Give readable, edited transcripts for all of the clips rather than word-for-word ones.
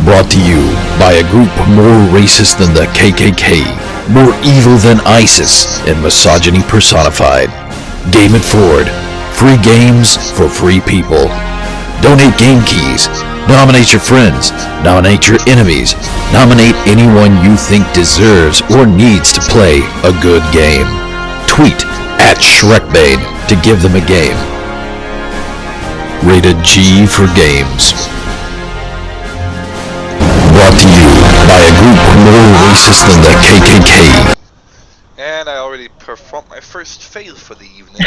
Brought to you by a group more racist than the KKK, more evil than ISIS, and misogyny personified. Game It Forward. Free games for free people. Donate game keys. Nominate your friends. Nominate your enemies. Nominate anyone you think deserves or needs to play a good game. Tweet at Shrekbane to give them a game. Rated G for games. Brought to you by a group more racist than the KKK. And I already performed my first fail for the evening.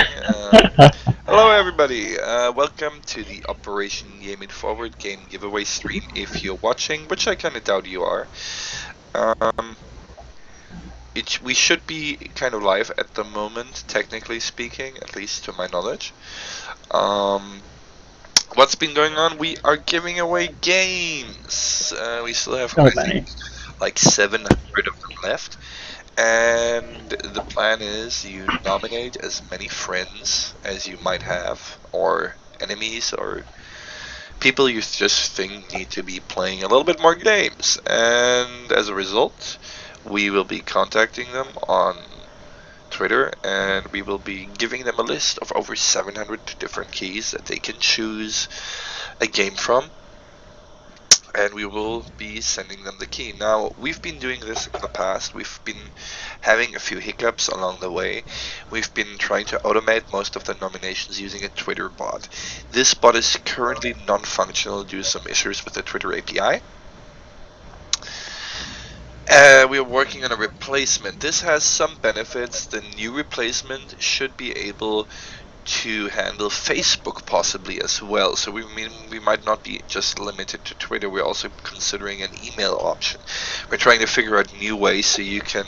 Hello everybody, welcome to the Operation Game It Forward game giveaway stream, if you're watching, which I kinda doubt you are. We should be kind of live at the moment, technically speaking, at least to my knowledge. What's been going on? We are giving away games. We still have, I think, like 700 of them left. And the plan is you nominate as many friends as you might have, or enemies, or people you just think need to be playing a little bit more games. And as a result, we will be contacting them on Twitter, and we will be giving them a list of over 700 different keys that they can choose a game from. And we will be sending them the key. Now, we've been doing this in the past. We've been having a few hiccups along the way. We've been trying to automate most of the nominations using a Twitter bot. This bot is currently non-functional due to some issues with the Twitter API. We are working on a replacement. This has some benefits. The new replacement should be able to handle Facebook possibly as well, so we might not be just limited to Twitter. We're also considering an email option. We're trying to figure out new ways so you can,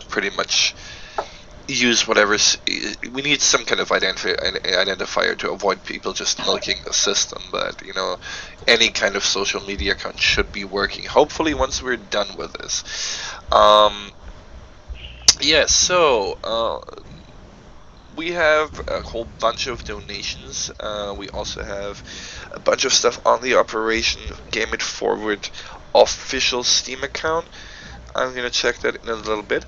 pretty much use whatever's. We need some kind of identifier to avoid people just milking the system, but any kind of social media account should be working, hopefully, once we're done with this. We have a whole bunch of donations. We also have a bunch of stuff on the Operation Game It Forward official Steam account. I'm gonna check that in a little bit.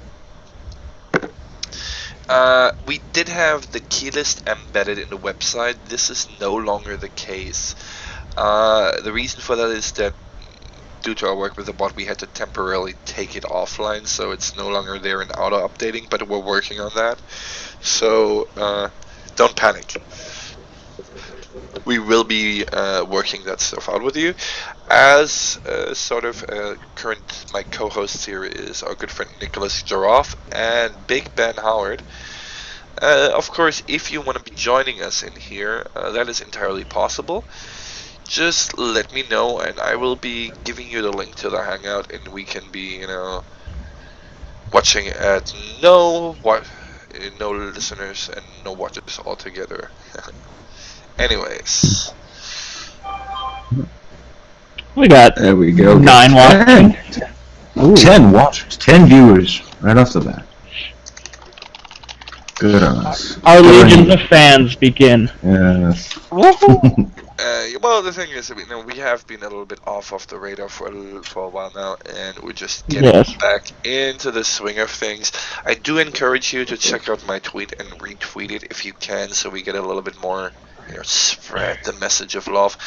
We did have the key list embedded in the website. This is no longer the case. The reason for that is that due to our work with the bot, we had to temporarily take it offline, so it's no longer there and auto-updating, but we're working on that. So, don't panic. We will be working that stuff out with you. As my co-host here is our good friend Nicholas Giraffe and Big Ben Howard. Of course, if you want to be joining us in here, that is entirely possible. Just let me know, and I will be giving you the link to the Hangout, and we can be, watching at no listeners and no watchers altogether. Anyways, there we go. 9 watching. 10 watchers, 10 viewers right off the bat. Good on us. Our legions of fans begin. Yes. Well, the thing is, we have been a little bit off the radar for a while now, and we're just getting back into the swing of things. I do encourage you to check out my tweet and retweet it if you can, so we get a little bit more, spread the message of love.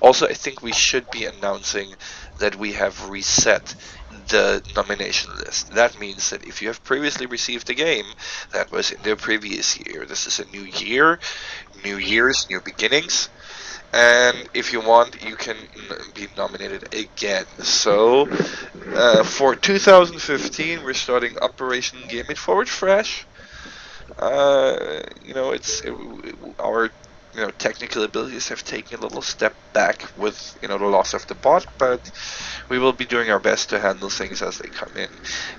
Also, I think we should be announcing that we have reset the nomination list. That means that if you have previously received a game that was in the previous year, this is a new year, new years, new beginnings. And if you want, you can be nominated again. So, for 2015, we're starting Operation Game It Forward fresh. Our technical abilities have taken a little step back with the loss of the bot, but we will be doing our best to handle things as they come in.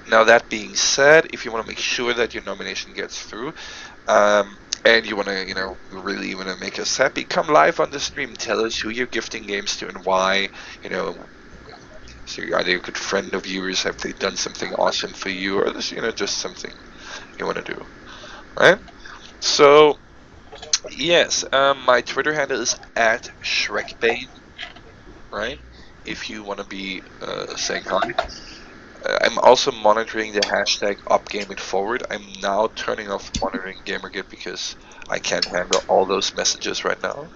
Now, that being said, if you want to make sure that your nomination gets through, and you want to, really want to make us happy, come live on the stream. Tell us who you're gifting games to and why. So are they a good friend of yours? Have they done something awesome for you, or just something you want to do, right? So, yes, my Twitter handle is @Shrekbane, right? if you want to be saying hi. I'm also monitoring the hashtag UpGameItForward. I'm now turning off monitoring Gamergate because I can't handle all those messages right now.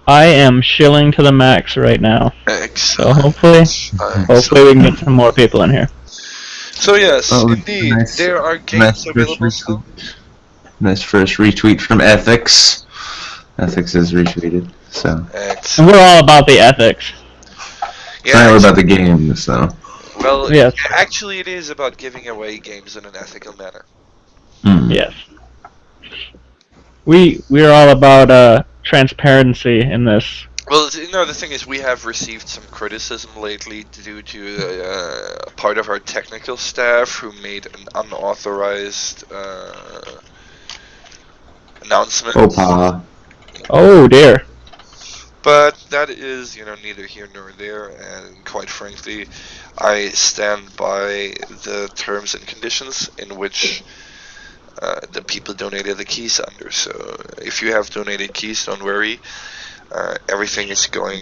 I am shilling to the max right now. So hopefully we can get some more people in here. So yes, indeed, there are games available still. Nice first retweet from Ethics. Ethics is retweeted, so. And we're all about the ethics. Yeah, not about the games, though. Well, yes. Actually, it is about giving away games in an ethical manner. Yes. We're all about transparency in this. Well, the thing is, we have received some criticism lately due to part of our technical staff who made an unauthorized announcement. Oh dear. But that is, neither here nor there, and quite frankly, I stand by the terms and conditions in which the people donated the keys under. So if you have donated keys, don't worry. Everything is going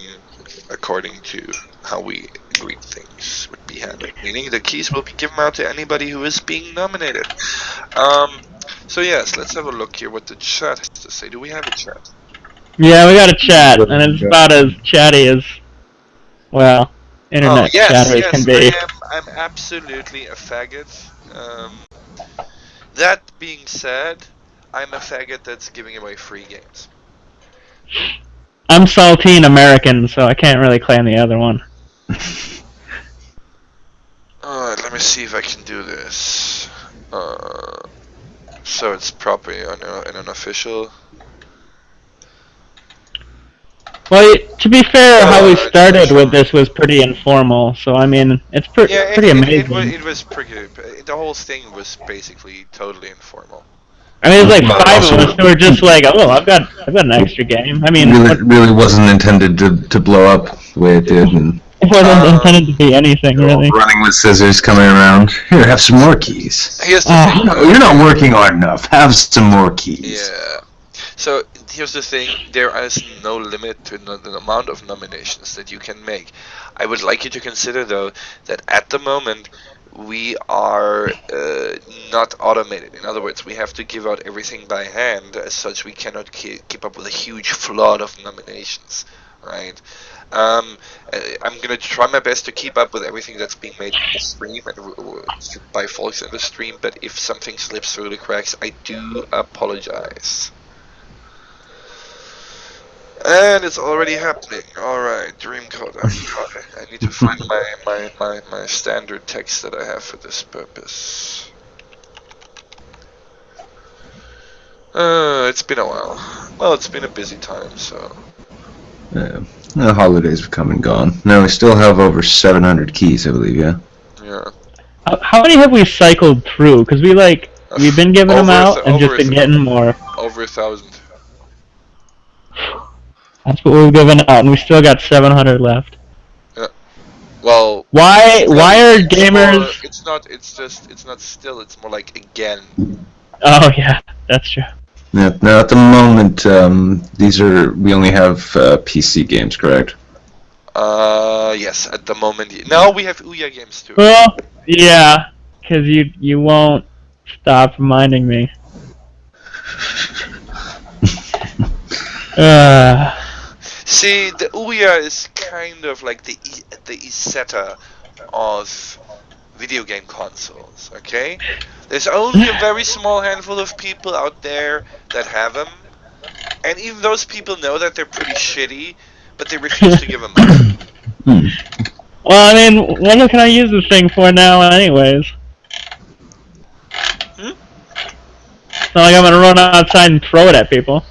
according to how we agreed things would be handled. Meaning the keys will be given out to anybody who is being nominated. So yes, let's have a look here what the chat has to say. Do we have a chat? Yeah, we got a chat, and it's about as chatty as, well, internet chatters can be. I'm absolutely a faggot. That being said, I'm a faggot that's giving away free games. I'm saltine American, so I can't really claim the other one. Alright, let me see if I can do this. So it's properly in an official. Well, to be fair, how we started with this was pretty informal, so I mean, it's pretty amazing. It was pretty. The whole thing was basically totally informal. I mean, it's like 5 of us who were just like, oh, I've got an extra game. I mean, really wasn't intended to blow up the way it did. And it wasn't intended to be anything, really. Running with scissors, coming around. Here, have some more keys. Here's the thing. You're not working hard enough. Have some more keys. Yeah. So here's the thing. There is no limit to the amount of nominations that you can make. I would like you to consider, though, that at the moment we are not automated. In other words, we have to give out everything by hand. As such, we cannot keep up with a huge flood of nominations, right? I'm gonna try my best to keep up with everything that's being made in the stream and by folks in the stream. But if something slips through the cracks, I do apologize. And it's already happening. Alright, Dreamcode. I need to find my standard text that I have for this purpose. It's been a while. Well, it's been a busy time, so. Yeah, the holidays have come and gone. Now we still have over 700 keys, I believe, yeah? Yeah. How many have we cycled through? Because we've been giving them out and just been getting more. Over 1,000. That's what we've given out, and we still got 700 left. Yeah. Well. Why are gamers? More, it's not still. It's more like again. Oh yeah, that's true. Yeah. Now at the moment, we only have PC games, correct? Yes. At the moment, now we have Ouya games too. Well, yeah, because you won't stop reminding me. See, the Ouya is kind of like the Isetta of video game consoles, okay? There's only a very small handful of people out there that have them, and even those people know that they're pretty shitty, but they refuse to give them up. Well, I mean, what can I use this thing for now anyways? It's not like I'm gonna run outside and throw it at people.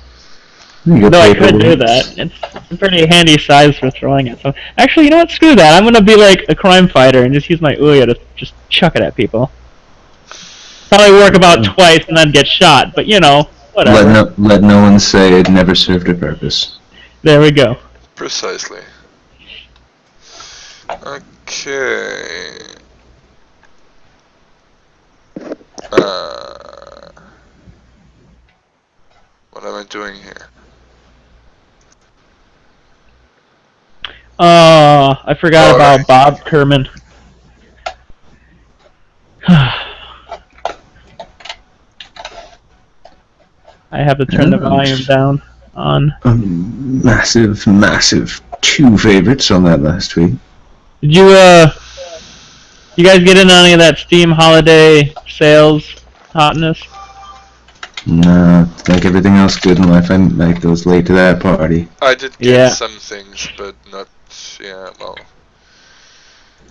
Though I could do that. It's a pretty handy size for throwing it. So actually, you know what? Screw that. I'm gonna be like a crime fighter and just use my Ouya to just chuck it at people. Probably work about twice and then get shot, but whatever. Let no one say it never served a purpose. There we go. Precisely. Okay. What am I doing here? Oh, I forgot about Bob Kerman. I have to turn the volume down on. Massive 2 favorites on that last week. Did you guys get in on any of that Steam holiday sales hotness? No, like everything else good in life, I was late to that party. I did get some things, but not. Yeah, well.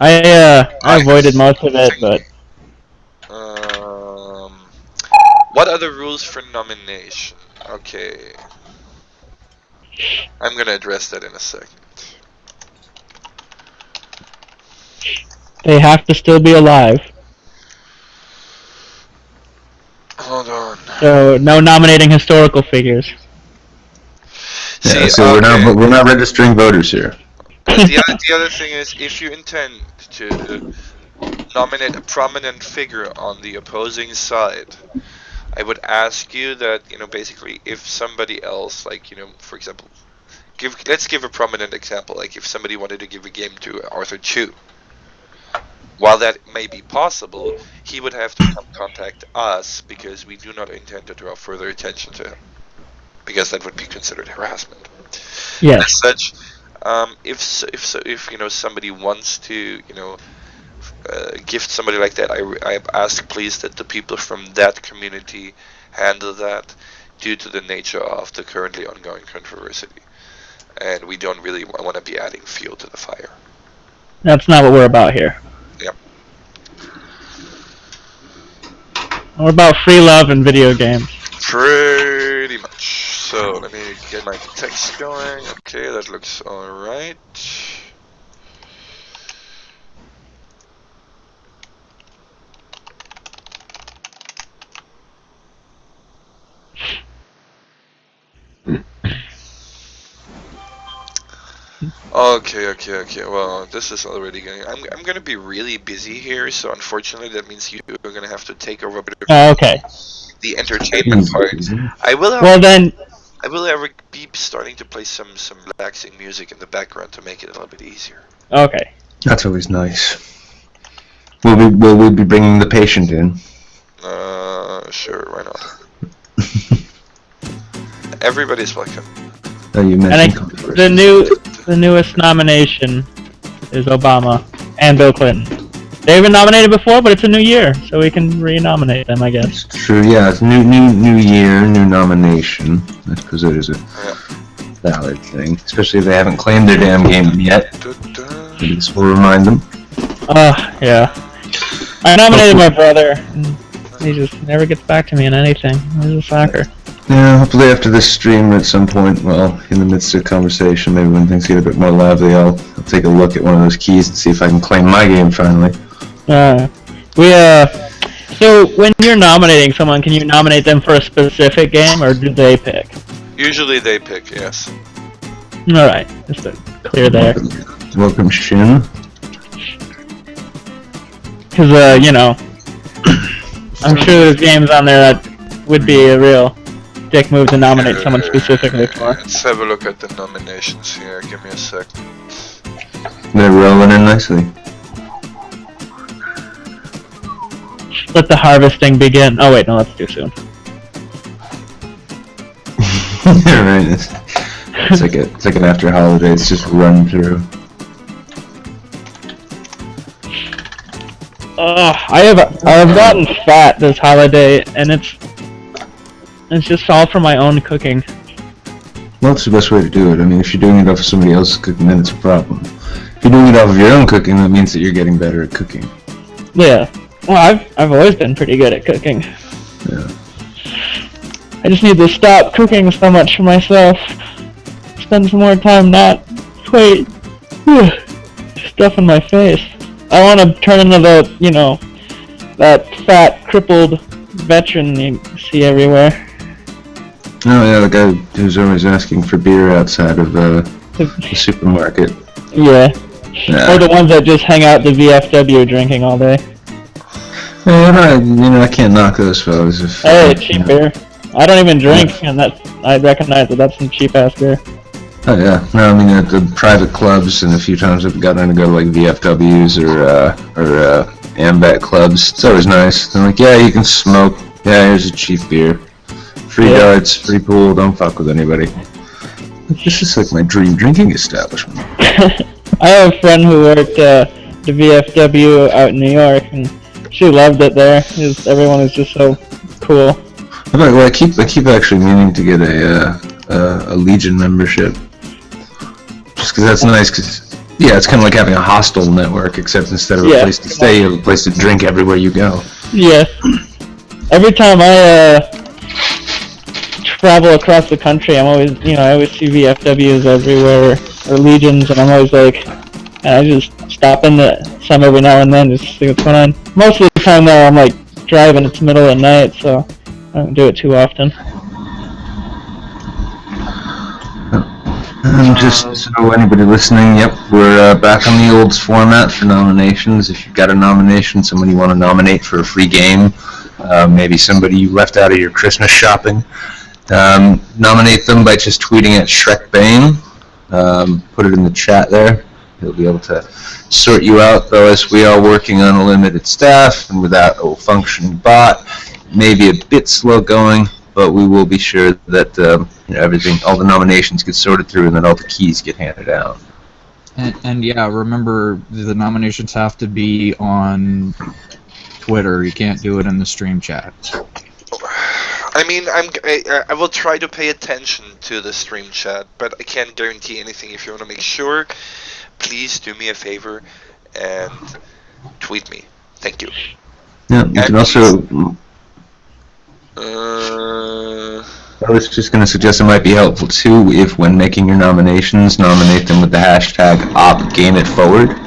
I avoided most of it, but. What are the rules for nomination? Okay. I'm gonna address that in a second. They have to still be alive. Hold on. So no nominating historical figures. Yeah, so we're not registering voters here. The other thing is, if you intend to nominate a prominent figure on the opposing side, I would ask you that, basically, if somebody else, like, for example, let's give a prominent example, like if somebody wanted to give a game to Arthur Chu. While that may be possible, he would have to contact us, because we do not intend to draw further attention to him, because that would be considered harassment. Yes. As such, if somebody wants to gift somebody like that, I ask please that the people from that community handle that, due to the nature of the currently ongoing controversy, and we don't really want to be adding fuel to the fire. That's not what we're about here. Yep. We're about free love in video games. Pretty much. So let me get my text going. Okay, that looks alright. Okay. Well, this is already going. I'm gonna be really busy here, so unfortunately that means you are gonna have to take over a bit of Okay. the entertainment part. I will be starting to play some relaxing music in the background to make it a little bit easier. Okay. That's always nice. Will we be bringing the patient in? Sure, why not? Everybody's welcome. Oh, you mentioned the newest nomination is Obama and Bill Clinton. They've been nominated before, but it's a new year, so we can re-nominate them, I guess. It's true, yeah. It's new year, new nomination. I suppose it is a valid thing, especially if they haven't claimed their damn game yet. Maybe this will remind them. Yeah. I nominated my brother, and he just never gets back to me on anything. He's a soccer. Yeah, hopefully after this stream at some point, well, in the midst of conversation, maybe when things get a bit more lively, I'll take a look at one of those keys and see if I can claim my game finally. So when you're nominating someone, can you nominate them for a specific game, or do they pick? Usually they pick, yes. Alright, just to clear there. Welcome, Shin. Because, I'm sure there's games on there that would be a real dick move to nominate someone specifically for. Let's have a look at the nominations here. Give me a sec. They're rolling in nicely. Let the harvesting begin. Oh wait, no, that's too soon. Right. It's like an after holidays just run through. I've gotten fat this holiday, and it's just all for my own cooking. Well, that's the best way to do it. I mean, if you're doing it off of somebody else's cooking, then it's a problem. If you're doing it off of your own cooking, that means that you're getting better at cooking. Yeah. Well, I've always been pretty good at cooking. Yeah. I just need to stop cooking so much for myself. Spend some more time not stuffing my face. I want to turn into that fat, crippled veteran you see everywhere. Oh yeah, the guy who's always asking for beer outside of the supermarket. Yeah. Or the ones that just hang out at the VFW drinking all day. I can't knock those fellas. Hey, cheap beer. I don't even drink, and I recognize that that's some cheap ass beer. Oh yeah, no, I mean at the private clubs, and a few times I've gotten to go to like VFWs or Ambat clubs. It's always nice. They're like, yeah, you can smoke. Yeah, here's a cheap beer. Free darts, free pool. Don't fuck with anybody. It's just like my dream drinking establishment. I have a friend who worked the VFW out in New York, and she loved it there. Everyone is just so cool. Well, I keep actually meaning to get a Legion membership. Just because that's nice, because yeah, it's kind of like having a hostel network, except instead of a place to stay, you have a place to drink everywhere you go. Yeah. Every time I travel across the country, I always see VFWs everywhere, or Legions, and I'm always like, I just stop in some every now and then just to see what's going on. Most of the time though, I'm like driving, it's middle of the night, so I don't do it too often. Just so anybody listening, yep, we're back on the old format for nominations. If you've got a nomination, somebody you want to nominate for a free game, maybe somebody you left out of your Christmas shopping, nominate them by just tweeting at ShrekBane. Put it in the chat there. He'll be able to sort you out, though, as we are working on a limited staff and without a functioning bot. Maybe a bit slow going, but we will be sure that everything, all the nominations get sorted through, and then all the keys get handed out. And yeah, remember the nominations have to be on Twitter. You can't do it in the stream chat. I mean, I will try to pay attention to the stream chat, but I can't guarantee anything. If you want to make sure, please do me a favor and tweet me. Thank you. Yeah, you can also. I was just going to suggest it might be helpful too if, when making your nominations, nominate them with the hashtag #GameItForward.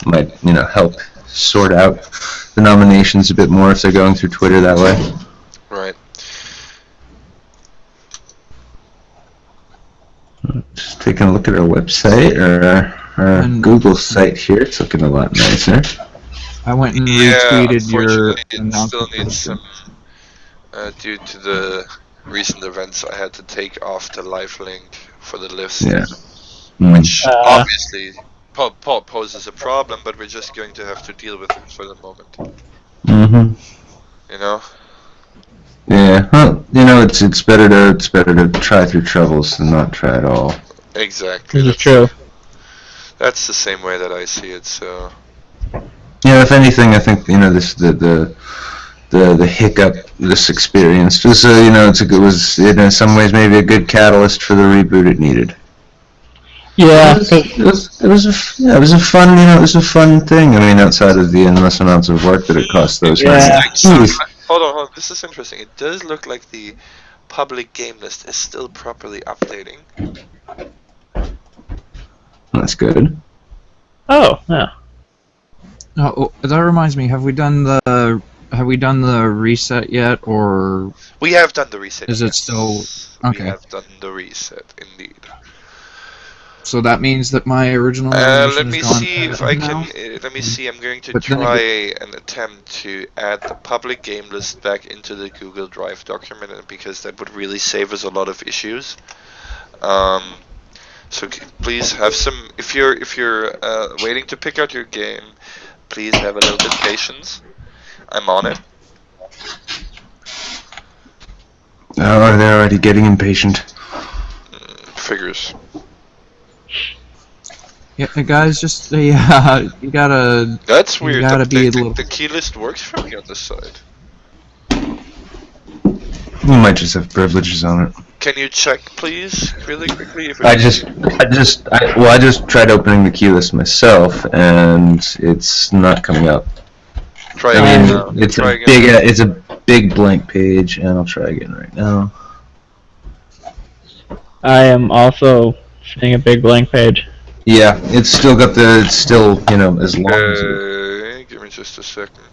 Might help sort out the nominations a bit more if they're going through Twitter that way. Right. Just taking a look at our website or our Google site here. It's looking a lot nicer. I went and retweeted your announcement. It still needs some. Due to the recent events, I had to take off the live link for the list, which obviously poses a problem, but we're just going to have to deal with it for the moment. Mm-hmm. You know? Yeah. Well, it's better to try through troubles than not try at all. Exactly. That's true. That's the same way that I see it. So. Yeah. If anything, I think the hiccup this experience was it was in some ways maybe a good catalyst for the reboot it needed. Yeah, it was a fun thing. I mean, outside of the endless amounts of work that it cost those. Yeah. Hold on. This is interesting. It does look like the public game list is still properly updating. That's good. Oh, yeah. Oh, that reminds me. Have we done the reset yet, or we have done the reset? Is it still okay? We have done the reset, indeed. So that means that my original. Let me see if I can. Let me see. I'm going to try an attempt to add the public game list back into the Google Drive document, because that would really save us a lot of issues. So please have some. If you're waiting to pick out your game, please have a little bit of patience. I'm on it. Oh, they're already getting impatient. Figures. Yeah, guys, just you gotta. That's weird. You gotta be a little. The key list works for me on this side. You might just have privileges on it. Can you check, please, really quickly? If I just tried opening the key list myself, and it's not coming up. Try again. It's a big blank page, and I'll try again right now. I am also seeing a big blank page. Yeah, it's still got as long as it. Give me just a second.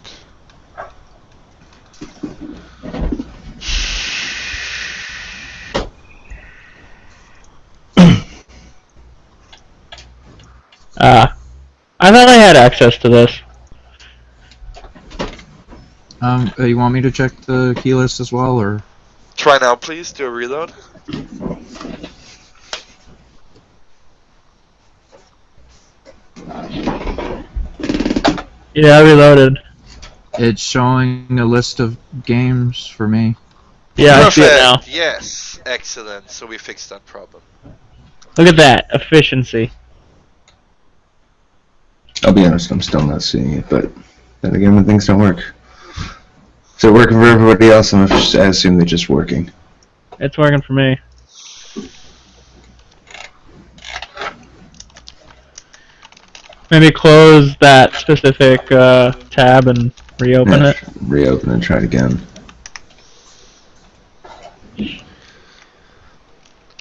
I thought I had access to this. You want me to check the key list as well, or? Try now, please. Do a reload. Yeah, I reloaded. It's showing a list of games for me. Yeah, I see it now. Perfect. Yes, excellent. So we fixed that problem. Look at that efficiency. I'll be honest, I'm still not seeing it, but then again, when things don't work. Is it working for everybody else? I assume they're just working. It's working for me. Maybe close that specific tab and reopen Yeah, it. Reopen and try it again.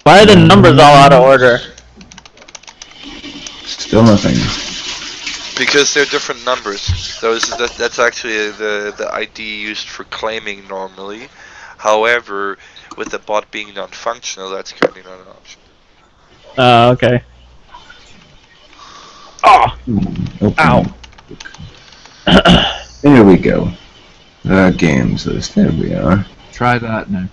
Why are the numbers all out of order? Still nothing. Because they're different numbers. That's actually the ID used for claiming normally. However, with the bot being non-functional, that's currently not an option. Okay. Oh! Open. Ow. There we go. Games list. There we are. Try that, Nick.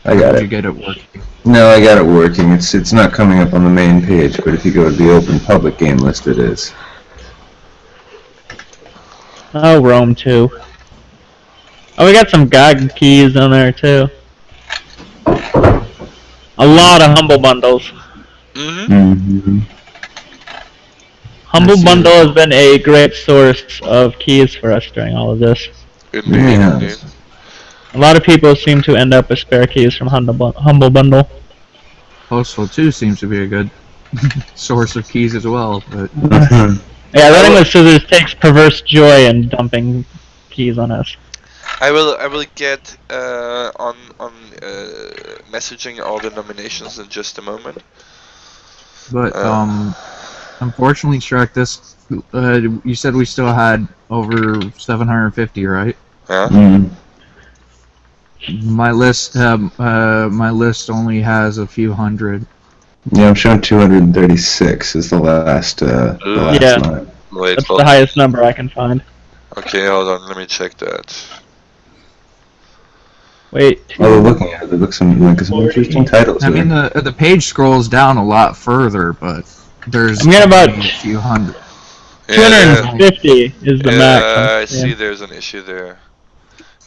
I got Did it. you get it working? No, I got it working. It's not coming up on the main page, but if you go to the open public game list, it is. Oh, Rome 2. Oh, we got some GOG keys on there, too. A lot of Humble Bundles. Mm-hmm. Mm-hmm. Humble see Bundle has been a great source of keys for us during all of this. Indeed, Yeah. indeed. A lot of people seem to end up with spare keys from Humble Bundle. Postal 2 seems to be a good source of keys as well, but Yeah, running with scissors takes perverse joy in dumping keys on us. I will get on messaging all the nominations in just a moment. unfortunately, Shrek, this you said we still had over 750, right? Yeah. Mm. My list only has a few hundred. Yeah, I'm showing 236 is the last Yeah. line. Wait. That's Hold the highest number I can find. Okay, hold on. Let me check that. Wait. Oh, looking at it, looks some interesting titles. I mean, the page scrolls down a lot further, but there's I'm getting about only a few hundred. Yeah, 250 is the max. I see. Yeah. There's an issue there.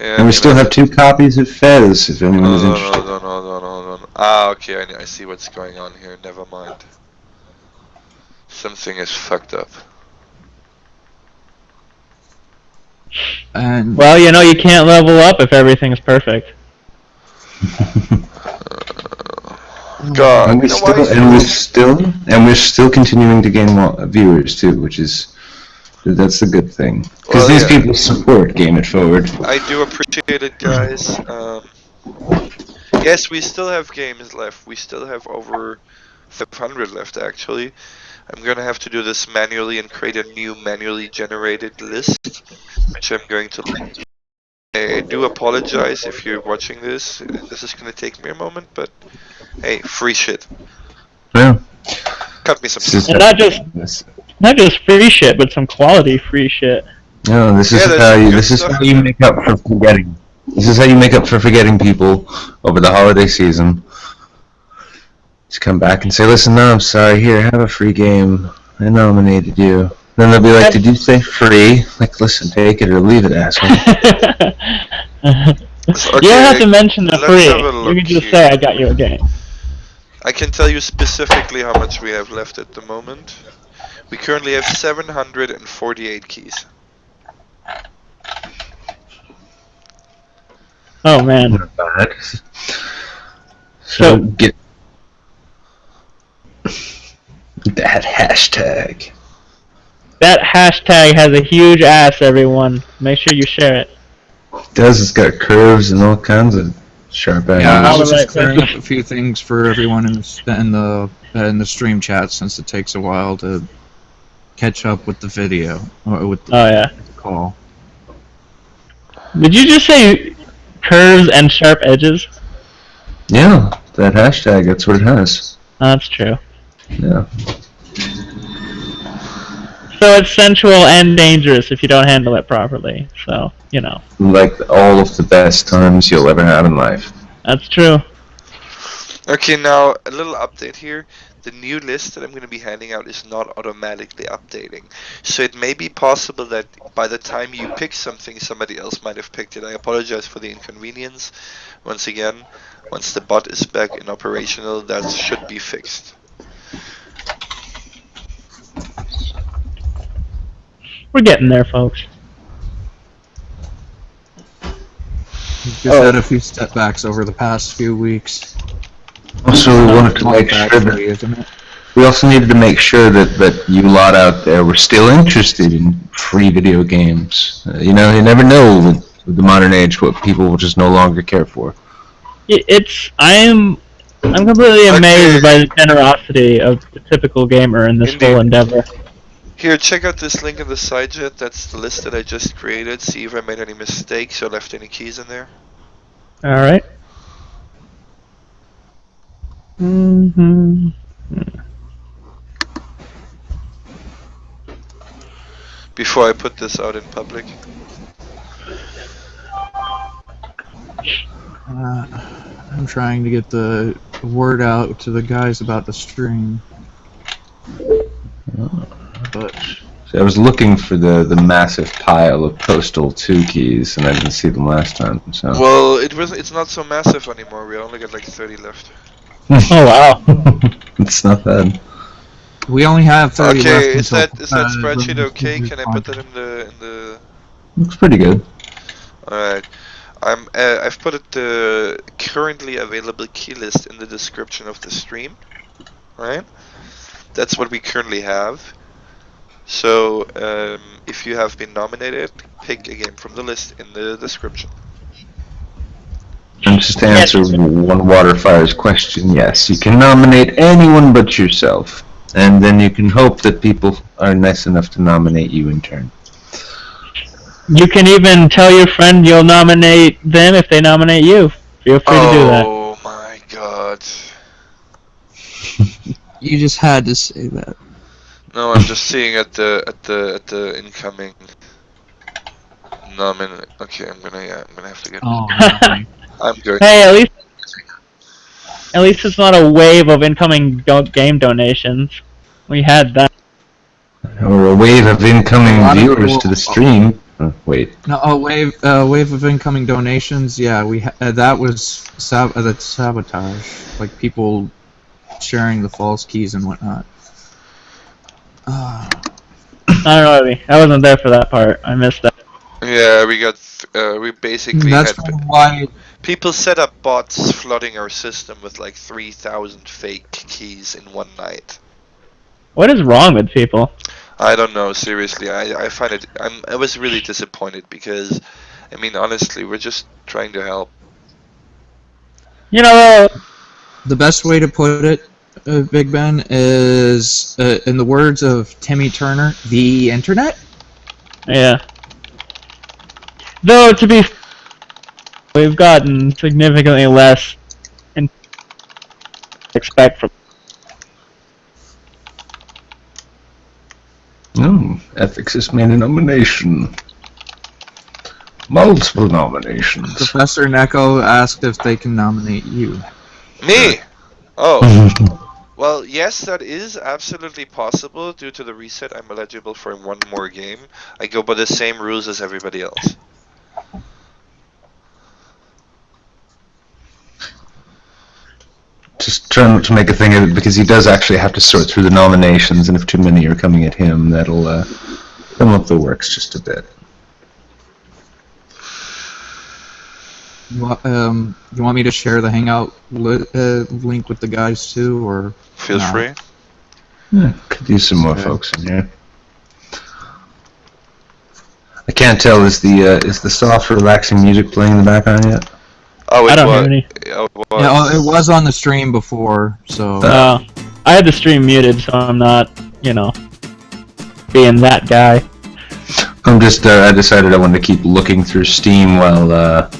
Yeah, And we still have 2 copies of Fez, if anyone is interested. Hold on. Ah, okay. I see what's going on here. Never mind. Something is fucked up. And Well, you know, you can't level up if everything's perfect. God. And we're still continuing to gain viewers too, which is that's the good thing. Because Well, these yeah. people support Game It Forward. I do appreciate it, guys. Yes, we still have games left. We still have over 500 left, actually. I'm gonna have to do this manually and create a new manually generated list, which I'm going to link. I do apologize if you're watching this. This is gonna take me a moment, but hey, free shit. Yeah. Cut me some This is slack. this, Not just free shit, but some quality free shit. no, this is Yeah, that's how you good this is stuff. how you make up for forgetting. This is how you make up for forgetting people over the holiday season. Just come back and say, listen, no, I'm sorry, here, have a free game. I nominated you. Then they'll be like, did you say free? Like, listen, take it or leave it, asshole. You don't have to mention the let's free. have a You look can just here. say I got you a game. I can tell you specifically how much we have left at the moment. We currently have 748 keys. Oh man. Not bad. So- get that hashtag. That hashtag has a huge ass, everyone. Make sure you share it. It does. It's got curves and all kinds of sharp angles. yeah, I all was the just right clearing up places. a few things for everyone in the stream chat since it takes a while to catch up with the video or with the Oh yeah. call. Did you just say curves and sharp edges? Yeah, that hashtag. That's what it has. Oh, that's true. Yeah. So it's sensual and dangerous if you don't handle it properly. So, you know. Like all of the best times you'll ever have in life. That's true. Okay, now a little update here. the new list that I'm going to be handing out is not automatically updating. So it may be possible that by the time you pick something, somebody else might have picked it. I apologize for the inconvenience. Once again, once the bot is back in operational, that should be fixed. We're getting there, folks. We've just had a few setbacks over the past few weeks. Also, we wanted to make sure that isn't it? we also needed to make sure that you lot out there were still interested in free video games. You know, you never know with the modern age what people will just no longer care for. I'm completely amazed by the generosity of the typical gamer in this whole endeavor. Here, check out this link in the SideJet. That's the list that I just created. See if I made any mistakes or left any keys in there. Alright. Before I put this out in public. I'm trying to get the word out to the guys about the stream. But So I was looking for the massive pile of Postal 2 keys, and I didn't see them last time. So. Well, it's not so massive anymore. We only got like 30 left. Oh wow. It's not bad. we only have 30 left. Okay, is until, that spreadsheet the- okay? Can I put that in the? Looks pretty good. Alright. I've put the currently available key list in the description of the stream. Right? That's what we currently have. So, if you have been nominated, pick a game from the list in the description. And just to answer one Waterfire's question, yes, you can nominate anyone but yourself, and then you can hope that people are nice enough to nominate you in turn. You can even tell your friend you'll nominate them if they nominate you. Feel free to do that. Oh my god. You just had to say that. No, I'm just seeing at the incoming nomin. Okay, I'm gonna have to get. Oh, I'm going. Hey, at least it's not a wave of incoming game donations. We had that. Or a wave of incoming lot of viewers people- to the stream. Wait. no, a wave of incoming donations. Yeah, that was that's sabotage. Like people sharing the false keys and whatnot. I don't know, Abby. I wasn't there for that part. I missed that. Yeah, we got. We basically That's had why. people set up bots flooding our system with like 3,000 fake keys in one night. What is wrong with people? I don't know, seriously. I find it. I was really disappointed because, I mean, honestly, we're just trying to help. You know, The best way to put it, Big Ben, is in the words of Timmy Turner, the internet. yeah. Though, to be we've gotten significantly less in expect from. Ethics has made a nomination. Multiple nominations. Professor Neko asked if they can nominate you. Me? Oh. Well, yes, that is absolutely possible. Due to the reset, I'm eligible for one more game. I go by the same rules as everybody else. Just try not to make a thing of it, because he does actually have to sort through the nominations, and if too many are coming at him, that'll come up the works just a bit. You want me to share the Hangout link with the guys too, or? Feel No. free. Yeah, could use some more Okay. folks in here. I can't tell, is the soft, relaxing music playing in the background yet? Oh, I it don't was. have any. Oh, it was. Yeah, it was on the stream before, so. I had the stream muted, so I'm not, being that guy. I'm just, I decided I wanted to keep looking through Steam while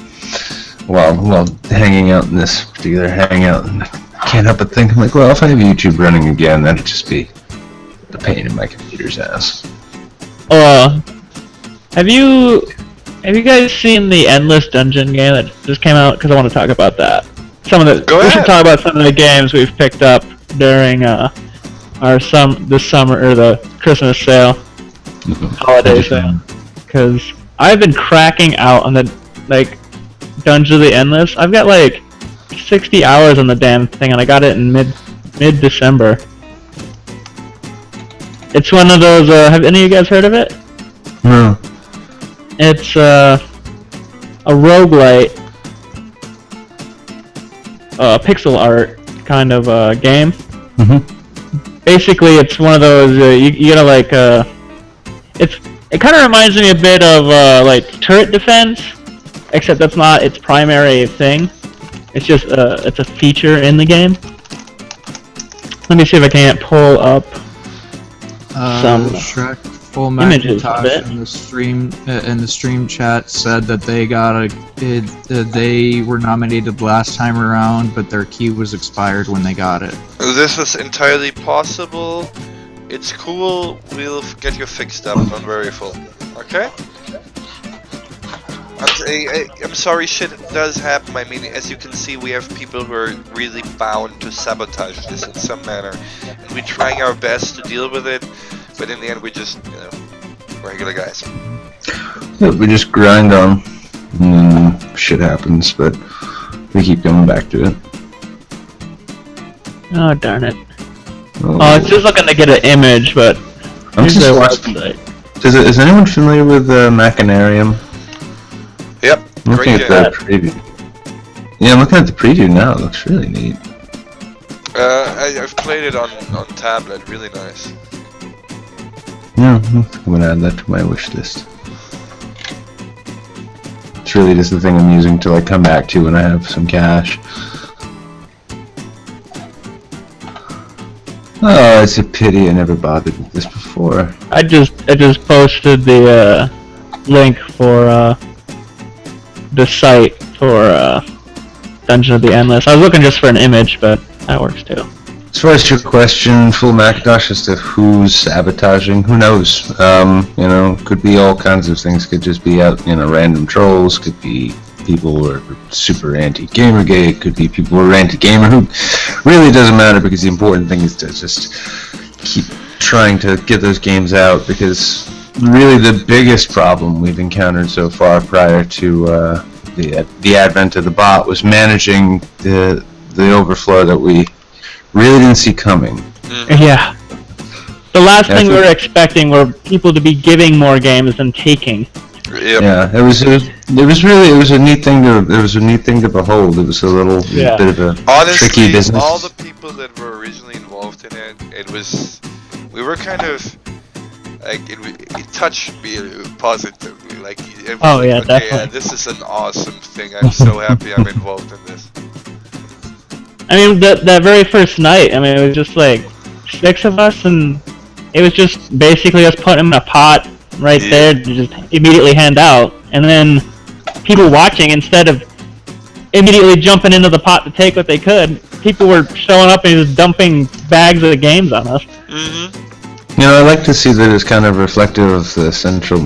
hanging out in this particular hangout. And I can't help but think, I'm like, well, if I have YouTube running again, that'd just be the pain in my computer's ass. Have you guys seen the Endless Dungeon game that just came out? Because I want to talk about that. Go We should ahead. talk about some of the games we've picked up during this summer or the Christmas sale, holiday sale, because I've been cracking out on the Dungeon of the Endless. I've got 60 hours on the damn thing, and I got it in mid-December. It's one of those. Have any of you guys heard of it? No. It's a roguelite, pixel art kind of game. Basically, it's one of those you gotta it kind of reminds me a bit of turret defense, except that's not its primary thing. It's just it's a feature in the game. Let me see if I can't pull up some Shrek Full images of Macintosh it. in the stream chat said that they were nominated last time around, but their key was expired when they got it. This is entirely possible. It's cool. We'll get you fixed up. Don't worry, Full. Okay? I'm sorry, shit does happen. I mean, as you can see, we have people who are really bound to sabotage this in some manner. And we're trying our best to deal with it, but in the end, we're just, regular guys. Yeah, we just grind on, and then shit happens, but we keep coming back to it. Oh darn it! Oh, it's just looking to get an image, but I'm here's just their watching. website. Is anyone familiar with Machinarium? Yep, I'm looking great at game. the preview. Yeah, I'm looking at the preview now. It looks really neat. I've played it on tablet. Really nice. Yeah, I'm gonna add that to my wish list. It's really just the thing I'm using to come back to when I have some cash. Oh, it's a pity I never bothered with this before. I just posted the link for the site for Dungeon of the Endless. I was looking just for an image, but that works too. As far as your question, Full Macintosh, as to who's sabotaging, who knows? Could be all kinds of things. Could just be random trolls. Could be people who are super anti-Gamergate. Could be people who are anti-gamer. Who really doesn't matter, because the important thing is to just keep trying to get those games out. Because really, the biggest problem we've encountered so far, prior to the advent of the bot, was managing the overflow that we really didn't see coming. Yeah. The last thing we were expecting were people to be giving more games than taking. Yep. Yeah, it was a neat thing to behold. It was a little bit of a Honestly, tricky business. all the people that were originally involved in we were kind of it touched me positively. Oh yeah, okay, definitely. this is an awesome thing. I'm so happy I'm involved in this. I mean, that very first night, it was just 6 of us, and it was just basically us putting them in a pot right there to just immediately hand out, and then people watching, instead of immediately jumping into the pot to take what they could, people were showing up and just dumping bags of the games on us. I like to see that as kind of reflective of the central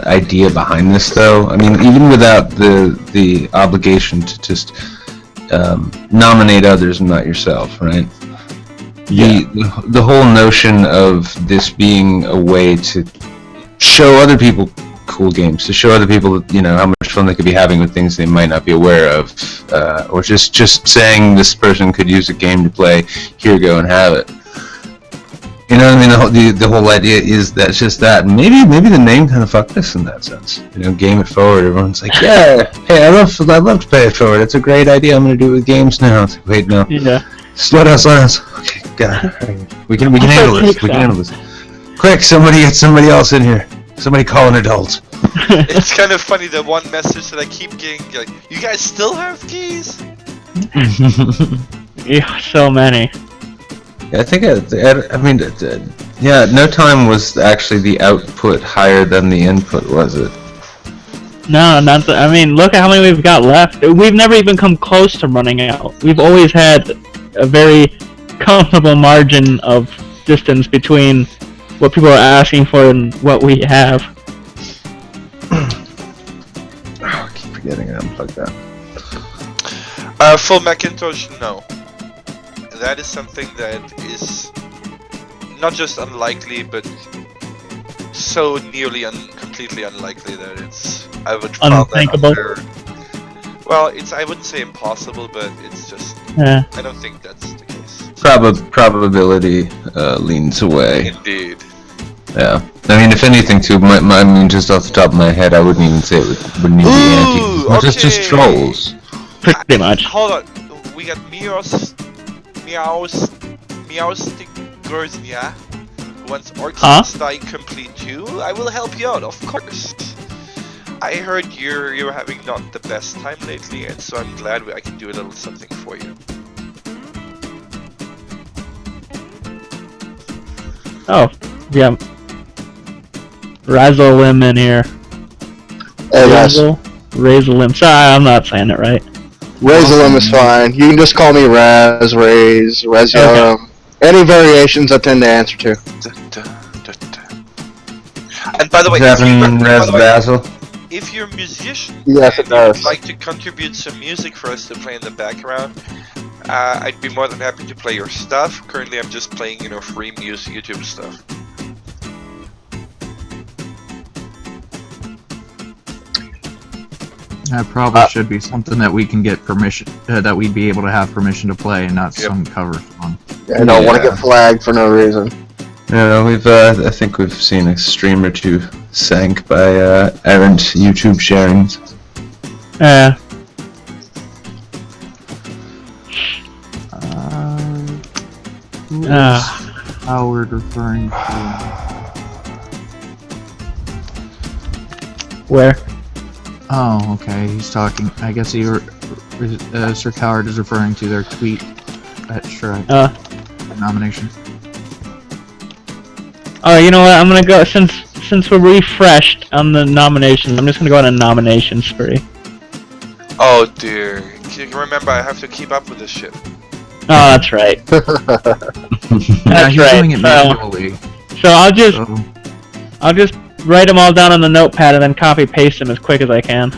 idea behind this, though. I mean, even without the obligation to just nominate others and not yourself, right? The whole notion of this being a way to show other people cool games, to show other people how much fun they could be having with things they might not be aware of, or just saying this person could use a game to play, here, go and have it. You know what I mean? The whole idea is that it's just that. Maybe the name kind of fucked us in that sense. Game It Forward. Everyone's like, yeah, hey, I love to pay it forward. It's a great idea. I'm gonna do it with games now. It's like, wait, no. Yeah. Slow down. Okay, God, we can handle this. We can handle this. Quick, somebody get somebody else in here. Somebody call an adult. It's kind of funny, the one message that I keep getting, you guys still have keys? Yeah, so many. I think no time was actually the output higher than the input, was it? No, not look at how many we've got left. We've never even come close to running out. We've always had a very comfortable margin of distance between what people are asking for and what we have. I keep forgetting to unplug that. Full Macintosh, no. that is something that is not just unlikely, but so nearly completely unlikely that I would call that Unthinkable. under. Well, I wouldn't say impossible, but it's just Yeah. I don't think that's the case. Probability leans away. Indeed. Yeah. I mean, if anything, too, I mean, just off the top of my head, I wouldn't even say it wouldn't even be anti. Ooh, Just okay. trolls. Pretty much. Hold on, we got Meowstic Gurznia, who wants Arceus Die Complete too. I will help you out, of course. I heard you're having not the best time lately, and so I'm glad I can do a little something for you. Oh, yeah. Razzle in here. Hey guys, Razzle. Sorry, I'm not saying it right. Razorlim is fine. You can just call me Raz, Razzium. Any variations I tend to answer to. And by the way, Does that happen, Raz Basil? if you're a musician Yes, and it does. you'd like to contribute some music for us to play in the background, I'd be more than happy to play your stuff. Currently, I'm just playing, free music, YouTube stuff. That probably should be something that we can get permission, that we'd be able to have permission to play, and not Yep. some cover song. I don't want to Yeah. get flagged for no reason. Yeah, I think we've seen a stream or two sank by errant YouTube sharings. Who is Howard referring to? Where? Oh, okay. He's talking. I guess Sir Coward is referring to their tweet at Shrek nomination. Oh, you know what? I'm gonna go since we're refreshed on the nominations. I'm just gonna go on a nomination spree. Oh dear. Remember, I have to keep up with this shit. Oh, that's right. Yeah, That's he's right. doing it manually. So I'll So just write them all down on the notepad and then copy paste them as quick as I can.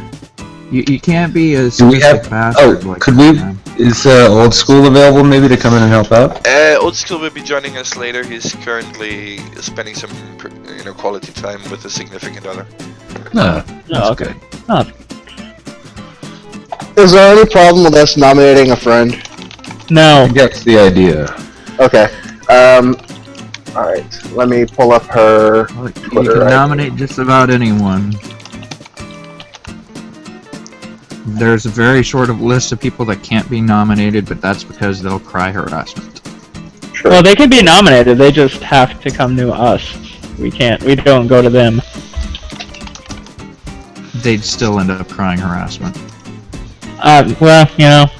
you can't be a Do we have- sadistic bastard like could that, we? man. Is Old School available maybe to come in and help out? Old School will be joining us later. He's currently spending some, quality time with a significant other. No. Oh, okay. Is there any problem with us nominating a friend? No. That's the idea. Okay. Alright. Let me pull up her. You Twitter can ID. nominate just about anyone. There's a very short list of people that can't be nominated, but that's because they'll cry harassment. Sure. Well, they can be nominated. They just have to come to us. We don't go to them. They'd still end up crying harassment. Well,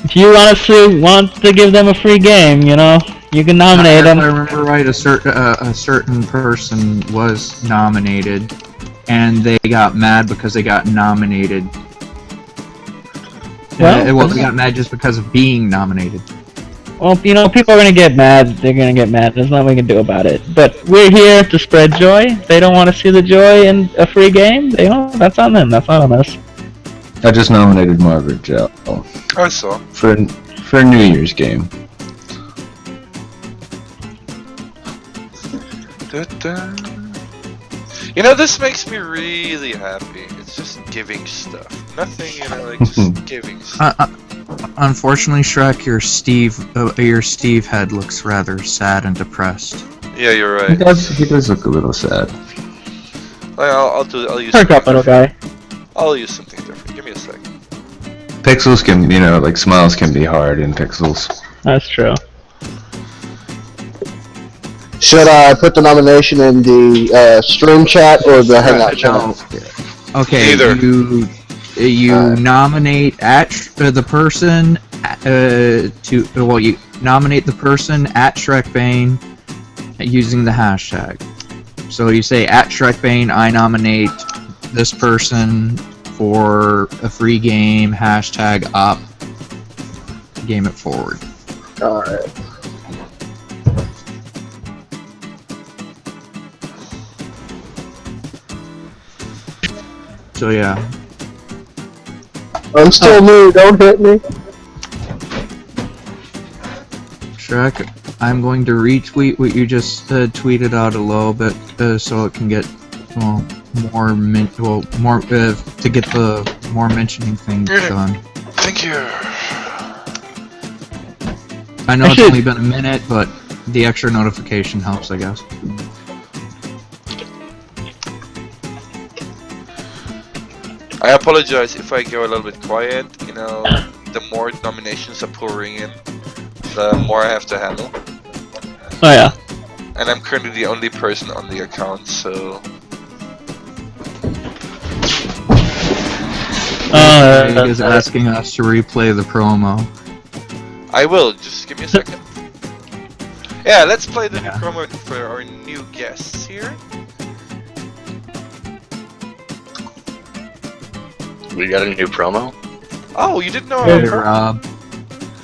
if you honestly want to give them a free game, you can nominate If I them. remember right, a certain person was nominated, and they got mad because they got nominated. Well, They got mad just because of being nominated. Well, people are gonna get mad. They're gonna get mad. There's nothing we can do about it. But we're here to spread joy. They don't want to see the joy in a free game. That's on them. That's not on us. I just nominated Margaret Gell I saw. for a New Year's game. This makes me really happy. It's just giving stuff. Nothing, just giving stuff. Unfortunately, Shrek, your Steve head looks rather sad and depressed. Yeah, you're He right. does look a little sad. I'll use Perk up, little guy. I'll use something different. Give me a second. Pixels can, smiles can be hard in Pixels. That's true. Should I put the nomination in the stream chat or the Hangout channel? Okay, Either. you nominate the person you nominate the person at Shrekbane using the hashtag. So you say at Shrekbane, I nominate this person for a free game, hashtag up, game it forward. Alright. So yeah. I'm still new, don't hit me. Shrek, I'm going to retweet what you just tweeted out a little bit so it can get more to get the more mentioning things done. Thank you. I know it's only been a minute, but the extra notification helps, I guess. I apologize if I go a little bit quiet. You know, the more nominations are pouring in, the more I have to handle. Oh yeah. And I'm currently the only person on the account, so... He is asking us to replay the promo. I will, just give me a second. Yeah, let's play the promo for our new guests here. We got a new promo? Oh, you didn't know Hey, about promo? Rob.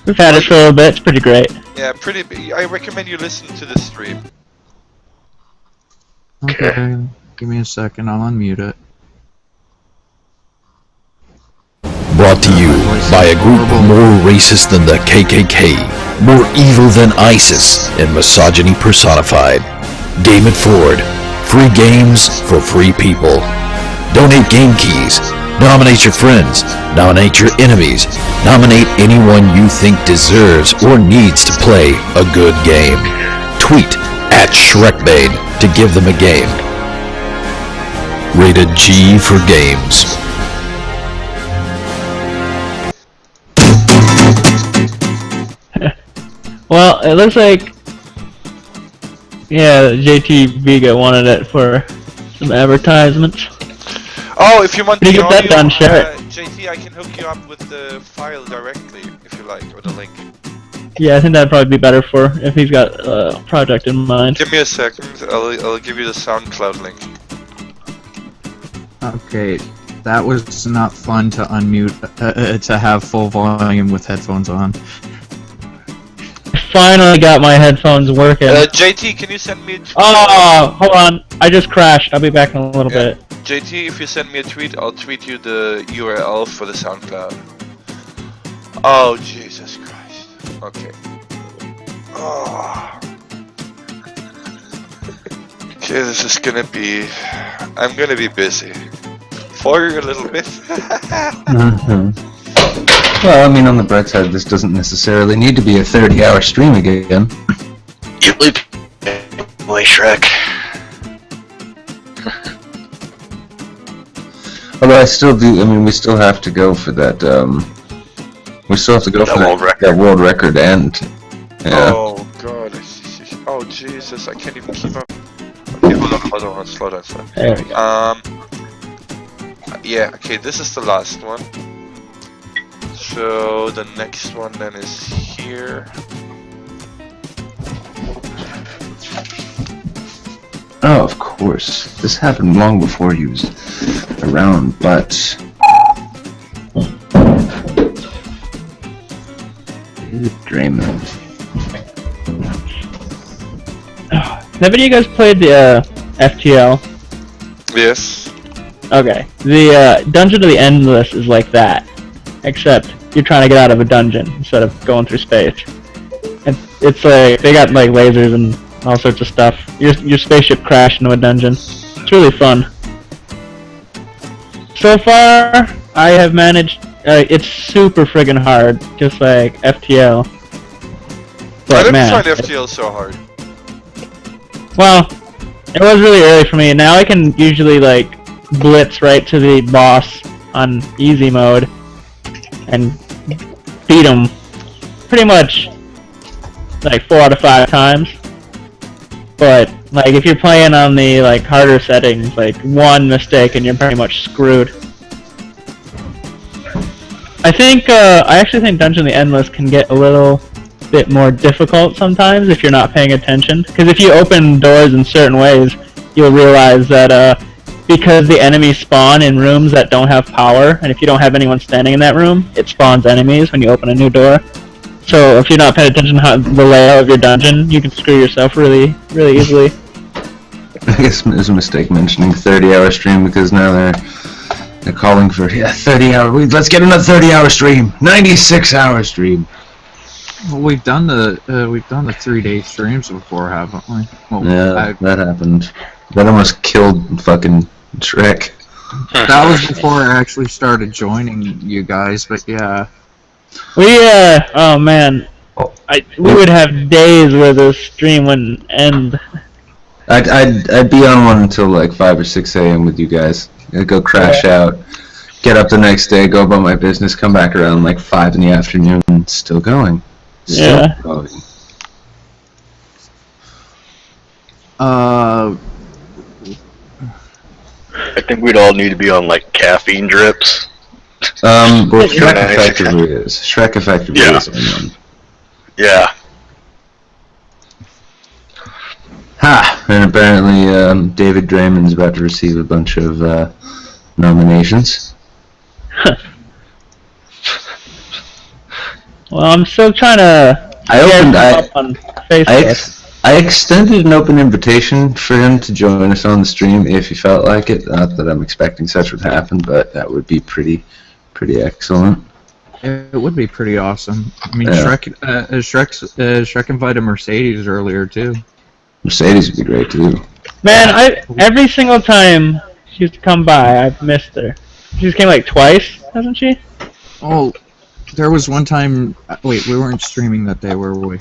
We've had it for a little bit. It's pretty great. Yeah, I recommend you listen to the stream. Okay, give me a second, I'll unmute it. Brought to you by a group more racist than the KKK, more evil than ISIS, and misogyny personified. Game It Forward. Free games for free people. Donate game keys. Nominate your friends. Nominate your enemies. Nominate anyone you think deserves or needs to play a good game. Tweet @ShrekBane to give them a game. Rated G for games. Well, it looks like, yeah, JT Vega wanted it for some advertisements. Oh, if you want Can you the get that audio, done, share it. JT, I can hook you up with the file directly, if you like, or the link. Yeah, I think that'd probably be better for if he's got a project in mind. Give me a second, I'll give you the SoundCloud link. Okay, that was not fun to unmute, to have full volume with headphones on. Finally got my headphones working. JT, can you send me a tweet? Oh, hold on. I just crashed. I'll be back in a little bit. JT, if you send me a tweet, I'll tweet you the URL for the SoundCloud. Oh, Jesus Christ. Okay. Oh. Okay, this is gonna be... I'm gonna be busy. For a little bit. Well, I mean, on the bright side, this doesn't necessarily need to be a 30-hour stream again. You leave boy Shrek. Although I still do, I mean, we still have to go for that, we still have to go for that world record and, yeah. Oh, God. Oh, Jesus, I can't even keep up. Okay, hold on, slow down. There we go. Yeah, okay, this is the last one. So the next one then is here. Oh, of course. This happened long before he was around, but... Draymond. Have any of you guys played the FTL? Yes. Okay. The Dungeon of the Endless is like that, except you're trying to get out of a dungeon instead of going through space. And it's like they got like lasers and all sorts of stuff. Your spaceship crashed into a dungeon. It's really fun. So far, I have managed. It's super friggin' hard, just like FTL. But I didn't man, find FTL so hard. well, it was really early for me. Now I can usually like blitz right to the boss on easy mode and beat him pretty much like 4 out of 5 times. But like if you're playing on the like harder settings, like one mistake and you're pretty much screwed. I actually think Dungeon of the Endless can get a little bit more difficult sometimes if you're not paying attention. Because if you open doors in certain ways, you'll realize that because the enemies spawn in rooms that don't have power, and if you don't have anyone standing in that room, it spawns enemies when you open a new door. So if you're not paying attention to the layout of your dungeon, you can screw yourself really, really easily. I guess it was a mistake mentioning 30-hour stream because now they're calling for 30-hour. Let's get another 30-hour stream. 96-hour stream. Well, we've done the 3-day streams before, haven't we? Well, Yeah, that happened. That almost killed fucking Shrek. that was before I actually started joining you guys, but yeah. Oh man, we would have days where the stream wouldn't end. I'd be on one until like 5 or 6 a.m. with you guys. I'd go crash out, get up the next day, go about my business, come back around like 5 in the afternoon, and still going. Still going. I think we'd all need to be on like caffeine drips. Well, Shrek effectively is. Shrek effectively is on one. Yeah. Ha! And apparently, David Draymond's about to receive a bunch of nominations. Well, I'm still trying to. On Facebook. I extended an open invitation for him to join us on the stream if he felt like it. Not that I'm expecting such would happen, but that would be pretty excellent. It would be pretty awesome. I mean, Yeah. Shrek invited Mercedes earlier too. Mercedes would be great too. Man, every single time she used to come by, I've missed her. She just came like twice, hasn't she? Oh, there was one time. Wait, we weren't streaming that day, were we?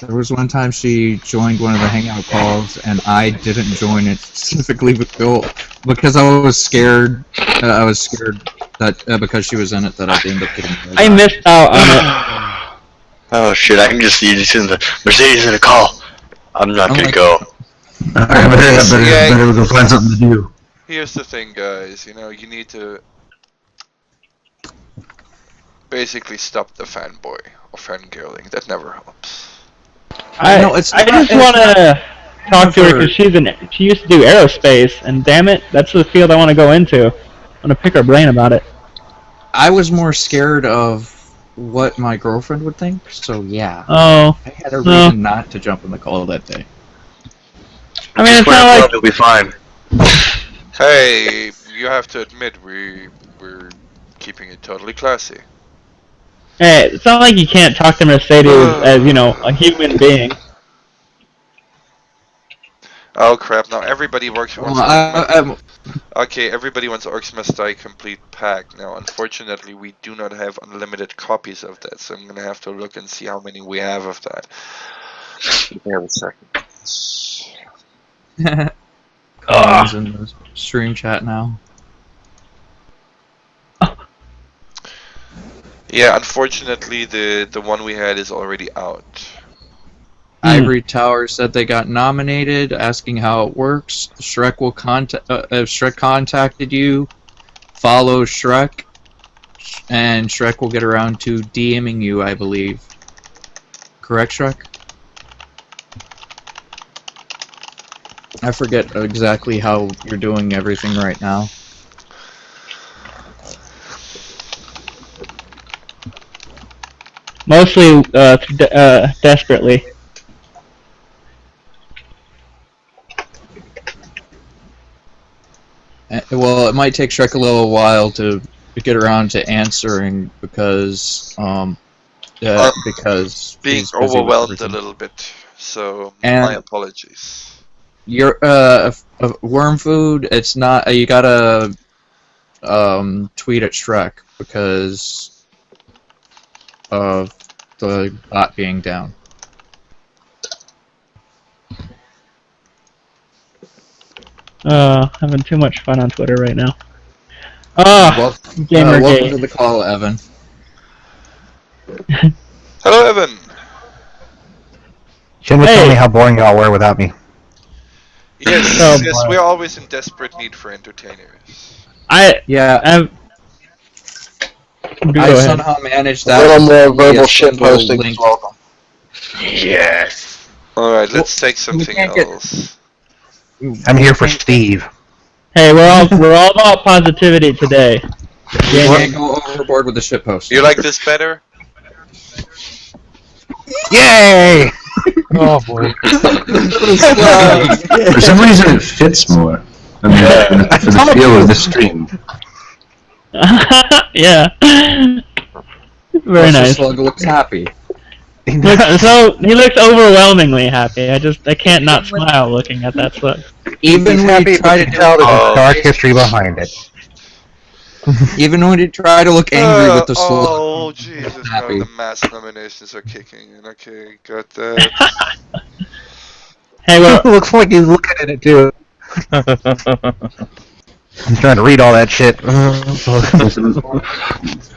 There was one time she joined one of the hangout calls, and I didn't join it specifically because I was scared. I was scared that because she was in it that I'd end up getting. I missed out on it. Oh shit! I can just see you in the Mercedes in a call. I'm not gonna go. I better go find something to do. Here's the thing, guys. You know, you need to basically stop the fanboy or fangirling. That never helps. I just want to talk to her because she used to do aerospace, and damn it, that's the field I want to go into. I want to pick her brain about it. I was more scared of what my girlfriend would think, so yeah. Oh. I had a reason not to jump in the call that day. I mean, it's not like it'll be fine. Hey, you have to admit we're keeping it totally classy. hey, it's not like you can't talk to Mercedes as a human being. Oh crap! Now everybody wants. Okay, everybody wants Orcs Must Die complete pack. Now, unfortunately, we do not have unlimited copies of that, so I'm gonna have to look and see how many we have of that. Give me a second. Colin's in the stream chat now. Yeah, unfortunately, the one we had is already out. Ivory Tower said they got nominated, asking how it works. Shrek will if Shrek contacted you, follow Shrek, and Shrek will get around to DMing you, I believe. Correct, Shrek? I forget exactly how you're doing everything right now. Mostly desperately. Well, it might take Shrek a little while to get around to answering because being he's busy overwhelmed with a everything. little bit. So And- my apologies. Your worm food. It's not. You gotta tweet at Shrek because of the bot being down. Having too much fun on Twitter right now. Welcome Gamergate. to the call, Evan. Hello, Evan. Shouldn't have told me how boring y'all were without me. Yes, Oh, yes, boy. we're always in desperate need for entertainers. Yeah, Go I ahead. somehow managed A that. little more verbal via shit single posting link. is welcome. Yes. All right, let's take something can't get- else. I'm here for Steve. Hey, we're all about positivity today. You can't go overboard with the shit post. You like this better? Yay! Oh boy. For some reason, it fits more. I mean, for the feel of the stream. Yeah. Very Plus, the nice. slug looks happy. So he looks overwhelmingly happy. I can't not smile looking at that look. Even He's when happy, you try but to you tell there's Oh. a dark history behind it. even when you try to look angry with the slow. Oh, Jesus, no, Happy. the mass nominations are kicking in. Okay, got that. Hey, well, Looks like he's looking at it too. I'm trying to read all that shit.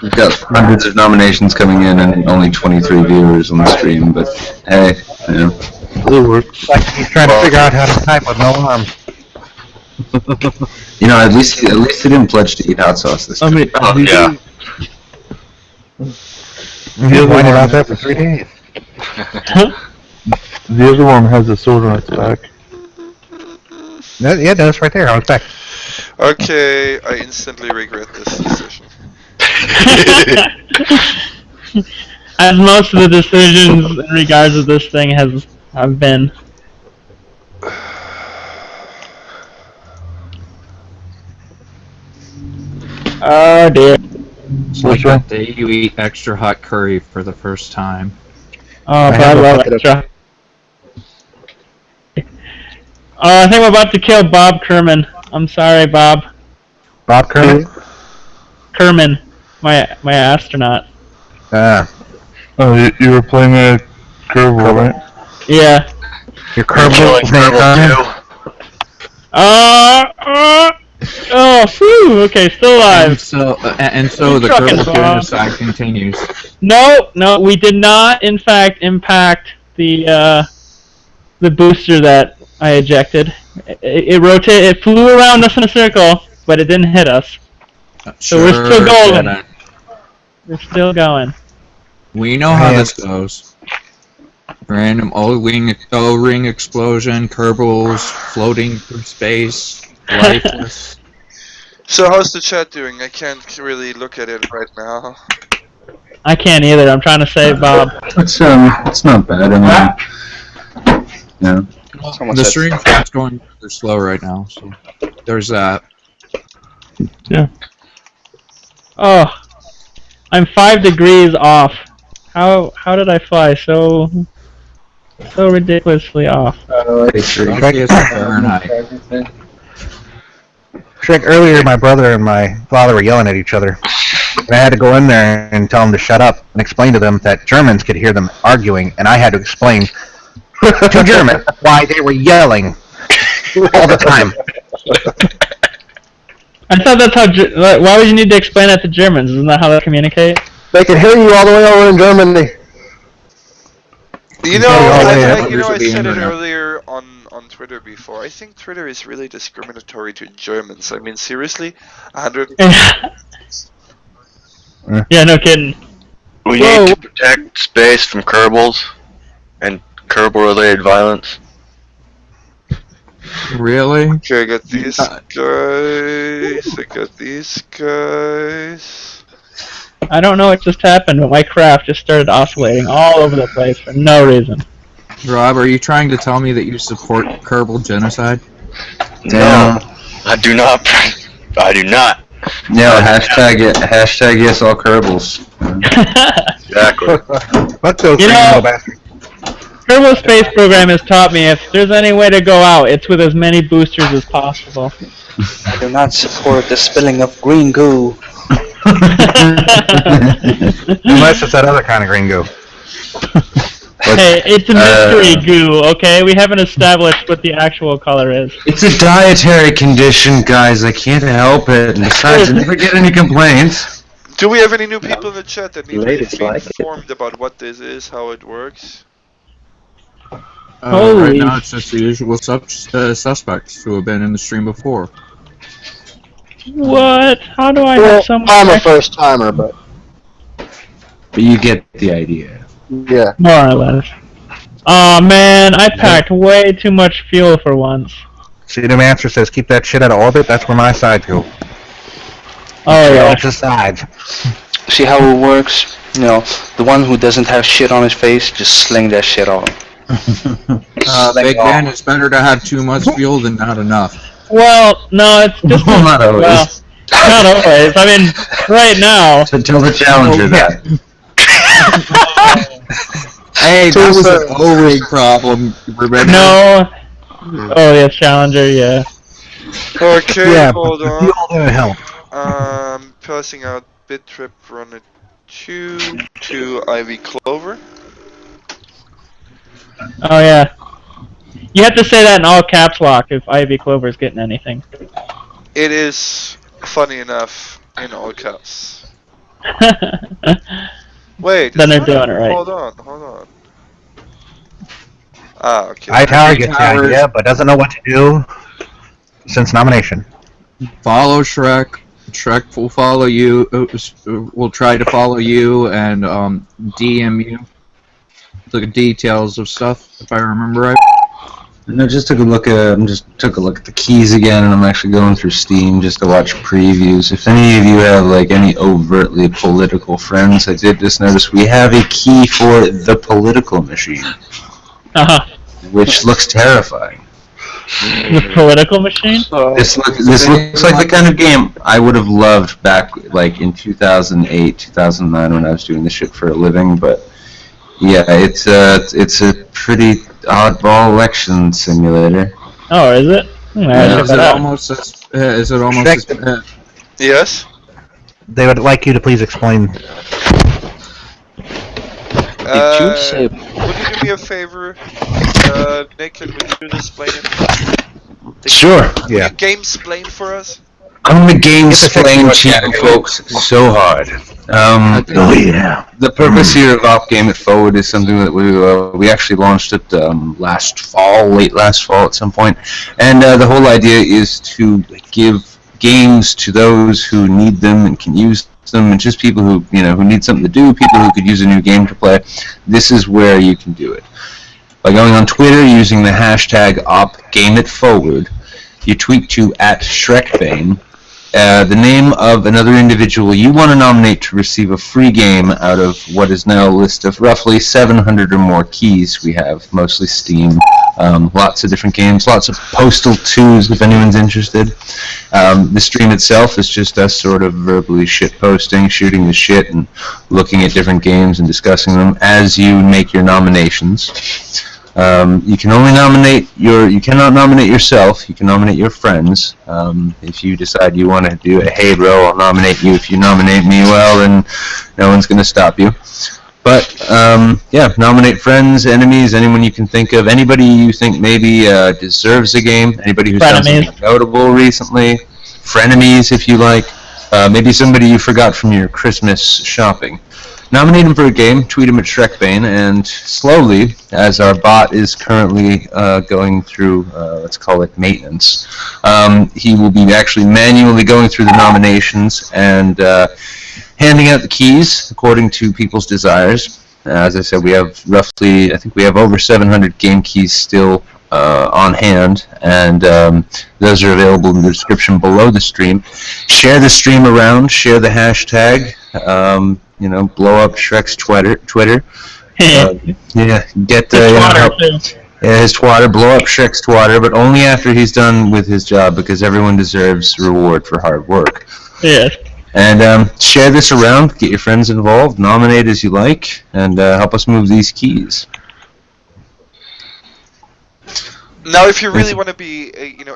We've got hundreds of nominations coming in and only 23 viewers on the stream, but hey, you know. It works. Like he's trying to figure out how to type with no arms. You know, at least he didn't pledge to eat hot sauce this time. Oh, yeah. He's whining about that for 3 days. The other one has a sword on its back. Yeah, that's right there on its back. Okay, I instantly regret this decision. as most of the decisions in regards to this thing have been. Oh dear. It's like that day you eat extra hot curry for the first time. Oh, but I love extra. I think we're about to kill Bob Kerman. I'm sorry, Bob. Bob Kerman? Kerman, my astronaut. Oh, you were playing a Kerbal, right? Yeah. Your Killing Kerbal name Kerbal Oh, phew, okay, still alive. And so the Trucking, Kerbal Bob. genocide continues. No, we did not, in fact, impact the booster that I ejected. It flew around us in a circle, but it didn't hit us. So we're still golden. Janet. We're still going. We know how this goes. Random O-ring explosion, Kerbals floating through space, lifeless. So how's the chat doing? I can't really look at it right now. I can't either. I'm trying to save Bob. It's not bad. I mean, yeah. The stream chat's going rather slow right now, so there's that. Oh, I'm 5 degrees off. How did I fly so ridiculously off? Celsius Fahrenheit. Shrek, earlier my brother and my father were yelling at each other. And I had to go in there and tell them to shut up and explain to them that Germans could hear them arguing, and I had to explain to German why they were yelling all the time. I thought that's how. Why would you need to explain that to Germans? Isn't that how they communicate? They can hear you all the way over in Germany. You know, I said it internet. earlier on Twitter before. I think Twitter is really discriminatory to Germans. I mean, seriously, 100. Yeah, no kidding. We Whoa. need to protect space from Kerbals and Kerbal-related violence. Really? Okay, I got these guys. I got these guys. I don't know what just happened, but my craft just started oscillating all over the place for no reason. Rob, are you trying to tell me that you support Kerbal genocide? Damn. No, I do not. I do not. Yeah, hashtag yes all Kerbals. Exactly. Let's go, You know- little bastard. Kerbal Space Program has taught me if there's any way to go out, it's with as many boosters as possible. I do not support the spilling of green goo. Unless it's that other kind of green goo. Hey, it's a mystery goo, okay? We haven't established what the actual color is. It's a dietary condition, guys. I can't help it. And besides, I never get any complaints. Do we have any new people in the chat that need to Ladies be like it. informed about what this is, how it works? Right Holy now it's just the usual suspects who have been in the stream before. What? How do I Well, have someone? I'm a first timer, but But you get the idea. yeah. More or less. Aw, man, I packed way too much fuel for once. See, the master says keep that shit out of orbit. That's where my sides go. Oh, yeah. It's the sides. See how it works? You know, the one who doesn't have shit on his face, just sling that shit on him. Big man, it's better to have too much fuel than not enough. Well, no, it's just... Well, not always. Well, not always. I mean, right now... So tell the challenger that. Hey, that was an O-ring problem. Remember? No. Oh yes, Challenger. Yeah. Okay, Yeah, hold but on. the all gonna help. Passing out Bittrip Runner 2 to Ivy Clover. Oh yeah. You have to say that in all caps lock if Ivy Clover's getting anything. It is, funny enough, in all caps. Wait. Then they're it's doing it right. Hold on. Ah, okay. Hightower gets the idea, but doesn't know what to do since nomination. Follow Shrek. Shrek will follow you. Will try to follow you and DM you the details of stuff, if I remember right. No, just took a look at the keys again, and I'm actually going through Steam just to watch previews. If any of you have like any overtly political friends, I did just notice we have a key for the political machine, which looks terrifying. The political machine? This looks like the kind of game I would have loved back like in 2008, 2009 when I was doing this shit for a living. But yeah, it's a pretty oddball election simulator. Oh, is it? Is it almost as bad? Yes? They would like you to please explain. Did you say? Would you do me a favor, Nick? Can you explain it? Sure. Yeah. Game-splain for us? I'm gonna game-splain to you folks so hard. Oh yeah. The purpose here of Op Game It Forward is something that we actually launched it late last fall at some point, and the whole idea is to give games to those who need them and can use them, and just people who who need something to do, people who could use a new game to play. This is where you can do it by going on Twitter using the hashtag OpGameItForward. You tweet to @ShrekBane. The name of another individual you want to nominate to receive a free game out of what is now a list of roughly 700 or more keys we have, mostly Steam. Lots of different games, lots of Postal 2s if anyone's interested. The stream itself is just us sort of verbally shitposting, shooting the shit, and looking at different games and discussing them as you make your nominations. You can only you cannot nominate yourself, you can nominate your friends. If you decide you want to do a hey bro, I'll nominate you. If you nominate me, well, then no one's going to stop you. But, yeah, nominate friends, enemies, anyone you can think of, anybody you think maybe deserves a game, anybody who's done something notable recently, frenemies if you like, maybe somebody you forgot from your Christmas shopping. Nominate him for a game, tweet him at ShrekBane, and slowly, as our bot is currently going through, let's call it maintenance, he will be actually manually going through the nominations and handing out the keys according to people's desires. As I said, we have roughly, I think we have over 700 game keys still on hand, and those are available in the description below the stream. Share the stream around, share the hashtag. Blow up Shrek's Twitter. Yeah, get help. Yeah, his twatter, blow up Shrek's twatter, but only after he's done with his job, because everyone deserves reward for hard work. Yeah. And share this around, get your friends involved, nominate as you like, and help us move these keys. Now, if you really want to be,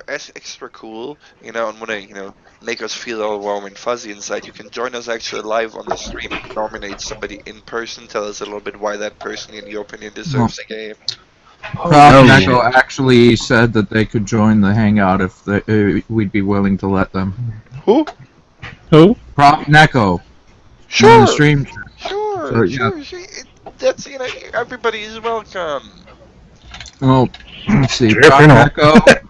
extra cool, and want to, make us feel all warm and fuzzy inside, you can join us actually live on the stream and nominate somebody in person. Tell us a little bit why that person, in your opinion, deserves a game. Echo actually said that they could join the hangout if we'd be willing to let them. Who? Prop Neko. Sure. The stream. Sure. That's, everybody is welcome. Well, let's see. Prop Neko.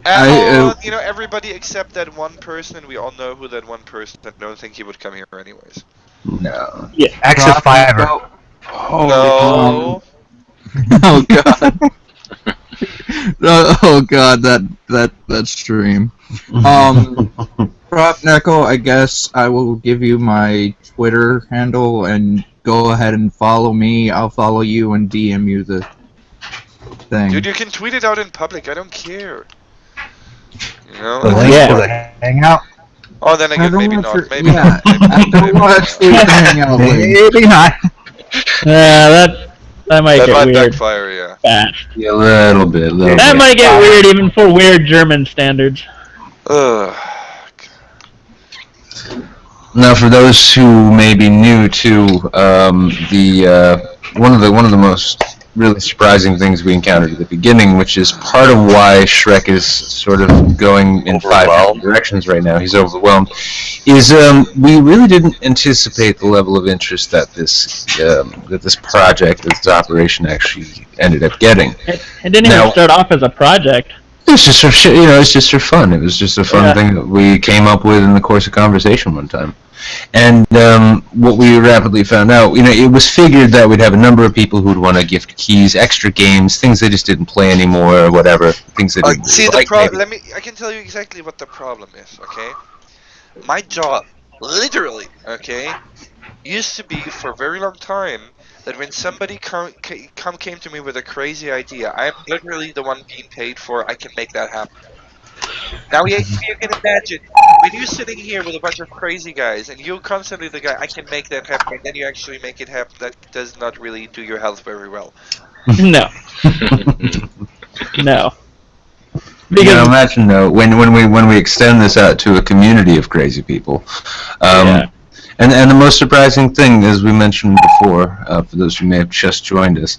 Everybody except that one person, and we all know who that one person. I don't think he would come here anyways. No. Yeah. Access Fiber. No. Oh god. Oh god, that stream. Prop Neko, I guess I will give you my Twitter handle and go ahead and follow me. I'll follow you and DM you the thing. Dude, you can tweet it out in public. I don't care. The link to the hangout. Oh, then again, maybe not. Maybe not. I don't want to tweet the hangout link. Maybe not. Yeah, That might That get might weird backfire, yeah. fast. Yeah, a little bit. That might get weird even for weird German standards. Ugh. Now, for those who may be new to one of the most really surprising things we encountered at the beginning, which is part of why Shrek is sort of going in 5 different directions right now. He's overwhelmed. Is we really didn't anticipate the level of interest that this project, this operation, actually ended up getting. It didn't even start off as a project. It's just for it's just for fun. It was just a fun thing that we came up with in the course of conversation one time. And what we rapidly found out, it was figured that we'd have a number of people who'd want to gift keys, extra games, things they just didn't play anymore, or whatever. Things they didn't See, like. I can tell you exactly what the problem is. Okay, my job, literally, okay, used to be for a very long time that when somebody came to me with a crazy idea, I'm literally the one being paid for. I can make that happen. Now you can imagine when you're sitting here with a bunch of crazy guys and you're constantly the guy, I can make that happen, and then you actually make it happen. That does not really do your health very well. No. No. Because imagine though when we extend this out to a community of crazy people. And the most surprising thing, as we mentioned before, for those who may have just joined us,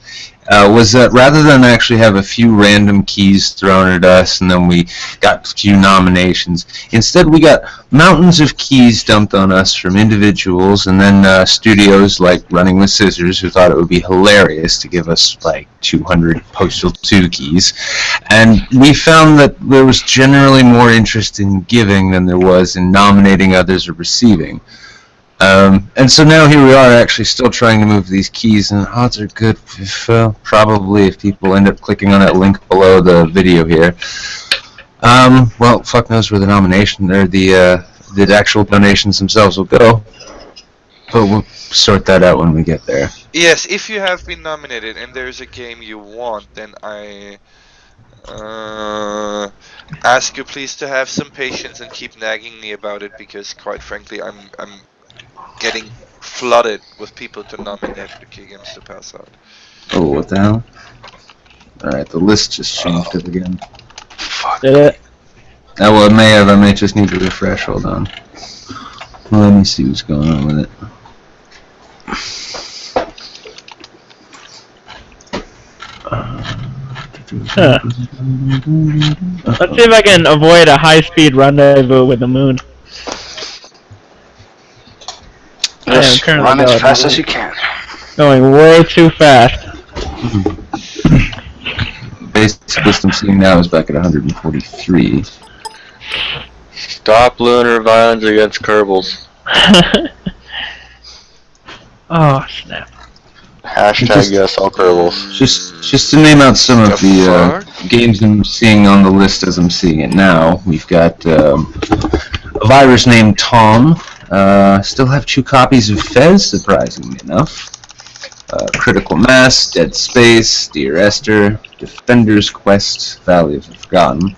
was that rather than actually have a few random keys thrown at us and then we got a few nominations, instead we got mountains of keys dumped on us from individuals and then studios like Running with Scissors who thought it would be hilarious to give us like 200 Postal 2 keys. And we found that there was generally more interest in giving than there was in nominating others or receiving. And so now here we are actually still trying to move these keys, and odds are good if, probably if people end up clicking on that link below the video here. Well, fuck knows where the nomination or the actual donations themselves will go. But we'll sort that out when we get there. Yes, if you have been nominated and there's a game you want, then I ask you please to have some patience and keep nagging me about it, because quite frankly I'm getting flooded with people to nominate the key games to pass out. Oh, what the hell? Alright, the list just changed it again. Did it? Oh, well, it may have. I may just need to refresh. Hold on. Let me see what's going on with it. Huh. Let's see if I can avoid a high-speed rendezvous with the moon. Just run as fast as you can. Going way too fast. Basic list I'm seeing now is back at 143. Stop lunar violence against Kerbals. Oh, snap. Hashtag yes, all Kerbals. Just to name out some of the games I'm seeing on the list as I'm seeing it now, we've got a virus named Tom. Still have 2 copies of Fez, surprisingly enough. Critical Mass, Dead Space, Dear Esther, Defender's Quest, Valley of the Forgotten,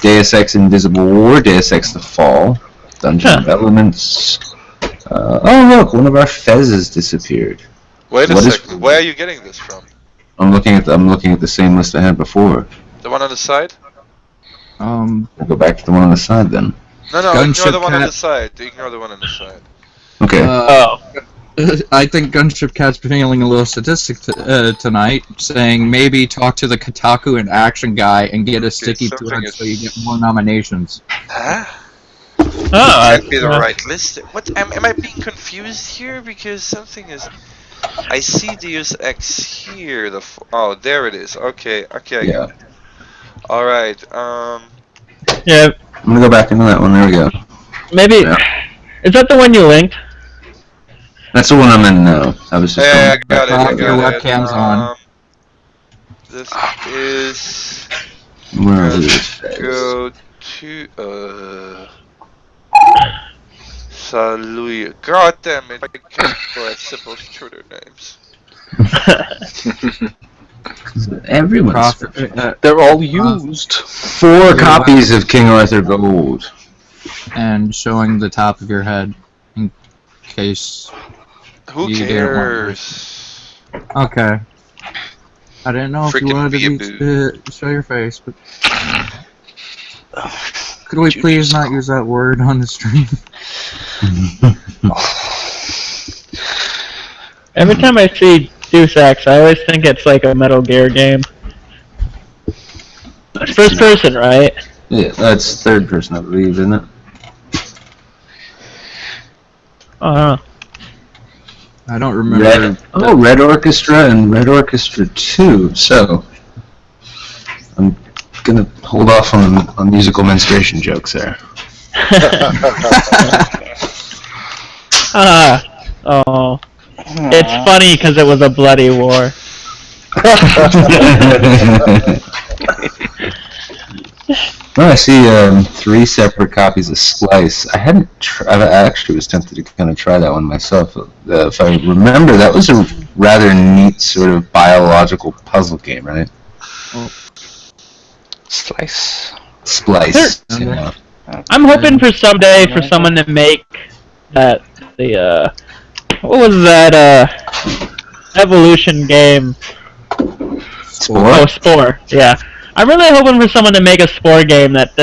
Deus Ex Invisible War, Deus Ex The Fall, Dungeon of Elements. Oh look, one of our Fezes disappeared. Wait a second, where are you getting this from? I'm looking at the same list I had before. The one on the side? We'll go back to the one on the side then. No, ignore the one on the side. Ignore the one on the side. Okay. I think Gunship Cat's feeling a little sadistic tonight, saying maybe talk to the Kotaku and Action guy and get a sticky thread so you get more nominations. Huh? That might be the right list. What? Am I being confused here? Because something is... I see Deus Ex here. Oh, there it is. Okay, I got it. Alright, Yeah. I'm gonna go back into that one. There we go. Maybe... Yeah. Is that the one you linked? That's the one I'm in now. I was just I got it. Your webcam's on. This is... Where is it? Go to... Saluya. God damn it, I can't write simple shorter names. Everyone's... They're all used. 4 copies of King Arthur Gold. And showing the top of your head in case Who you cares? Okay. I didn't know if you Frickin' wanted to show your face, but could we please not use that word on the stream? Every time I see Deus Ex, I always think it's like a Metal Gear game. First person, right? Yeah, that's third person, I believe, isn't it? Oh, I don't remember. Red Orchestra and Red Orchestra 2. So, I'm gonna hold off on musical menstruation jokes there. Oh. It's funny because it was a bloody war. Well, I see 3 separate copies of Slice. I actually was tempted to kind of try that one myself. If I remember, that was a rather neat sort of biological puzzle game, right? Slice. Splice. You know. I'm hoping for someday for someone to make that what was that evolution game? Spore? Oh, Spore. Yeah. I'm really hoping for someone to make a Spore game that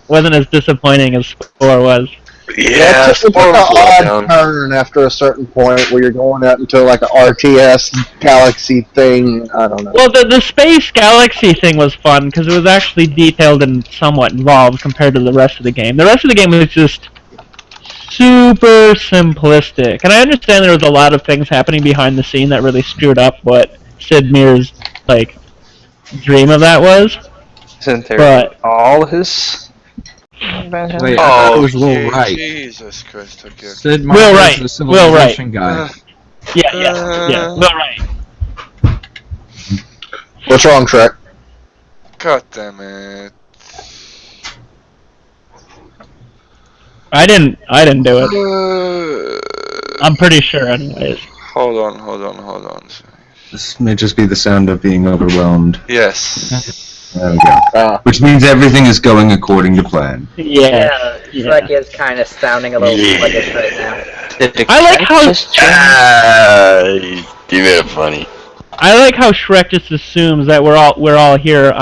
wasn't as disappointing as Spore was. Yeah, it's like an odd turn after a certain point where you're going out into like an RTS galaxy thing. I don't know. Well, the space galaxy thing was fun because it was actually detailed and somewhat involved compared to the rest of the game. The rest of the game was just super simplistic, and I understand there was a lot of things happening behind the scene that really screwed up what Sid Meier's dream of that was. Isn't there But all his? Wait, I thought it was Will Wright. Jesus Christ, okay. Sid Will Meier's Wright. the civilization guy. Yeah, Will Wright. What's wrong, Shrek? God damn it. I didn't do it. I'm pretty sure, anyways. Hold on. This may just be the sound of being overwhelmed. Yes. There we go. Which means everything is going according to plan. Yeah. Shrek is kind of sounding a little sluggish right now. I like how You made it funny. I like how Shrek just assumes that we're all here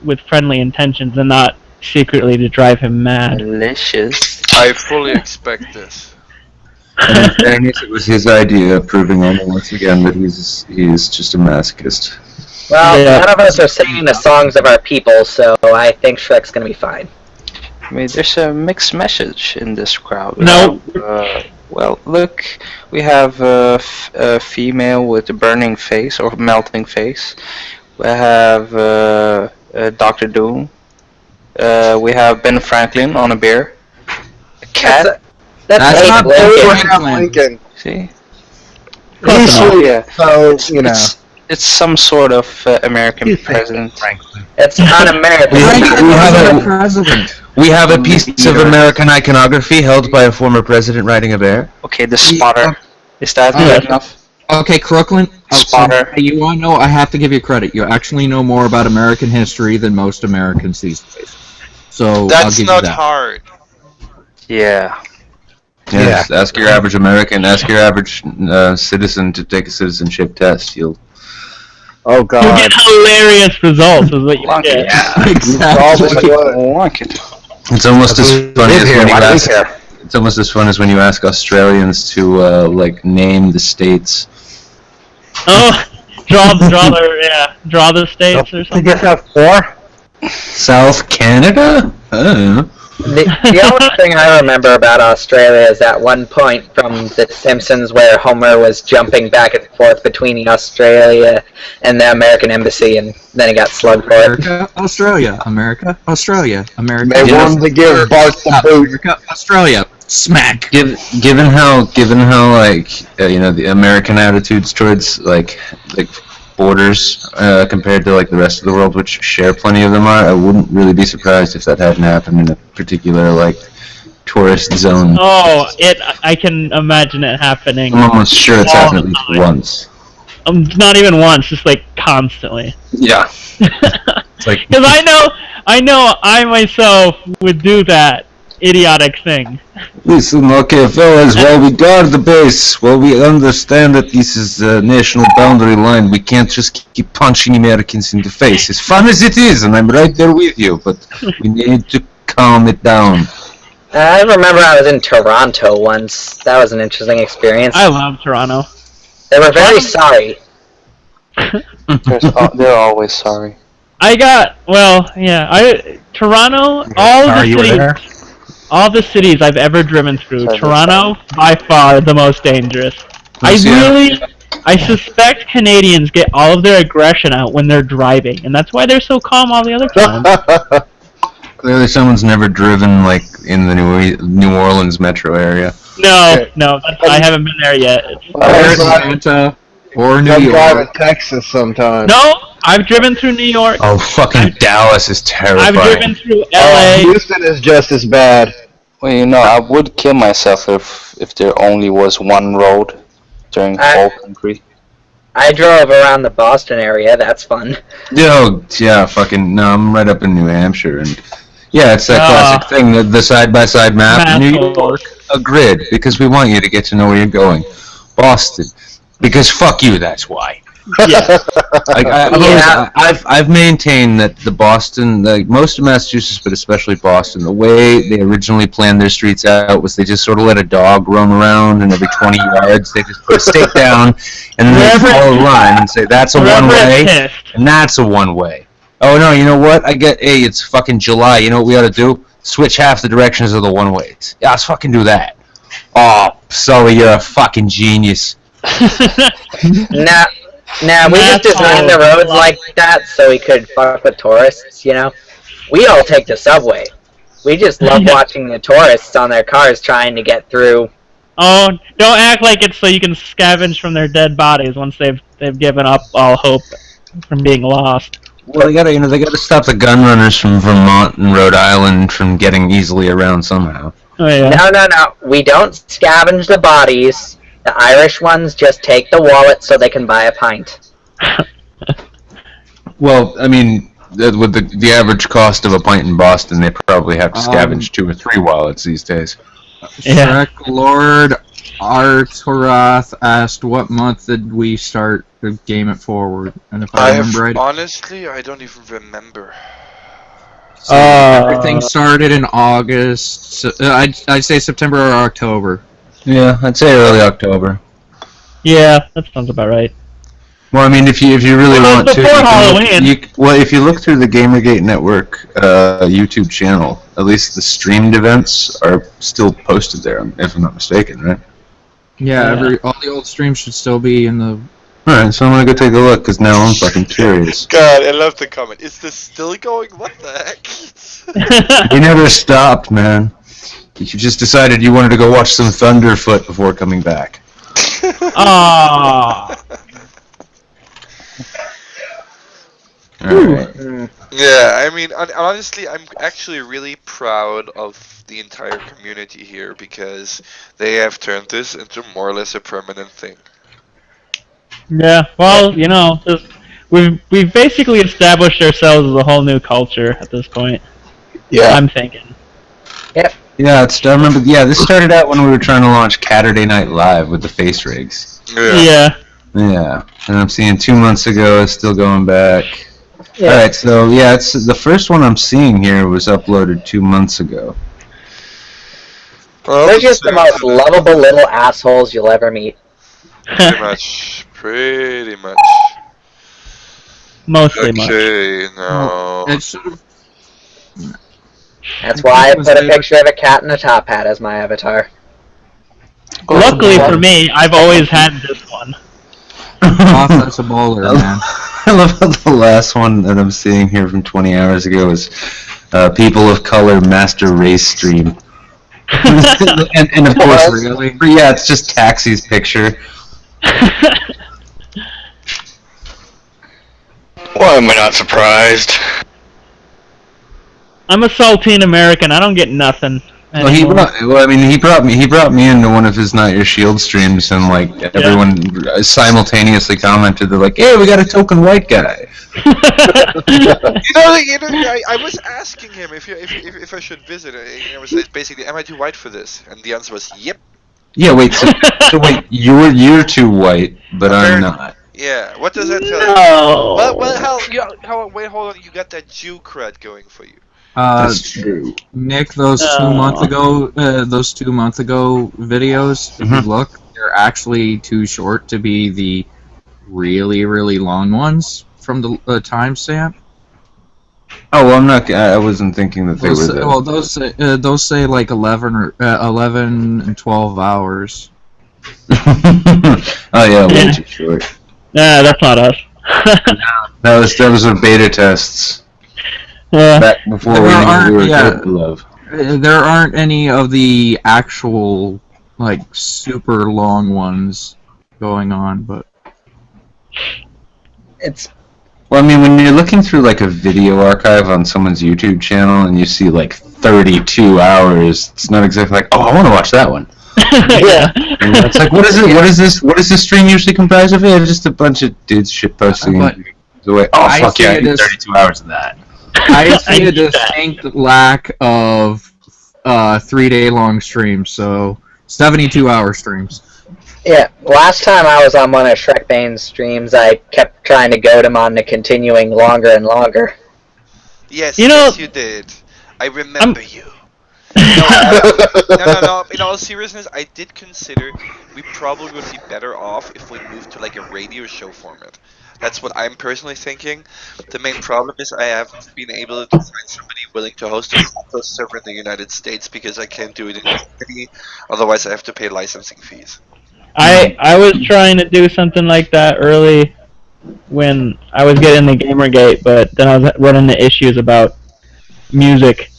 with friendly intentions and not secretly to drive him mad. Delicious. I fully expect this. And in fairness, it was his idea, proving once again that he is just a masochist. Well, none of us are singing the songs of our people, so I think Shrek's gonna be fine. I mean, there's a mixed message in this crowd. No. Well, look, we have a female with a burning face or melting face. We have Dr. Doom. We have Ben Franklin on a bear. A cat. That's not Abe Lincoln. See? He's sweet, Yeah. so, you know. It's some sort of American president. It's un-American. We have a piece of American iconography held by a former president riding a bear. Okay, the spotter. Is that good enough? Okay, Crooklyn. Spotter. You want to know? I have to give you credit. You actually know more about American history than most Americans these days. So I'll That's give not you that. hard. Yeah. Yes, ask your average American, ask your average citizen to take a citizenship test. You'll. Oh You God. get hilarious results is what you get. It's almost as funny as when you ask. It's almost as fun as when you ask Australians to name the states. Oh, draw the states or something. You just have 4? South Canada? I don't know. The only thing I remember about Australia is that one point from The Simpsons where Homer was jumping back and forth between Australia and the American embassy, and then he got slugged for it. America, Australia, America, Australia, America. They wanted to give Bart the boot. America, Australia. Smack. Given how the American attitudes towards like borders compared to the rest of the world, which share plenty of them I wouldn't really be surprised if that hadn't happened in a particular tourist zone. Oh, I can imagine it happening. I'm almost sure it's happened at least once. Not even once, just constantly. Yeah. It's Because I know I myself would do that idiotic thing. Listen, okay, fellas, while we guard the base, while we understand that this is the national boundary line, we can't just keep punching Americans in the face. As fun as it is, and I'm right there with you, but we need to calm it down. I remember I was in Toronto once. That was an interesting experience. I love Toronto. They were very sorry. They're always sorry. Toronto, all the cities I've ever driven through, Toronto, by far the most dangerous. I suspect Canadians get all of their aggression out when they're driving, and that's why they're so calm all the other time. Clearly someone's never driven, like, in the New Orleans metro area. No, I haven't been there yet. Atlanta or New I drive York. in Texas sometimes. No, I've driven through New York. Oh, fucking Dallas is terrifying. I've driven through LA. Houston is just as bad. Well, you know, I would kill myself if there only was one road during the whole country. I drove around the Boston area. That's fun. No, I'm right up in New Hampshire, and yeah, it's that classic thing, the side-by-side map. New York, a grid, because we want you to get to know where you're going. Boston, because fuck you, that's why. Yeah. I've maintained that the Boston, like most of Massachusetts, but especially Boston, the way they originally planned their streets out was they just sort of let a dog roam around, and every 20 yards they just put a stake down, and then they follow a line and say that's a one-way, and that's a one-way. Oh no, you know what? It's fucking July. You know what we ought to do? Switch half the directions of the one-ways. Yeah, let's fucking do that. Oh, Sully, you're a fucking genius. Nah, we just designed the roads like that so we could fuck with tourists, you know? We all take the subway. We just love watching the tourists on their cars trying to get through. Oh, don't act like it's so you can scavenge from their dead bodies once they've given up all hope from being lost. Well, they gotta stop the gun runners from Vermont and Rhode Island from getting easily around somehow. Oh, yeah. No. We don't scavenge the bodies. The Irish ones just take the wallet so they can buy a pint. Well, I mean, with the average cost of a pint in Boston, they probably have to scavenge 2 or 3 wallets these days. Shrek Lord Arturath asked what month did we start to Game It Forward, and if I remember right, honestly, I don't even remember. So everything started in August. So, I'd say September or October. Yeah, I'd say early October. Yeah, that sounds about right. Well, I mean, if you really want to, if you look through the Gamergate Network YouTube channel, at least the streamed events are still posted there, if I'm not mistaken, right? Yeah, all the old streams should still be in the. Alright, so I'm gonna go take a look, because now I'm fucking curious. God, I love the comment. Is this still going? What the heck? You never stopped, man. You just decided you wanted to go watch some Thunderfoot before coming back. Aww. Alright. Yeah, I mean, honestly, I'm actually really proud of the entire community here because they have turned this into more or less a permanent thing. Yeah, well, you know, we've basically established ourselves as a whole new culture at this point. Yeah. I'm thinking. Yep. Yeah, I remember. Yeah, this started out when we were trying to launch Catterday Night Live with the face rigs. Yeah. Yeah, and I'm seeing 2 months ago. It's still going back. Yeah. All right, so yeah, it's the first one I'm seeing here was uploaded 2 months ago. Well, They're just the most lovable little assholes you'll ever meet. Pretty much. Mostly much. Okay, no. It's sort of. That's why I put a picture of a cat in a top hat as my avatar. Luckily for me, I've always had this one. That's a bowler, man. I love how the last one that I'm seeing here from 20 hours ago is People of Color Master Race Stream. and of course, really? Yeah, it's just Taxi's picture. Why am I not surprised? I'm a saltine American. I don't get nothing. Well, he brought me into one of his Not Your Shield streams, and like everyone simultaneously commented, they're like, "Hey, we got a token white guy." I was asking him if I should visit. I was basically, am I too white for this? And the answer was, yep. Yeah, wait. So wait, you're too white, but I'm not. Yeah. What does that tell you? Well, wait, hold on. You got that Jew cred going for you. That's true. Nick, those 2 month ago videos, if you look, they're actually too short to be the really, really long ones from the timestamp. Oh well, I wasn't thinking that they were. Well, those say like 11 and 12 hours. Oh yeah, way too short. Nah, that's not us. That was a beta tests. Back before we were love. There aren't any of the actual like super long ones going on, but it's. Well, I mean, when you're looking through like a video archive on someone's YouTube channel and you see like 32 hours, it's not exactly like, oh, I want to watch that one. Yeah. And it's like, what is it? What is this? What is this stream usually comprised of? Yeah, just a bunch of dudes shit posting. Oh fuck yeah, I need 32 hours of that. I see a distinct lack of 3-day long streams, so 72-hour streams. Yeah, last time I was on one of Shrek Bane's streams, I kept trying to goad him on to continuing longer and longer. Yes, yes, you did. I remember you. No. In all seriousness, I did consider we probably would be better off if we moved to like a radio show format. That's what I'm personally thinking. The main problem is I haven't been able to find somebody willing to host a server in the United States because I can't do it in Germany. Otherwise, I have to pay licensing fees. I was trying to do something like that early when I was getting the Gamergate, but then I was running into issues about music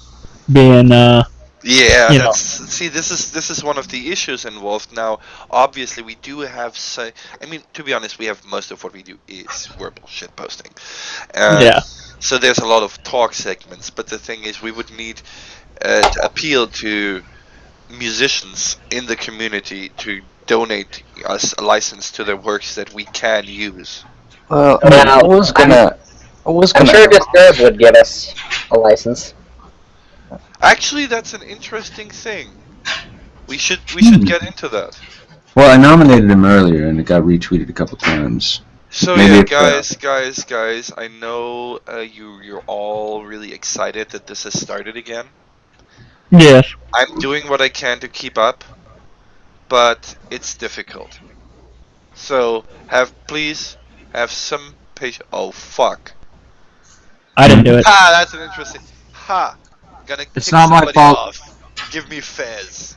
being see, this is one of the issues involved now. Obviously, we do have I mean, to be honest, we have most of what we do is verbal shit posting. So there's a lot of talk segments, but the thing is, we would need to appeal to musicians in the community to donate us a license to their works that we can use. Well, I was gonna. I'm sure Disturbed would give us a license. Actually, that's an interesting thing. We should get into that. Well, I nominated him earlier, and it got retweeted a couple times. So maybe guys, I know you're all really excited that this has started again. Yes. I'm doing what I can to keep up, but it's difficult. So please have some patience. Oh fuck! I didn't do it. That's an interesting. Gonna it's kick not my fault. Off. Give me Fez.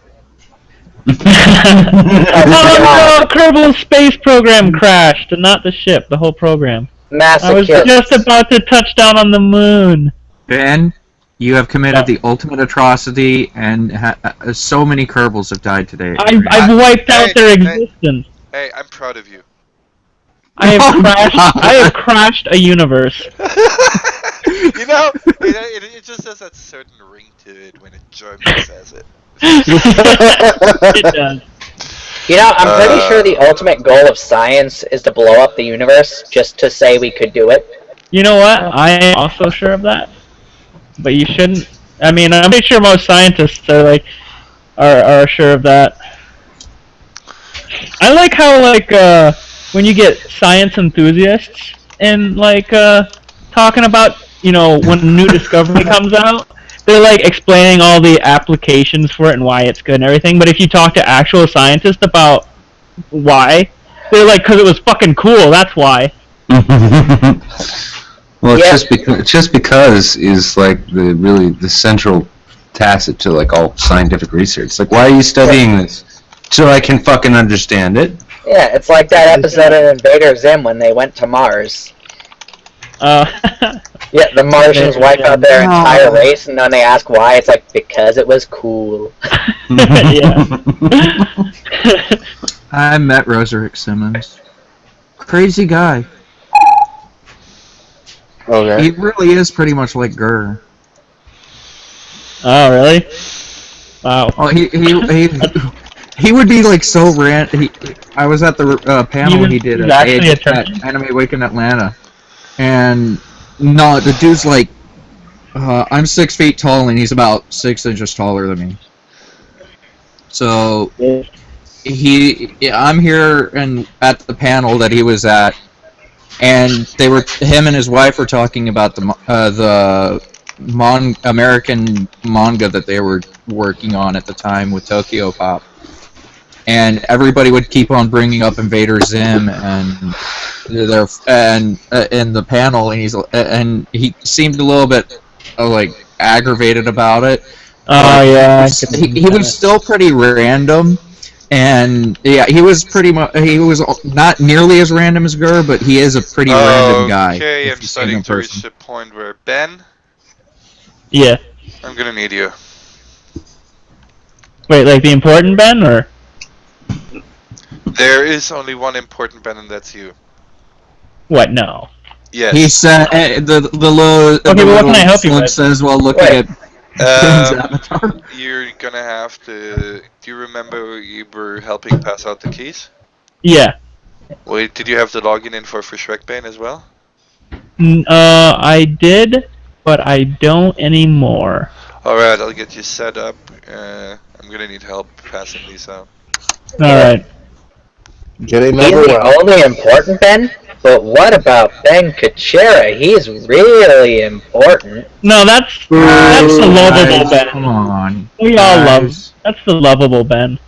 Oh no! Kerbal space program crashed, and not the ship, the whole program. Massive I was just about to touch down on the moon. Ben, you have committed the ultimate atrocity, and so many Kerbals have died today. I've wiped out their existence. Hey, I'm proud of you. I have crashed a universe. You know, it just has that certain ring to it when a German says it. It does. You know, I'm pretty sure the ultimate goal of science is to blow up the universe just to say we could do it. You know what? I am also sure of that. But you shouldn't. I mean, I'm pretty sure most scientists are sure of that. I like how when you get science enthusiasts and talking about when a new discovery comes out, they're explaining all the applications for it and why it's good and everything. But if you talk to actual scientists about why, they're like, because it was fucking cool. That's why. Well, it's just because is the central tacit to all scientific research. Why are you studying this? So I can fucking understand it. Yeah, it's like that episode of Invader Zim when they went to Mars. Yeah, the Martians wipe out their entire race, and then they ask why. It's because it was cool. Yeah. I met Roserick Simmons. Crazy guy. Okay. He really is pretty much like Gurr. Oh, really? Wow. Oh, he would be like so random. I was at the panel he did at Anime Week in Atlanta, and no, the dude's like, I'm 6 feet tall and he's about 6 inches taller than me. So I'm here and at the panel that he was at, and him and his wife were talking about the American manga that they were working on at the time with Tokyo Pop. And everybody would keep on bringing up Invader Zim and in the panel, and he seemed a little bit like aggravated about it. Oh yeah, he was still pretty random, and yeah, he was not nearly as random as Gur, but he is a pretty random guy. Okay, I'm starting to reach the point where Ben. Yeah. I'm gonna need you. Wait, like the important Ben, or? There is only one important Ben, and that's you. What? No. Yes. He said the low. Okay, but what can I help you with? Says while looking at Ben's avatar. You're gonna have to. Do you remember you were helping pass out the keys? Yeah. Wait, did you have the login info for Shrekbane as well? I did, but I don't anymore. Alright, I'll get you set up. I'm gonna need help passing these out. Alright. He's the only important Ben? But what about Ben Kuchera? He's really important. No, that's the lovable Ben. Come on. We all love. That's the lovable Ben.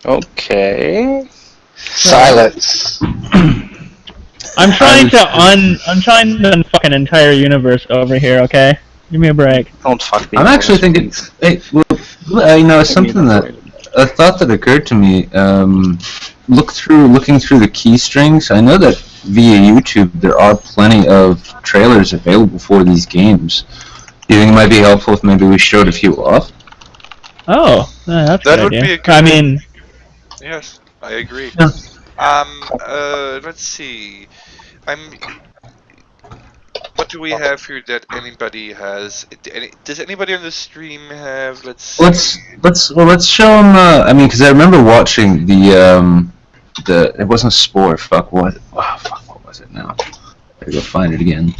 Okay. Silence. I'm trying to unfuck an entire universe over here. Okay, give me a break. Don't fuck me. I'm actually thinking, something that a thought that occurred to me. Looking through the key strings, I know that via YouTube there are plenty of trailers available for these games. Do you think it might be helpful if maybe we showed a few off? Oh, that's a good would idea. be a good. I mean, Yes, I agree. Yeah. Let's see. What do we have here that anybody has? Does anybody on the stream have? Let's show them. I mean, because I remember watching the it wasn't Spore. Fuck what? Oh, fuck what was it now? Gotta go find it again.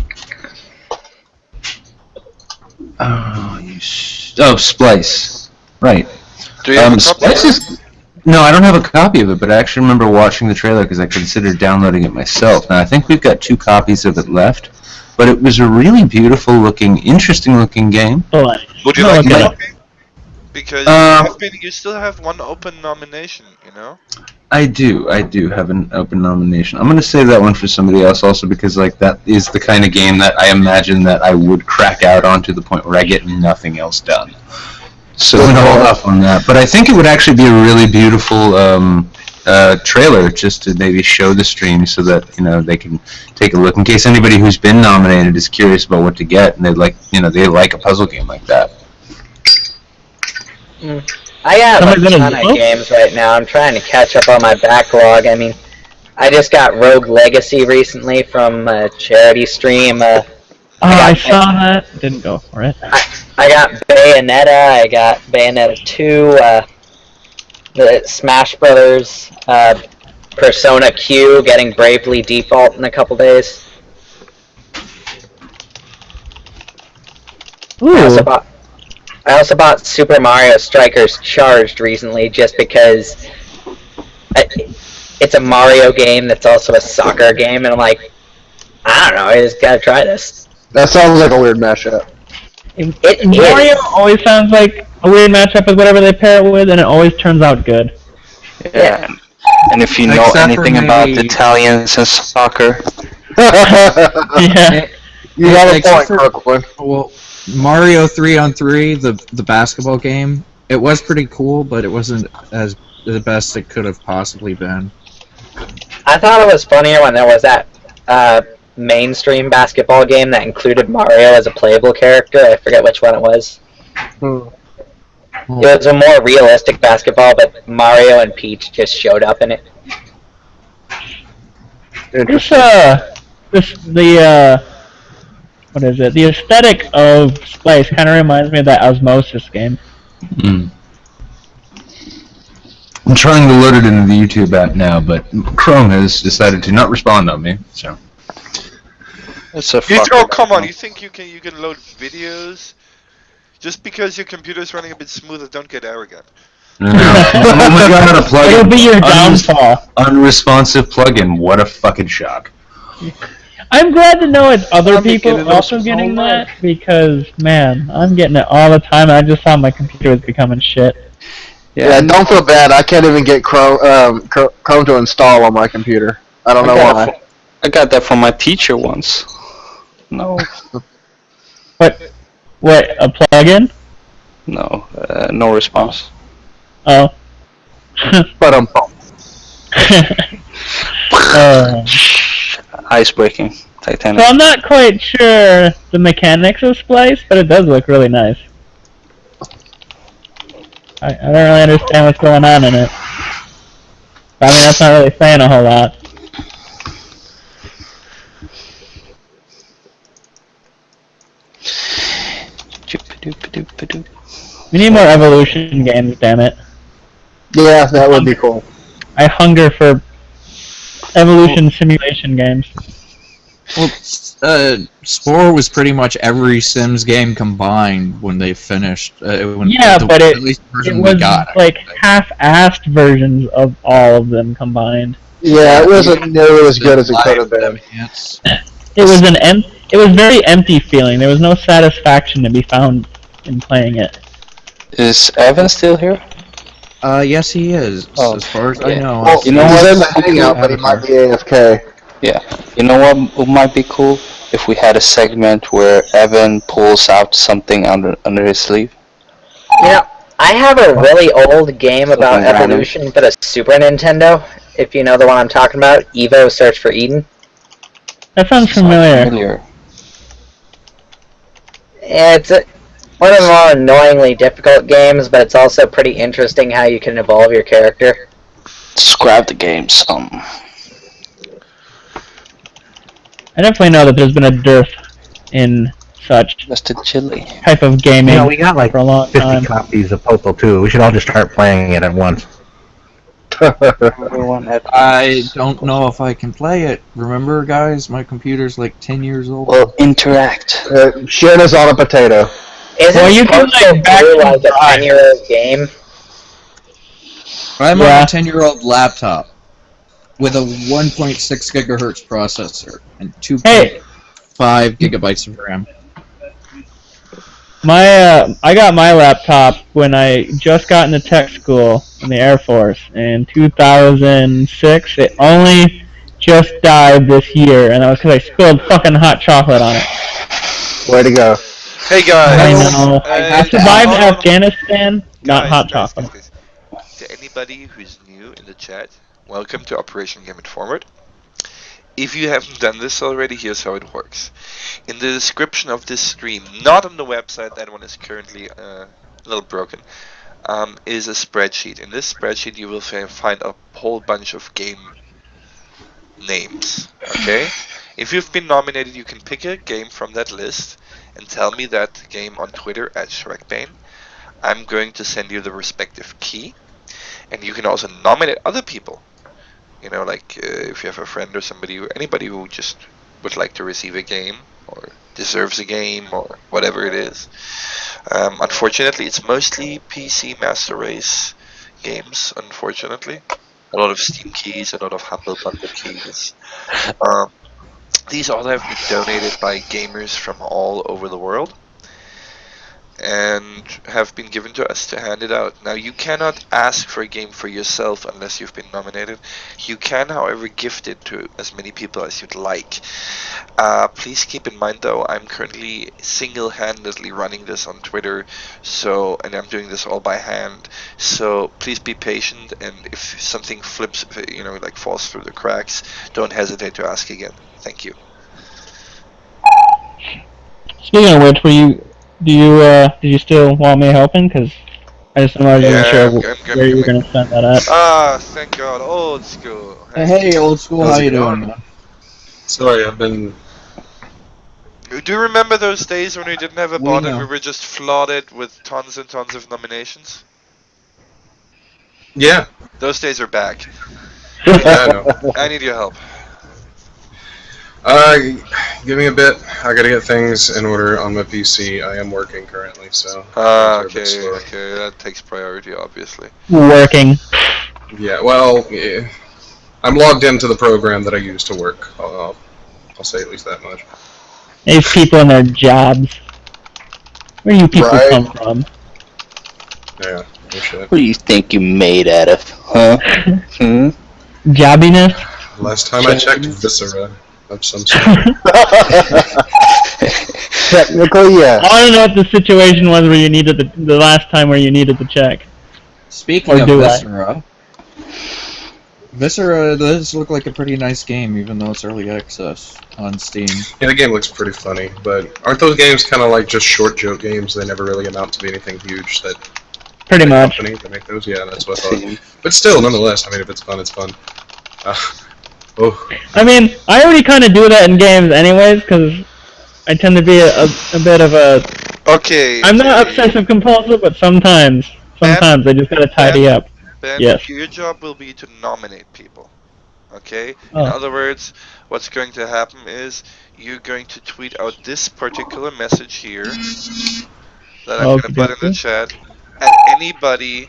Oh, Splice. Right. Do you have a copy Splice is. No, I don't have a copy of it, but I actually remember watching the trailer because I considered downloading it myself. Now, I think we've got 2 copies of it left, but it was a really beautiful looking, interesting looking game. Would you like a copy? Because you still have 1 open nomination, you know? I do have an open nomination. I'm going to save that one for somebody else also because like that is the kind of game that I imagine that I would crack out on to the point where I get nothing else done. So I'm going to hold off on that. But I think it would actually be a really beautiful trailer just to maybe show the stream so that, they can take a look in case anybody who's been nominated is curious about what to get and they like a puzzle game like that. I have a ton of games right now. I'm trying to catch up on my backlog. I mean, I just got Rogue Legacy recently from a charity stream. I saw that. Didn't go for it. I got Bayonetta. I got Bayonetta 2. The Smash Brothers. Persona Q. Getting Bravely Default in a couple days. Ooh. I also bought Super Mario Strikers Charged recently just because it's a Mario game that's also a soccer game, and I'm like, I don't know, I just gotta try this. That sounds like a weird mashup. Mario always sounds like a weird matchup with whatever they pair it with, and it always turns out good. Yeah. And if you know anything about Italians and soccer. Yeah. You have a point, Kirkwood. Well, Mario 3-on-3, the basketball game, it was pretty cool, but it wasn't as the best it could have possibly been. I thought it was funnier when there was that mainstream basketball game that included Mario as a playable character. I forget which one it was. It was a more realistic basketball, but Mario and Peach just showed up in it. what is it? The aesthetic of Splice kind of reminds me of that Osmosis game. I'm trying to load it into the YouTube app now, but Chrome has decided to not respond on me. So. It's a Oh, come on! You think you can load videos just because your computer's running a bit smoother? Don't get arrogant. No. Oh my god, a plugin. It'll be your downfall. Unresponsive plugin. What a fucking shock. I'm glad to know it's other people also getting that, because, man, I'm getting it all the time, and I just thought my computer was becoming shit. Yeah, don't feel bad. I can't even get Chrome to install on my computer. I don't know why. I got that from my teacher once. No. What, a plugin? No, no response. Oh. But Ice breaking. Titanic. So I'm not quite sure the mechanics of Splice, but it does look really nice. I don't really understand what's going on in it. I mean, that's not really saying a whole lot. We need more Evolution games, damn it. Yeah, that would be cool. I hunger for Evolution simulation games. Well, Spore was pretty much every Sims game combined when they finished. But at least it was like half-assed versions of all of them combined. Yeah, it wasn't nearly as good as it could have been. It was very empty feeling. There was no satisfaction to be found in playing it. Is Evan still here? Yes, he is. As far as I know. Well, you know what? He's in the hangout, but he might be AFK. Yeah. You know what might be cool? If we had a segment where Evan pulls out something under his sleeve. Yeah, I have a really old game about evolution for the Super Nintendo. If you know the one I'm talking about, Evo Search for Eden. That sounds familiar. It's one of the more annoyingly difficult games, but it's also pretty interesting how you can evolve your character. Describe the game some. I definitely know that there's been a dearth in such type of gaming. You know, we got like for a long 50 time. copies of Popo 2. We should all just start playing it at once. I don't know if I can play it. Remember, guys, my computer's like 10 years old. Well, interact. Shana's on a potato. Isn't you can like a 10-year-old game? I'm on a 10-year-old laptop with a 1.6 gigahertz processor and 2.5 gigabytes of RAM. I got my laptop when I just got into tech school in the Air Force in 2006. It only just died this year, and that was because I spilled fucking hot chocolate on it. Way to go. Hey guys! I know. I survived Afghanistan, not hot chocolate. To anybody who's new in the chat, welcome to Operation Game It Forward. If you haven't done this already, here's how it works. In the description of this stream, not on the website, that one is currently a little broken, is a spreadsheet. In this spreadsheet you will find a whole bunch of game names, okay? If you've been nominated, you can pick a game from that list and tell me that game on Twitter at ShrekBane. I'm going to send you the respective key, and you can also nominate other people. You know, like if you have a friend or somebody, or anybody who just would like to receive a game or deserves a game or whatever it is. Unfortunately, it's mostly PC Master Race games, unfortunately. A lot of Steam keys, a lot of Humble Bundle keys. These all have been donated by gamers from all over the world and have been given to us to hand it out. Now, you cannot ask for a game for yourself unless you've been nominated. You can, however, gift it to as many people as you'd like. Please keep in mind, though, I'm currently single-handedly running this on Twitter, and I'm doing this all by hand. So please be patient, and if something flips, like falls through the cracks, don't hesitate to ask again. Thank you. Speaking of which, did you still want me helping? Because I just wasn't sure where you were going to send that at. Ah, thank God, old school. Hey, old school, how you doing? Sorry, I've been Do you remember those days when we didn't have a bot and know. we were just flooded with tons and tons of nominations? Yeah. Those days are back. Yeah, I know. I need your help. Give me a bit. I gotta get things in order on my PC. I am working currently, so. things are a bit Okay, slow. okay, that takes priority, obviously. Working. Yeah, well, I'm logged into the program that I use to work. I'll say at least that much. These people and their jobs. Where do you people Right. come from? Yeah, no shit. What do you think you're made out of, huh? Jobbiness? Last time I checked, Viscera of some sort. Technically, yes. I want to know what the situation was where you needed the last time where you needed to check. Speaking Or of do I? Viscera does look like a pretty nice game, even though it's early access on Steam. Yeah, the game looks pretty funny, but aren't those games kind of like just short joke games? They never really amount to be anything huge. That Pretty the much. company that make those, yeah, that's what I thought. But still, nonetheless, I mean, if it's fun, it's fun. I mean, I already kind of do that in games anyways, because I tend to be a bit of a... Okay. I'm not obsessive compulsive, but sometimes I just gotta tidy up. Ben, Yes. your job will be to nominate people. Okay? Oh. In other words, what's going to happen is you're going to tweet out this particular message here that I'm going to put in the chat, and anybody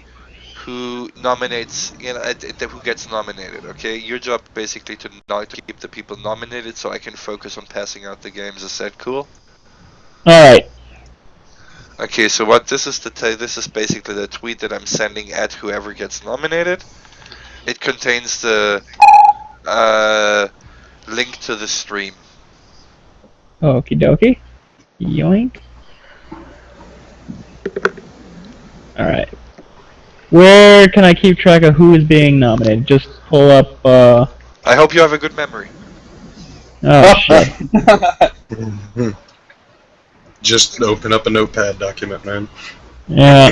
who nominates, who gets nominated, okay? Your job basically to not keep the people nominated so I can focus on passing out the games. Is that cool? Alright. Okay, so what this is this is basically the tweet that I'm sending at whoever gets nominated. It contains the link to the stream. Okie dokie. Yoink. Alright. Where can I keep track of who is being nominated? Just pull up, I hope you have a good memory. Oh, shit. Just open up a notepad document, man. Yeah.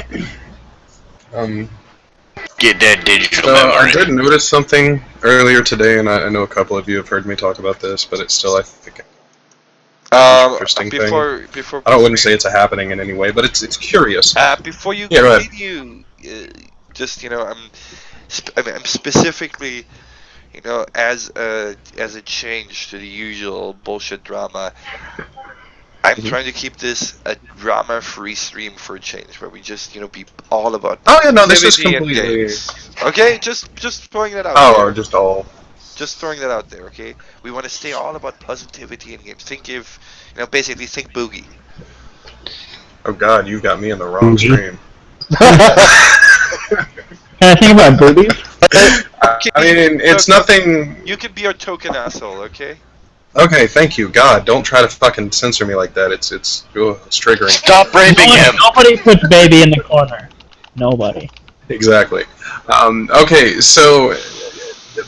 Get that digital So I memory. did notice something earlier today, and I know a couple of you have heard me talk about this, but it's still, I think, an interesting thing. Before I wouldn't say it's a happening in any way, but it's curious. Before you Yeah, go ahead. continue, just I'm specifically, as a change to the usual bullshit drama. I'm trying to keep this a drama-free stream for a change, where we just be all about. Oh yeah, no, this is positivity and completely. games. Okay, just throwing that out. Oh, there. or just all. Just throwing that out there, okay? We want to stay all about positivity in games. Think basically think Boogie. Oh God, you got me in the wrong stream. Can I think about boobies? I mean, it's nothing. You can be our token asshole, okay? Okay, thank you. God, don't try to fucking censor me like that. It's triggering. Stop raping him. Nobody puts baby in the corner. Nobody. Exactly. Okay, so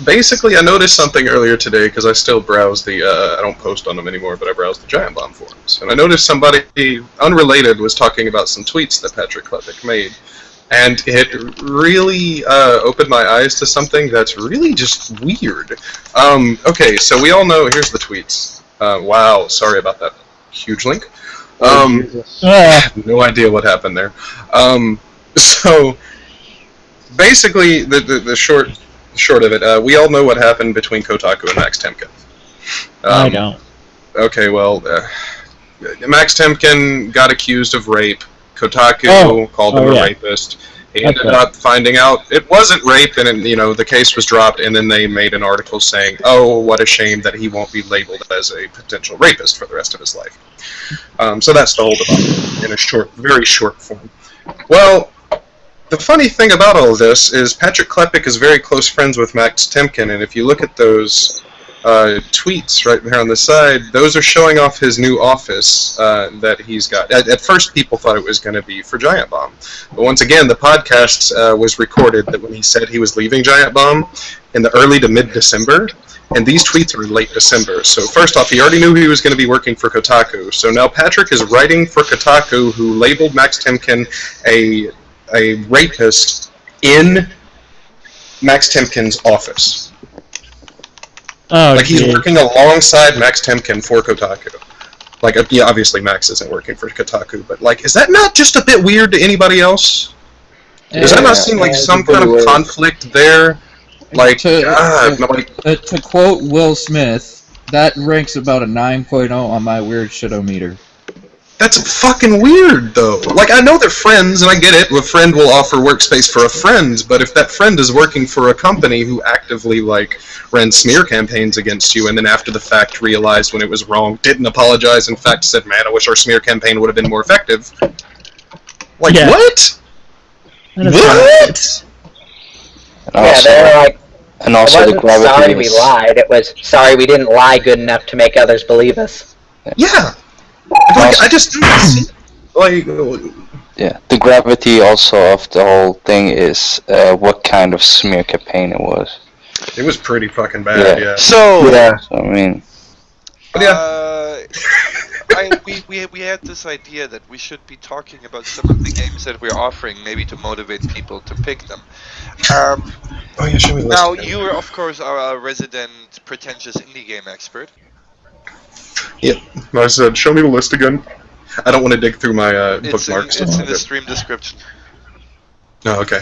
basically, I noticed something earlier today because I still browse the. I don't post on them anymore, but I browse the Giant Bomb forums, and I noticed somebody unrelated was talking about some tweets that Patrick Klepek made, and it really opened my eyes to something that's really just weird. Okay, so we all know. Here's the tweets. Wow, sorry about that huge link. I have no idea what happened there. So basically, the short of it, we all know what happened between Kotaku and Max Temkin. I don't. Okay, well, Max Temkin got accused of rape. Kotaku called him a rapist. He ended up finding out it wasn't rape, and the case was dropped. And then they made an article saying, "Oh, what a shame that he won't be labeled as a potential rapist for the rest of his life." So that's the whole debate in a very short form. Well, the funny thing about all of this is Patrick Klepek is very close friends with Max Temkin, and if you look at those tweets right there on the side, those are showing off his new office that he's got. At first, people thought it was going to be for Giant Bomb, but once again, the podcast was recorded that when he said he was leaving Giant Bomb in the early to mid-December, and these tweets are in late December. So first off, he already knew he was going to be working for Kotaku. So now Patrick is writing for Kotaku, who labeled Max Temkin a rapist in Max Temkin's office. Oh, like he's working alongside Max Temkin for Kotaku. Like, yeah, obviously Max isn't working for Kotaku, but like, is that not just a bit weird to anybody else? Does that not seem like some kind of conflict there? Like, to quote Will Smith, that ranks about a 9.0 on my weird shit-o-meter. That's fucking weird, though. Like, I know they're friends, and I get it. A friend will offer workspace for a friend, but if that friend is working for a company who actively, like, ran smear campaigns against you, and then after the fact realized when it was wrong, didn't apologize, in fact said, man, I wish our smear campaign would have been more effective. Like, what? What? Yeah, they were like, and also it the wasn't gravity sorry was- we lied, it was sorry we didn't lie good enough to make others believe us. Yeah. Like, I just didn't see, like... Yeah, the gravity also of the whole thing is what kind of smear campaign it was. It was pretty fucking bad, yeah. So, I mean... But yeah. we had this idea that we should be talking about some of the games that we're offering, maybe to motivate people to pick them. Oh yeah, show me the list Now, again. you are, of course, our resident pretentious indie game expert. Yeah, I said, show me the list again. I don't want to dig through my bookmarks. It's in the stream description. Oh, okay.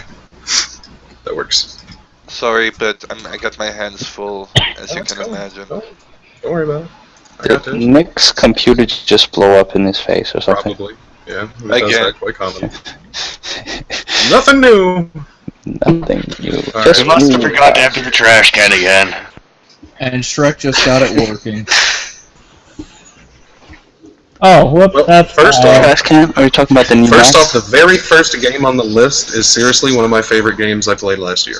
That works. Sorry, but I got my hands full, as you can imagine. Don't worry about it. I got Did this. Nick's computer just blow up in his face or something? Probably. Yeah, it does Again. that quite common. Nothing new. Nothing new. All Just We must have new. forgot to empty the trash can again. And Shrek just got it working. Oh, whoops, Well, that's first off- Trash can? Are you talking about the new First Max? off, the very first game on the list is seriously one of my favorite games I played last year.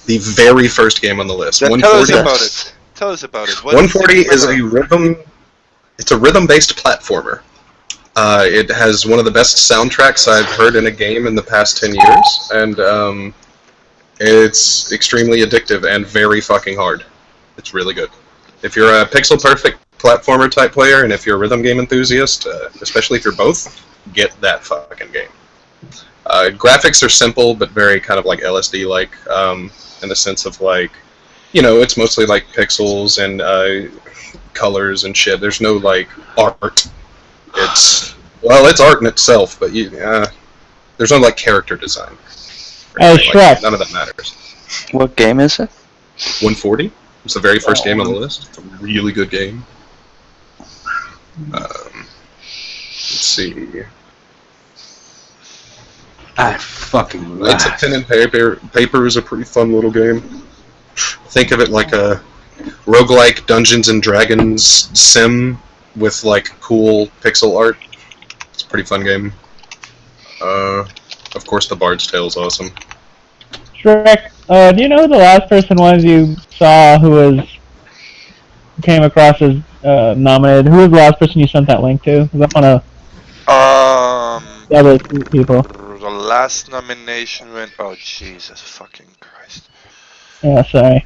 The very first game on the list. Then tell us 140. about it. Tell us about it. What 140 is it? a rhythm. It's a rhythm-based platformer. It has one of the best soundtracks I've heard in a game in the past 10 years, and it's extremely addictive and very fucking hard. It's really good. If you're a pixel-perfect platformer type player, and if you're a rhythm game enthusiast, especially if you're both, get that fucking game. Graphics are simple, but very kind of like LSD-like, in the sense of like, you know, it's mostly like pixels and colors and shit. There's no like art. It's art in itself, but there's no like character design. Oh, Shrek. None of that matters. What game is it? 140. It's the very first game on the list. It's a really good game. Let's see. I fucking It's a pen and paper. Paper is a pretty fun little game. Think of it like a roguelike Dungeons and Dragons sim with like cool pixel art. It's a pretty fun game. Of course, the Bard's Tale is awesome. Shrek, do you know who the last person was you saw who came across as nominated? Who was the last person you sent that link to? 'Cause I want to other people. The last nomination went. Oh Jesus fucking Christ! Yeah, sorry.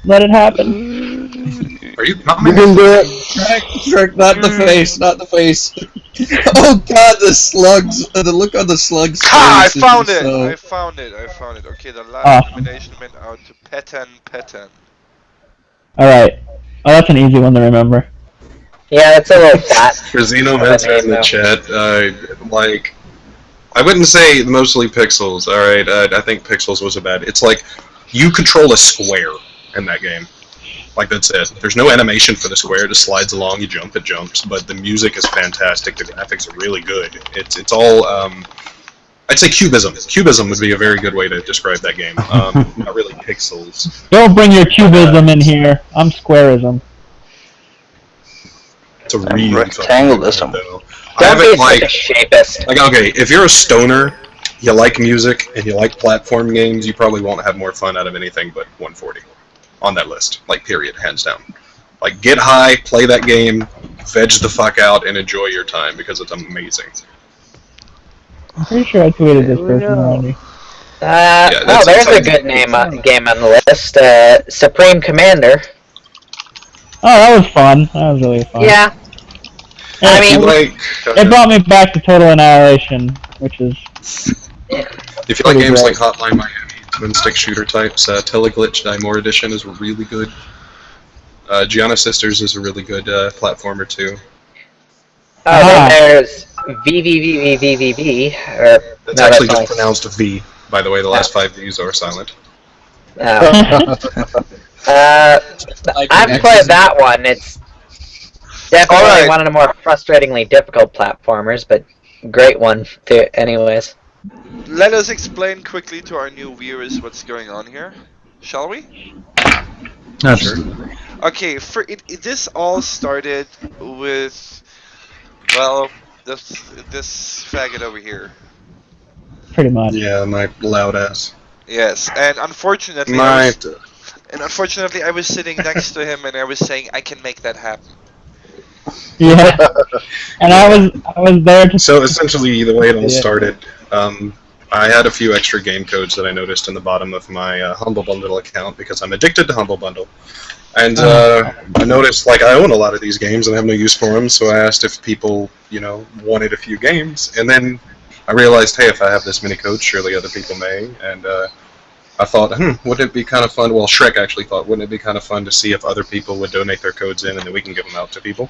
Let it happen. Are you You can do it. Shrek, not the face, not the face. Oh god, the slugs, the look on the slugs' Ah! I face is found just it! so- I found it! Okay, the last nomination went out to Petan. Alright. Oh, that's an easy one to remember. Yeah, it's a little flat. Rosino mentioned in the chat, like, I wouldn't say mostly pixels, alright? I think pixels was a bad. It's like, you control a square in that game. Like, that's it. There's no animation for the square, it just slides along, you jump, it jumps. But the music is fantastic, the graphics are really good. It's all, I'd say cubism. Cubism would be a very good way to describe that game. Not really pixels. Don't bring your cubism in here. I'm squareism. It's a really rectangleism. Don't be such a shapist. Like, okay, if you're a stoner, you like music, and you like platform games, you probably won't have more fun out of anything but 140 on that list. Like, period, hands down. Like, get high, play that game, veg the fuck out, and enjoy your time, because it's amazing. I'm pretty sure I tweeted this person already. There's a good game on the list. Supreme Commander. Oh, that was fun. That was really fun. Yeah. I mean, it brought me back to Total Annihilation, which is... If you like games like Hotline Miami, twin-stick shooter types. Teleglitch Daimor Edition is really good. Gianna Sisters is a really good platformer too. Then there's VVVVVVV. It's actually just pronounced V, by the way. The last 5 V's are silent. I've played that one. It's definitely one of the more frustratingly difficult platformers, but great one too, anyways. Let us explain quickly to our new viewers what's going on here, shall we? Absolutely. Okay, this all started with, well, this faggot over here. Pretty much. Yeah, my loud ass. Yes, and unfortunately, I was sitting next to him, and I was saying I can make that happen. Yeah, and I was there to. So essentially, the way it all started, I had a few extra game codes that I noticed in the bottom of my Humble Bundle account because I'm addicted to Humble Bundle, and I noticed like I own a lot of these games and I have no use for them. So I asked if people, wanted a few games, and then I realized, hey, if I have this many codes, surely other people may, and I thought, wouldn't it be kind of fun? Well, Shrek actually thought, wouldn't it be kind of fun to see if other people would donate their codes in, and then we can give them out to people.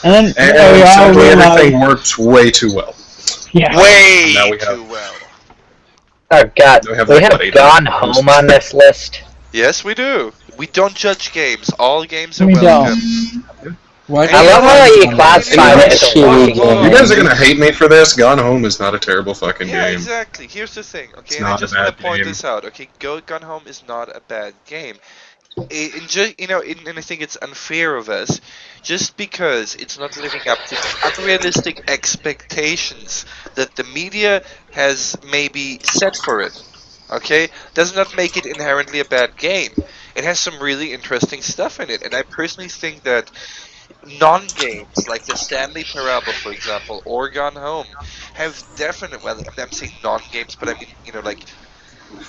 And then everything worked way too well. Yeah. Way now we too well. Oh God, we have Gone Home on this list. Yes, we do. We don't judge games. All games are We welcome. I love how you classify it as a walking game. You guys are gonna hate me for this. Gone Home is not a terrible fucking Yeah, game. exactly. Here's the thing, okay? It's And I not just a want bad to point game. this out, okay? Gone Home is not a bad game. And I think it's unfair of us, just because it's not living up to unrealistic expectations that the media has maybe set for it, okay? Does not make it inherently a bad game. It has some really interesting stuff in it, and I personally think that non-games like the Stanley Parable, for example, or Gone Home, have definite. Well, I'm saying non-games, but I mean, like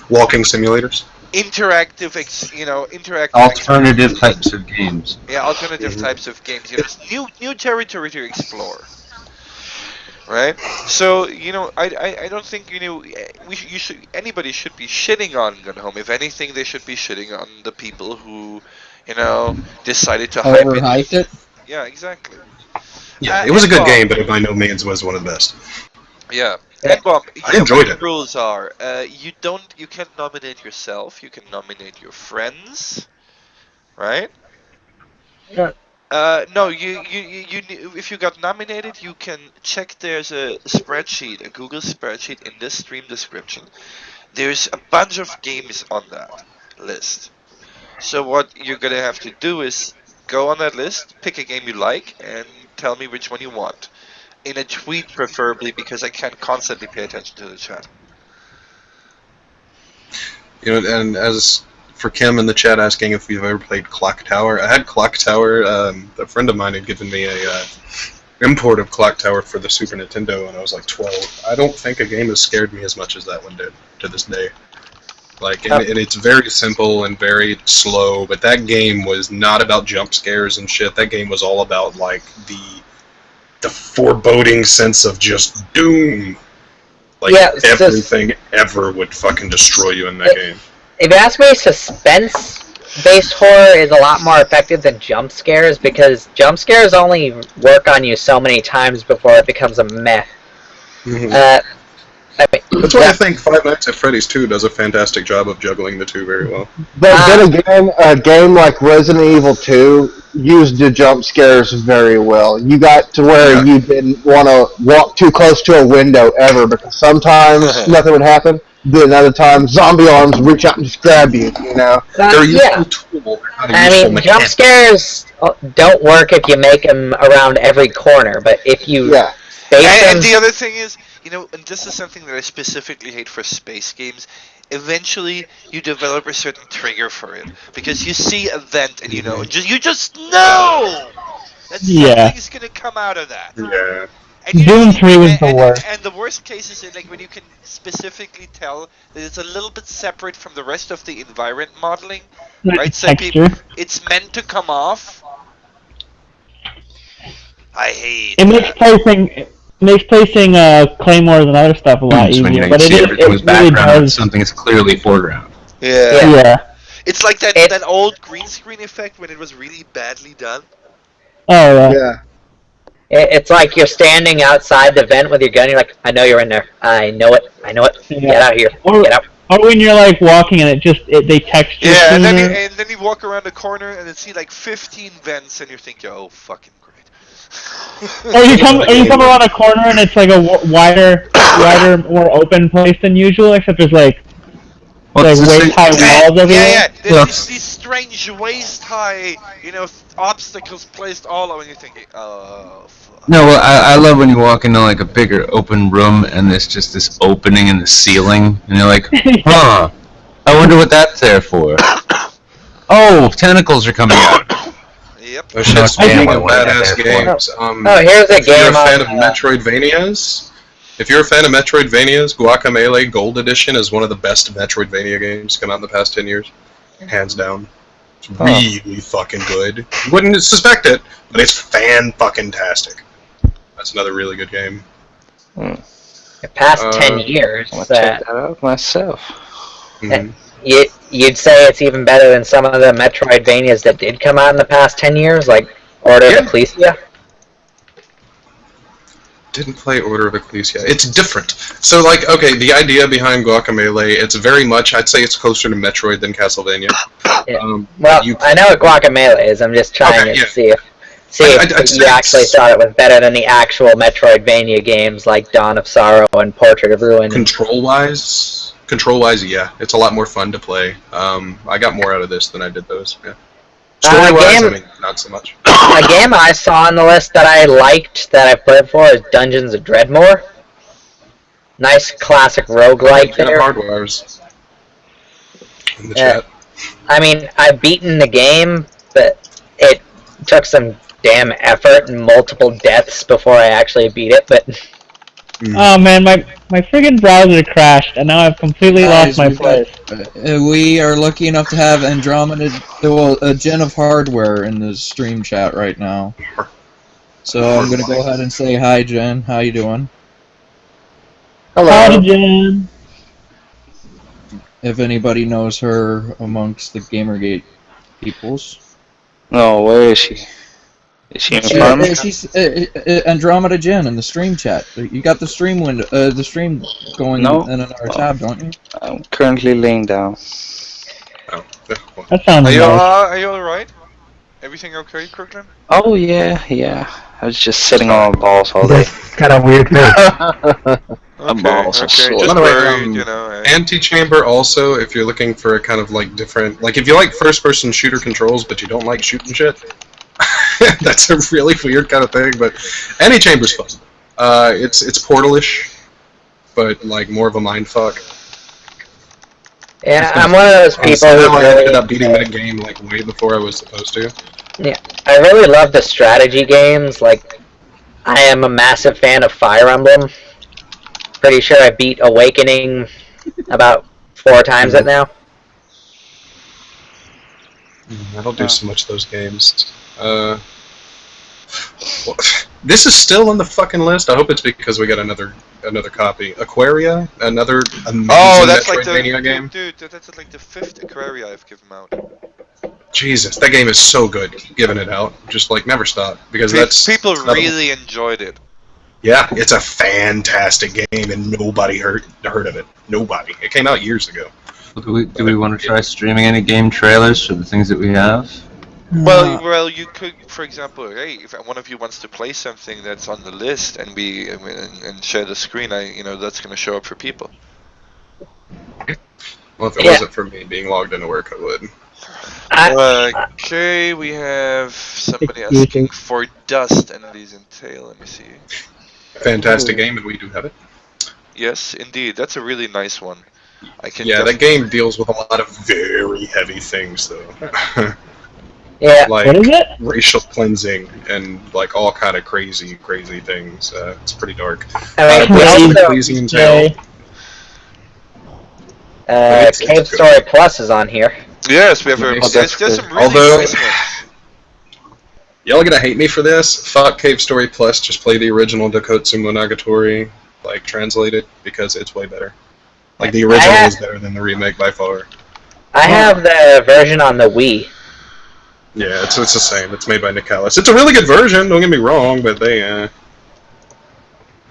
Walking simulators. interactive. Alternative types of games. Yeah, alternative types of games. It's new territory to explore. Right. So I don't think anybody should be shitting on Gone Home. If anything, they should be shitting on the people who decided to Overhyped it. Yeah, exactly. Yeah, it was a good game, but it by no means was one of the best. Yeah. And Bob, I enjoyed it. The rules are you can't nominate yourself. You can nominate your friends, right? Yeah. No, you if you got nominated, you can check. There's a spreadsheet, a Google spreadsheet in this stream description. There's a bunch of games on that list. So what you're gonna have to do is go on that list, pick a game you like, and tell me which one you want. In a tweet, preferably, because I can't constantly pay attention to the chat. And as for Kim in the chat asking if we've ever played Clock Tower, I had Clock Tower. A friend of mine had given me a import of Clock Tower for the Super Nintendo when I was like 12. I don't think a game has scared me as much as that one did to this day. And it's very simple and very slow, but that game was not about jump scares and shit. That game was all about the foreboding sense of just doom. Everything ever would fucking destroy you in that game. If you ask me, suspense-based horror is a lot more effective than jump scares, because jump scares only work on you so many times before it becomes a meh. Mm-hmm. That's why I think Five Nights at Freddy's 2 does a fantastic job of juggling the two very well. But then again, a game like Resident Evil 2 used the jump scares very well. You got to where you didn't want to walk too close to a window ever, because sometimes nothing would happen. Then other times, zombie arms reach out and just grab you, They're useful tool. Jump scares don't work if you make them around every corner, but if you... Yeah. And the other thing is, and this is something that I specifically hate for space games, eventually you develop a certain trigger for it. Because you see a vent and you just know that something's going to come out of that. Yeah. And Doom 3 was the worst. And the worst case is when you can specifically tell that it's a little bit separate from the rest of the environment modeling. Right? So it's meant to come off. I hate It makes placing claymores and other stuff a lot easier. When you but see everything was really background, does. something is clearly foreground. Yeah. It's like that old green screen effect when it was really badly done. Oh, Yeah. It's like you're standing outside the vent with your gun. You're like, I know you're in there. I know it. Get out of here. Get out. Or when you're like walking and they text you. Yeah, and then you walk around the corner and then see like 15 vents and you're thinking, oh, fucking great. Or you come around a corner and it's like a wider, more open place than usual, except there's like waist high walls everywhere. Yeah. There's these strange waist high, obstacles placed all over, and you're thinking, oh, fuck. No, well, I love when you walk into like a bigger open room and there's just this opening in the ceiling, and you're like, huh, I wonder what that's there for. Oh, tentacles are coming out. Yep. Oh shit, speaking of badass games, here's a if you're game a fan of Metroidvanias, Guacamelee Gold Edition is one of the best Metroidvania games come out in the past 10 years. Hands down. It's really fucking good. You wouldn't suspect it, but it's fan-fucking-tastic. That's another really good game. The past 10 years. I'll check that out myself. You'd say it's even better than some of the Metroidvanias that did come out in the past 10 years, like Order of Ecclesia? Didn't play Order of Ecclesia. It's different. So, like, okay, the idea behind Guacamelee, it's very much, I'd say it's closer to Metroid than Castlevania. Yeah. I know what Guacamelee is. I'm just trying to see if you actually thought it was better than the actual Metroidvania games like Dawn of Sorrow and Portrait of Ruin. Control-wise, yeah. It's a lot more fun to play. I got more out of this than I did those, yeah. Story-wise, not so much. A game I saw on the list that I liked, that I played for, is Dungeons of Dreadmore. Nice classic roguelike there. Hardwares in the chat. I mean, I've beaten the game, but it took some damn effort and multiple deaths before I actually beat it, but... Oh man, my friggin' browser crashed, and now I've completely lost my place. We are lucky enough to have Andromeda, a Gen of Hardware in the stream chat right now. So I'm gonna go ahead and say hi, Jen. How you doing? Hello. Hi, Jen. If anybody knows her amongst the Gamergate peoples. No, where is she? Is she in front? She's Andromeda Jen in the stream chat. You got the stream window, the stream going in another tab, don't you? I'm currently laying down. Oh. That sounds nice. Are you alright? Everything okay, Crooklyn? Oh yeah. I was just sitting on balls all day. Kind of weird too. Balls are sore. Just worried, Antechamber also, if you're looking for a kind of like different, like if you like first-person shooter controls but you don't like shooting shit. That's a really weird kind of thing, but Antechamber's fun. It's Portal-ish, but like more of a mindfuck. Yeah, I'm one of those people who I ended up beating that game like way before I was supposed to. Yeah, I really love the strategy games. Like, I am a massive fan of Fire Emblem. Pretty sure I beat Awakening about 4 times it now. I don't do so much of those games. Well, this is still on the fucking list. I hope it's because we got another copy. Aquaria, another amazing Metroidvania game. Dude, that's like the 5th Aquaria I've given out. Jesus, that game is so good. Keep giving it out. Just like never stop because people really enjoyed it. Yeah, it's a fantastic game and nobody heard of it. Nobody. It came out years ago. Do we want to try streaming any game trailers for the things that we have? Well, you could, for example, hey, if one of you wants to play something that's on the list and and share the screen, that's going to show up for people. Well, if it wasn't for me being logged into work, I would. Okay, we have somebody asking for Dust and Elysian Tale. Let me see. Fantastic game, and we do have it. Yes, indeed. That's a really nice one. That game deals with a lot of very heavy things, though. Yeah. Like what is it? Racial cleansing and like all kind of crazy things. It's pretty dark. Elysian Tale. Cave Story Plus is on here. Yes, we have there's some really nice ones. Y'all gonna hate me for this. Fuck Cave Story Plus. Just play the original Dokotsu Monogatari, like translated, because it's way better. Like the original is better than the remake by far. I have the version on the Wii. Yeah, it's the same. It's made by Nicalis. It's a really good version. Don't get me wrong, but they.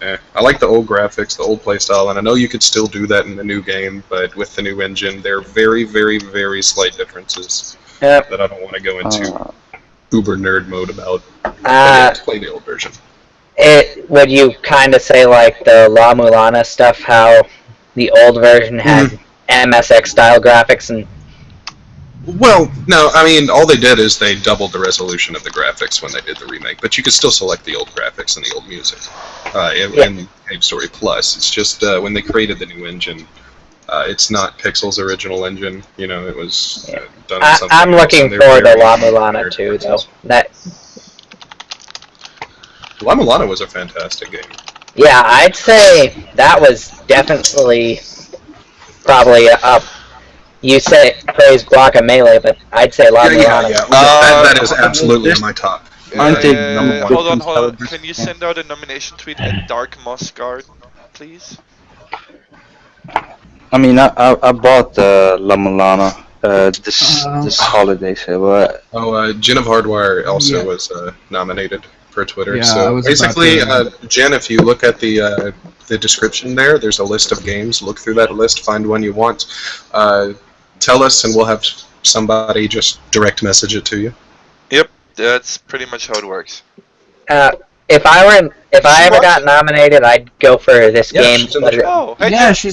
I like the old graphics, the old playstyle, and I know you could still do that in the new game, but with the new engine, there are very, very, very slight differences that I don't want to go into uber nerd mode about. Play the old version. Would you kind of say like the La Mulana stuff, how the old version had MSX style graphics and? Well, no, I mean, all they did is they doubled the resolution of the graphics when they did the remake, but you could still select the old graphics and the old music in Cave Story Plus. It's just when they created the new engine, it's not Pixel's original engine. You know, it was done on something I'm else, looking and they're for the very La Mulana too, though. La Mulana was a fantastic game. Yeah, I'd say that was definitely probably up. You say praise Guacamelee, but I'd say La Mulana. That is absolutely in my top. Hold on. Can you send out a nomination tweet at Dark Mossguard, please? I mean, I bought La Mulana this holiday, so. Jen of Hardwire also was nominated for Twitter. Yeah, so basically, Jen, if you look at the description there's a list of games. Look through that list, find one you want. Tell us, and we'll have somebody just direct message it to you. Yep, that's pretty much how it works. If I ever got nominated, I'd go for this game. She's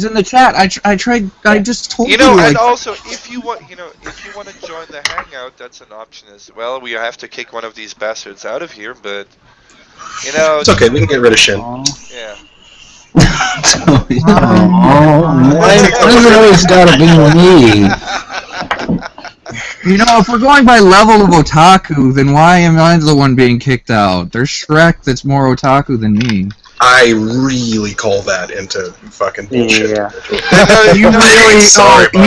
in the chat. I tried. I just told you. You know, and also, if you want to join the hangout, that's an option as well. We have to kick one of these bastards out of here, but you know, it's okay. We can get rid of Shin. Yeah. Why is it always gotta be me? You know, if we're going by level of otaku, then why am I the one being kicked out? There's Shrek that's more otaku than me. I really call that into fucking bullshit. Yeah. You really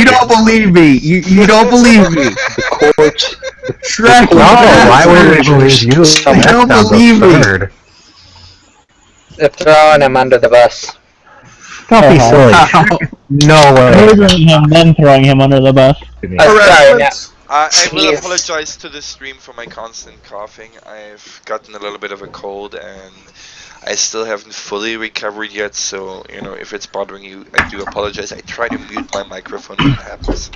you don't believe me. You don't believe me. The court. Shrek. Why would we believe you? You don't believe me. They're throwing him under the bus. Don't be silly. No way. Murdering him, then throwing him under the bus. I will apologize to the stream for my constant coughing. I've gotten a little bit of a cold and I still haven't fully recovered yet, so, you know, if it's bothering you, I do apologize. I try to mute my microphone when it happens.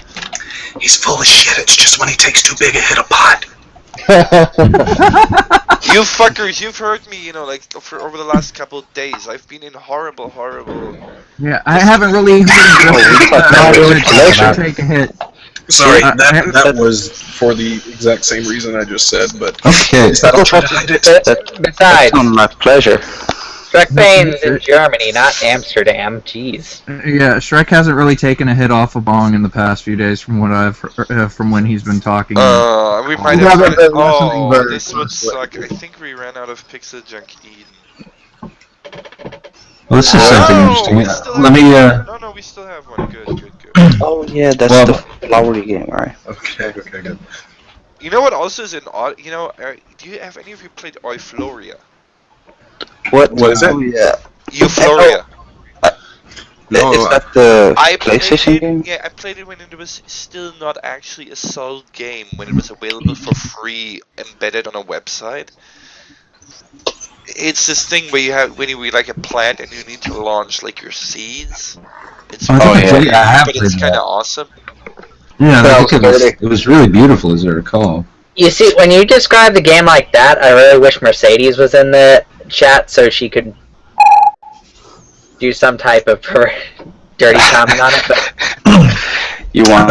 He's full of shit, it's just when he takes too big a hit of pot. You fuckers, you've heard me, you know, like, for over the last couple of days. I've been in horrible... Yeah, I haven't really heard take a hit. Sorry, that was for the exact same reason I just said, but... Okay. Besides, on my pleasure. Shrek Bane's in Germany, not Amsterdam. Jeez. Yeah, Shrek hasn't really taken a hit off a bong in the past few days, from what I've from when he's been talking. We might have. Oh, this would suck. I think we ran out of Pixel Junk Eden. Well, this is something interesting. Let me. No, we still have one. Good. Oh yeah, that's the flowery game, right? Okay, good. You know what also is an odd? You know, do you have any of you played Euphoria? What is it? Oh, yeah. Euphoria. No, is that the I PlayStation game? Yeah, I played it when it was still not actually a solid game, when it was available for free, embedded on a website. It's this thing where you have when you like a plant and you need to launch like your seeds. It's I have but it's kind of awesome. Yeah, I think it was really beautiful, as I recall. You see, when you describe the game like that, I really wish Mercedes was in the chat so she could do some type of dirty comment on it. But You want?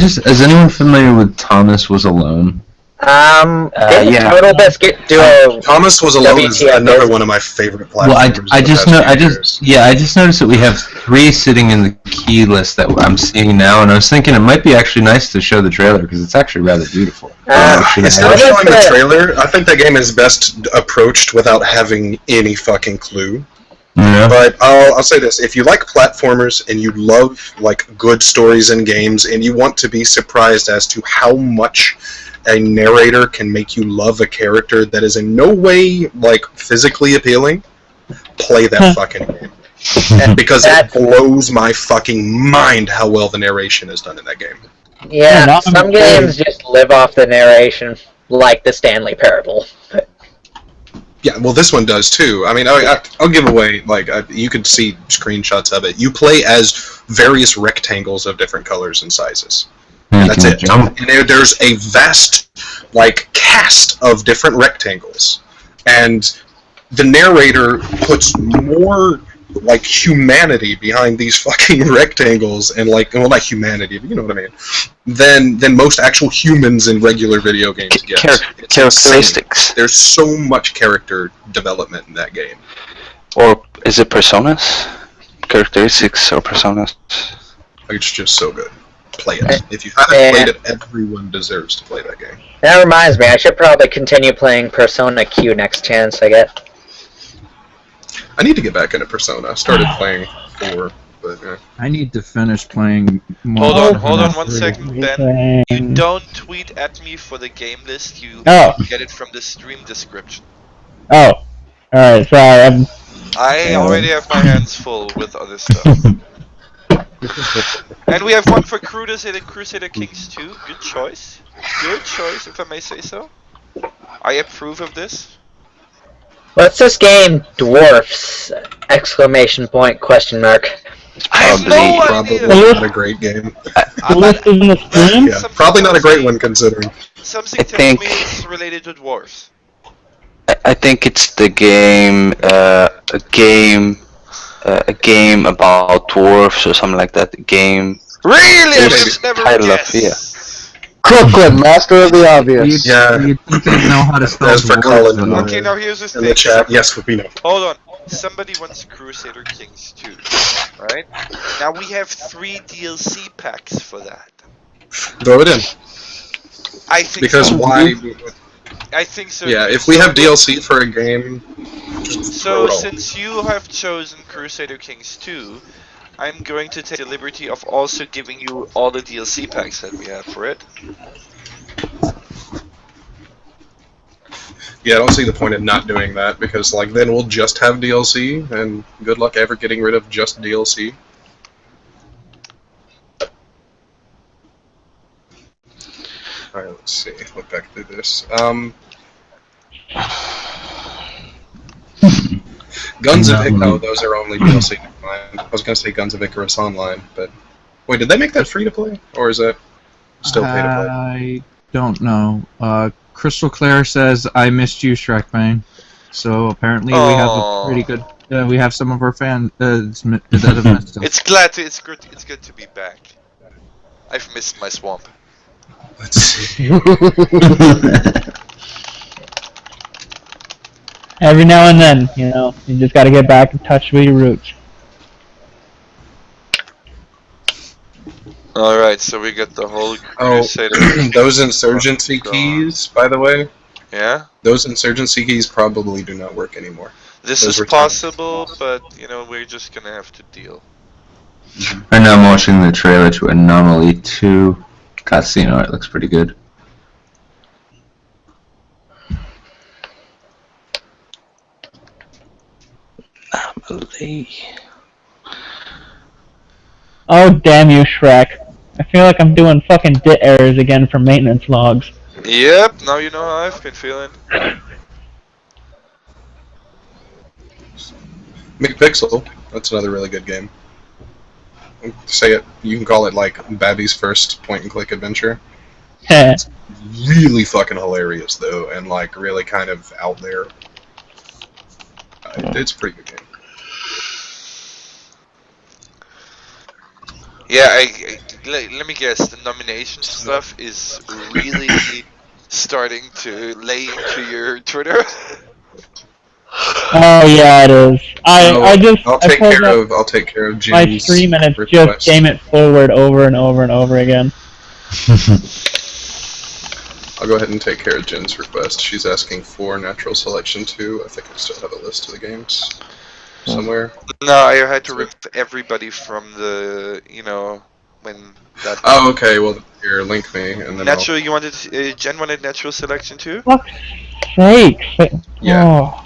Is anyone familiar with Thomas Was Alone? Yeah. Total Biscuit Duo. Thomas Was Alone is another one of my favorite platforms. Well, I just noticed that we have 3 sitting in the key list that I'm seeing now, and I was thinking it might be actually nice to show the trailer because it's actually rather beautiful. It's not showing the trailer. I think that game is best approached without having any fucking clue. Yeah. But I'll say this: if you like platformers and you love like good stories in games, and you want to be surprised as to how much a narrator can make you love a character that is in no way like physically appealing, play that fucking game. Because it blows my fucking mind how well the narration is done in that game. Yeah, some games just live off the narration, like the Stanley Parable. Yeah, well, this one does too. I mean, I'll give away, like, you could see screenshots of it. You play as various rectangles of different colors and sizes. And that's it. And there's a vast, like, cast of different rectangles. And the narrator puts more, like, humanity behind these fucking rectangles, and, like, well, not humanity, but you know what I mean, than most actual humans in regular video games get. Characteristics. There's so much character development in that game. Or is it personas? Characteristics or personas? It's just so good. Play it. If you haven't played it, everyone deserves to play that game. That reminds me, I should probably continue playing Persona Q next chance I get. I need to get back into Persona. I started playing 4, but I need to finish playing more. Hold on 1 second, Ben. You don't tweet at me for the game list, you get it from the stream description. Oh. Alright, sorry. I already have my hands full with other stuff. And we have one for Crusader Kings 2. Good choice. Good choice, if I may say so. I approve of this. What's this game? Dwarfs! Exclamation point, question mark. I have no idea! Probably not a great game. Yeah, probably not a great one considering. Something tells me it's related to dwarfs. I think it's the game, a game about dwarfs or something like that. A game. Really? I just never guessed. Crooklyn, master of the obvious. You think they know how to spell As for Colin Okay, now here's the in thing. the chat, yes, we know. Hold on. Somebody wants Crusader Kings 2. Right? Now we have 3 DLC packs for that. Throw it in. I think because so. why? I think so. Yeah, if we have DLC for a game, just throw So it all. since you have chosen Crusader Kings 2, I'm going to take the liberty of also giving you all the DLC packs that we have for it. Yeah, I don't see the point in not doing that, because like then we'll just have DLC, and good luck ever getting rid of just DLC. Alright, let's see. Look back through this. Guns of Icarus, no, those are only DLC. I was gonna say Guns of Icarus Online, but wait, did they make that free to play, or is that still pay to play? I don't know. Crystal Claire says, "I missed you, Shrekbane." So apparently we have a pretty good. We have some of our fans that have missed us. It's good to be back. I've missed my swamp. Let's see. Every now and then, you know, you just gotta get back in touch with your roots. Alright, so we got the whole Crusader. Those insurgency keys, by the way. Yeah? Those insurgency keys probably do not work anymore. This Those is were possible, but, you know, we're just gonna have to deal. Right now I'm watching the trailer to Anomaly 2 Casino. It looks pretty good. Oh, damn you, Shrek. I feel like I'm doing fucking dit errors again for maintenance logs. Yep, now you know how I've been feeling. McPixel, that's another really good game. Say it, you can call it like Babby's first point-and-click adventure. It's really fucking hilarious though, and like really kind of out there. It's a pretty good game. Yeah, let me guess, the nomination stuff is really starting to lay into your Twitter. Oh yeah, it is. I'll take care of Jim's my stream and it's request. just game it forward over and over and over again. I'll go ahead and take care of Jen's request. She's asking for Natural Selection 2. I think I still have a list of the games somewhere. No, I had to rip everybody from the, you know, when that... Oh, okay, well, here, link me, and then Natural, you wanted, Jen wanted Natural Selection 2? Fuck's sake. Yeah. Oh.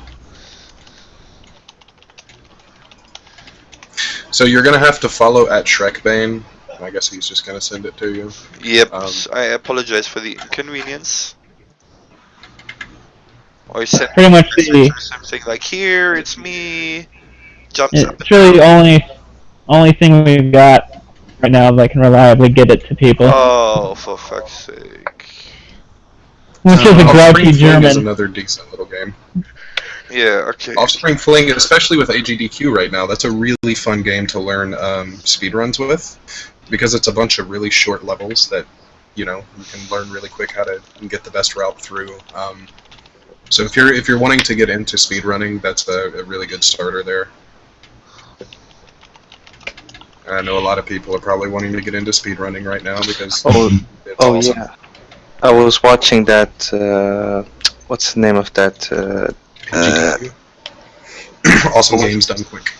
So you're gonna have to follow at Shrekbane. I guess he's just gonna send it to you. Yep. I apologize for the inconvenience. Or send Pretty much something like, here, it's me. Jumps up. It's really the only thing we've got right now that can reliably get it to people. Oh, for fuck's sake. Which is a grouchy Offspring Fling German. is another decent little game. Yeah, okay. Offspring Fling, especially with AGDQ right now, that's a really fun game to learn speedruns with, because it's a bunch of really short levels that, you know, you can learn really quick how to get the best route through. So if you're wanting to get into speedrunning, that's a really good starter there. And I know a lot of people are probably wanting to get into speedrunning right now because it's awesome. Yeah. I was watching that. What's the name of that? Awesome games done quick.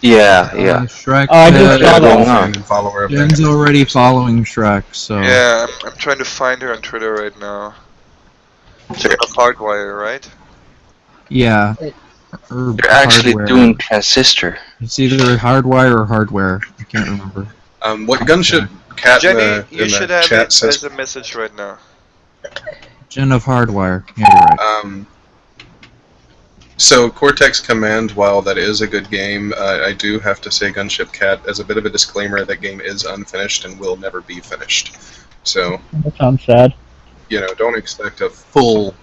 Yeah. Shrek. I just saw going that. on. Follower of Jen's already following Shrek, so. Yeah, I'm trying to find her on Twitter right now. Check out Hardwire, right? Yeah. Or They're actually hardware. doing Transistor. It's either hardwire or hardware. I can't remember. What Gunship Cat Jenny, in you the should have chat it says. as a message right now. Gen of hardwire. Yeah, you're right. So Cortex Command, while that is a good game, I do have to say Gunship Cat, as a bit of a disclaimer, that game is unfinished and will never be finished. So, That sounds sad. you know, don't expect a full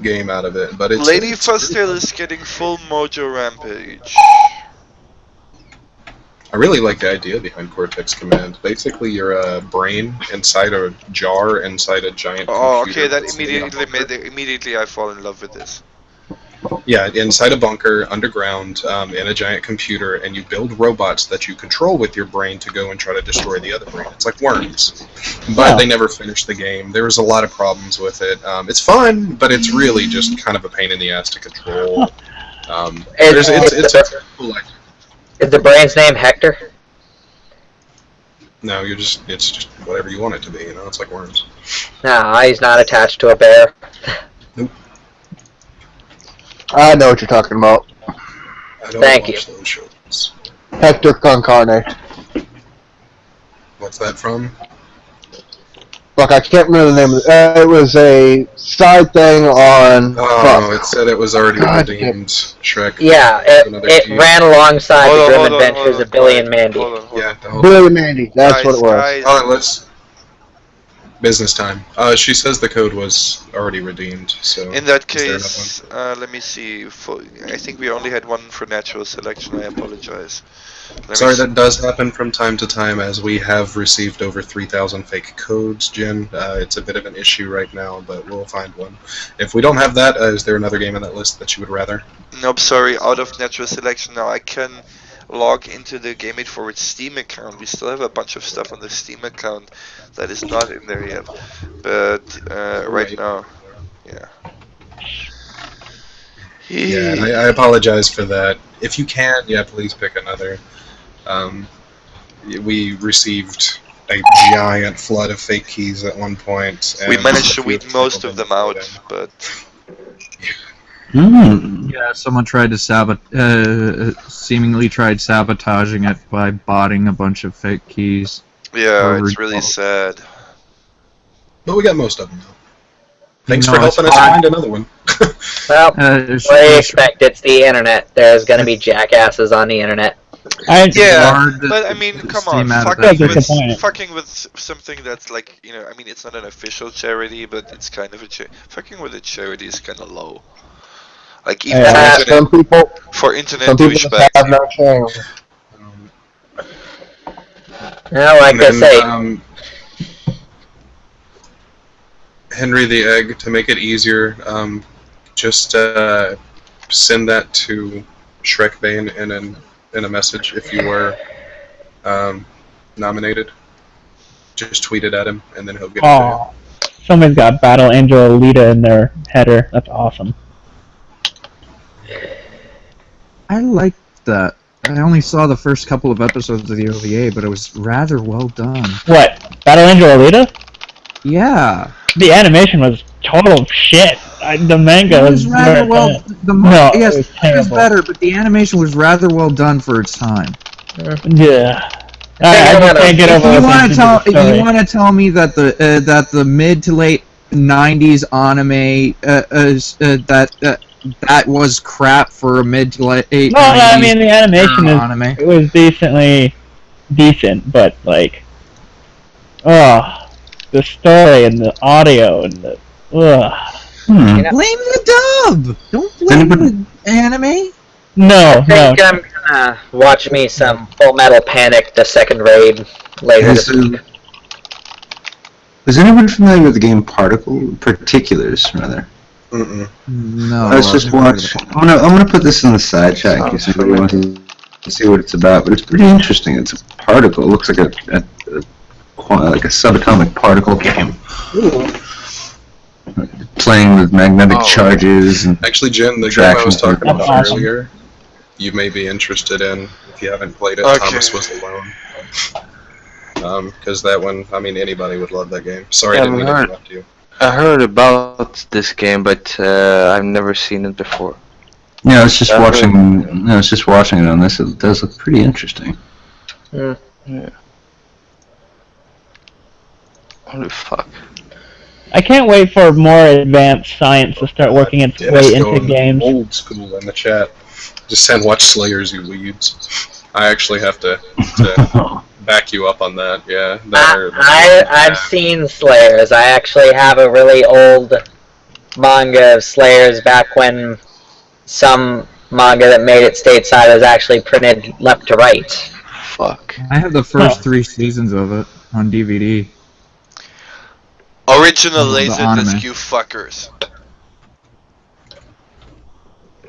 game out of it, but it's... Lady Fuzztail is getting full Mojo Rampage. I really like the idea behind Cortex Command. Basically, you're a brain inside a jar inside a giant Oh, computer okay, that that's sitting on immediately I fall in love with this. Yeah, inside a bunker, underground, in a giant computer, and you build robots that you control with your brain to go and try to destroy the other brain. It's like Worms. But they never finished the game. There was a lot of problems with it. It's fun, but it's really just kind of a pain in the ass to control. It's a cool idea. Is the brain's name Hector? No, it's just whatever you want it to be, you know? It's like Worms. No, he's not attached to a bear. I know what you're talking about. I don't Thank watch those shows. Hector con carne. What's that from? Look, I can't remember the name of it. It was a side thing on... Oh, it said it was already God, redeemed. Shrek. Yeah, it ran alongside Hold the on, Grim hold on, Adventures hold on, of Billy quiet. and Mandy. Hold on, hold on. Yeah, the whole Billy and Mandy, that's Guys, what it was. guys, Alright, let's... Business time. She says the code was already redeemed, so... In that is there case, let me see. I think we only had one for natural selection. I apologize. Let me Sorry, see. that does happen from time to time, as we have received over 3,000 fake codes, Jen. It's a bit of an issue right now, but we'll find one. If we don't have that, is there another game on that list that you would rather? Nope, sorry, out of natural selection now. I can log into the Game It Forward Steam account. We still have a bunch of stuff on the Steam account that is not in there yet. But right now, yeah. Yeah, and I apologize for that. If you can, yeah, please pick another. We received a giant flood of fake keys at one point. We and managed to a few weed most of them people out, didn't. but Yeah, someone tried to seemingly tried sabotaging it by botting a bunch of fake keys. yeah, it's really sad. But we got most of them, though. Thanks No, for it's helping us fine. find another one. Well, what do you expect? It's the internet. There's gonna be jackasses on the internet. Yeah, hard to but I mean, come on, steam out of fucking with something that's like, you know, I mean, it's not an official charity, but it's kind of a fucking with a charity is kind of low. Like even Some people, for internet some people just douchebags. have no channel. Well, like And I then, say, Henry the Egg, to make it easier, just send that to Shrekbane in a message if you were nominated. Just tweet it at him, and then he'll get it to Oh, somebody's got Battle Angel Alita in their header. That's awesome. I liked that. I only saw the first couple of episodes of the OVA, but it was rather well done. What? Battle Angel Alita? Yeah. The animation was total shit. The manga It was was rather well. No, Yes, it was it was terrible. better, but the animation was rather well done for its time. Yeah. I just can't get over You it. want to tell me that the mid to late '90s anime that was crap for a mid to late '90s? No, I mean the animation anime. It was decent, but like, the story and the audio and the Blame the dub. Don't blame the anime. No, I think I'm gonna watch me some Full Metal Panic: The Second Raid later this week. Is anyone familiar with the game Particulars, rather? No. I was just watching. I'm gonna put this in the side chat in case anybody wants to see what it's about. But it's pretty interesting. It's a particle. It looks like a subatomic particle game. Playing with magnetic charges and actually, Jim, the game I was talking about earlier, you may be interested in if you haven't played it. Okay. Thomas Was Alone. Because that one, I mean, anybody would love that game. Sorry, I didn't mean to interrupt you. I heard about this game, but I've never seen it before. Yeah, I was just watching. I was just watching it on this. It does look pretty interesting. Yeah. Holy fuck. I can't wait for more advanced science to start working its way into going games. Old school in the chat. Just saying, watch Slayers, you weebs. I actually have to back you up on that. Yeah. I've seen Slayers. I actually have a really old manga of Slayers back when some manga that made it stateside was actually printed left to right. Fuck. I have the first 3 seasons of it on DVD. Original the Laserdisc, anime. you fuckers.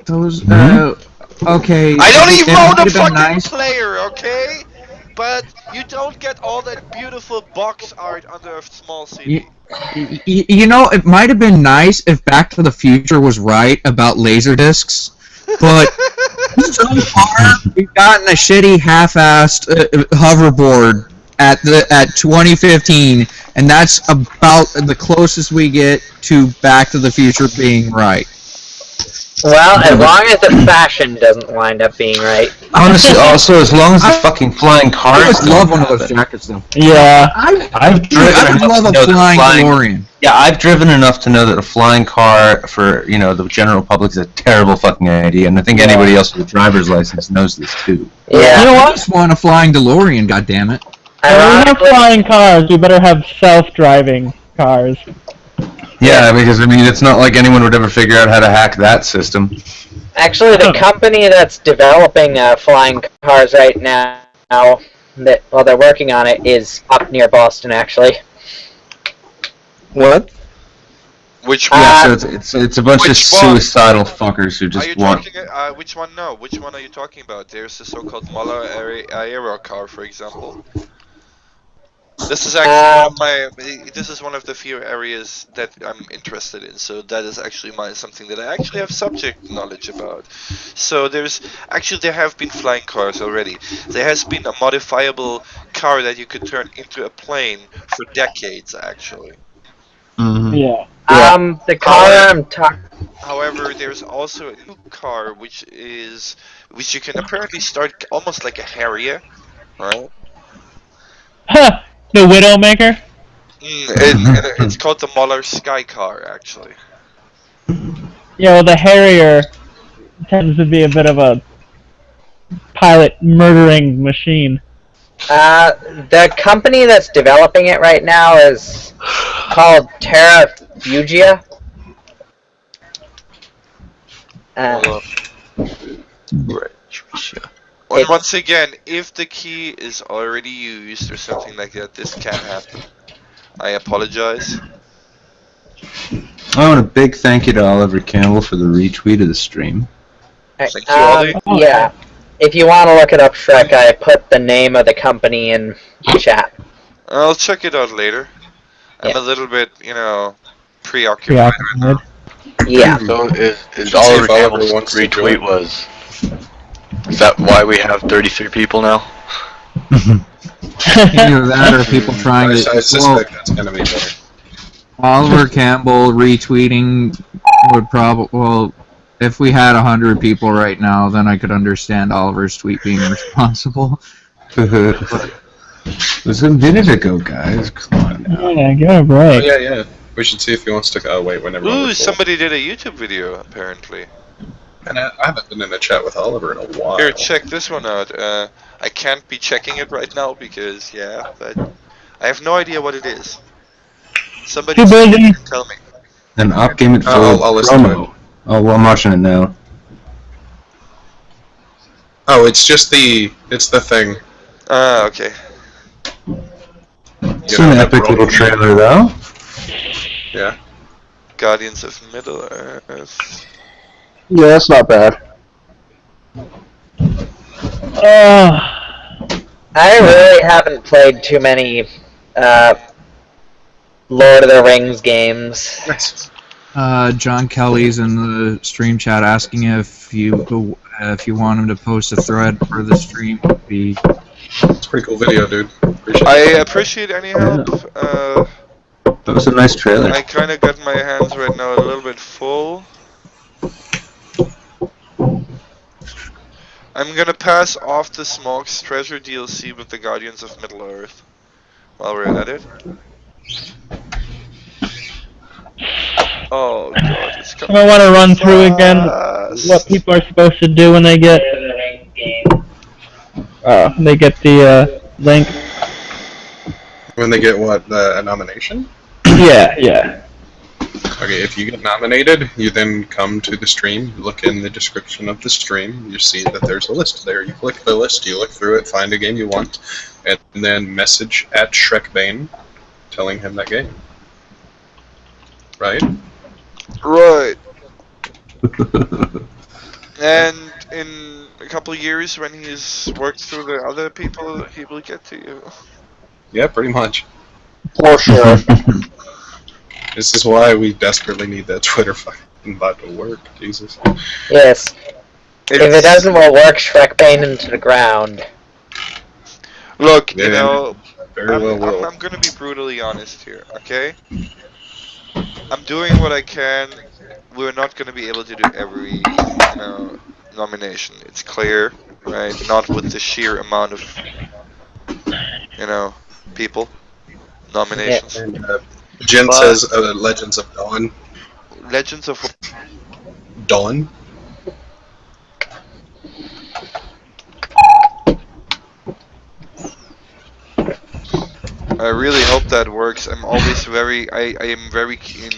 Those, okay. I don't even it own might a have been fucking nice. player, okay? But you don't get all that beautiful box art under a small CD. You know, it might have been nice if Back to the Future was right about Laserdiscs, but so far we've gotten a shitty, half-assed hoverboard at 2015, and that's about the closest we get to Back to the Future being right. Well, as long as the fashion doesn't wind up being right. Honestly, also as long as the fucking flying cars. I would love one of those jackets, though. Yeah. I would love a flying DeLorean. Yeah, I've driven enough to know that a flying car for the general public is a terrible fucking idea, and I think anybody else with a driver's license knows this too. Yeah. You know, I just want a flying DeLorean, goddammit. When we have flying cars, we better have self-driving cars. Yeah, because I mean, it's not like anyone would ever figure out how to hack that system. Actually, the company that's developing flying cars right now, they're working on it, is up near Boston, actually. What? Which one? one? Yeah, so it's a bunch of suicidal fuckers who just want. Which one? No. Which one are you talking about? There's the so-called Muller Aero car, for example. This is actually this is one of the few areas that I'm interested in. So that is actually something that I actually have subject knowledge about. So there have been flying cars already. There has been a modifiable car that you could turn into a plane for decades, actually. Mm-hmm. Yeah. The car I'm talking. However, there's also a new car which you can apparently start almost like a Harrier, right? Huh. The Widowmaker? It's called the Muller Sky Car, actually. Yeah, well, the Harrier tends to be a bit of a pilot murdering machine. The company that's developing it right now is called Terra Fugia. And once again, if the key is already used or something like that, this can happen. I apologize. I want a big thank you to Oliver Campbell for the retweet of the stream. Thank you, Ollie. Yeah. If you want to look it up, Shrek, I put the name of the company in chat. I'll check it out later. I'm a little bit, preoccupied right now. Yeah. So is Oliver Campbell's retweet was... Is that why we have 33 people now? Either that or people trying I to... suspect that's gonna be better. Oliver Campbell retweeting would probably... Well, if we had 100 people right now, then I could understand Oliver's tweet being responsible. It's a minute ago, guys. Come on now. Yeah, give it a break. Oh, yeah. We should see if he wants to. Oh wait, whenever. Ooh, somebody did a YouTube video apparently. And I haven't been in a chat with Oliver in a while. Here, check this one out. I can't be checking it right now because but I have no idea what it is. Somebody can tell me. An op game at I'll listen to it. Oh, well, I'm watching it now. Oh, it's the thing. Okay. It's an epic little trailer, though. Yeah. Guardians of Middle Earth. Yeah, that's not bad. I really haven't played too many Lord of the Rings games. John Kelly's in the stream chat asking if you want him to post a thread for the stream. Would be. It's a pretty cool video, dude. I appreciate any help. That was a nice trailer. I kind of got my hands right now a little bit full. I'm gonna pass off the Smog's Treasure DLC with the Guardians of Middle Earth while we're at it. Oh god, it's coming. I want to run through again what people are supposed to do when they get the link. When they get what, a nomination? Yeah. Okay, if you get nominated, you then come to the stream, you look in the description of the stream, you see that there's a list there. You click the list, you look through it, find a game you want, and then message at Shrekbane telling him that game. Right? Right. And in a couple of years, when he's worked through the other people, he will get to you. Yeah, pretty much. For sure. This is why we desperately need that Twitter fucking bot to work. Jesus. Yes. If it doesn't work, Shrekbane into the ground. Look, Yeah, you know, I'm I'm gonna be brutally honest here, okay? I'm doing what I can. We're not gonna be able to do every, nomination. It's clear, right? Not with the sheer amount of, people. Nominations. Yeah. And, Jen says Legends of Dawn. Legends of Dawn? I really hope that works. I'm always I am very keen.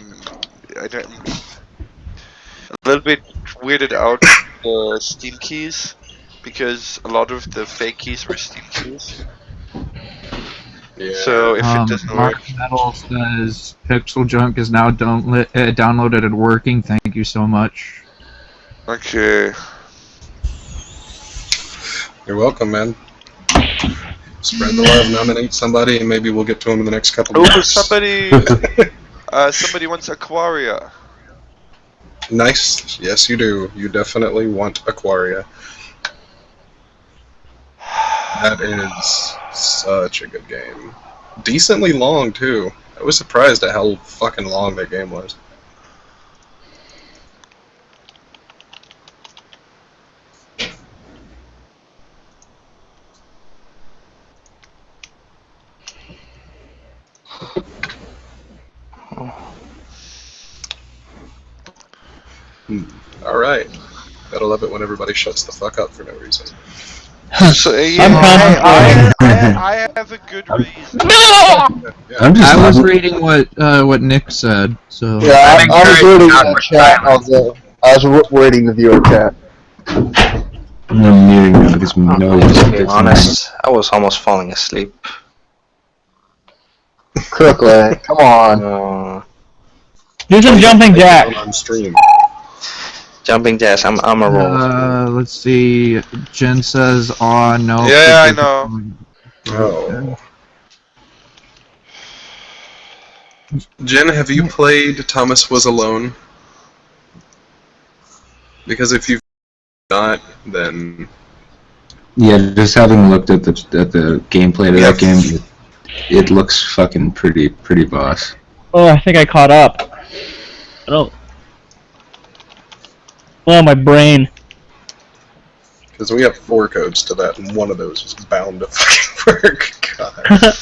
A little bit weirded out the Steam keys because a lot of the fake keys were Steam keys. Yeah. So if it doesn't Mark work, Metal says Pixel Junk is now downloaded and working. Thank you so much. okay. You're welcome, man. Spread the love, nominate somebody, and maybe we'll get to them in the next couple of Oh, months. somebody wants Aquaria. Nice. Yes, you do. You definitely want Aquaria. That is such a good game. Decently long, too. I was surprised at how fucking long that game was. Alright. Gotta love it when everybody shuts the fuck up for no reason. So I have a good reason. No! I was reading what Nick said, so. Yeah, I was reading the chat. I was reading the viewer chat. I'm muting now because my nose To be honest, I was almost falling asleep. Quickly, come on. Do some jumping jacks. On stream. Jumping jacks, I'm a roll. Let's see. Jen says, "Oh no." Yeah, I know. Oh. Jen, have you played Thomas Was Alone? Because if you've not, then Yeah, just having looked at the gameplay of that game, it looks fucking pretty boss. Oh, I think I caught up. I don't. Oh, my brain. Because we have 4 codes to that, and one of those is bound to fucking work. God.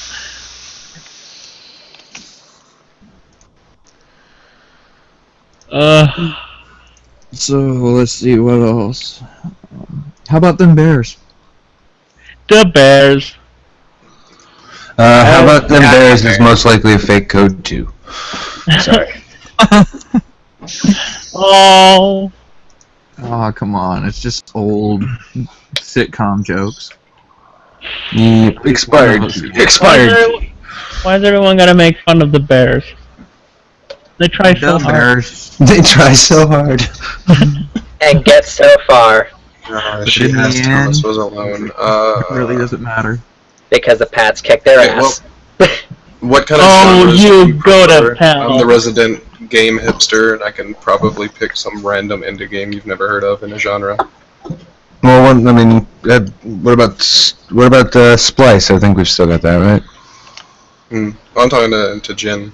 So let's see what else. How about them Bears? The Bears. How about them Bears is most likely a fake code too. Sorry. Oh. Oh, come on. It's just old sitcom jokes. Expired. Why does everyone gotta make fun of the Bears? They try so hard. Bears. They try so hard. And get so far. She in asked the Thomas end, was alone. It really doesn't matter. Because the Pats kicked their Okay, ass. What kind of Oh, genres you do go to prefer? hell. I'm the resident game hipster, and I can probably pick some random indie game you've never heard of in a genre. Well, what about Splice? I think we've still got that, right? Well, I'm talking to Jin.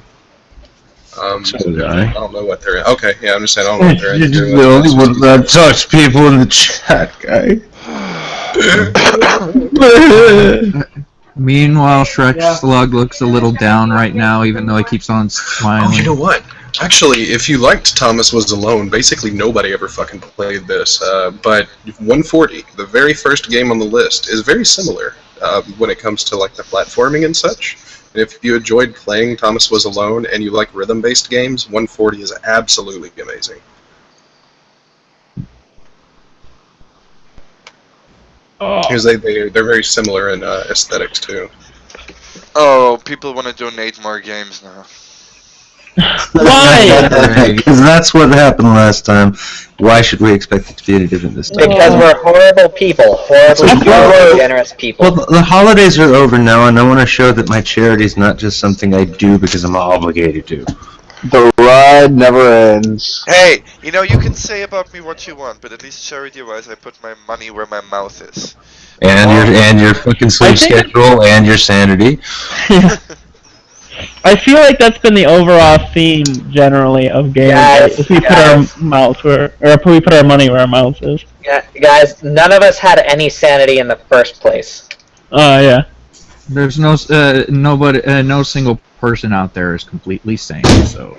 So did I. I don't know what they're. Okay, yeah, I'm just saying I don't know what they're into. You're the only one that talks to people in the chat, guy. Meanwhile, Shrek Slug looks a little down right now, even though he keeps on smiling. Oh, you know what? Actually, if you liked Thomas Was Alone, basically nobody ever fucking played this. But 140, the very first game on the list, is very similar when it comes to like the platforming and such. And if you enjoyed playing Thomas Was Alone and you like rhythm-based games, 140 is absolutely amazing. Because they're very similar in aesthetics too. Oh, people want to donate more games now. Why? Because that's what happened last time. Why should we expect it to be any different this time? Because we're horrible people. Horribly generous people. Well, the holidays are over now, and I want to show that my charity is not just something I do because I'm obligated to. The ride never ends. Hey, you know, you can say about me what you want, but at least charity-wise, I put my money where my mouth is. And your fucking sleep schedule and your sanity. I feel like that's been the overall theme generally of games. Guys, if we put our mouths where, or if we put our money where our mouth is. Yeah, guys, none of us had any sanity in the first place. Oh yeah. There's no no single person out there is completely sane. So.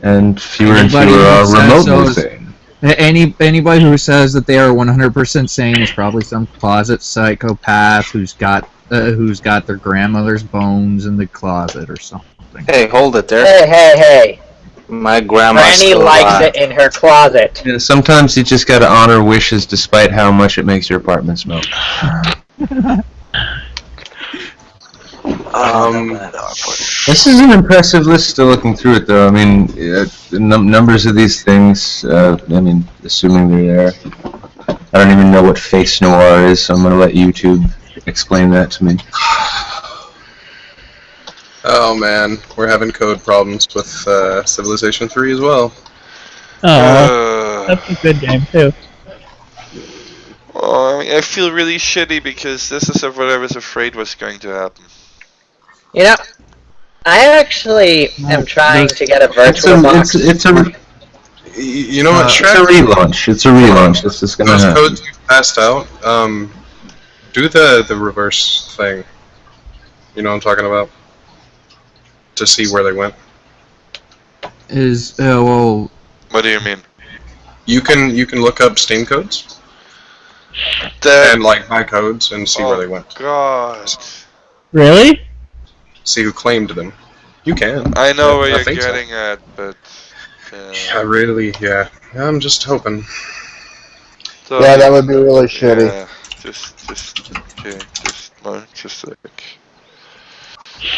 And fewer and fewer are remotely sane. Anybody who says that they are 100% sane is probably some closet psychopath who's got their grandmother's bones in the closet or something. Hey, hold it there. Hey. My grandma Granny likes it in her closet. Yeah, sometimes you just gotta honor wishes despite how much it makes your apartment smell. This is an impressive list. Still looking through it, though. I mean, the numbers of these things. I mean, assuming they're there. I don't even know what face noir is, so I'm gonna let YouTube explain that to me. Oh man, we're having code problems with Civilization 3 as well. Oh, that's a good game too. Oh, I mean, I feel really shitty because this is what I was afraid was going to happen. You know, I actually am trying to get a virtual box. You know what, Shrek? It's a relaunch. It's a relaunch. This is gonna Those happen. codes you passed out, do the reverse thing. You know what I'm talking about? To see where they went. Well. What do you mean? You can look up Steam codes and like buy codes and see where they went. God. Really? See who claimed them. You can. I know where I you're think so. getting at, but. Yeah. I'm just hoping. So, Yeah, that would be really shitty. Yeah, just like.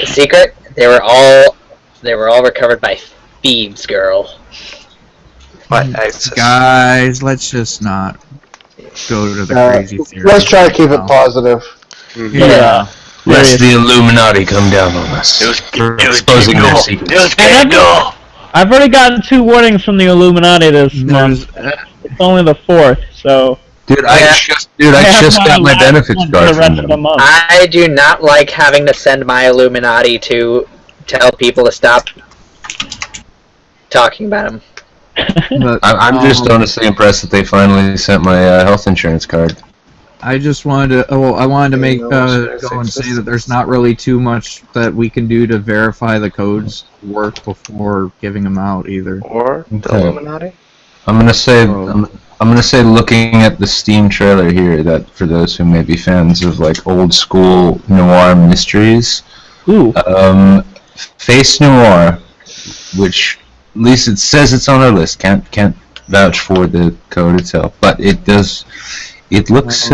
The secret? They were all recovered by Thieves Girl. Guys, let's just not go to the crazy theory. Let's try to keep it positive. Yeah. Lest the Illuminati come down on us. It was exposing their secrets. I've already gotten 2 warnings from the Illuminati this month. It's only the 4th, so. Dude, I just got my benefits card from them. I do not like having to send my Illuminati to tell people to stop talking about them. But, I'm just honestly impressed that they finally sent my health insurance card. I just wanted to. I wanted to make go and say that there's not really too much that we can do to verify the codes work before giving them out either. Or the Illuminati. I'm gonna say, looking at the Steam trailer here, that for those who may be fans of like old school noir mysteries, Face Noir, which at least it says it's on our list. Can't vouch for the code itself, but it does. It looks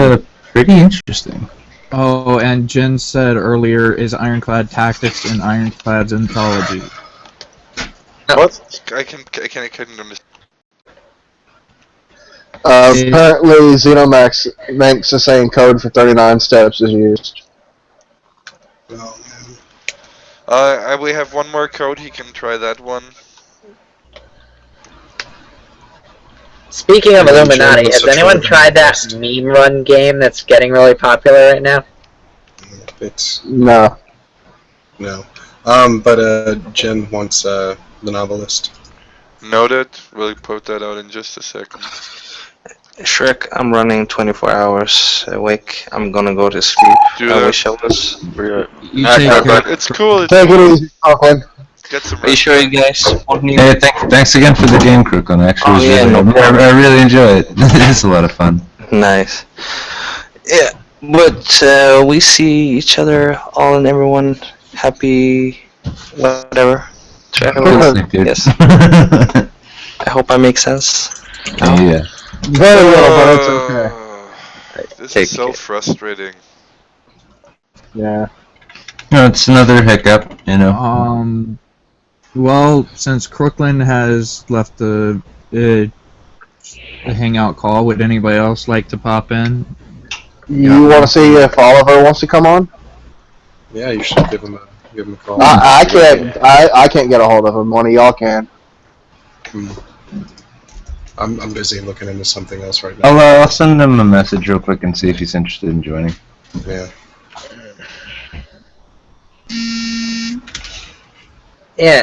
pretty interesting. Oh, and Jen said earlier is Ironclad Tactics and Ironclad's Anthology. What? I couldn't understand. Apparently, Xenomax makes the same code for 39 steps is used. We have one more code. He can try that one. Speaking of Illuminati, has anyone tried that meme run game that's getting really popular right now? No. But Jen wants the novelist. Noted. We'll put that out in just a second. Shrek, I'm running 24 hours awake. I'm gonna go to sleep. I wish I was. It's cool. Take it easy, Auckland. Get some Are you sure you guys want me? Hey, thanks again for the game, Crooklyn. Actually, I really enjoy it. It's a lot of fun. Nice. Yeah, but we see each other, all and everyone, happy, whatever. Yes. I hope I make sense. Yeah. Very little, but it's okay. This is so frustrating. Yeah. No, it's another hiccup, you know. Well, since Crooklyn has left the hangout call, would anybody else like to pop in? You want to see if Oliver wants to come on? Yeah, you should give him a call. I can't get a hold of him. One of y'all can. I'm busy looking into something else right now. I'll send him a message real quick and see if he's interested in joining. Yeah. Yeah.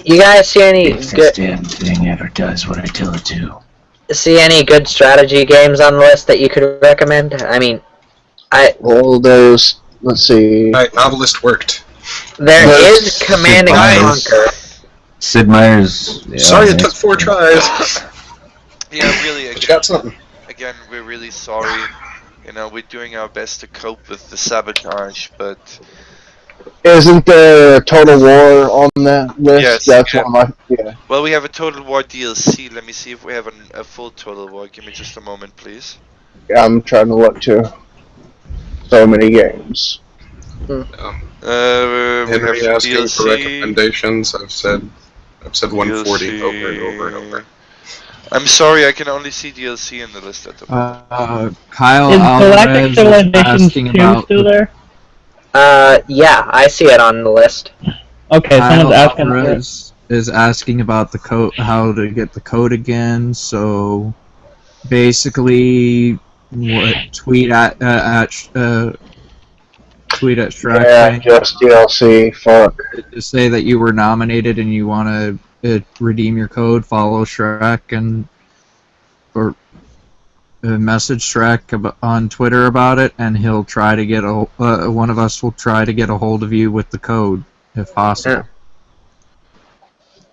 You guys see any good? Damn thing ever does what I tell it to. See any good strategy games on the list that you could recommend? I mean, Well, there's. Let's see. Alright, novelist worked. There is Command and Conquer. Sid Meier's. Yeah, Sorry, it took 4 tries. Yeah, really. But you got something. Again, we're really sorry. You know, we're doing our best to cope with the sabotage, but Isn't there Total War on that list? Yes, That's yeah. one of my. Yeah. well, we have a Total War DLC. Let me see if we have a full Total War. Give me just a moment, please. I'm trying to look too. So many games. We Henry have asking DLC. for recommendations. I've said 140 over and over and over. I'm sorry, I can only see DLC in the list at the moment. Kyle Is Galactic Alvarez is Civilizations asking 2 about. still there? Yeah, I see it on the list. Okay, Kyle someone's asking. Alvarez is asking about the code, how to get the code again. So, basically, tweet at Shrek. Yeah, just DLC. Fuck. To say that you were nominated and you want to redeem your code, follow Shrek or message Shrek on Twitter about it, and he'll try to get one of us will try to get a hold of you with the code if possible. Yeah.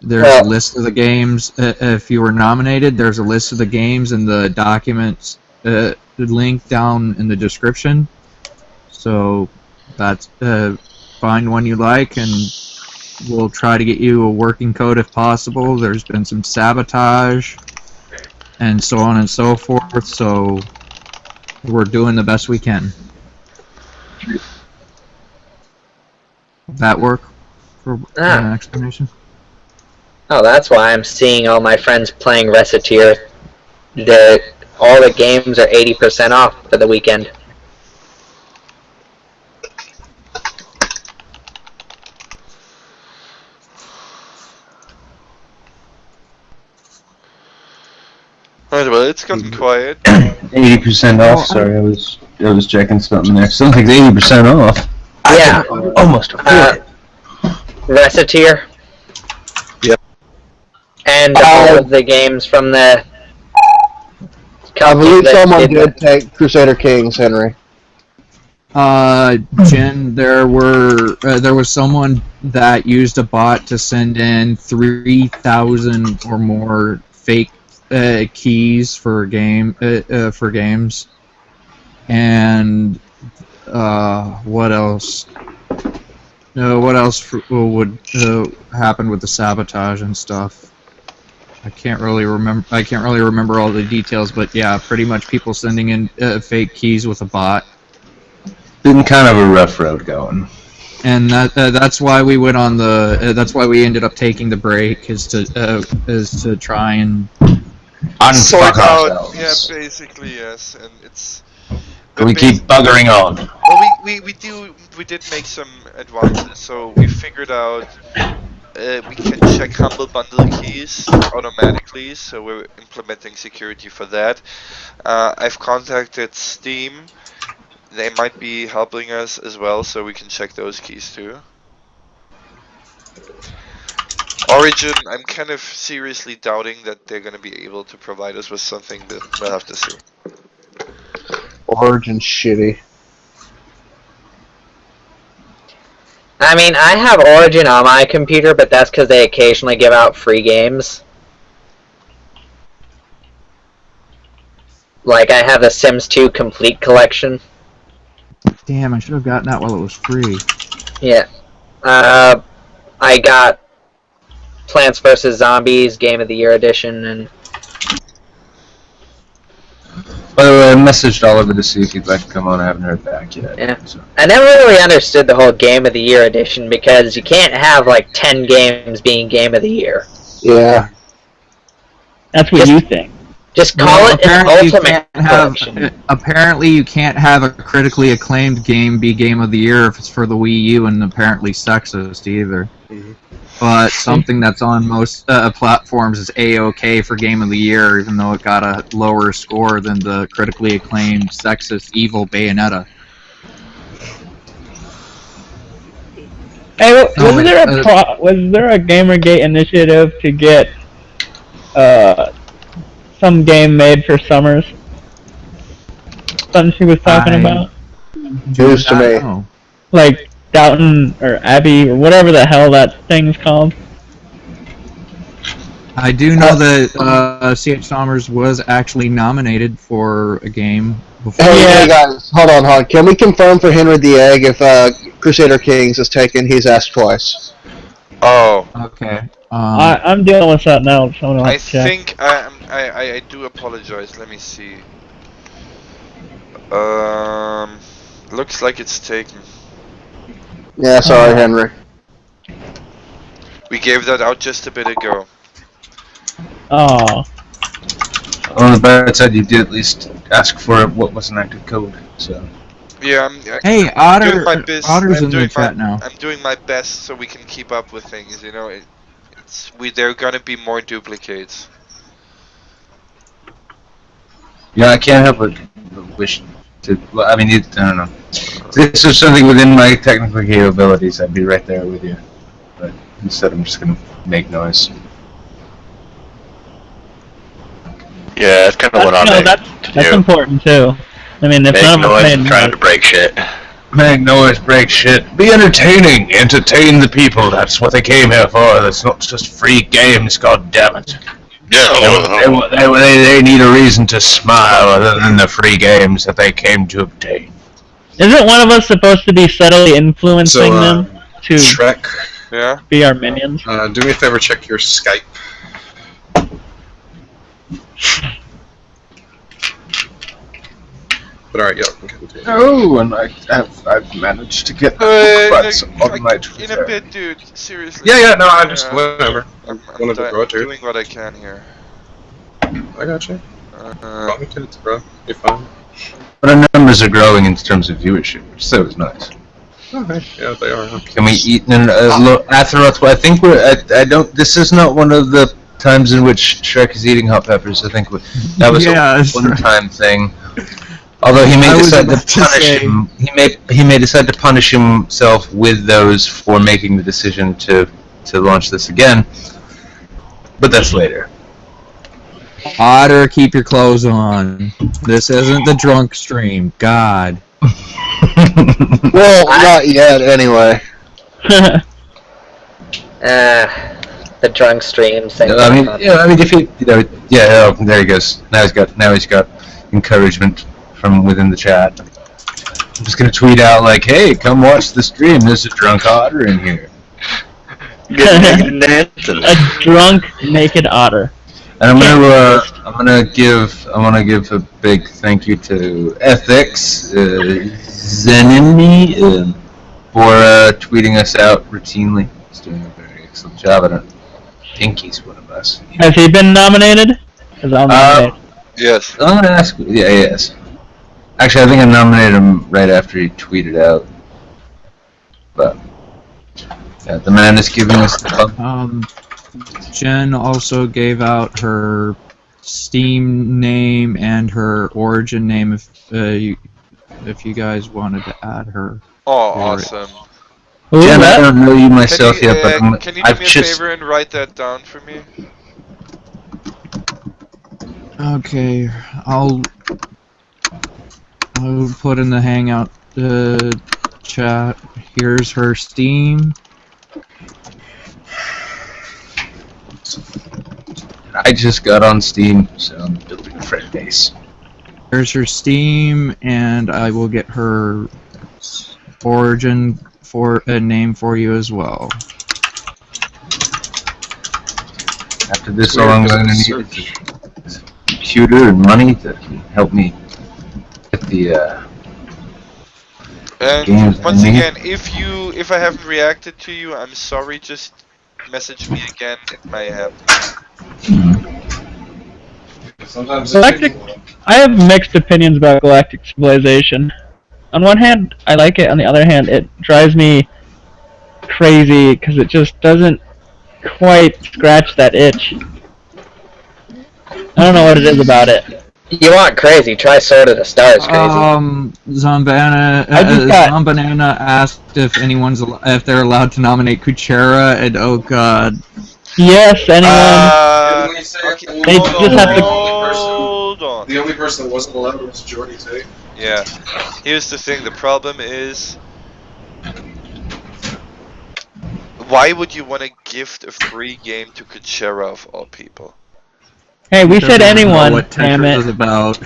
There's a list of the games. If you were nominated, there's a list of the games and the documents link down in the description. So that's find one you like, and we'll try to get you a working code if possible. There's been some sabotage, and so on and so forth. So we're doing the best we can. Would that work for an explanation? Oh, that's why I'm seeing all my friends playing Reciteer. All the games are 80% off for the weekend. Alright, well, it's gotten quiet. 80% off. Sorry, I was checking something there. Something's 80% off. Yeah. Almost. Reciteer. Yep. And banned all of the games from the I believe that someone did did take Crusader Kings, Henry. Jen, there was someone that used a bot to send in 3,000 or more fake keys for games, and what else? What else would happen with the sabotage and stuff? I can't really remember all the details, but yeah, pretty much people sending in fake keys with a bot. Been kind of a rough road going. And that's why we went on the. That's why we ended up taking the break, is to try and unfuck ourselves. Yeah, basically yes, and it's. We keep buggering on. Well, we did make some advances, so we figured out we can check Humble Bundle keys automatically, so we're implementing security for that. I've contacted Steam. They might be helping us as well, so we can check those keys too. Origin, I'm kind of seriously doubting that they're going to be able to provide us with something, but we'll have to see. Origin shitty. I mean, I have Origin on my computer, but that's because they occasionally give out free games. Like, I have the Sims 2 Complete Collection. Damn, I should have gotten that while it was free. Yeah. I got Plants vs. Zombies Game of the Year Edition, and... By the way, I messaged Oliver to see if he'd like to come on. I haven't heard back yet. Yeah. So. I never really understood the whole Game of the Year edition, because you can't have like 10 games being Game of the Year. Yeah. That's what you think. Just call it an Ultimate Collection. Apparently you can't have a critically acclaimed game be Game of the Year if it's for the Wii U, and apparently sexist either. Mm-hmm. But something that's on most platforms is A-OK for Game of the Year, even though it got a lower score than the critically acclaimed sexist evil Bayonetta. Hey, was there a Gamergate initiative to get some game made for Summers? Something she was talking about? News to me. Like Downton or Abbey or whatever the hell that thing's called. I do know that C.H. Summers was actually nominated for a game before. Hey guys, hold on. Can we confirm for Henry the Egg if Crusader Kings is taken? He's asked twice. Oh. Okay. I'm dealing with that now. So I think I do apologize. Let me see. Looks like it's taken. Yeah, sorry, Henry. We gave that out just a bit ago. Oh. On the bright side, you did at least ask for what was an active code, so. Yeah, hey, Otter's in the chat now. I'm doing my best so we can keep up with things. You know, there are gonna be more duplicates. Yeah, I can't help but wish to. Well, I mean, I don't know. If this is something within my technical capabilities, I'd be right there with you. But instead, I'm just gonna make noise. Yeah, that's kind of what I'm doing. That's important too. I mean, if none of us made trying to break shit. Make noise, break shit. Be entertaining. Entertain the people. That's what they came here for. That's not just free games. God damn it. Yeah. They need a reason to smile other than the free games that they came to obtain. Isn't one of us supposed to be subtly influencing them to Shrek, be our minions? do me a favor, check your Skype. But alright, yeah, we can continue. Oh, and I've managed to get in a bit, dude. Seriously. Yeah, no, I just whatever. I wanted to throw it to you. Doing what I can here. I got you. Call me kids, bro. You're fine. But our numbers are growing in terms of viewership, which so is nice. Okay, yeah, they are. Can we eat Atheroth? I think I don't. This is not one of the times in which Shrek is eating hot peppers. I think that was a one-time thing. Although he may decide to punish him, he may decide to punish himself with those for making the decision to launch this again. But that's later. Otter, keep your clothes on. This isn't the drunk stream. God. Well, not yet, anyway. The drunk streams. I mean, if you know, there he goes. Now he's got encouragement from within the chat. I'm just gonna tweet out like, "Hey, come watch the stream. There's a drunk otter in here." A drunk naked otter. And I'm gonna give a big thank you to Ethics Zenini for tweeting us out routinely. He's doing a very excellent job at it. I think he's one of us. Has he been nominated? 'Cause I'll nominate. Yes. I'm gonna ask. Yeah, yes. Actually, I think I nominated him right after he tweeted out. But yeah, the man is giving us the club. Jen also gave out her Steam name and her Origin name if you guys wanted to add her. Oh, awesome. Jen, I don't know you myself Can you, yet, but can you do me a favor and write that down for me? Okay, I'll put in the Hangout chat. Here's her Steam. I just got on Steam, so I'm building a friend base. Here's her Steam, and I will get her Origin for a name for you as well. After this, all I'm going to need is a computer and money to help me get the games. And once again, if I haven't reacted to you, I'm sorry. Just message me again. It may happen. Sometimes Galactic. I have mixed opinions about Galactic Civilization. On one hand, I like it. On the other hand, it drives me crazy because it just doesn't quite scratch that itch. I don't know what it is about it. You want crazy? Try Sword of the Stars, crazy. Zombanana asked if if they're allowed to nominate Kuchera, and oh god. Yes, anyone. They just have to. Hold on. The only person that wasn't allowed was Jordy Tate. Yeah. Here's the thing. The problem is, why would you want to gift a free game to Kuchera of all people? Hey, we said anyone. What Damn Tetris it. is about.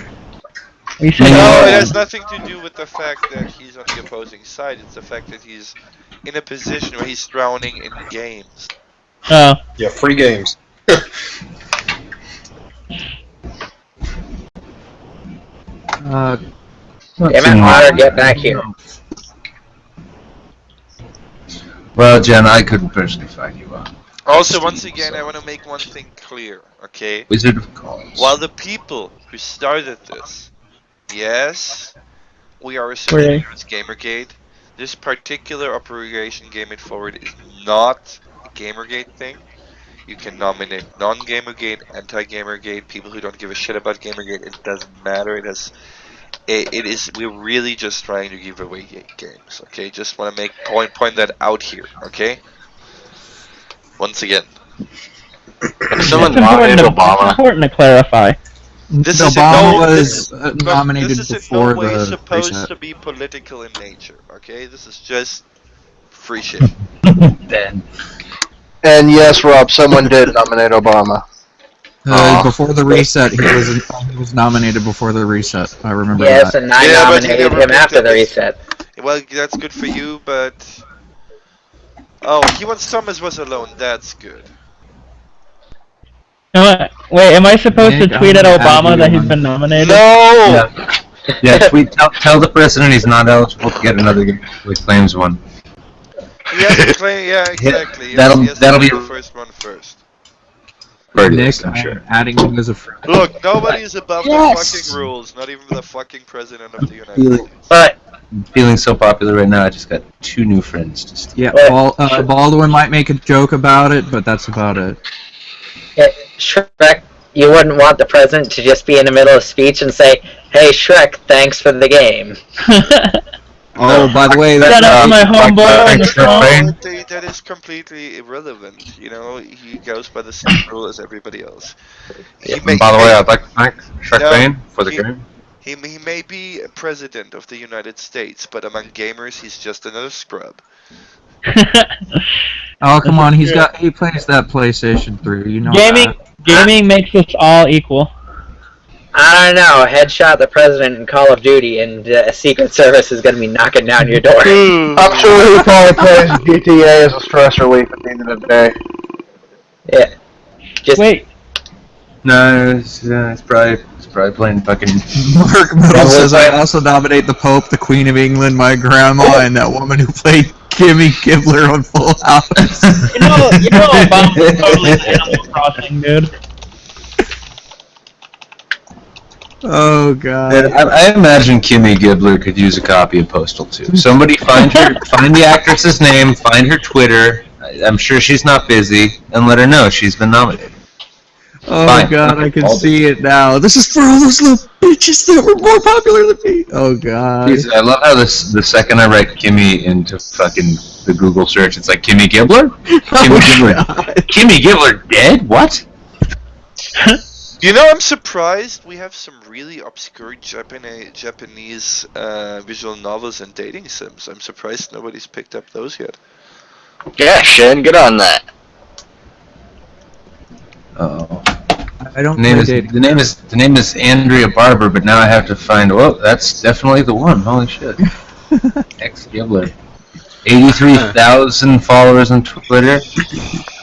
We said No, it has nothing to do with the fact that he's on the opposing side. It's the fact that he's in a position where he's drowning in games. Oh. Yeah, free games. Damn it, Otter, get back here. Well, Jen, I couldn't personally find you on. Also, once again, I want to make one thing clear, okay? Wizard of Calls. While the people who started this, yes, we are associated with Gamergate, this particular Operation Game It Forward is not a Gamergate thing. You can nominate non-Gamergate, anti-Gamergate, people who don't give a shit about Gamergate. It doesn't matter. We're really just trying to give away games, okay? Just want to point that out here, okay? Once again. If someone nominated Obama. It's important to clarify. Obama was nominated this is before in no way the supposed reset. to be political in nature, okay? This is just free shit. Then. And yes, Rob, someone did nominate Obama. Before the reset, he was nominated before the reset. I remember Yes, that. and I Yeah, but he nominated never him after the picked reset. Well, that's good for you, but... Oh, he wants Thomas was alone. That's good. Wait, am I supposed to Nick, tweet I'm at gonna add Obama you that he's on. been nominated? No! Yeah, tell the president he's not eligible to get another game until he claims one. He has to claim, yeah, exactly. That'll- He has to that'll claim be- the first one first. Nick, I'm adding him as a friend. Look, nobody is above the fucking rules, not even the fucking president of the United States. But I'm feeling so popular right now, I just got 2 new friends. Just Yeah, Baldwin might make a joke about it, but that's about it. Shrek, you wouldn't want the president to just be in the middle of speech and say, "Hey Shrek, thanks for the game." Oh, by the way, Shout out to my homeboy in the front. That is completely irrelevant. You know, he goes by the same rule as everybody else. And by the way, I'd like to thank Sharkbane for the game. He may be a president of the United States, but among gamers, he's just another scrub. Oh, come on, he plays that PlayStation 3, you know Gaming makes us all equal. I don't know. Headshot the president in Call of Duty, and Secret Service is going to be knocking down your door. I'm sure he probably plays GTA as a stress relief at the end of the day. Yeah. Just wait. No, it's probably playing fucking. Mark Metal says I also nominate the Pope, the Queen of England, my grandma, and that woman who played Kimmy Gibbler on Full House. you know Obama's totally Animal Crossing, dude. Oh god. I imagine Kimmy Gibbler could use a copy of Postal 2. Somebody find the actress's name, find her Twitter. I'm sure she's not busy, and let her know she's been nominated. Oh Fine. god, I can see it now. This is for all those little bitches that were more popular than me. Oh god. Jeez, I love how the second I write Kimmy into fucking the Google search, it's like Kimmy Gibbler? Kimmy Gibbler. Kimmy Gibbler dead? What? You know, I'm surprised we have some really obscure Japanese visual novels and dating sims. I'm surprised nobody's picked up those yet. Yeah, Shen, get on that. Oh. I don't the name is Andrea Barber, but now I have to find. Well, that's definitely the one. Holy shit! Ex Gibbler, 83,000 followers on Twitter.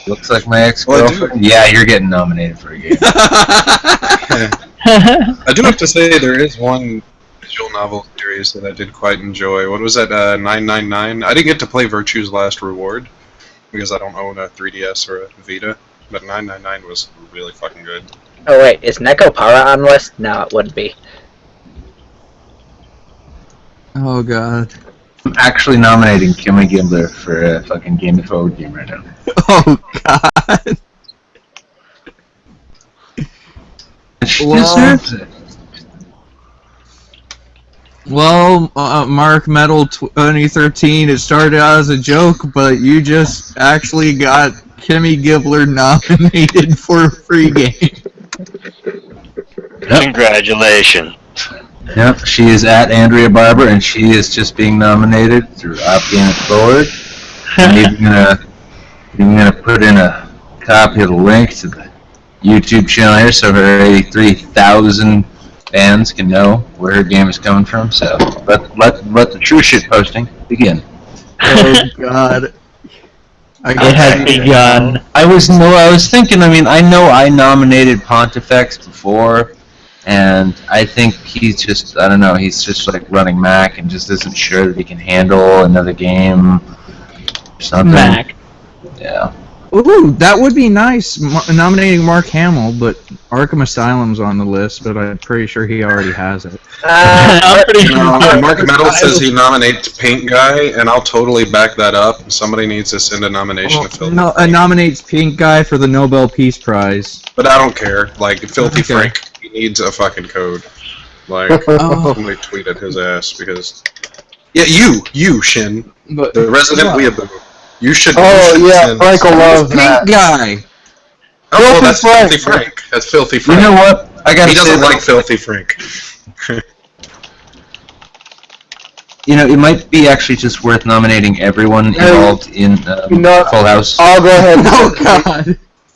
Looks like my ex-girlfriend. Yeah, you're getting nominated for a game. I do have to say there is one visual novel series that I did quite enjoy. What was that? 999. I didn't get to play Virtue's Last Reward because I don't own a 3DS or a Vita. But 999 was really fucking good. Oh wait, is Neko Para on the list? No, it wouldn't be. Oh god. I'm actually nominating Kimmy Gibbler for a fucking Game of Forward game right now. Oh god. She deserves it. Well, Mark Metal 2013, it started out as a joke, but you just actually got Kimmy Gibbler nominated for a free game. Yep. Congratulations. Yep, she is at Andrea Barber, and she is just being nominated through Game It Forward. I'm even gonna put in a copy of the link to the YouTube channel here, so her 83,000 fans can know where her game is coming from. So let the true shit posting begin. Oh god. It has begun. I was thinking. I mean, I know I nominated Pontifex before, and I think he's just. I don't know. He's just like running Mac and just isn't sure that he can handle another game. Or something. Mac. Yeah. Ooh, that would be nice. Nominating Mark Hamill, but Arkham Asylum's on the list, but I'm pretty sure he already has it. Mark Metal says he nominates Paint Guy, and I'll totally back that up. Somebody needs to send a nomination to Filthy Frank. Nominates Pink Guy for the Nobel Peace Prize. But I don't care. Like, Filthy Frank, he needs a fucking code. Like, somebody tweeted his ass because... Yeah, you, Shin. But, the resident weeaboo. You should. Oh yeah, Frank will love that. Pink Guy. Oh, well, that's Filthy Frank. That's Filthy Frank. You know what? He doesn't like Filthy Frank. You know, it might be actually just worth nominating everyone involved in Full House. I'll go ahead.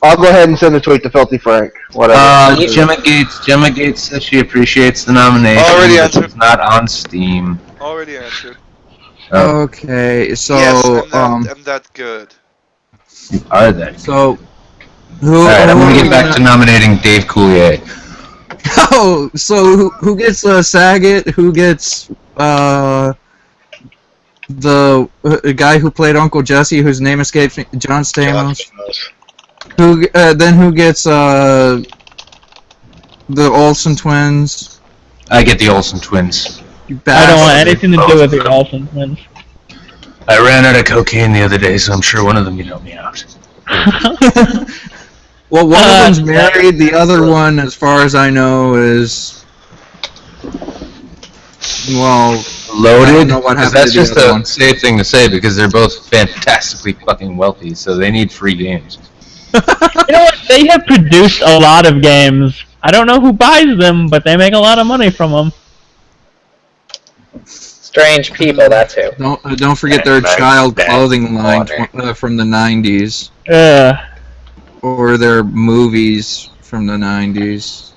I'll go ahead and send a tweet to Filthy Frank. Whatever. Gemma Gates says she appreciates the nomination. Already answered. It's not on Steam. Already answered. Oh. Okay, so yes, I'm that good. You are that. So, Alright, I'm gonna get back to nominating Dave Coulier. Oh, so who gets Saget? Who gets the guy who played Uncle Jesse, whose name escapes me, John Stamos? Who then who gets the Olsen twins? I get the Olsen twins. I don't want anything to do with the Olsen twins. I ran out of cocaine the other day, so I'm sure one of them can help me out. Well, one of them's married. The other one, as far as I know, is Loaded? know what happened That's to the just other a one. safe thing to say because they're both fantastically fucking wealthy, so they need free games. You know what? They have produced a lot of games. I don't know who buys them, but they make a lot of money from them. Strange people, that's who. Don't forget their child clothing line from the 90s. Or their movies from the 90s.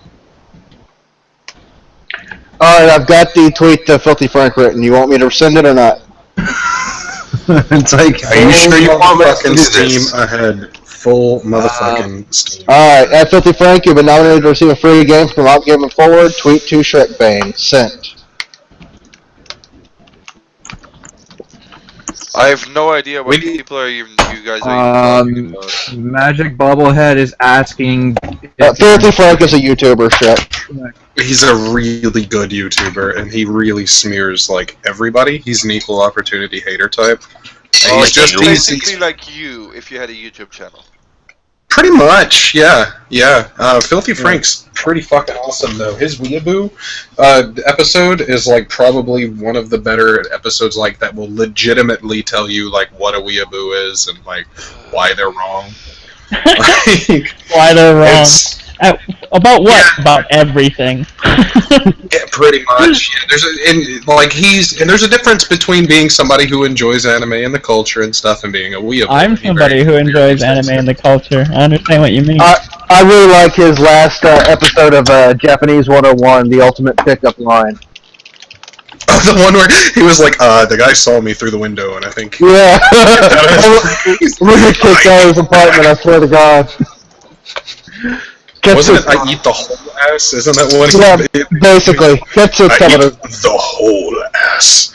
Alright, I've got the tweet to Filthy Frank written. You want me to send it or not? It's like, are you sure you want me to do Steam this? ahead. Full motherfucking Steam. Alright, at Filthy Frank, you've been nominated to receive a free game from Out Game and Forward. Tweet to Shrekbane. Sent. I have no idea what people are even. You guys are even talking about. Magic Bubblehead is asking. Filthy Frank is a YouTuber, Shrek. He's a really good YouTuber, and he really smears like everybody. He's an equal opportunity hater type. And he's just basically like you if you had a YouTube channel. Pretty much, yeah. Filthy Frank's pretty fucking awesome, though. His Weeaboo episode is, like, probably one of the better episodes, like, that will legitimately tell you, like, what a Weeaboo is and, like, why they're wrong. Why they're wrong. About what? Yeah. About everything. Yeah, pretty much. Yeah, there's a difference between being somebody who enjoys anime and the culture and stuff and being a weeaboo. I'm somebody who enjoys anime and the culture. I understand what you mean. I really like his last episode of Japanese 101, the ultimate pickup line. The one where he was like, the guy saw me through the window, and I think... Yeah. Look at kicked out of his apartment, I swear to God. Wasn't it I eat the whole ass? Isn't that what basically. I eat the whole ass.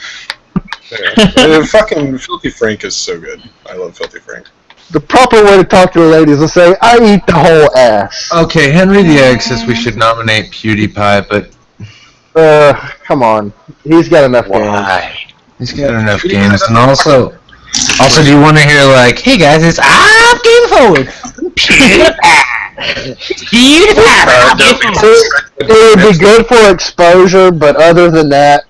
Yeah. Fucking Filthy Frank is so good. I love Filthy Frank. The proper way to talk to a lady is to say, I eat the whole ass. Okay, Henry the Egg says we should nominate PewDiePie, but... come on. He's got enough games. He's got enough games, and also, do you want to hear, like, hey guys, it's Up Game Forward! PewDiePie! It would be good for exposure, but other than that,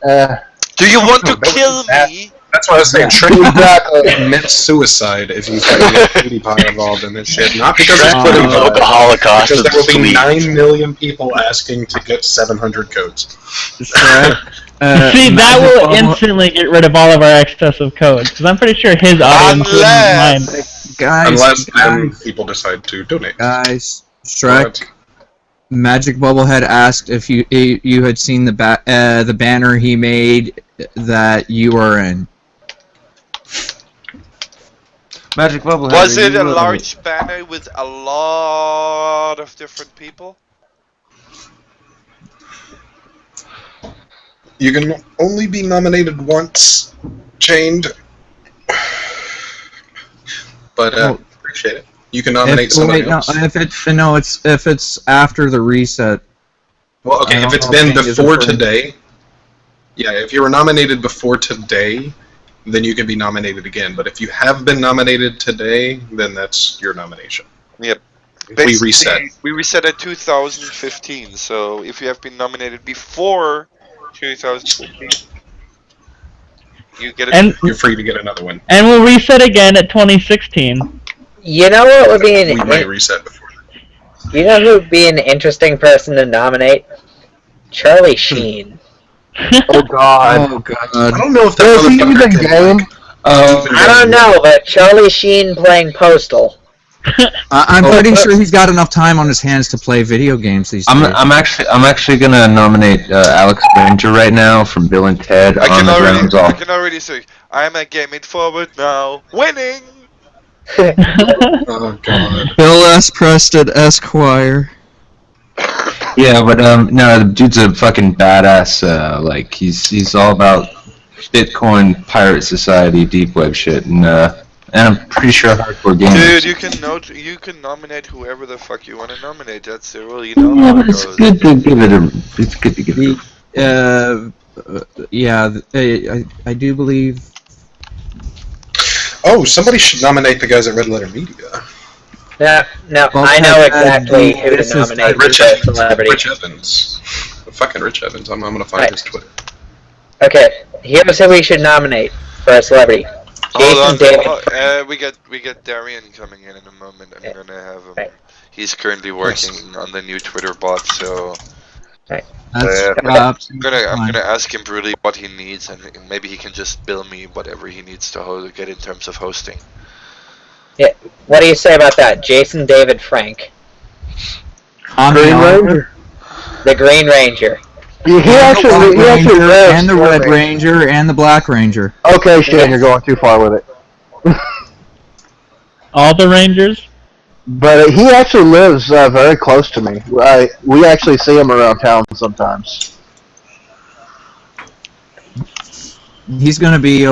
do you want to kill me? That's what I was saying. Exactly. Commit suicide if you try to get PewDiePie involved in this shit. Not because he's putting the Holocaust. Because there will be 9 million people asking to get 700 codes. See, that will instantly get rid of all of our excessive codes, because I'm pretty sure his audience wouldn't mind. Unless people decide to donate. Guys, Shrek, Magic Bubblehead asked if you had seen the banner he made that you are in. Magic Bubblehead. Was it a large banner with a lot of different people? You can only be nominated once, Chained. But appreciate it. You can nominate somebody else. If it's after the reset. Well, okay, if it's been before today, yeah, if you were nominated before today, then you can be nominated again. But if you have been nominated today, then that's your nomination. Yep. We reset. We reset at 2015. So if you have been nominated before 2015, you get you're free to get another one. And we'll reset again at 2016. You know what would be we might reset before that. You know who would be an interesting person to nominate? Charlie Sheen. Oh God. Oh God. I don't know if that's even game. I don't know, but Charlie Sheen playing Postal. I'm pretty sure he's got enough time on his hands to play video games these days. I'm actually gonna nominate Alex Granger right now from Bill and Ted. I can already say I'm at Game It Forward now, winning. Oh God. Bill S. Preston, Esquire. Yeah, but no, the dude's a fucking badass. Like he's all about Bitcoin, pirate society, deep web shit, and I'm pretty sure hardcore gamers. Dude, you can nominate whoever the fuck you want to nominate. That's the rule, you know. Yeah, how but it it's goes. good to give it a. It's good to give it. I do believe. Oh, somebody should nominate the guys at Red Letter Media. No, I know exactly who to nominate. Rich Evans. Fucking Rich Evans. I'm gonna find his Twitter. Okay, here's who we should nominate for a celebrity. Hold Jason on. David. We get Darian coming in a moment. I'm gonna have him. Right. He's currently working on the new Twitter bot, so. Right. I'm gonna ask him really what he needs, and maybe he can just bill me whatever he needs to get in terms of hosting. Yeah. What do you say about that, Jason David Frank? Green Ranger. The Green Ranger. He actually lives. And the Red Ranger and the Black Ranger. Okay, Shane, you're going too far with it. All the Rangers? But he actually lives very close to me. We actually see him around town sometimes. He's gonna be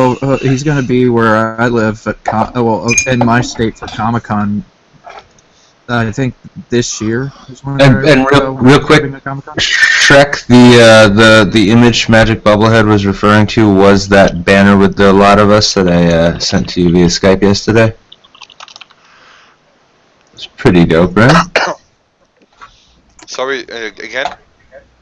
where I live at in my state for Comic-Con. I think this year is when And real quick, Shrek, the image Magic Bubblehead was referring to was that banner with a lot of us that I sent to you via Skype yesterday. It's pretty dope, right? Sorry, again?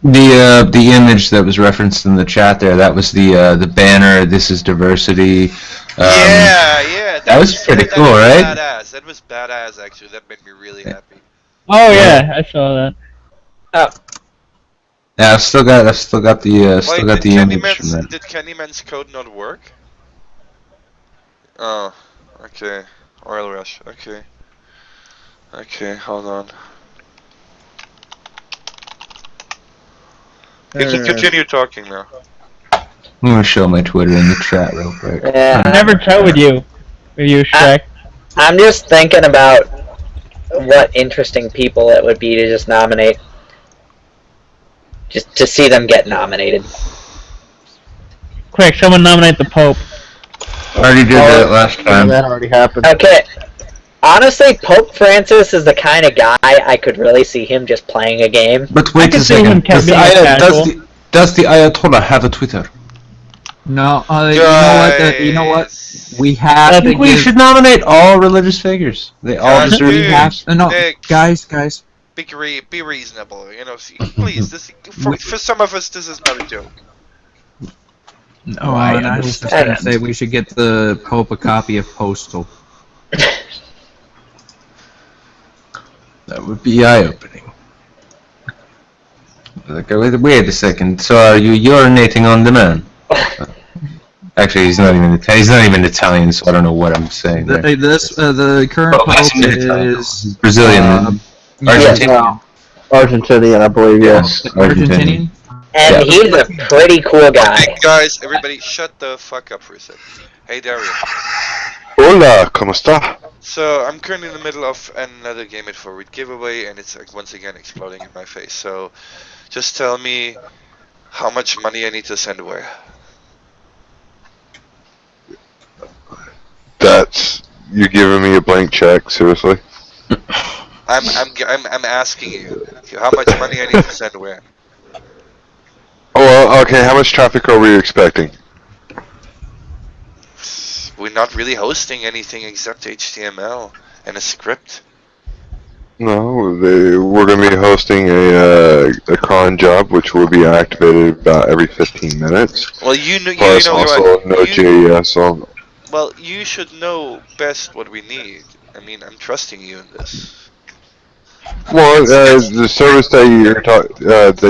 The image that was referenced in the chat there, that was the banner. This is diversity. Yeah. That was pretty cool, right? Badass. That was badass, actually. That made me really happy. Oh yeah, I saw that. Oh. Yeah, I've still got the image from that. Did Candyman's code not work? Oh, okay. Oil Rush. Okay, hold on. You can continue talking now. I'm gonna show my Twitter in the chat real quick. Yeah. I never tell with you, Shrek. I'm just thinking about what interesting people it would be to just nominate. Just to see them get nominated. Quick, someone nominate the Pope. Already did that last time. That already happened. Okay. Honestly, Pope Francis is the kind of guy I could really see him just playing a game. But wait a second. Does the Ayatollah have a Twitter? No. You know what? We have. I think we should nominate all religious figures. They all deserve. No, guys. Be reasonable. You know, please. For some of us, this is not a joke. No, I was just gonna say we should get the Pope a copy of Postal. That would be eye-opening. Wait a second. So are you urinating on the man? Actually, he's not even Italian, so I don't know what I'm saying. The current Pope is Brazilian, Argentinian. Argentinian, I believe. Yes, Argentinian. And he's a pretty cool guy. Hey guys, everybody, shut the fuck up for a second. Hey Dario. Hola, ¿cómo está? So I'm currently in the middle of another Game It Forward giveaway, and it's once again exploding in my face. So, just tell me how much money I need to send where. You're giving me a blank check, seriously? I'm asking you how much money I need to send where. Oh, well, okay. How much traffic are we expecting? We're not really hosting anything except HTML and a script. No, we're going to be hosting a cron job, which will be activated about every 15 minutes. Well, you know also Node.js. Well, you should know best what we need. I mean, I'm trusting you in this. Well, the service that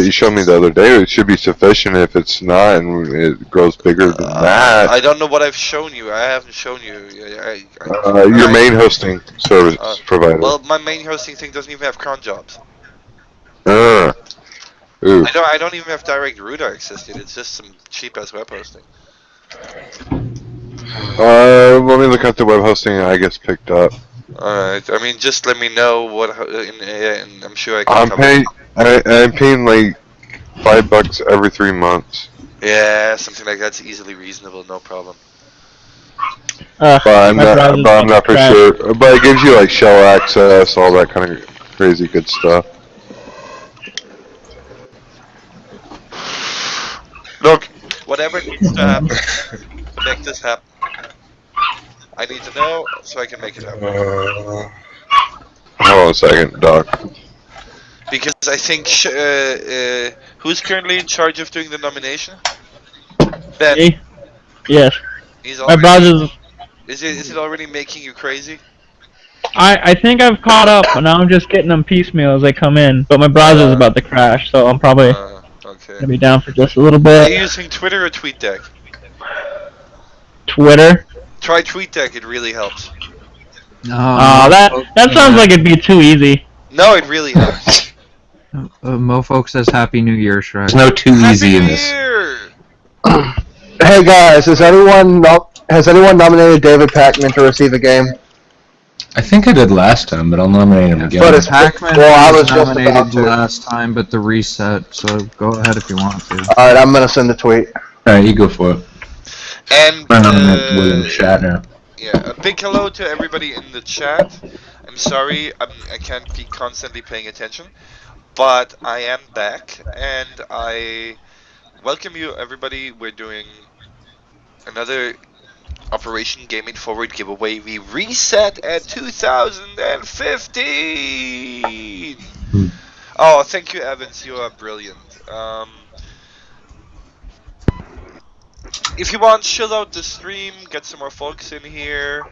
you showed me the other day, it should be sufficient. If it's not and it grows bigger than that, I don't know what I've shown you. I haven't shown you. Your main hosting service provider. Well, my main hosting thing doesn't even have cron jobs. Ooh. I don't even have direct root access yet. It's just some cheap ass web hosting. Let me look at the web hosting I guess picked up. Alright, I mean, just let me know what, and I'm sure I can. I'm paying like $5 every 3 months. Yeah, something like that's easily reasonable, no problem. But I'm not for sure. But it gives you like shell access, all that kind of crazy good stuff. Look, whatever needs to happen to make this happen, I need to know so I can make it happen. Hold on a second, Doc. Because I think who's currently in charge of doing the nomination? Ben, Me? Yes. he's My already, browser's. is it already making you crazy? I think I've caught up, and now I'm just getting them piecemeal as they come in. But my browser's about to crash, so I'm probably Okay. gonna be down for just a little Are bit. you using Twitter or TweetDeck? Twitter. Try TweetDeck, it really helps. Oh, that sounds like it'd be too easy. No, it really helps. Mofo says Happy New Year, Shrek. There's no too easy in this. Hey guys, has anyone nominated David Packman to receive a game? I think I did last time, but I'll nominate him again. But it's Pac-Man I was just about nominated to. last time, but the reset, so go ahead if you want to. Alright, I'm gonna send a tweet. Alright, you go for it. And I nominate William Shatner. yeah, a big hello to everybody in the chat. I'm sorry, I can't be constantly paying attention, but I am back, and I welcome you, everybody. We're doing another Operation Game It Forward giveaway. We reset at 2015. Oh, thank you, Evans. You are brilliant. If you want, chill out the stream, get some more folks in here.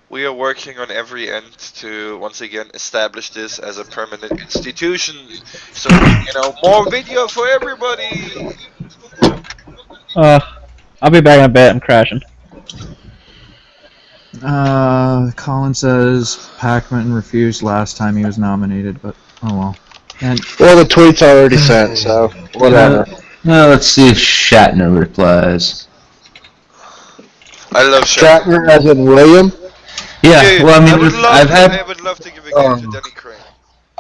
We are working on every end to once again establish this as a permanent institution. So, more video for everybody. I'll be back in a bit. I'm crashing. Colin says Pac-Man refused last time he was nominated, but oh well. And well, the tweet's already sent, so whatever. Now let's see if Shatner replies. I love Shatner as in William. Yeah, well, I mean, I would love to give a game to Denny Crane.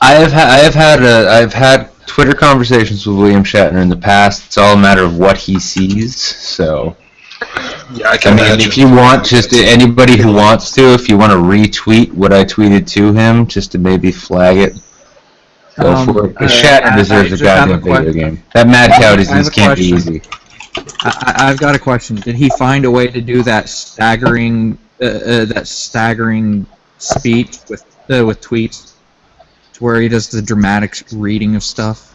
I've had Twitter conversations with William Shatner in the past. It's all a matter of what he sees. So, yeah, I can mean, imagine. if you want, just anybody who wants to, if you want to retweet what I tweeted to him, just to maybe flag it, go for it. Because Shatner deserves a goddamn video game. That mad cow disease can't be easy. I've got a question. Did he find a way to do that staggering speech with tweets, to where he does the dramatic reading of stuff?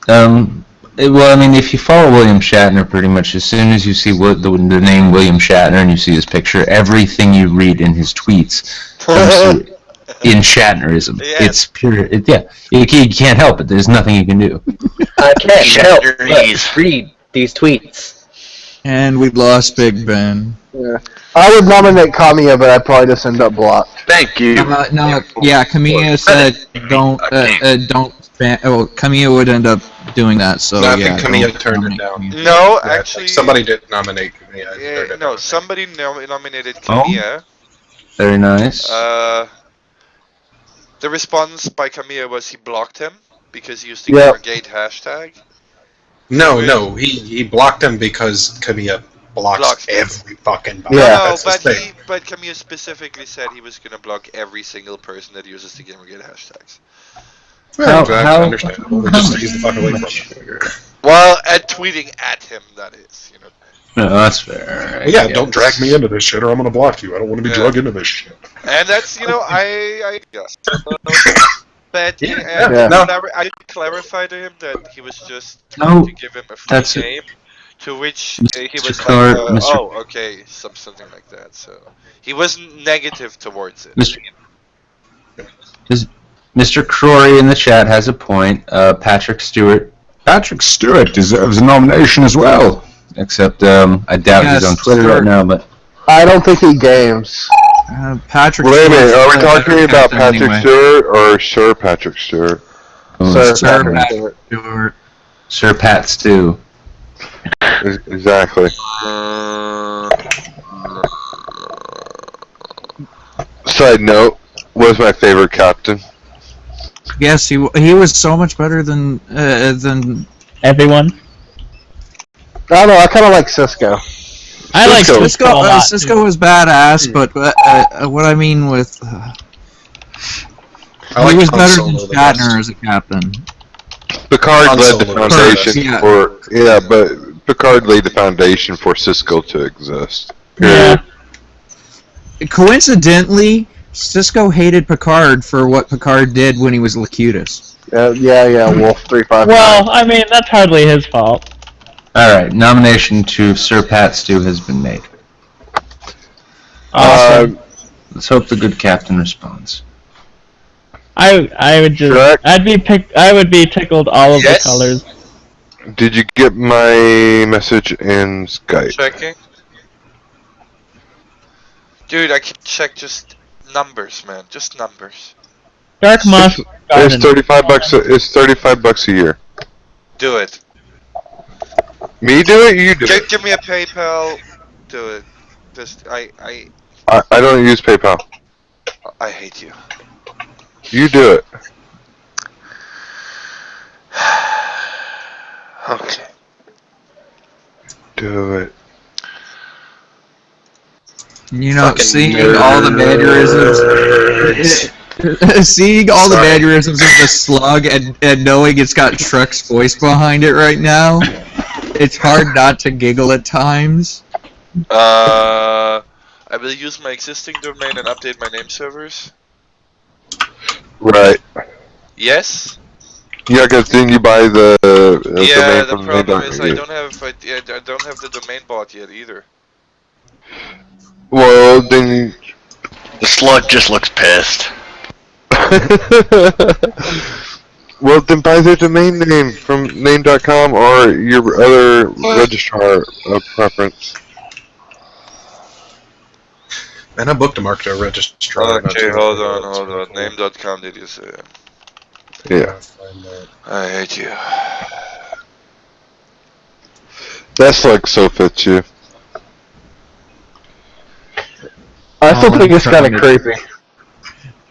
Well, I mean, if you follow William Shatner, pretty much as soon as you see the name William Shatner and you see his picture, everything you read in his tweets comes through in Shatnerism. Yeah. It's pure. You can't help it. There's nothing you can do. I can't help but read these tweets. And we lost Big Ben. Yeah. I would nominate Kamiya, but I'd probably just end up blocked. Thank you. Kamiya said don't ban. Well, Kamiya would end up doing that. So No, I yeah. think Kamiya turned it down. No, Yeah, actually, somebody did nominate Kamiya. somebody nominated Kamiya. Very nice. The response by Kamiya was he blocked him because he used the Gamergate hashtag. No, he blocked him because Kamiya blocks every fucking bot. No, but Kamiya specifically said he was gonna block every single person that uses the Gamergate hashtags. That's understandable. Just stays the fuck away from him. Well, at tweeting at him, that is, No, that's fair. Well, yeah, don't drag me into this shit or I'm gonna block you. I don't want to be dragged into this shit. And that's, I guess. But I did clarify to him that he was just trying to give him a free game, to which he was like, oh, okay, something like that. So he wasn't negative towards it. Mr. Crory in the chat has a point. Patrick Stewart deserves a nomination as well. Except I doubt he's on Twitter right now, but I don't think he games. Patrick. Wait a minute, are we Stewart's talking about Patrick anyway. Stewart or Sir Patrick Stewart? Sir Patrick Stewart. Sir Pat Stew. Exactly. Side note, was my favorite captain. Yes, he was so much better than everyone. I don't know. I kind of like Cisco. I like Cisco. a lot, Cisco was badass, but what I mean with I like he was Han better Solo than the Shatner best. as a captain. Picard Han led the Solo. foundation for but Picard laid the foundation for Cisco to exist. Yeah. Coincidentally, Cisco hated Picard for what Picard did when he was Locutus. Yeah, Wolf 359. Well, I mean, that's hardly his fault. Alright, nomination to Sir Pat Stew has been made. Awesome. Let's hope the good captain responds. I would just I would be tickled all of the colors. Did you get my message in Skype? Checking. Dude, I can check just numbers, man. Just numbers. Dark Moss. It's $35. It's $35 a year. Do it. Me do it? You do it. Give me a PayPal. Do it. Just I don't use PayPal. I hate you. You do it. Okay. Do it. You know, seeing all the mannerisms of the slug and knowing it's got Shrek's voice behind it right now, it's hard not to giggle at times. I will use my existing domain and update my name servers. Right. Yes. Yeah, because then you buy the Yeah, domain the from problem is I main.com. don't have the domain bought yet either. Well, then The slug just looks pissed. well, then buy the domain name from name.com or your other registrar of preference. And I bookmarked a registrar. Okay, hold on. Name.com, did you say? Yeah. I hate you. That's like so fits you. I still think it's kind of creepy.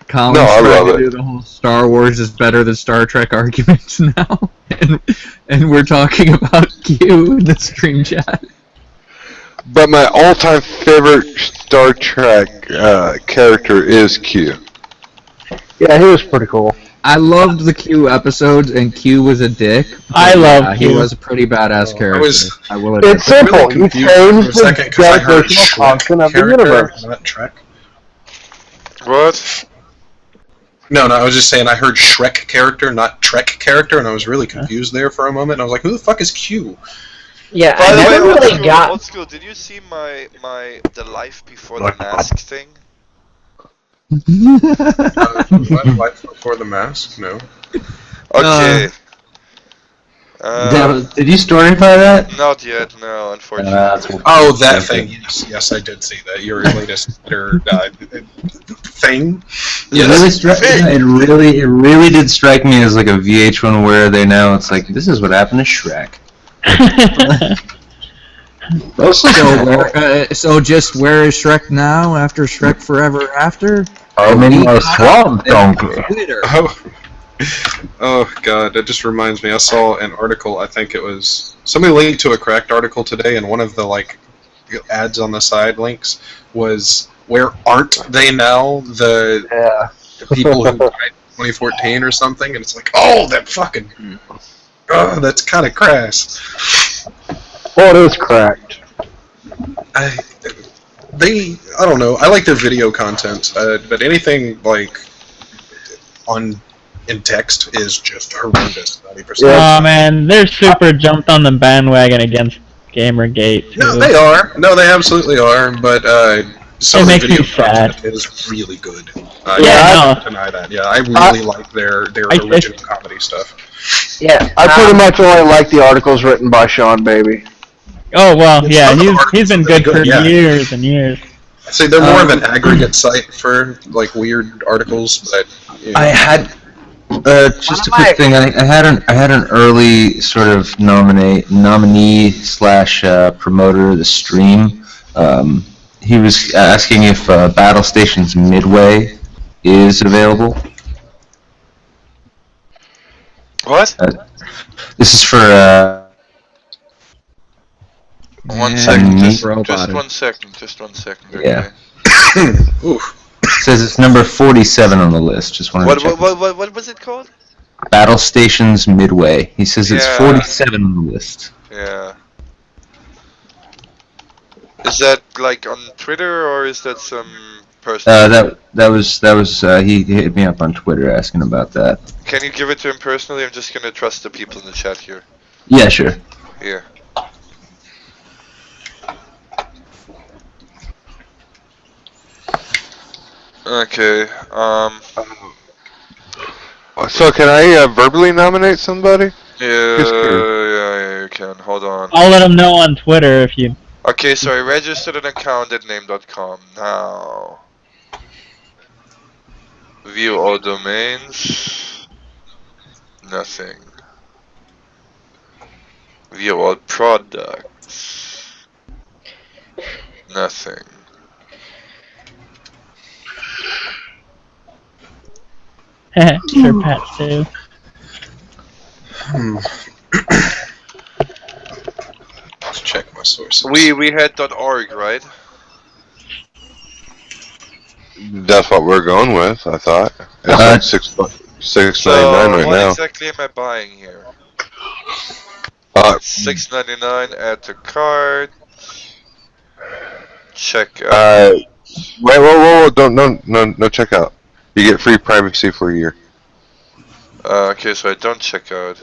Colin's I trying love to it. do the whole Star Wars is better than Star Trek arguments now, and we're talking about Q in the stream chat. But my all-time favorite Star Trek character is Q. Yeah, he was pretty cool. I loved the Q episodes, and Q was a dick. I love He Q. was a pretty badass character. I will admit. It's simple. Really You confused change for a second the 'cause I heard gravitational Shrek constant of the character, universe. not Trek. What? No, I was just saying I heard Shrek character, not Trek character, and I was really confused there for a moment. And I was like, who the fuck is Q? Yeah, By I the way, never really got. old school, did you see my the life before the mask thing? Life Before the Mask? No. Okay. Did you storyify that? Not yet, no, unfortunately. Oh, that thing. Yes, I did see that. Your latest thing. It really did strike me as like a VH1 Where Are They Now? It's like, this is what happened to Shrek. So just where is Shrek now after Shrek Forever After? I'm in my swamp donkey. Oh god, that just reminds me. I saw an article. I think it was somebody linked to a Cracked article today, and one of the like ads on the side links was "Where aren't they now?" The people who died in 2014 or something, and it's like, oh, that fucking, oh, that's kind of crass. Well, it is cracked. I don't know. I like their video content, but anything like in text is just horrendous. 90%. Oh man, they're super jumped on the bandwagon against Gamergate. Too. No, they are. No, they absolutely are. But some of the makes video me sad. content is really good. Yeah, I can't deny that. Yeah, I really like their original comedy stuff. Yeah, I pretty much only like the articles written by Sean Baby. Oh well, yeah, Some of the he's been articles are good for yeah. years and years. See, they're more of an aggregate site for like weird articles, but you know. I had just a quick thing. I had an early sort of nominee slash promoter of the stream. He was asking if Battle Stations Midway is available. What? This is for 1 second, just robot. 1 second, just 1 second. Okay. Yeah. Oof. It says it's number 47 on the list. Just wanted to check. What was it called? Battle Stations Midway. He says it's Yeah. 47 on the list. Yeah. Is that like on Twitter or is that some person? That was he hit me up on Twitter asking about that. Can you give it to him personally? I'm just gonna trust the people in the chat here. Yeah, sure. Here. Okay. So can I verbally nominate somebody? Yeah, you can. Hold on. I'll let them know on Twitter if you. Okay, so I registered an account at name.com. Now, view all domains. Nothing. View all products. Nothing. Sure, Pat too. Let's check my sources. We had .org, right? That's what we're going with, I thought. It's like $6.99 So right what now. exactly am I buying here? $6.99. Add to cart. Check out. Wait, whoa, don't, no checkout. You get free privacy for a year. Okay, so I don't check out.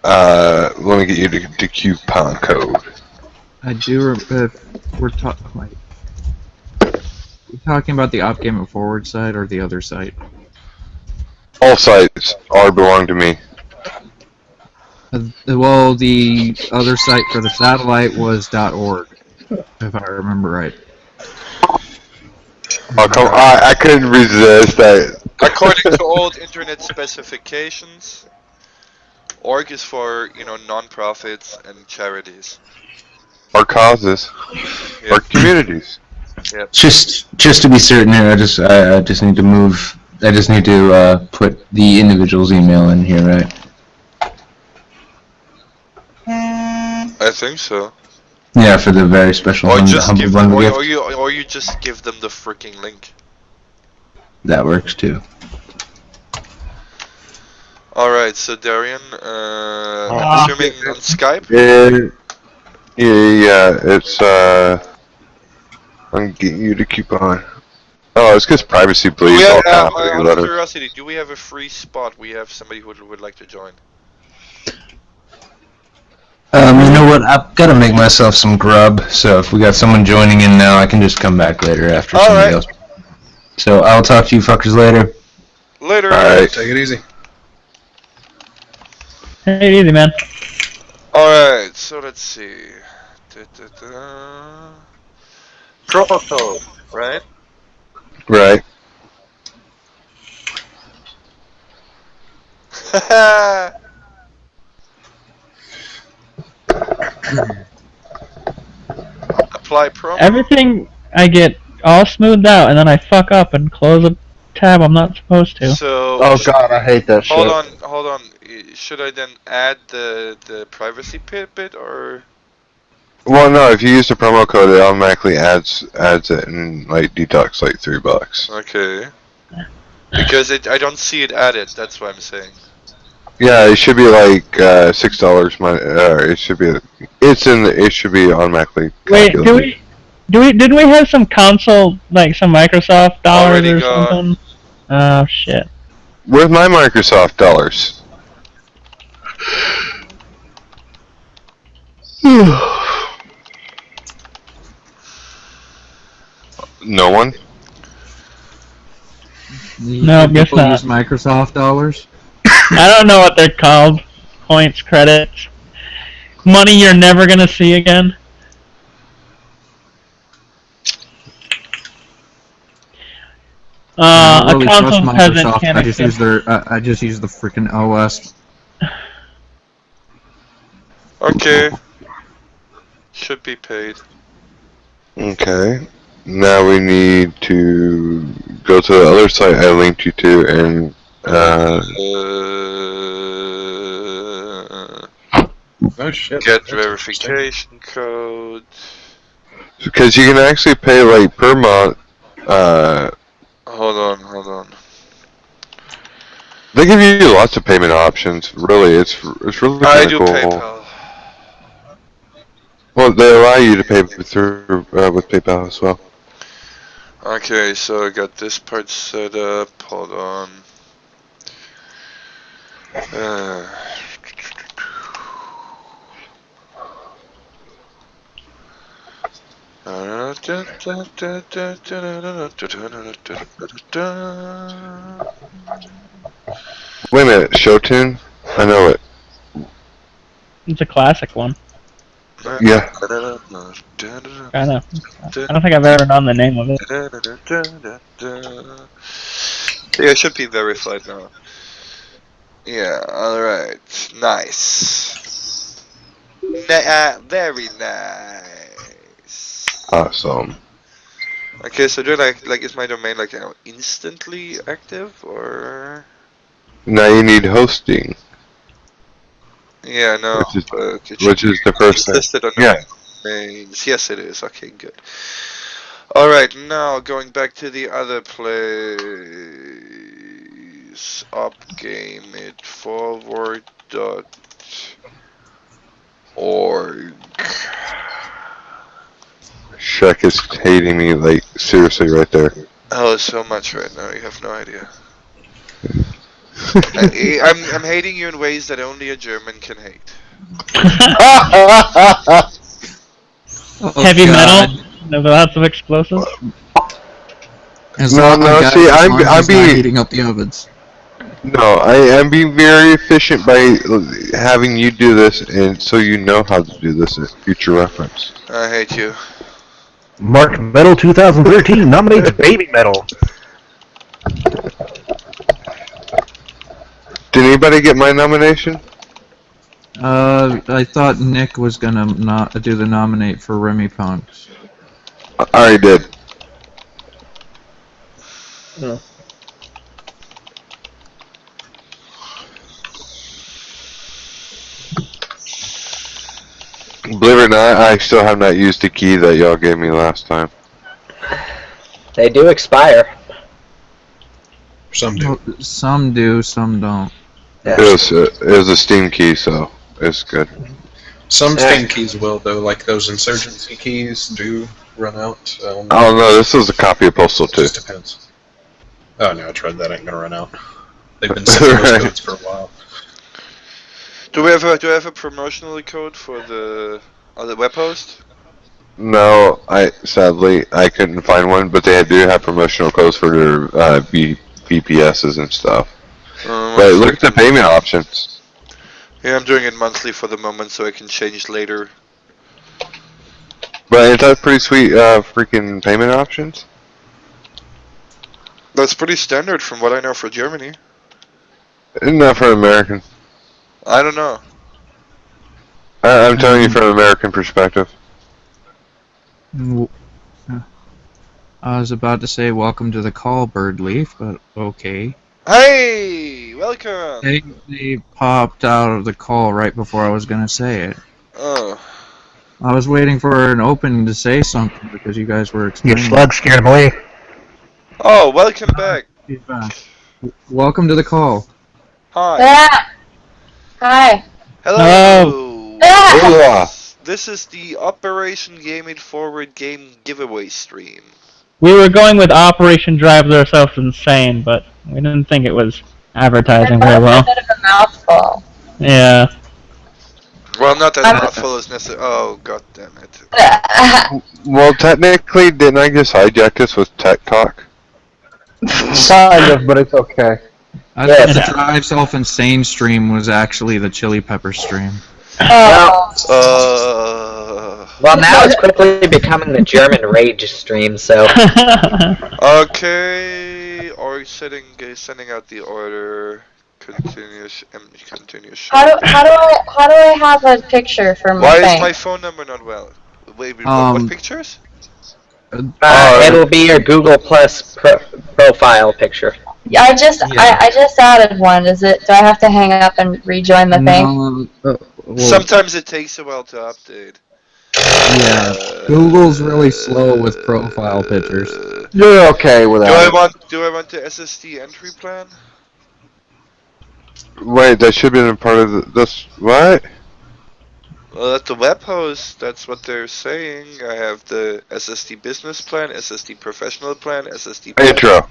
Let me get you the coupon code. I do. We're talking. We're talking about the Op Game Forward site or the other site. All sites are belong to me. Well, the other site for the satellite was .org, if I remember right. Oh, come on, I couldn't resist that. According to old internet specifications, org is for, non-profits and charities. Our causes. Yep. Our communities. Yep. Just to be certain here, I just need to move. I just need to put the individual's email in here, right? I think so. Yeah, for the very special Or one, the just humble give one them, gift. or you just give them the freaking link. That works too. Alright, so Darian, I'm assuming on Skype? Yeah, it's, I'm getting you the coupon. Oh, it's because privacy, please. All Out capital of letters. curiosity, do we have a free spot? We have somebody who would like to join. You know what? I've got to make myself some grub, so if we got someone joining in now, I can just come back later after somebody else. So I'll talk to you fuckers later. Later. Alright. Take it easy. Take it easy, man. Alright, so let's see. Promo code, right? Right. Apply promo. Everything I get all smoothed out, and then I fuck up and close a tab I'm not supposed to. So. Oh god, I hate that shit. Hold on. Should I then add the privacy bit or? Well, no, if you use the promo code, it automatically adds it and, like, deducts, like, $3. Okay. Because I don't see it added, that's what I'm saying. Yeah, it should be like $6. It should be automatically. Wait, calculated. didn't we have some console, like some Microsoft dollars Already or gone. something? Oh shit. Where's my Microsoft dollars? No one. No, guess People not. use Microsoft dollars. I don't know what they're called. Points, credits, money you're never gonna see again. I A really trust console peasant Microsoft. can't I just accept. use I just use the freaking OS. Okay. Should be paid. Okay. Now we need to go to the other site I linked you to and Oh shit. Get That's verification code. because you can actually pay like per month. Hold on. They give you lots of payment options. Really, it's really I kinda do cool. PayPal. Well, they allow you to pay through with PayPal as well. Okay, so I got this part set up. Hold on. Wait a minute, show tune? I know it. It's a classic one. Yeah. I know. I don't think I've ever known the name of it. Yeah, it should be verified now. Yeah, alright. Nice. Very nice. Awesome. Okay, so do like is my domain like instantly active or? Now you need hosting. Yeah, no. Which is the first thing. Listed on Yeah. domains. Yes, it is. Okay, good. All right, now going back to the other place. Upgameitforward.org. Shrek is hating me, like, seriously right there. Oh, so much right now. You have no idea. I'm hating you in ways that only a German can hate. Heavy metal? No, lots of explosives? I'm being heating up the ovens. No, I'm being very efficient by having you do this, and so you know how to do this as future reference. I hate you. Mark Metal 2013 nominates Baby Metal. Did anybody get my nomination? I thought Nick was gonna not do the nominate for Remy Punks. I already did. No. Believe it or not, I still have not used the key that y'all gave me last time. They do expire. Some do. Well, some do, some don't. It was a Steam key, so it's good. Some Steam keys will, though, like those insurgency keys do run out. Oh no, this is a copy of Postal 2. Just depends. Oh no, I tried that. Ain't gonna run out. They've been sending those codes for a while. Do we have a promotional code for the web host? No, sadly I couldn't find one, but they do have promotional codes for their VPSs and stuff. But look at the payment options. Yeah, I'm doing it monthly for the moment, so I can change later. But ain't that pretty sweet freaking payment options? That's pretty standard from what I know for Germany. Isn't that for American? I don't know. I'm telling you from an American perspective. I was about to say welcome to the call, Birdleaf, but okay. Hey, welcome. They popped out of the call right before I was gonna say it. Oh. I was waiting for an opening to say something because you guys were explaining. You slug scared him away. Oh, welcome back. He's back. Welcome to the call. Hi. Hi. Hello. Ah. This is the Operation Game It Forward game giveaway stream. We were going with Operation Drive Ourselves Insane, but we didn't think it was advertising very well. A bit of a mouthful. Yeah. Well, not that mouthful is necessary. Oh, god damn it. Well, technically, didn't I just hijack this with Tech Talk? Kind of, but it's okay. I thought the Drive Self Insane stream was actually the Chili Pepper stream. Well, now it's quickly becoming the German Rage stream, so... Okay, or sending out the order. Continuous. How do I have a picture for my Why thing? is my phone number not well? Wait, what pictures? It'll be your Google Plus profile picture. Yeah, I just added one. Do I have to hang up and rejoin the thing? Sometimes it takes a while to update. Yeah, Google's really slow with profile pictures. You're okay with that. Do I want the SSD entry plan? Wait, that should have been part of this. What? Well, at the web host, that's what they're saying. I have the SSD business plan, SSD professional plan, SSD... Intro.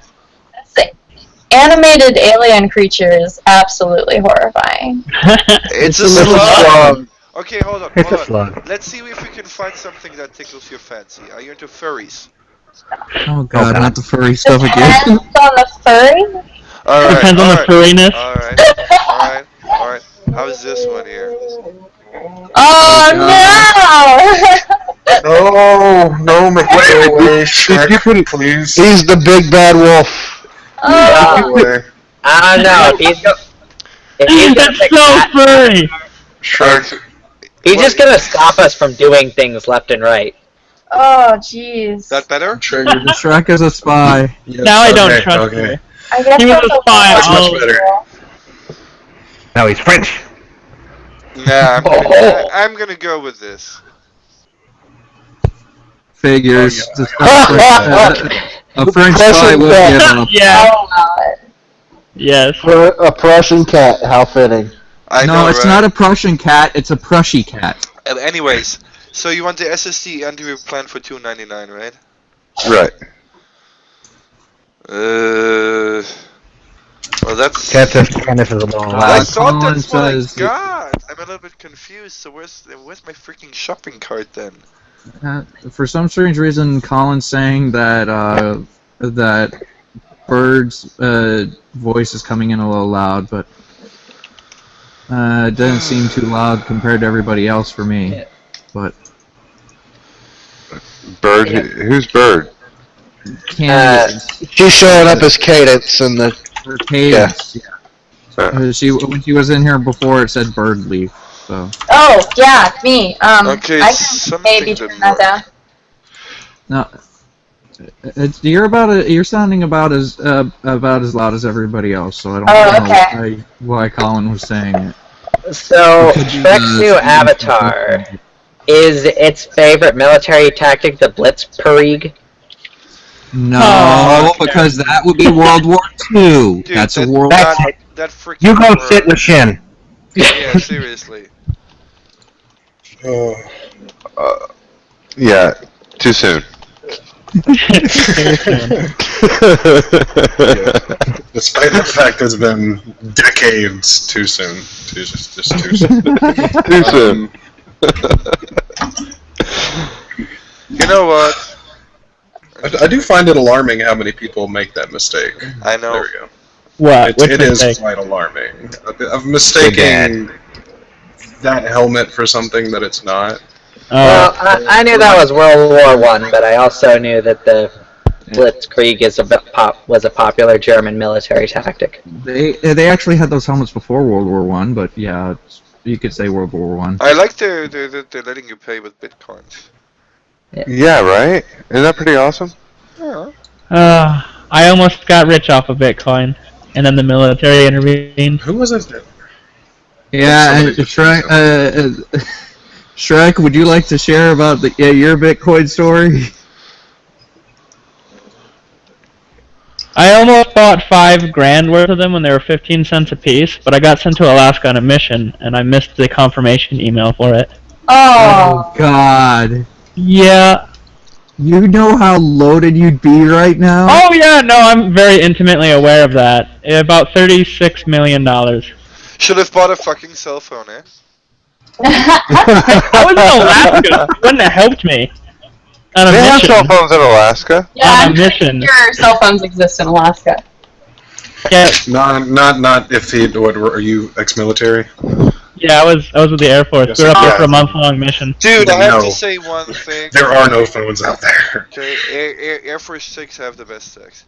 Animated alien creature is absolutely horrifying. It's a slug. Okay, hold on. It's a Hold on. slug. Let's see if we can find something that tickles your fancy. Are you into furries? Oh god, God. not the furry stuff again. Depends on the furry. Alright, Depends on the furriness. alright. How's this one here? Oh no! No, make it go away, Shrek, please. He's the big bad wolf. Oh. I don't know. If he's gonna That's pick so that, furry! Shrek. he's just gonna stop us from doing things left and right. Oh jeez. That better? Triggered. Shrek is a spy. Yes, Now I don't okay, trust okay. you. I guess He was that's a spy. Much I'll- better. No, he's French. Nah, I'm gonna go with this. Figures. Oh, A French spy would give up. Yeah. Oh god. Yes. For a Prussian cat, how fitting. I No, know, it's right? not a Prussian cat, it's a Prushy cat. Anyways, so you want the SSD and you plan for $299, right? Right. Well, that's. Cat says Kenneth is a little I loud. thought that's what I says- got. I'm a little bit confused. So where's my freaking shopping cart then? For some strange reason, Colin's saying that that Bird's voice is coming in a little loud, but it doesn't seem too loud compared to everybody else for me. But Bird? Who's Bird? Cadence, She's showing up as Cadence in the. or Cadence, yeah. When she was in here before, it said Bird Leaf. So Oh yeah, me. Okay, I can something maybe didn't turn that down. now, you're sounding about as loud as everybody else. So I don't Oh, know okay. why Colin was saying it. So, Could be Shrek's the- new avatar, is its favorite military tactic the Blitzkrieg? No, Oh, okay. because that would be World War II. Dude, That's a that- World. that freaking. You go word. sit with Shin. Yeah, seriously. Yeah, too soon. Despite the fact it's been decades too soon. Just too soon. Too soon. You know what? I do find it alarming how many people make that mistake. I know. There we go. What? Which It is mistake? quite alarming. Of mistaking that helmet for something that it's not. Well, I knew that was World War I, but I also knew that the Blitzkrieg was a popular German military tactic. They actually had those helmets before World War One, but yeah, you could say World War One. I like they're letting you pay with bitcoins. Yeah, right? Isn't that pretty awesome? Yeah. I almost got rich off of Bitcoin, and then the military intervened. Who was it? Yeah, and Shrek, Shrek, would you like to share about your Bitcoin story? I almost bought $5,000 worth of them when they were 15 cents a piece, but I got sent to Alaska on a mission, and I missed the confirmation email for it. Oh. God. Yeah. You know how loaded you'd be right now? Oh yeah, no, I'm very intimately aware of that. About $36 million. Should have bought a fucking cell phone, eh? I was in Alaska. It wouldn't have helped me. On a They have mission. cell phones in Alaska? Yeah, On a I'm pretty mission. sure cell phones exist in Alaska. Yeah, Not if he. What are you ex-military? yeah, I was with the Air Force. Yes, We were up there yeah. for a month-long mission. Dude, I have No. to say one thing. There are no phones out there. Okay, Air Force 6 have the best sex.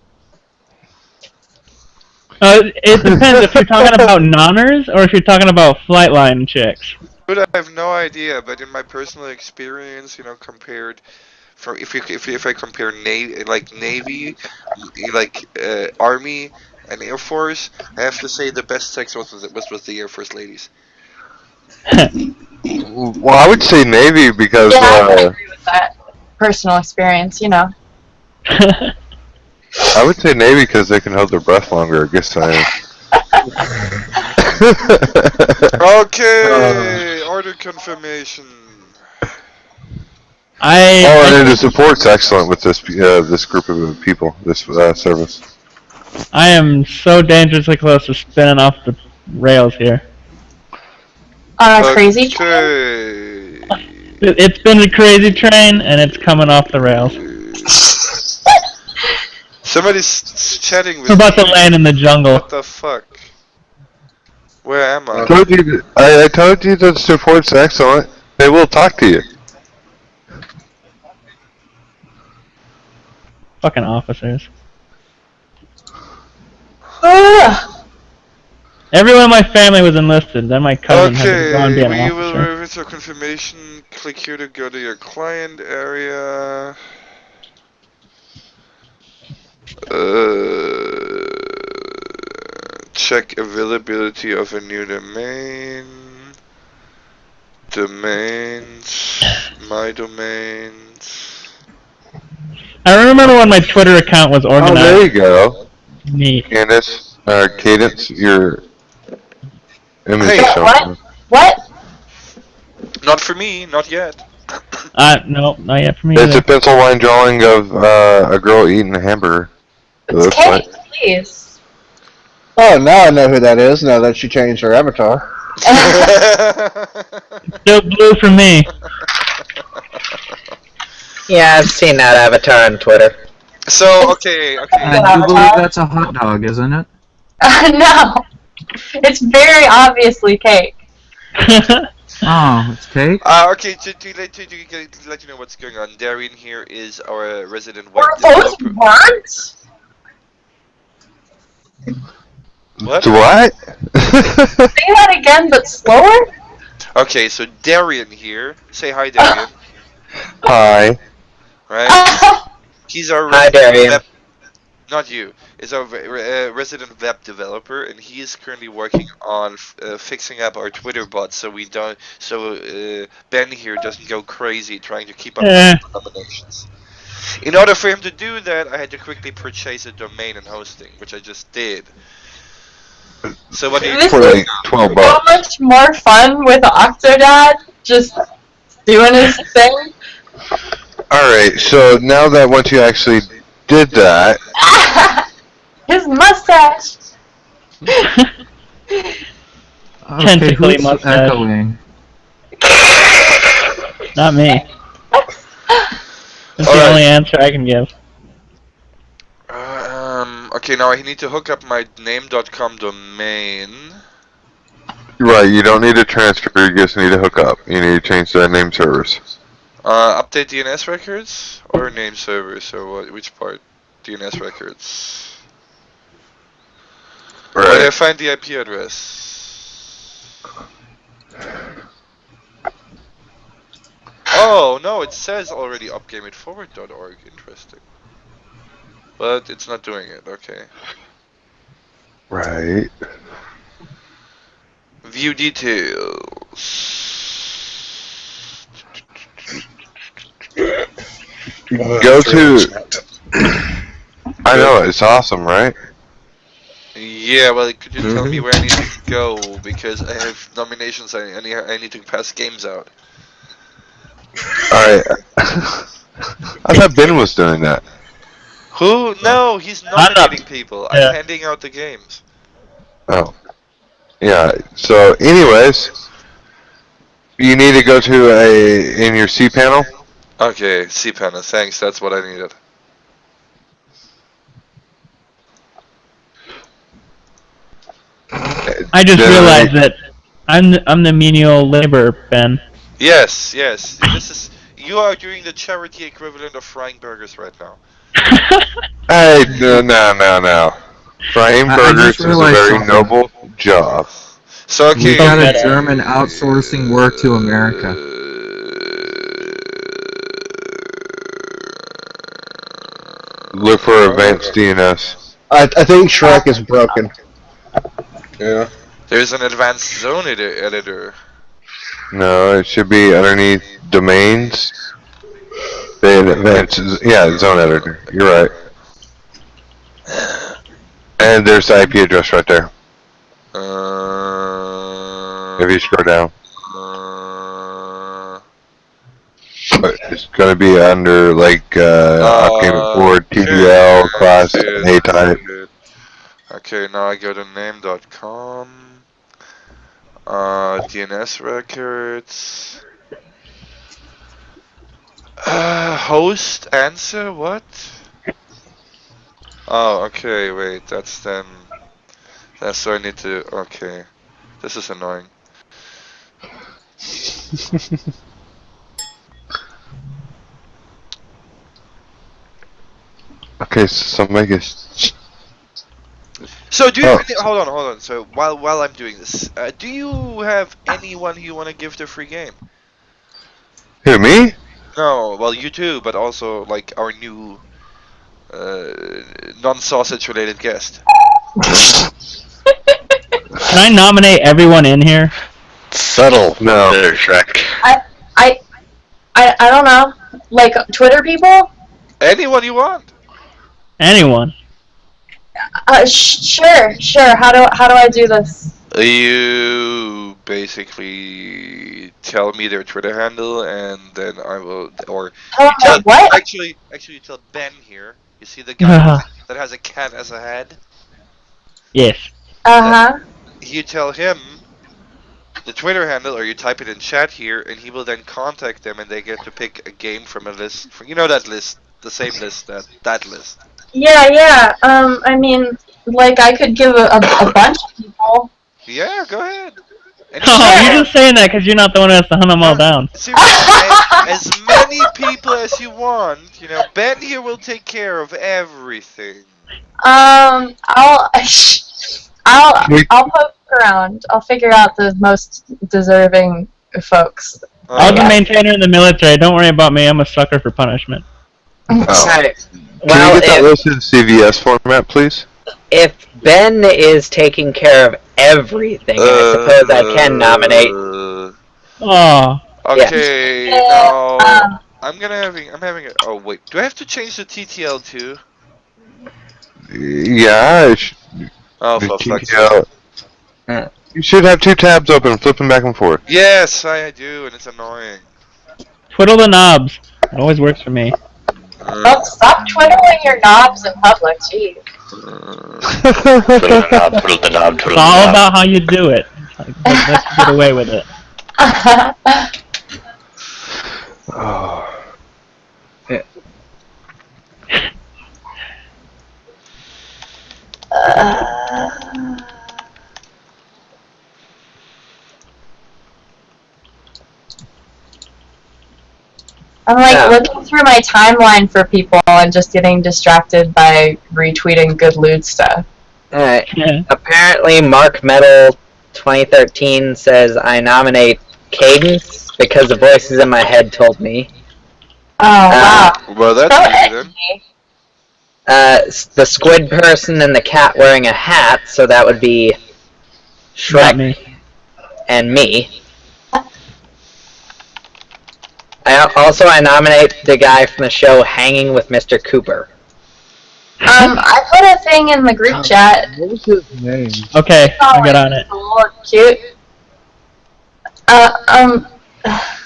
It depends if you're talking about nonners or if you're talking about flight line chicks. Dude, I have no idea, but in my personal experience, compared from if I compare Navy, Army and Air Force, I have to say the best sex was with the Air Force ladies. Well, I would say Navy because Yeah, I would agree with that. Personal experience, I would say Navy because they can hold their breath longer. I guess I am. Okay, order confirmation. And the support's excellent with this this group of people, this service. I am so dangerously close to spinning off the rails here. On a crazy train? It's been a crazy train, and it's coming off the rails. Somebody's chatting with We're about me. to land in the jungle. What the fuck? Where am I? I told you the support's excellent. They will talk to you. Fucking officers. Everyone in my family was enlisted. Then my cousin had to go and be an we will officer. revert your confirmation. Click here to go to your client area. Check availability of a new domain. Domains. My domains. I remember when my Twitter account was organized. Oh, there you go. Neat. Candace, Cadence, your image Hey, is showing. What? Not for me, not yet. No, not yet for me. It's either. a pencil line drawing of a girl eating a hamburger. It looks like. Kate, please. Oh, now I know who that is. Now that she changed her avatar. Still blue for me. Yeah, I've seen that avatar on Twitter. So, okay. I do believe that's a hot dog, isn't it? No. It's very obviously cake. Oh, it's cake? Okay, to let you know what's going on, Darian here is our resident web Are those developer. words? What? What? Say that again, but slower? Okay, so Darian here. Say hi, Darian. Hi. Right? He's our Hi, Darian. not you. Is our resident web developer, and he is currently working on fixing up our Twitter bot, so we don't. So Ben here doesn't go crazy trying to keep up with the nominations. In order for him to do that, I had to quickly purchase a domain and hosting, which I just did. So what do you This For is like 12 so bucks. much more fun with Octodad just doing his thing. Alright, so now that once you actually did that, His mustache. Tentacly who's mustache. echoing? Not me. That's the only answer I can give. Okay, now I need to hook up my name.com domain. right, you don't need to transfer, you just need to hook up. You need to change the name servers. Update DNS records or name server? So what? Which part? DNS records. Right. Where do I find the IP address? Oh no, it says already upgameitforward.org. Interesting. But it's not doing it. Okay. Right. View details. Go to. I know, it's awesome, right? Yeah, well, could you tell me where I need to go? Because I have nominations, I need to pass games out. Alright. I thought Ben was doing that. Who? No, he's nominating people. I'm handing out the games. Oh. Yeah, so anyways, you need to go to in your cPanel. Okay, cPanel, thanks, that's what I needed. I just realized that I'm the menial labor, Ben. Yes, this is, you are doing the charity equivalent of frying burgers right now. Hey, no. Frying burgers is a very noble job. So okay, We got a German outsourcing work to America. Look for advanced DNS. I think Shrek is broken. Yeah. There's an advanced zone editor. No, it should be underneath domains. The advanced, yeah, zone editor. You're right. And there's the IP address right there. If you scroll down. But it's gonna be under like Upgame Forward, TDL, class, A type. Okay, now I go to name.com. DNS records. Host answer, what? Oh, okay, wait, that's then... That's what I need to... Okay. This is annoying. Okay, so make a... So do you hold on. So while I'm doing this, do you have anyone who you want to give the free game? Who, me? No, well you too, but also like our new non-sausage related guest. Can I nominate everyone in here? Subtle. No. There, Shrek. I don't know. Like Twitter people? Anyone you want. Anyone. Sure. How do I do this? You basically tell me their Twitter handle, and then I will, or what? Actually, you tell Ben here. You see the guy that has a cat as a head? Yes. You tell him the Twitter handle, or you type it in chat here, and he will then contact them, and they get to pick a game from a list. From, you know that list, the same list, that list. Yeah. I mean, like I could give a bunch of people. Yeah, go ahead. Oh, you're just saying that because you're not the one who has to hunt them all down. As many people as you want. You know, Ben here will take care of everything. I'll poke around. I'll figure out the most deserving folks. I'll be maintainer in the military. Don't worry about me. I'm a sucker for punishment. Can you get that listed in CVS format, please? If Ben is taking care of everything, I suppose I can nominate. Oh. Okay, now I'm having a. Oh wait, do I have to change the TTL too? Yeah, Oh, for fuck's sake. You should have two tabs open, flipping back and forth. Yes, I do, and it's annoying. Twiddle the knobs. It always works for me. Don't stop twiddling your knobs in public, jeez. Twiddle the knob. It's all about how you do it. Like, let's get away with it. I'm like looking through my timeline for people and just getting distracted by retweeting good loot stuff. Alright. Yeah. Apparently Mark Metal 2013 says I nominate Cadence because the voices in my head told me. Oh wow. Well, that's easy then. The squid person and the cat wearing a hat, so that would be Shrek and me. I nominate the guy from the show Hanging with Mr. Cooper. I put a thing in the group chat. What was his name? Okay, I got on it. Cute.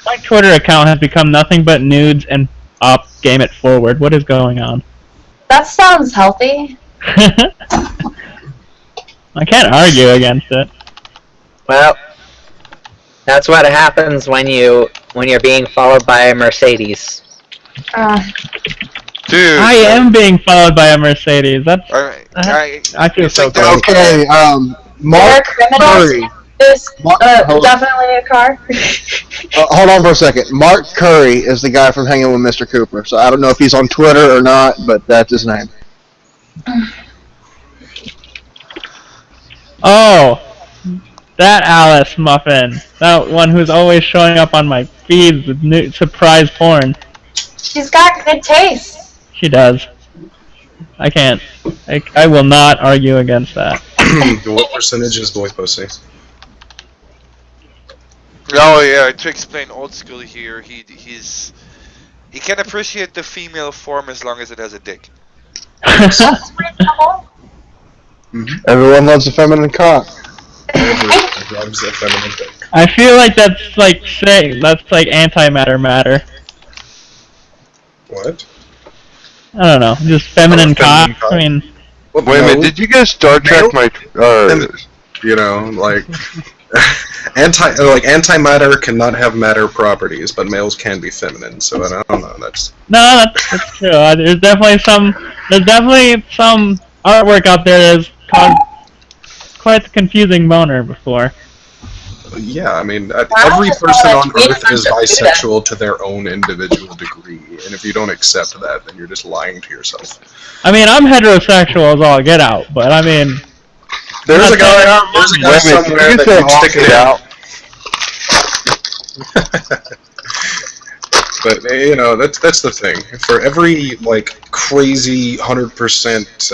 My Twitter account has become nothing but nudes and up game it forward. What is going on? That sounds healthy. I can't argue against it. Well, that's what happens when you're being followed by a Mercedes. Dude, I am being followed by a Mercedes. That's I feel so cool. Okay, Mark Curry. Definitely a car. Hold on for a second. Mark Curry is the guy from Hanging with Mr. Cooper. So I don't know if he's on Twitter or not, but that's his name. Oh, that Alice Muffin. That one who's always showing up on my feeds with new surprise porn. She's got good taste. She does. I can't. I will not argue against that. What percentage is boy pussy? Oh yeah, to explain old school here, he can appreciate the female form as long as it has a dick. Everyone loves a feminine cock. I feel like that's like antimatter matter. What? I don't know, just feminine cock. I mean, wait a minute, did you guys Star Trek my? You know, like Antimatter cannot have matter properties, but males can be feminine. So I don't know. That's true. There's definitely some artwork out there that's caused quite the confusing boner before. Yeah, I mean, every person on Earth is bisexual to their own individual degree, and if you don't accept that, then you're just lying to yourself. I mean, I'm heterosexual as all get out, but I mean, there's a guy somewhere that can stick it out. But you know, that's the thing. For every crazy 100%,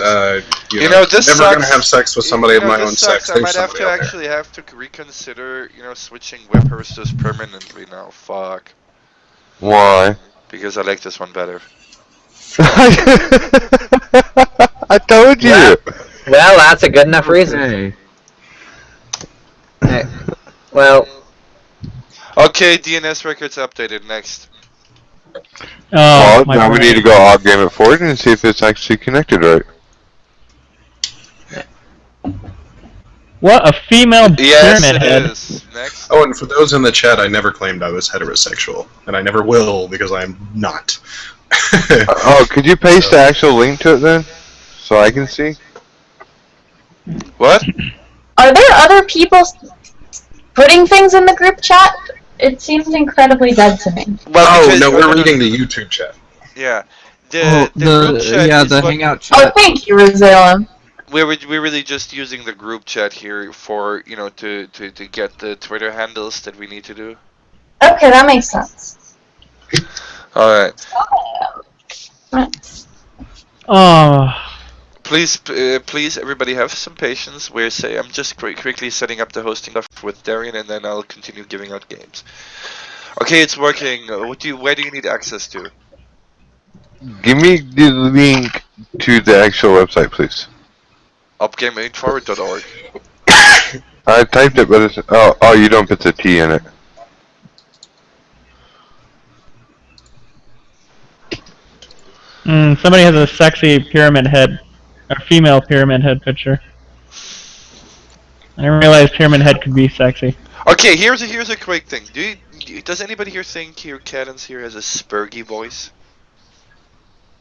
never gonna have sex with somebody of my own sex. I might have to reconsider, switching Whiphursters permanently now. Fuck. Why? Because I like this one better. I told you. Well, that's a good enough reason. Hey. Well. Okay, DNS records updated. Next. Well, now we need to go off Game It Forward and see if it's actually connected right. What a female pyramid head. Is. Next. Oh, and for those in the chat, I never claimed I was heterosexual, and I never will because I am not. Oh, could you paste the actual link to it then, so I can see? What? Are there other people putting things in the group chat? It seems incredibly dead to me. Well, no, we're reading the YouTube chat. Yeah. The group chat the Hangout chat. Oh, thank you, Rosalem. We're really just using the group chat here for, to get the Twitter handles that we need to do. Okay, that makes sense. Alright. Oh. Please, everybody have some patience. I'm just quickly setting up the hosting stuff with Darian, and then I'll continue giving out games. Okay, it's working. Where do you need access to? Give me the link to the actual website, please. upgameinforward.org. I typed it, but it's oh, you don't put the T in it. Somebody has a sexy pyramid head. A female pyramid head picture. I didn't realize pyramid head could be sexy. Okay, here's a quick thing. Does anybody here think Cadence here has a Spurgy voice?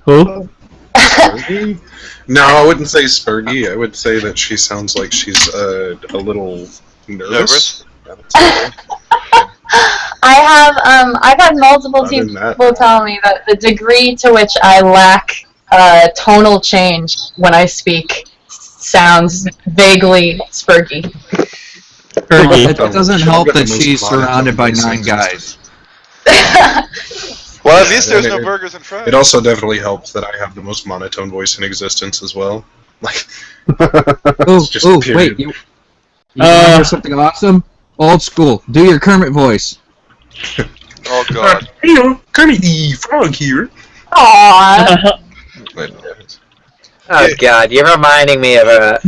Who? Spurgy? No, I wouldn't say Spurgy. I would say that she sounds like she's a little nervous. I've had multiple people tell me that the degree to which I lack tonal change when I speak sounds vaguely Spurgy. It doesn't help that she's surrounded by 9 guys. Well, at least there's no burgers and fries. It also definitely helps that I have the most monotone voice in existence as well. Wait, you hear something awesome? Old school. Do your Kermit voice. Oh god. Kermit the Frog here. Aww. Oh god, you're reminding me of a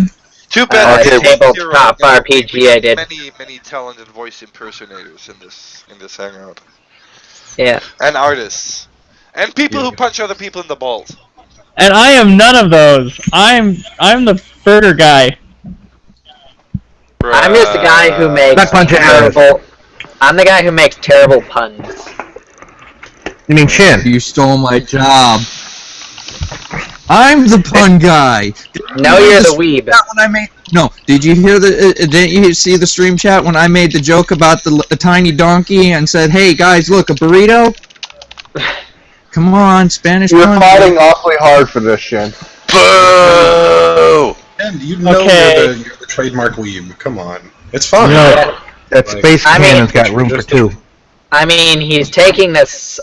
too bad tabletop RPG I did. Many talented voice impersonators in this hangout. Yeah. And artists. And people who punch other people in the balls. And I am none of those. I'm the burger guy. I'm just the guy who makes terrible. I'm the guy who makes terrible puns. You mean Shin? You stole my job. I'm the pun guy. No, you're the weeb. No, did you hear didn't you see the stream chat when I made the joke about the tiny donkey and said, "Hey guys, look, a burrito"? Come on, Spanish. You're fighting awfully hard for this, Shin. Boo! And you know you're the trademark weeb. Come on, it's fun. Yeah, that Space Cannon's got room for 2. I mean, he's taking this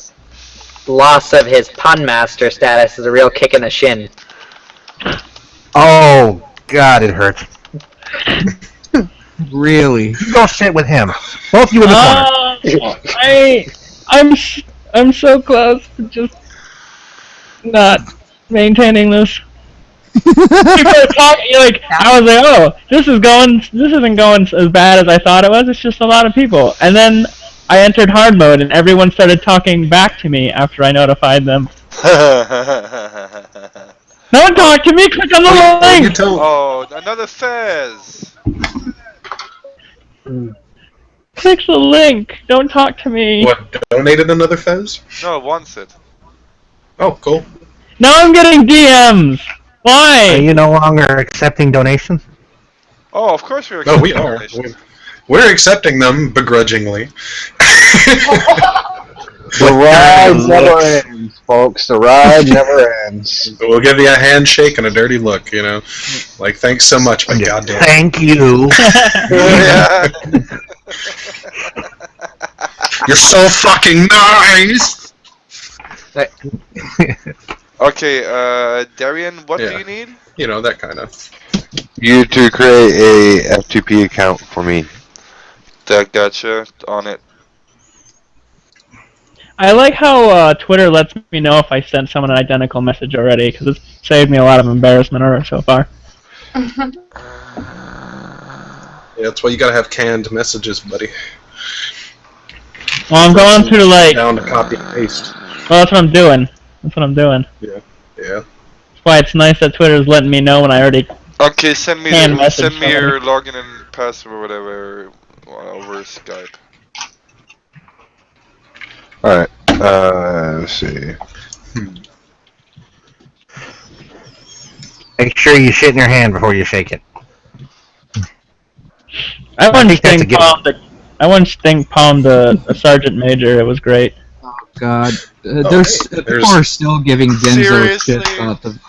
loss of his pun master status as a real kick in the shin. Oh God, it hurts. Really? Go sit with him. Both you in the corner. I'm so close to just not maintaining this. People are talking I was like, oh, this isn't going as bad as I thought it was. It's just a lot of people, and then I entered hard mode, and everyone started talking back to me after I notified them. Don't talk to me. Click on the link. Oh, another Fez. Click the link. Don't talk to me. What, donated another Fez? No, wants it. Oh, cool. Now I'm getting DMs. Why? Are you no longer accepting donations? Oh, of course we're No, we are. We're accepting them begrudgingly. The ride never ends, folks. The ride never ends. We'll give you a handshake and a dirty look, you know. Like, thanks so much, but goddamn. Thank you. You're so fucking nice! Okay, Darian, what do Yeah. you need? You know, that kind of. You to create a F2P account for me. That gotcha. On it. I like how Twitter lets me know if I sent someone an identical message already, because it's saved me a lot of embarrassment so far. Yeah, that's why you gotta have canned messages, buddy. Well, I'm going through like. Down to copy and paste. Well, that's what I'm doing. That's what I'm doing. Yeah. That's why it's nice that Twitter's letting me know when I already. Okay, send me Hand your message login and password or whatever over Skype. Alright, let's see. Make sure you shit in your hand before you shake it. I once think that's a thing given. palmed a sergeant major. It was great. Oh God, there's- people are still giving Genzo Seriously? shit about the.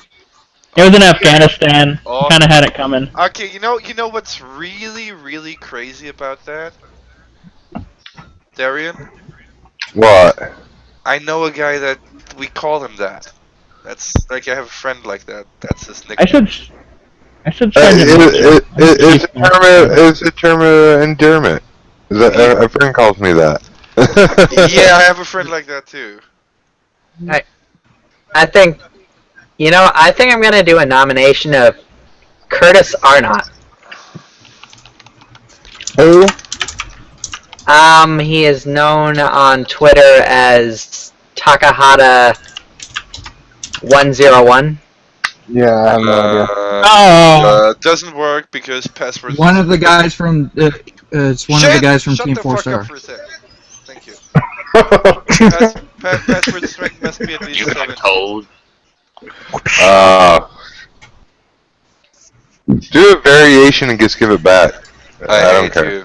It was in Afghanistan. Oh. Kind of had it coming. Okay, you know what's really crazy about that? Darian? What? I know a guy that we call him that. That's like I have a friend like that. That's his nickname. I should send him. It's a term of endearment. A friend calls me that. Yeah, I have a friend like that too. I think, I think I'm gonna do a nomination of Curtis Arnott. Who? He is known on Twitter as Takahata101. Yeah, I have no idea. Doesn't work because passwords. One of the guys from it's one of the guys from Team 4 Star. For a second. Thank you. Password strength must be at least 7. Do a variation and just give it back. I don't hate care. you.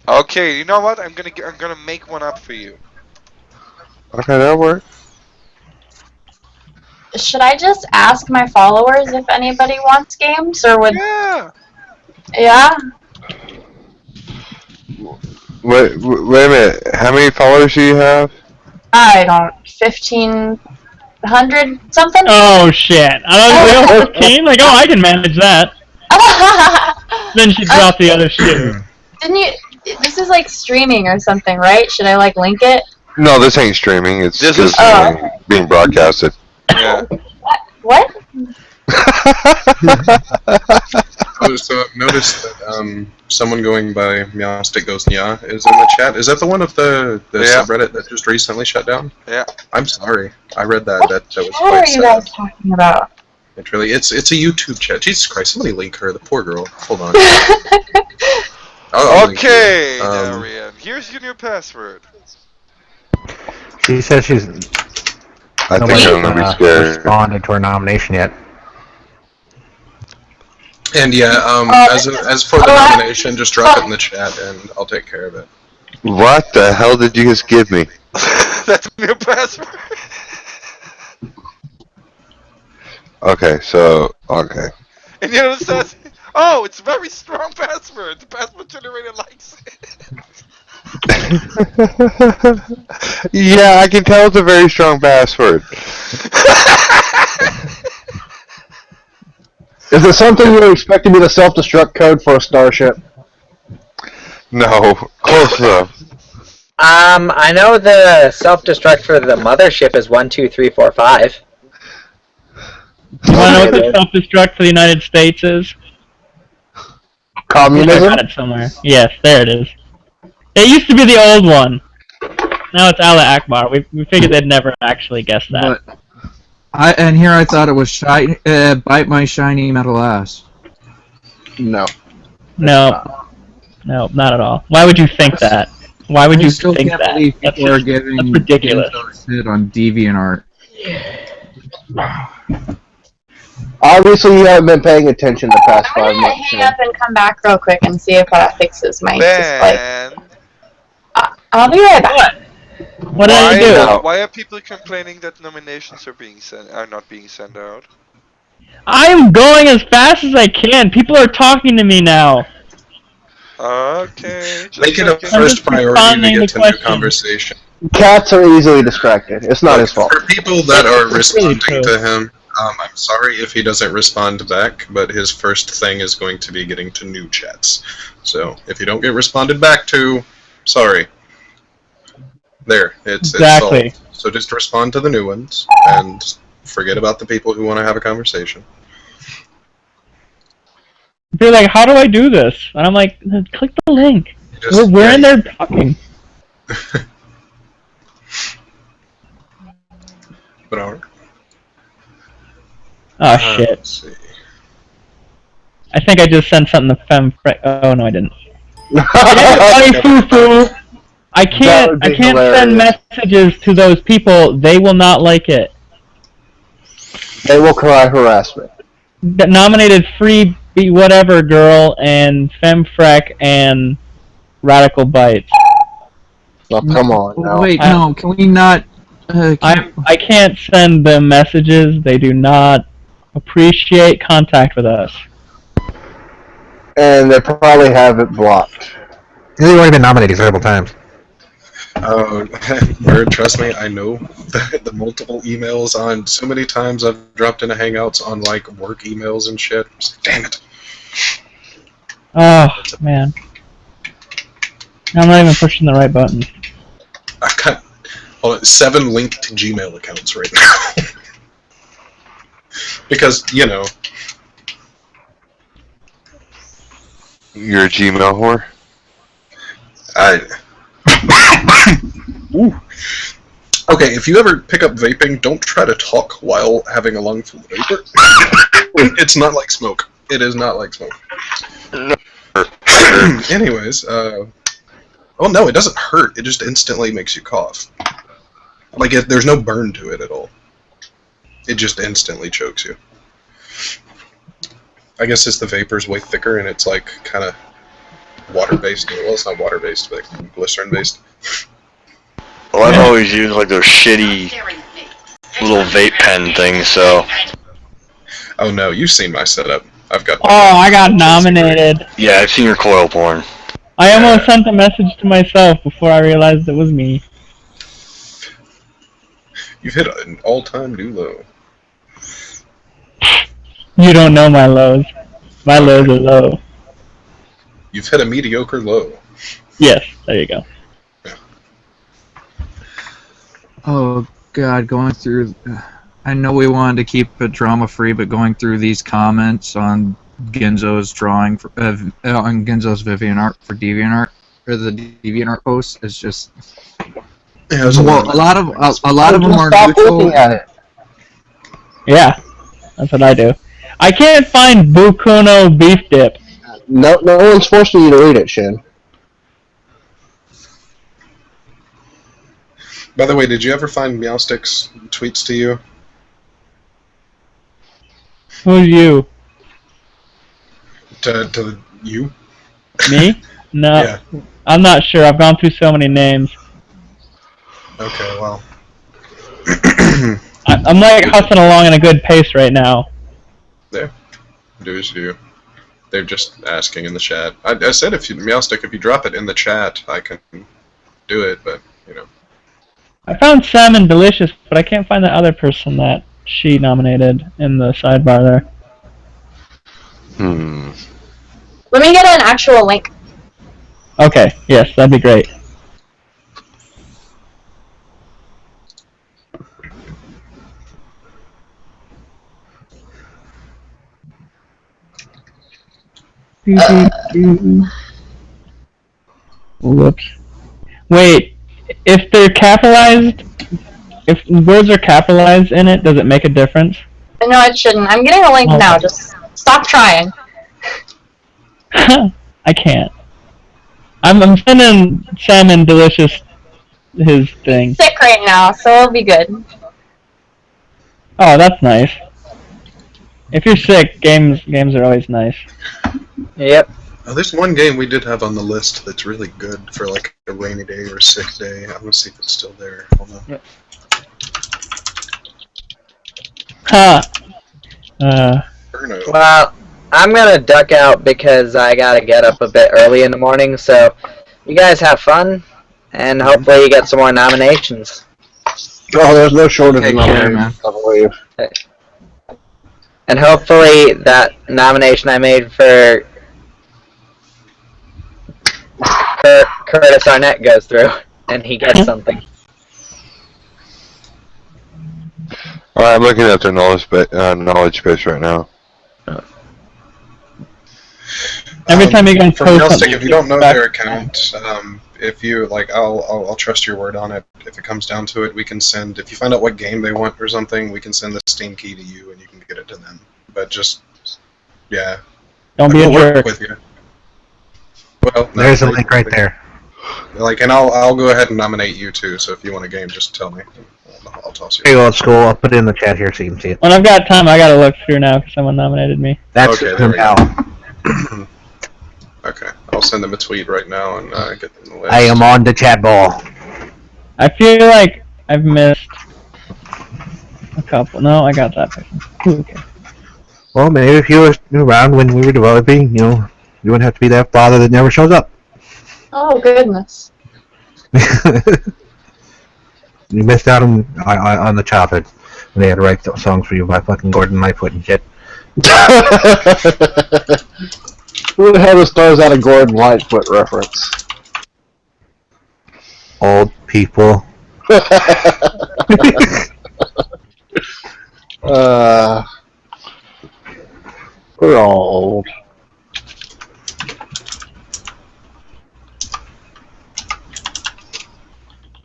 Okay, you know what? I'm gonna make one up for you. Okay, that'll work. Should I just ask my followers if anybody wants games, or would? Yeah. Yeah. Wait a minute. How many followers do you have? I don't. 1,500 something. Oh shit! I don't know. 15. Like, oh, I can manage that. Then she dropped the other shit. Didn't you? This is like streaming or something, right? Should I like link it? No, this ain't streaming. It's This just is- being broadcasted. Yeah. What? So I've noticed that someone going by Meowstick Goes Nya is in the chat. Is that the one of the Yeah. subreddit that just recently shut down? Yeah. I'm sorry. I read that. That was What quite are you guys sad. talking about? It's a YouTube chat. Jesus Christ! Somebody link her. The poor girl. Hold on. I'll link you. Okay, Darian. Here's your new password. She says she's. I think nobody's I'm gonna be scared. responded to her nomination yet. And yeah, as for the nomination, just drop it in the chat and I'll take care of it. What the hell did you just give me? That's your password. Okay, so okay. And you know what it says? Oh, it's a very strong password. The password generator likes it. Yeah, I can tell it's a very strong password. Is it something you expect to be the self-destruct code for a starship? No, close enough. I know the self-destruct for the mothership is 1, 2, 3, 4, 5. You wanna know what the self-destruct for the United States is? Communism? I got it somewhere. Yes, there it is. It used to be the old one. Now it's Allah Akbar. We figured they'd never actually guess that. But and here I thought it was bite my shiny metal ass. No. No, not at all. Why would you think that? Why would you still think can't that? believe That's people are giving that's ridiculous. shit on DeviantArt. Obviously, you haven't been paying attention the past 5 I'm gonna months. hang up and come back real quick and see if that fixes my display. I'll be right back. What did I do? Why are people complaining that nominations are not being sent out? I'm going as fast as I can. People are talking to me now. Okay. Make it a first priority to get to new conversation. Cats are easily distracted. It's not his fault. For people that are responding to him, I'm sorry if he doesn't respond back, but his first thing is going to be getting to new chats. So if you don't get responded back to, sorry. There, it's Exactly. solved. So just respond to the new ones and forget about the people who want to have a conversation. They're like, how do I do this? And I'm like, click the link. We're in there talking. But alright. Oh shit. Let's see. I think I just sent something to FemFrick. Oh no, I didn't. Funny foo-foo. I can't send messages to those people. They will not like it. They will cry harassment. Got nominated Free Be Whatever Girl and FemFrek and Radical Bites. Oh, come on now. Wait, no, can we not... I can't send them messages. They do not appreciate contact with us. And they probably have it blocked. They've already been nominated several times. Oh, Bird, trust me, I know the multiple emails on so many times I've dropped into Hangouts on like work emails and shit. Damn it. Oh, man. I'm not even pushing the right button. I've got 7 linked to Gmail accounts right now. Because, you know. You're a Gmail whore? Ooh. Okay, if you ever pick up vaping, don't try to talk while having a lung full of vapor. It's not like smoke. It is not like smoke. Anyways, oh no, it doesn't hurt. It just instantly makes you cough. Like, there's no burn to it at all. It just instantly chokes you. I guess it's the vapor's way thicker and it's like kind of water-based. Well, it's not water-based, but glycerin-based. Well, I've always used like those shitty little vape pen things, so... Oh no, you've seen my setup. I've got... Oh, I got nominated. Yeah, I've seen your coil porn. I almost sent a message to myself before I realized it was me. You've hit an all-time new low. You don't know my lows. My lows are low. You've hit a mediocre low. Yes, there you go. Oh god, going through... I know we wanted to keep it drama-free, but going through these comments on Ginzo's drawing, on Ginzo's DeviantArt for DeviantArt, or the DeviantArt post, is just... Yeah, well, a lot of them are neutral. Yeah, that's what I do. I can't find Bukuno beef dip. No one's forcing you to read it, Shin. By the way, did you ever find Meowstick's tweets to you? Who's you? To you? Me? No. Yeah. I'm not sure. I've gone through so many names. Okay, well. I'm like hustling along in a good pace right now. There. Do as you. They're just asking in the chat. I said if you, Meowstick, if you drop it in the chat, I can do it, but, you know. I found Salmon Delicious, but I can't find the other person that she nominated in the sidebar there. Let me get an actual link. Okay, yes, that'd be great. Whoops. Wait, if they're capitalized, if words are capitalized in it, does it make a difference? No, it shouldn't. I'm getting a link now. Just stop trying. I can't. I'm sending Salmon Delicious his thing. Sick right now, so it'll be good. Oh, that's nice. If you're sick, games are always nice. Yep. There's one game we did have on the list that's really good for like a rainy day or a sick day. I'm gonna see if it's still there. Hold on. Yep. Well, I'm gonna duck out because I gotta get up a bit early in the morning. So, you guys have fun, and hopefully you get some more nominations. Oh, there's no shortage of nominations, I believe. And hopefully that nomination I made for Curtis Arnett goes through, and he gets something. Alright, I'm looking at their knowledge base right now. Every time you guys For post Mailstick, something, if you don't know their account, if you like, I'll trust your word on it. If it comes down to it, we can send. If you find out what game they want or something, we can send the Steam key to you, and you can get it to them. But just, yeah. Don't be a jerk. With you. Well, no, There's a link right there. Like, and I'll go ahead and nominate you too. So if you want a game, just tell me. I'll toss you. Here you go, it's cool. I'll put it in the chat here so you can see it. When I've got time, I gotta look through now because someone nominated me. That's Okay, there we now. go. Okay, I'll send them a tweet right now and get them the list. I am on the chat ball. I feel like I've missed a couple. No, I got that person. Okay. Well, maybe if you were around when we were developing, you know, you wouldn't have to be that father that never shows up. Oh, goodness. You missed out on the childhood when they had to write those songs for you by fucking Gordon Lightfoot and shit. Who the hell just throws out a Gordon Lightfoot reference? Old people. We're all old.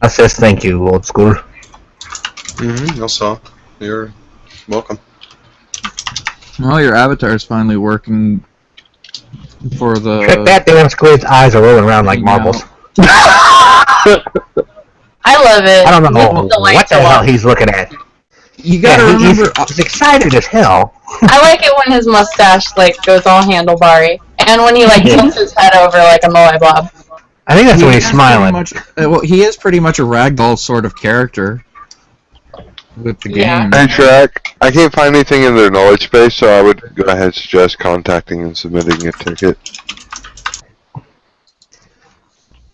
I says thank you, old school. No saw. You're welcome. Well, your avatar is finally working for the... That damn squid's eyes are rolling around like marbles. I love it. I don't know The lights what the are hell on. he's looking at. You gotta remember... He's excited as hell. I like it when his mustache like goes all handlebarry, and when he like tilts his head over like a moai blob. I think that's when he's is smiling. pretty much- well, he is pretty much a ragdoll sort of character with the Yeah. game. Hey, Shrek, I can't find anything in their knowledge base, so I would go ahead and suggest contacting and submitting a ticket.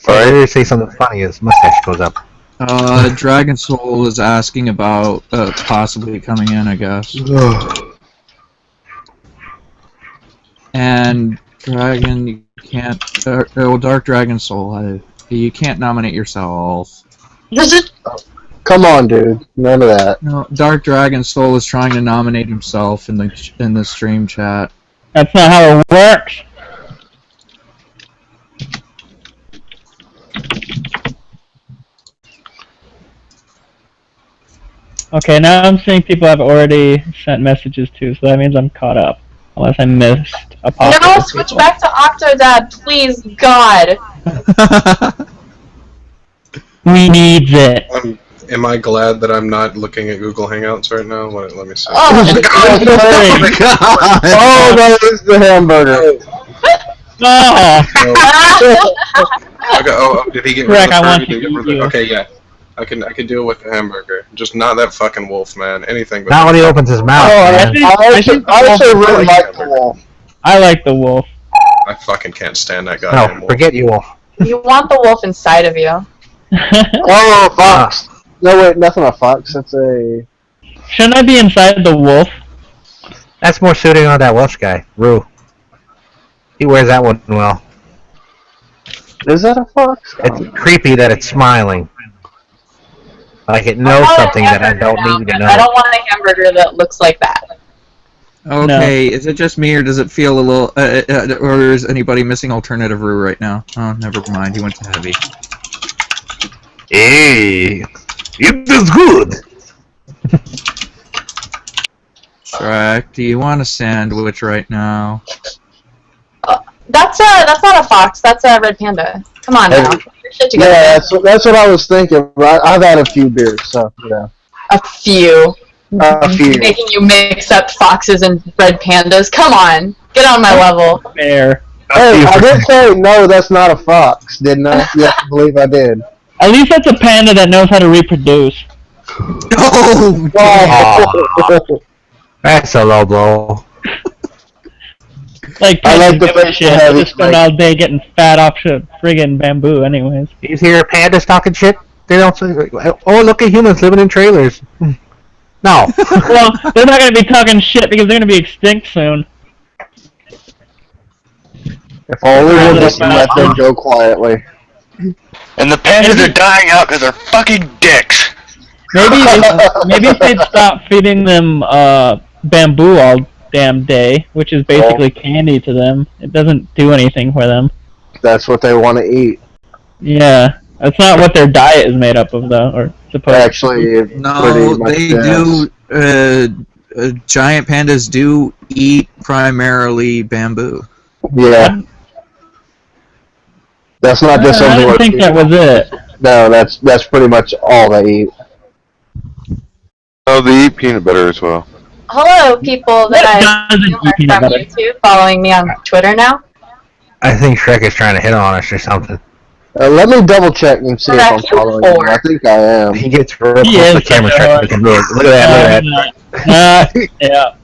I did say something funny. His mustache goes up. Dragon Soul is asking about possibly coming in, I guess. And Dragon, you can't. Dark Dragon Soul, you can't nominate yourself. Come on, dude. None of that. No, Dark Dragon Soul is trying to nominate himself in the stream chat. That's not how it works. Okay, now I'm seeing people have already sent messages too, so that means I'm caught up. Unless I missed a pop. No, switch back to Octodad, please, God. We need it. Am I glad that I'm not looking at Google Hangouts right now? Let me see. Oh, my God. Oh, that is the hamburger. Okay, did he get rid Rick, of I the want burger? Did he get to rid of the- eat you. Okay, yeah. I can deal with the hamburger. Just not that fucking wolf, man. Anything but Not when he opens his mouth. man. I actually really like the wolf. I like the wolf. I fucking can't stand that goddamn No, wolf. forget you all. you want the wolf inside of you. Oh, a fox. No, wait, that's not a fox. That's a... Shouldn't I be inside the wolf? That's more suiting on that Welsh guy, Rue. He wears that one well. Is that a fox? It's creepy that it's smiling. Like it knows something that I don't need to I know. don't want a hamburger that looks like that. Okay, is it just me, or does it feel a little, or is anybody missing alternative Rue right now? Oh, never mind, he went to heavy. Hey, it is good. Shrek, do you want a sandwich right now? That's not a fox. That's a red panda. Come on now. Get your shit together. Yeah, that's what I was thinking. I've had a few beers, so yeah. A few. A few. Making you mix up foxes and red pandas. Come on. Get on my level. Fair. Hey, I did say no. That's not a fox, didn't I? You have to believe I did. At least that's a panda that knows how to reproduce. Oh, Wow. That's a low blow. Like, I like the face shit. you have. I just spend all day getting fat off shit, friggin' bamboo, anyways. You hear pandas talking shit? They don't say, oh, look at humans living in trailers. No. Well, they're not gonna be talking shit because they're gonna be extinct soon. If only we'll just let them go quietly. And the pandas are dying out because they're fucking dicks. Maybe if they'd stop feeding them bamboo all damn day, which is basically candy to them. It doesn't do anything for them. That's what they want to eat. Yeah, that's not what their diet is made up of, though, or supposed. Actually, No, they do. Giant pandas do eat primarily bamboo. Yeah. That's not just I something. didn't think that was it. No, that's pretty much all they eat. Oh, they eat peanut butter as well. Hello, people that I know are from YouTube following me on Twitter now. I think Shrek is trying to hit on us or something. Let me double check and see if I'm following you. I think I am. He gets real close to the camera. Shrek can do it. Look at that. Yeah.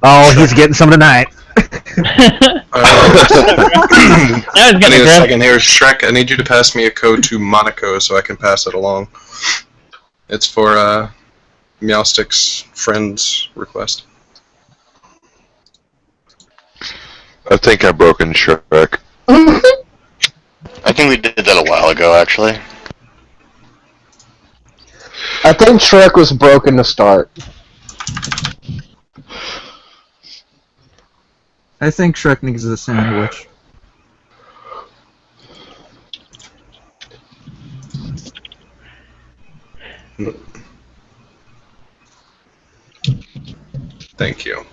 Oh, he's getting some tonight. I need a second here. Shrek, I need you to pass me a code to Monaco so I can pass it along. It's for Meowstick's friend's request. I think I've broken Shrek. I think we did that a while ago, actually. I think Shrek was broken to start. I think Shrek needs a sandwich. Thank you.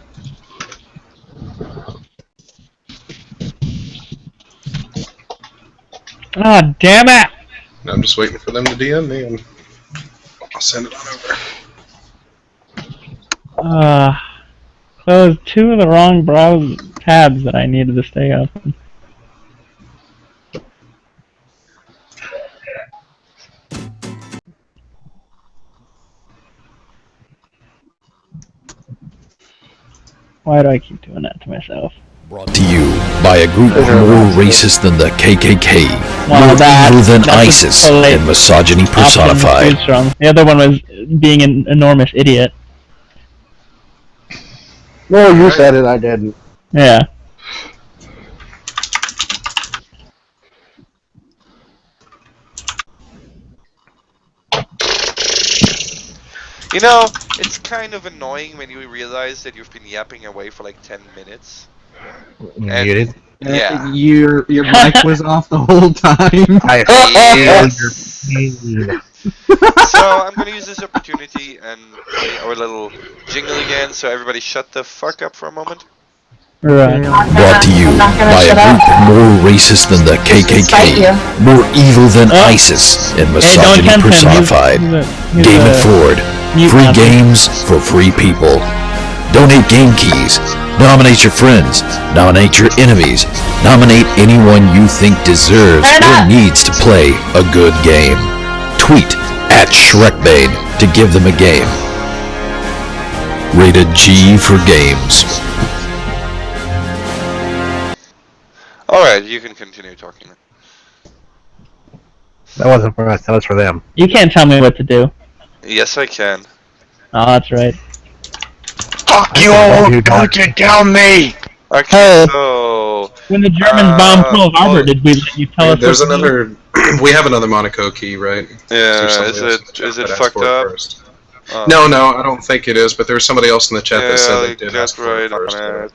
Oh, damn it! I'm just waiting for them to DM me and I'll send it on over. Closed two of the wrong browse tabs that I needed to stay open. Why do I keep doing that to myself? Brought to you by a group more racist than the KKK, Well, more evil than that's ISIS, totally and misogyny option personified. too strong. The other one was being an enormous idiot. No, you said it, I didn't. Yeah. You know, it's kind of annoying when you realize that you've been yapping away for like 10 minutes. Muted? Yeah. Your mic was off the whole time. So I'm gonna use this opportunity and play our little jingle again, so everybody shut the fuck up for a moment. Right. Brought to you by a group more racist than the KKK, more evil than ISIS, and misogyny personified. Game It Forward. Free games for free people. Donate game keys. Nominate your friends. Nominate your enemies. Nominate anyone you think deserves or needs to play a good game. Tweet at Shrekbane to give them a game. Rated G for games. Alright, you can continue talking. That wasn't for us, that was for them. You can't tell me what to do. Yes, I can. Oh, that's right. Fuck you all! Don't you tell me! Okay, so... When the Germans bombed Pearl Harbor, did we let you tell us There's what to do? another... we have another Monaco key, right? Yeah, is it fucked up? No, I don't think it is, but there was somebody else in the chat that said they did ask for right it first. on it.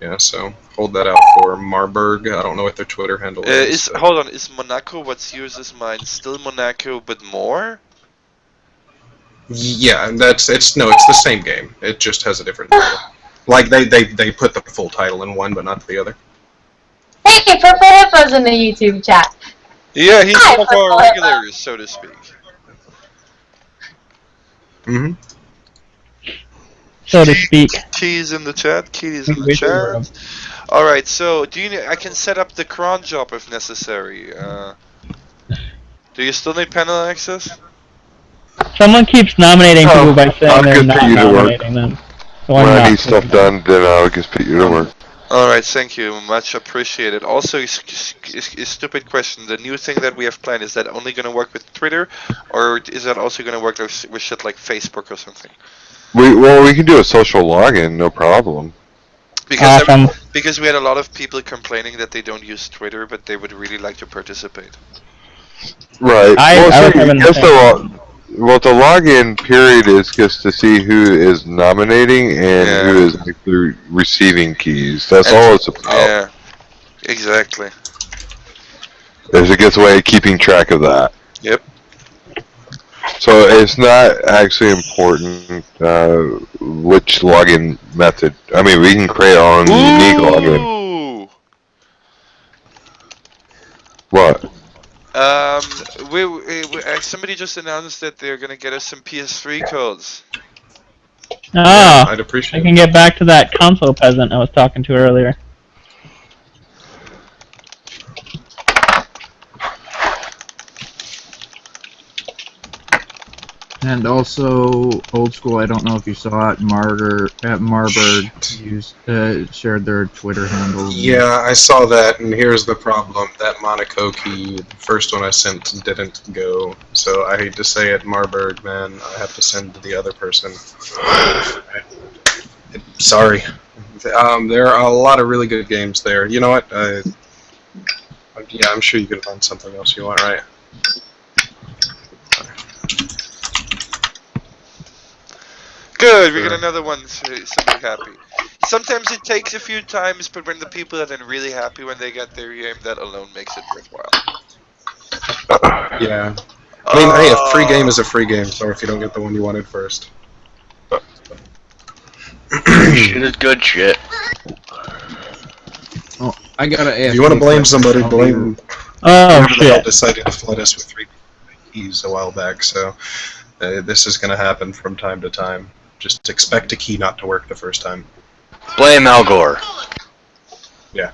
Yeah, so hold that out for Marburg. I don't know what their Twitter handle is. Hold on, is Monaco what's yours is mine still Monaco but more? Yeah, and it's the same game. It just has a different title. Like they put the full title in one, but not the other. Hey, Purple Hippo's in the YouTube chat. Yeah, he's Hi, one of our Purple Hippo. regulars, so to speak. Mm-hmm. So to speak. Key's in the chat. Key's in the chat. All right. So do you? I can set up the cron job if necessary. Do you still need panel access? Someone keeps nominating people by saying I'll they're just not put you to work. nominating them. So When I'm I not need stuff done, then I'll just put you to work. All right. Thank you. Much appreciated. Also, a stupid question. The new thing that we have planned, is that only going to work with Twitter, or is that also going to work with shit like Facebook or something? We can do a social login, no problem. Because because we had a lot of people complaining that they don't use Twitter, but they would really like to participate. Right. Well, the login period is just to see who is nominating and who is actually receiving keys. That's all it's about. Yeah, exactly. There's a good way of keeping track of that. Yep. So it's not actually important which login method. I mean, we can create our own unique login. What? Somebody just announced that they're gonna get us some PS3 codes. Ah, I'd appreciate I can get back to that console peasant I was talking to earlier. And also, old school. I don't know if you saw it. Marburg shared their Twitter handle. Yeah, I saw that, and here's the problem. That Monaco key, the first one I sent, didn't go. So I hate to say it, Marburg, man. I have to send to the other person. Sorry. There are a lot of really good games there. You know what? Yeah, I'm sure you can find something else you want, right? Good, we got another one. Somebody happy. Sometimes it takes a few times, but when the people are then really happy when they get their game, that alone makes it worthwhile. Yeah. I mean, hey, a free game is a free game, so if you don't get the one you wanted first. Shit is good shit. Oh, I gotta ask. If you want to blame somebody, blame whoever the hell decided to flood us with 3 keys a while back, so this is going to happen from time to time. Just expect a key not to work the first time. Blame Al Gore. Yeah.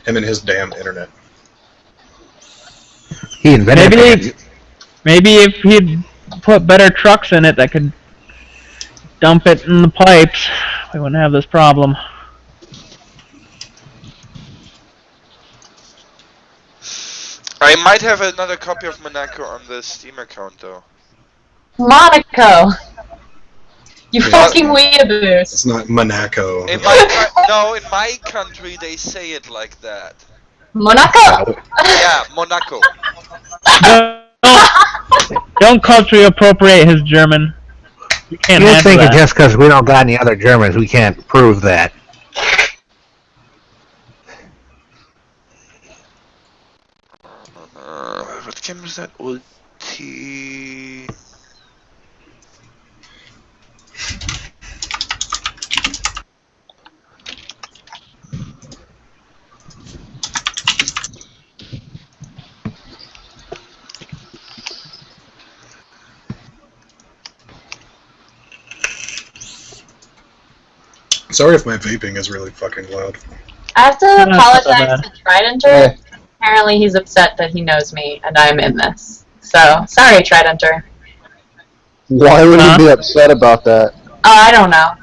Him and his damn internet. He invented it. Maybe if he'd put better trucks in it that could dump it in the pipes, we wouldn't have this problem. I might have another copy of Monaco on the Steam account, though. Monaco! You fucking weeaboos! It's not Monaco. In my country they say it like that. Monaco! Yeah, Monaco. Don't culturally appropriate his German. You can't You handle think that. just because we don't got any other Germans, we can't prove that. What game was that? Ulti... Sorry if my vaping is really fucking loud. I have to not so apologize bad. to Tridenter. Apparently he's upset that he knows me and I'm in this. So, sorry Tridenter. Why would he be upset about that? I don't know.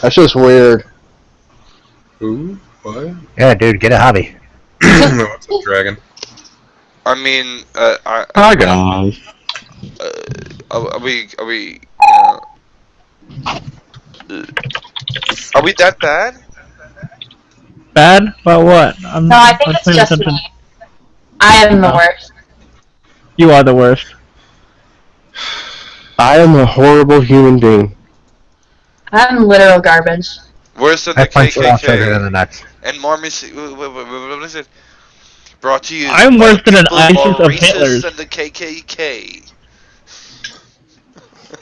That's just weird. Who? What? Yeah, dude, get a hobby. What's up, Dragon? I mean, Hi guys. are we that bad? Bad? About what? No, I think it's just me. I am the worst. You are the worst. I am a horrible human being. I'm literal garbage. Worse than I the punch you off KKK. in the nuts. And more what is it? Brought to you. I'm by worse than an people ISIS more of racist Hitler's. than the KKK.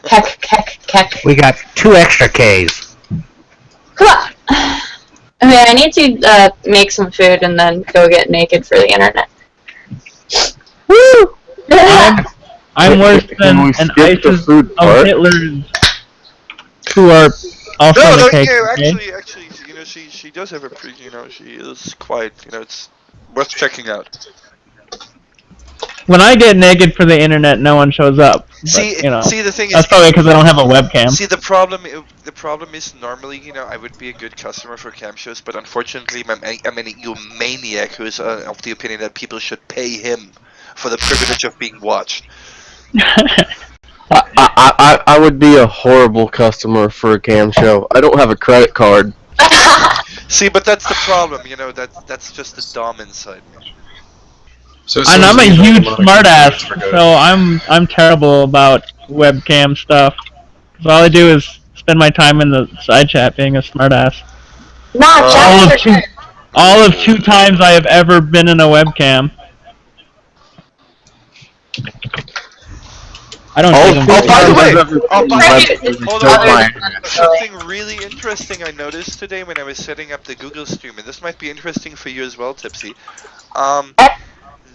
Keck, keck, Keck. We got 2 extra Ks. Come on. Okay, I need to make some food and then go get naked for the internet. Woo! I'm worse than an ISIS of Hitler's who are also the KKK. Actually, you know, she does have a pretty, you know, she is quite, you know, it's worth checking out. When I get naked for the internet, no one shows up. See, but, you know, the thing is, that's probably because I don't have a webcam. See, the problem is normally, you know, I would be a good customer for cam shows, but unfortunately, I'm an EU maniac who is of the opinion that people should pay him for the privilege of being watched. I would be a horrible customer for a cam show. I don't have a credit card. See, but that's the problem, you know, that's just the dumb inside me. And I'm a huge smartass, so I'm terrible about webcam stuff. So all I do is spend my time in the side chat being a smartass. All of 2 times I have ever been in a webcam. I don't. Something really interesting I noticed today when I was setting up the Google stream, and this might be interesting for you as well, Tipsy.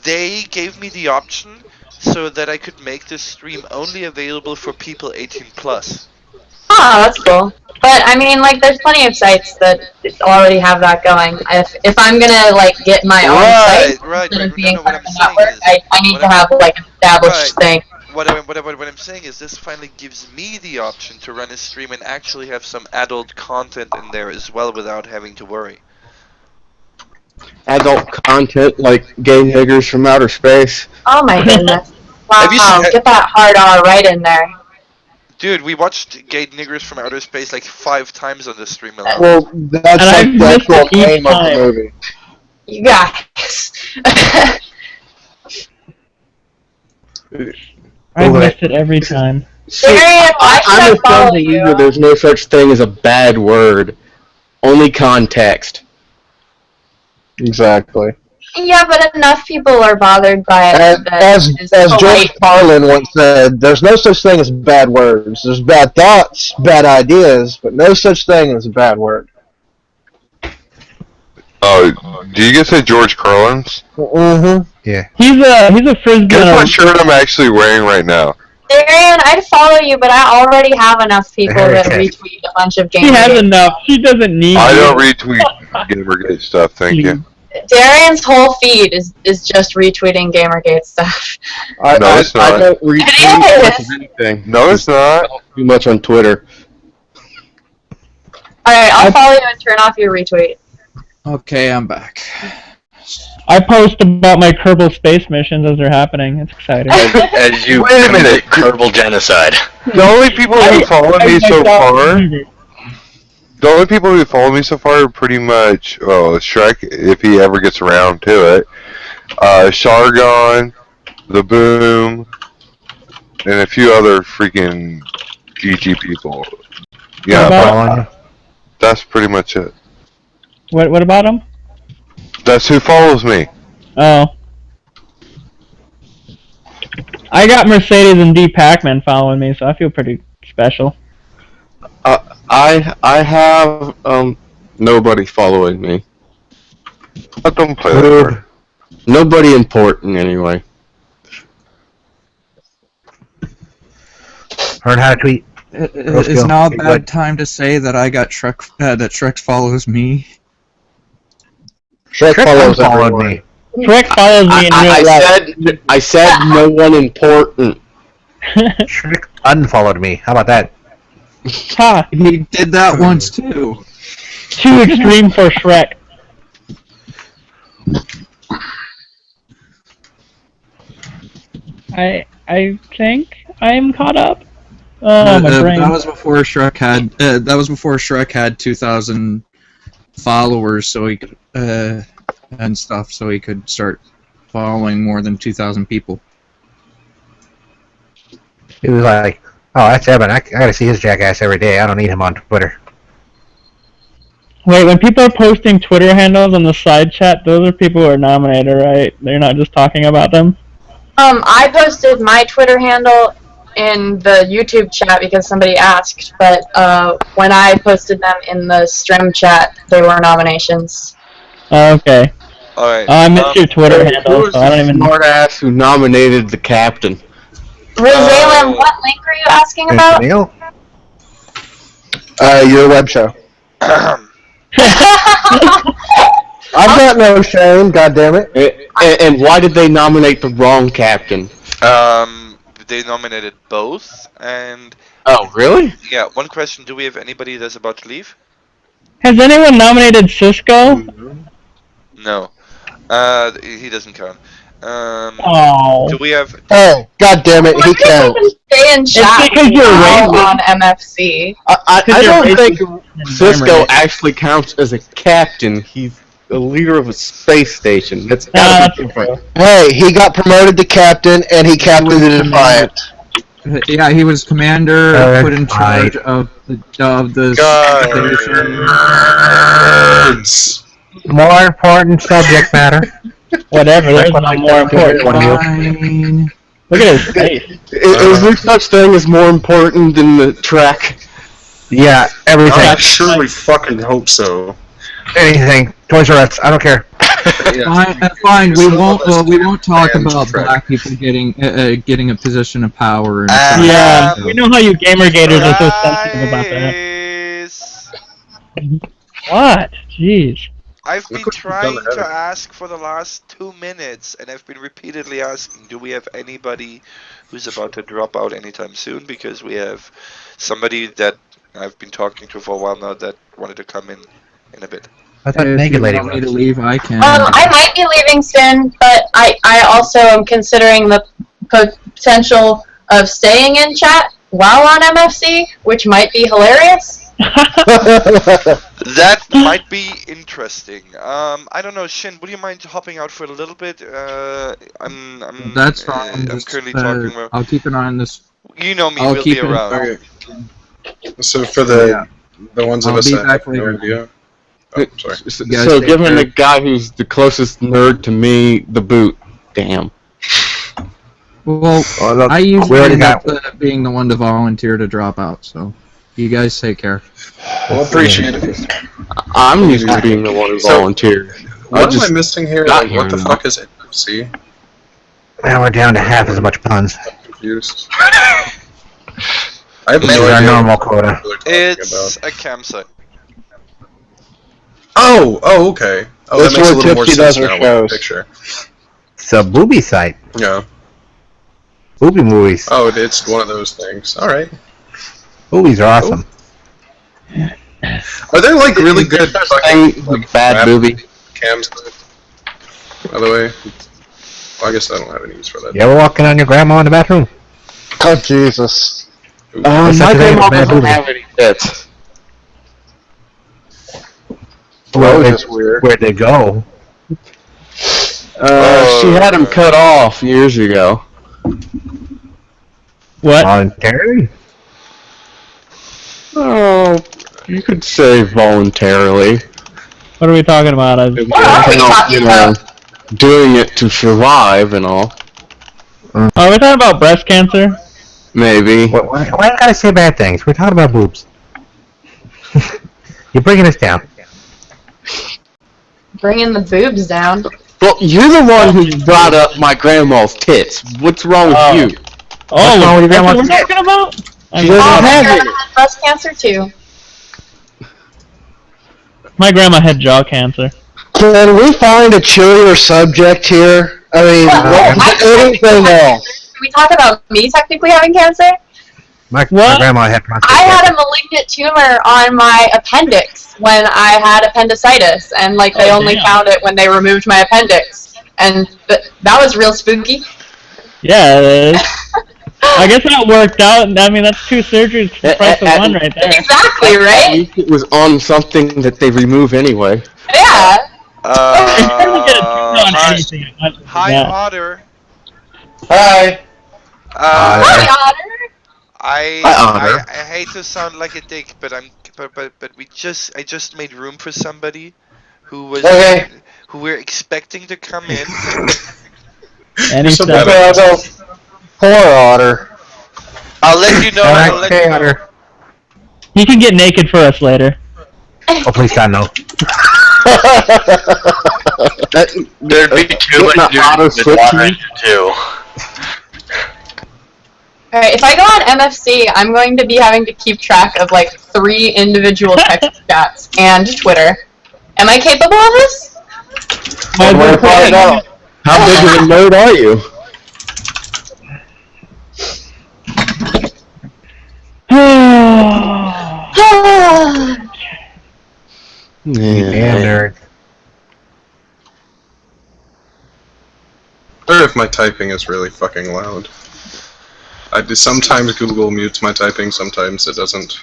They gave me the option so that I could make this stream only available for people 18+. Oh, that's cool. But I mean, like, there's plenty of sites that already have that going. If I'm gonna like get my own site, instead of being part of the network, I need to have like an established thing. What I'm saying is this finally gives me the option to run a stream and actually have some adult content in there as well without having to worry. Adult content like gay niggers from outer space. Oh my goodness! Wow, get that hard R right in there. Dude, we watched Gay Niggers from Outer Space like 5 times on this stream alone. Well, that's like the actual name of the movie. You guys. I missed it every time. I'm telling you that there's no such thing as a bad word. Only context. Exactly. Yeah, but enough people are bothered by it. As George Carlin once said, there's no such thing as bad words. There's bad thoughts, bad ideas, but no such thing as a bad word. Oh, do you guys say George Carlin's? Mm-hmm. Yeah. He's a frisbee. Guess what shirt I'm actually wearing right now? Darian, I'd follow you, but I already have enough people that retweet a bunch of games. She has enough. She doesn't need. I don't retweet Gamergate stuff. Thank you. Darian's whole feed is just retweeting Gamergate stuff. No, it's not. I don't retweet much of anything. No, it's not. Too much on Twitter. Alright, I'll follow you and turn off your retweet. Okay, I'm back. I post about my Kerbal space missions as they're happening. It's exciting. As you Wait a minute. Kerbal genocide. The only people who follow me so far. The only people who follow me so far are pretty much, well, Shrek, if he ever gets around to it, Shargon, The Boom, and a few other freaking GG people. Yeah, that's pretty much it. What about him? That's who follows me. Oh. I got Mercedes and D. Pac-Man following me, so I feel pretty special. I have nobody following me. I don't play that word. Nobody important anyway. Learn how to tweet. Is now a bad time to say that I got Shrek? That Shrek follows me. Shrek follows everyone. Shrek follows me in real life. I said no one important. Shrek unfollowed me. How about that? Ha! He did that once too. Too extreme for Shrek. I think I'm caught up. Oh, my brain. That was before Shrek had. That was before Shrek had 2,000 followers, so he could and stuff, so he could start following more than 2,000 people. He was like, "Oh, that's Evan. I gotta see his jackass every day. I don't need him on Twitter." Wait, when people are posting Twitter handles on the side chat, those are people who are nominated, right? They're not just talking about them? I posted my Twitter handle in the YouTube chat because somebody asked, but when I posted them in the stream chat, they were nominations. Okay. Alright. I missed your Twitter Who handle, was so I don't the even. smart ass who nominated the captain? Rosalem, what link are you asking about? Your web show. I've got no shame, goddammit. And why did they nominate the wrong captain? They nominated both, and... Oh, really? Yeah, one question, do we have anybody that's about to leave? Has anyone nominated Cisco? No. He doesn't count. Oh. Do we have... Oh, goddammit, he counts. Stay in chat because you're now racist. on MFC. I don't think Cisco memory. actually counts as a captain. He's the leader of a space station. That's gotta be different. Hey, he got promoted to captain, and he captained the Defiant. Yeah, he was commander, put in charge Right. of the Guards. More important subject matter. Whatever, there's no more important one. Fine. Look at his face. Is there such thing as more important than the track? Yeah, everything. I surely fucking hope so. Anything. Toys R Us. I don't care. Fine. We won't talk Fans about track. black people getting a position of power. Yeah, we know how you gamer gators are so sensitive about that. What? Jeez. I've been Look what you've trying done to ahead. ask for the last 2 minutes, and I've been repeatedly asking, do we have anybody who's about to drop out anytime soon? Because we have somebody that I've been talking to for a while now that wanted to come in a bit. I thought If Naked you Lady want me to was. leave, I can. I might be leaving soon, but I also am considering the potential of staying in chat while on MFC, which might be hilarious. That might be interesting. I don't know, Shin, would you mind hopping out for a little bit? That's fine. I'm Just, currently talking about... I'll keep an eye on this. You know me, I'll we'll keep be it- around. Okay. So for the ones of I'll us be that back have no later. idea. Oh, sorry. guys So take giving care. the guy who's the closest nerd to me the boot. Damn. Well, Oh, look, I we usually already end up got- being the one to volunteer to drop out. So, you guys take care. Well, appreciate it. I'm used to being the one who So, volunteered. What am I missing here? got Like, what the here fuck is NFC? Now we're down to half as much puns. I'm confused. I have This no is our idea normal what quota. they're talking It's about. a campsite. Oh, okay. Oh, That's that makes a where little more Tipsy sense does her now with the shows. picture. It's a booby site. Yeah. Booby movies. Oh, it's one of those things. All right. Boobies are awesome. Are there like really good fucking The bad rap movie. cams? By the way, well, I guess I don't have any use for that. You ever walking on your grandma in the bathroom? Oh, Jesus. That's My such a grandma bad doesn't movie. have any tits. That was it's just weird. Where'd they go? She had him cut off years ago. What? Voluntarily? Oh, you could say voluntarily. What are we talking about? You know, doing it to survive and all. Are we talking about breast cancer? Maybe. Why do I gotta say bad things? We're talking about boobs. You're bringing us down. Bringing the boobs down. Well, you're the one who brought up my grandma's tits. What's wrong with you? Oh, wrong with your that's what we're grandma's talking about? She doesn't My have grandma any. had breast cancer too. My grandma had jaw cancer. Can we find a chillier subject here? I mean, anything else? Can we talk about me technically having cancer? My What? grandma had prostate I had cancer. a malignant tumor on my appendix when I had appendicitis, and like they only damn. found it when they removed my appendix, and that was real spooky. Yeah, it is. I guess that worked out. I mean, that's 2 surgeries for the price of one right there. Exactly, At right? least it was on something that they remove anyway. Yeah. Hi, Otter. Hi. Hi, Otter. I hate to sound like a dick, but I just made room for somebody who was Okay. who we're expecting to come in. And he So said, bad. Poor Otter. I'll let you know. I'll let you know. You can get naked for us later. Oh, please, God, no. There'd be too much doing too. Alright, if I go on MFC, I'm going to be having to keep track of like 3 individual text chats and Twitter. Am I capable of this? How big of a nerd are you? Damn nerd. Or if my typing is really fucking loud. Sometimes Google mutes my typing, sometimes it doesn't.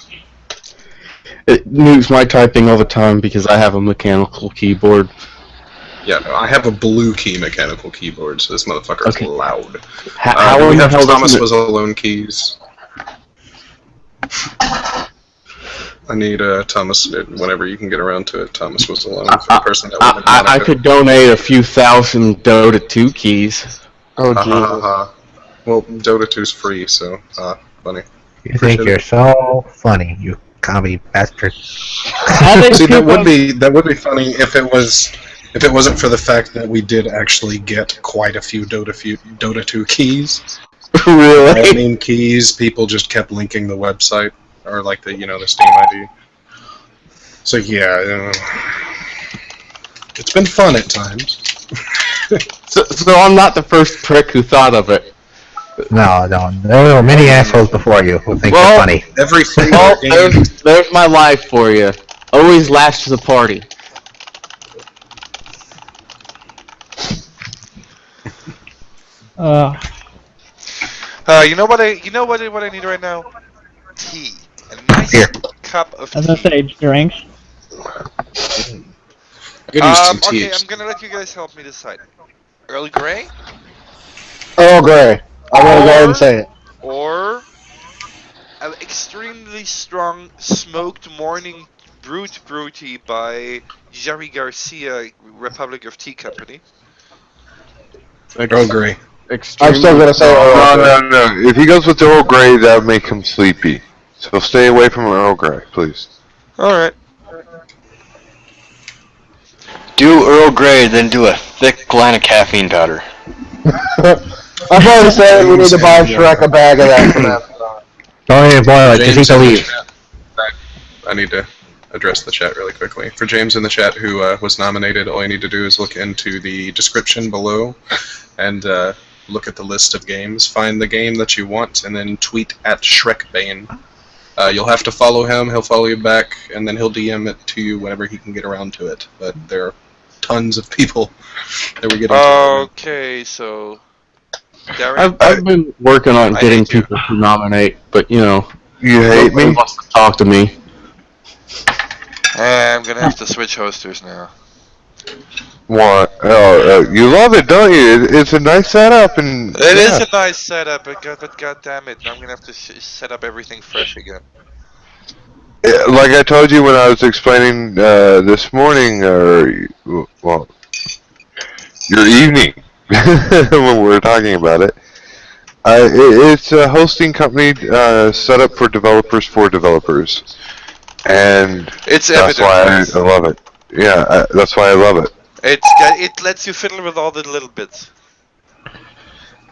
It mutes my typing all the time because I have a mechanical keyboard. Yeah, no, I have a blue key mechanical keyboard, so this motherfucker is loud. How we in the have hell Thomas doesn't was alone keys. I need Thomas, whenever you can get around to it, Thomas was alone for the person that wanted I could donate a few thousand Dota 2 keys. Oh, Jesus. Well, Dota 2's free, so, funny. You think you're so funny, you comedy bastard. See, that would be funny if it wasn't for the fact that we did actually get quite a few Dota 2 keys. Really? I mean, keys. People just kept linking the website or like the the Steam ID. So yeah, it's been fun at times. So I'm not the first prick who thought of it. No, there were many assholes before you who think they're funny. Every there's my life for you. Always last to the party. You know what I need right now? Tea. A nice cup of tea. I was gonna say drinks. Okay, I'm gonna let you guys help me decide. Earl Grey? Earl Grey. I'm gonna go ahead and say it. Or an extremely strong smoked morning brew tea by Jerry Garcia, Republic of Tea Company. Earl Grey. I'm still gonna say Earl Grey. No. If he goes with Earl Grey, that would make him sleepy. So stay away from Earl Grey, please. Alright. Do Earl Grey, then do a thick line of caffeine powder. I'm probably saying we need to buy Shrek a bag of that for that. Don't even boil it, just eat the leaves. I need to address the chat really quickly. For James in the chat who was nominated, all you need to do is look into the description below and look at the list of games, find the game that you want, and then tweet at Shrekbane. You'll have to follow him, he'll follow you back, and then he'll DM it to you whenever he can get around to it. But there are tons of people that we get into. Okay, so... I've been working on getting people to nominate, but you know... You hate me? Nobody wants to talk to me. I'm gonna have to switch hosters now. What? You love it, don't you? It's a nice setup, and It is a nice setup, but god damn it, I'm gonna have to set up everything fresh again. Like I told you when I was explaining this morning, well, your evening, when we were talking about it, it's a hosting company set up for developers, and that's why I love it. Yeah, that's why I love it. It lets you fiddle with all the little bits.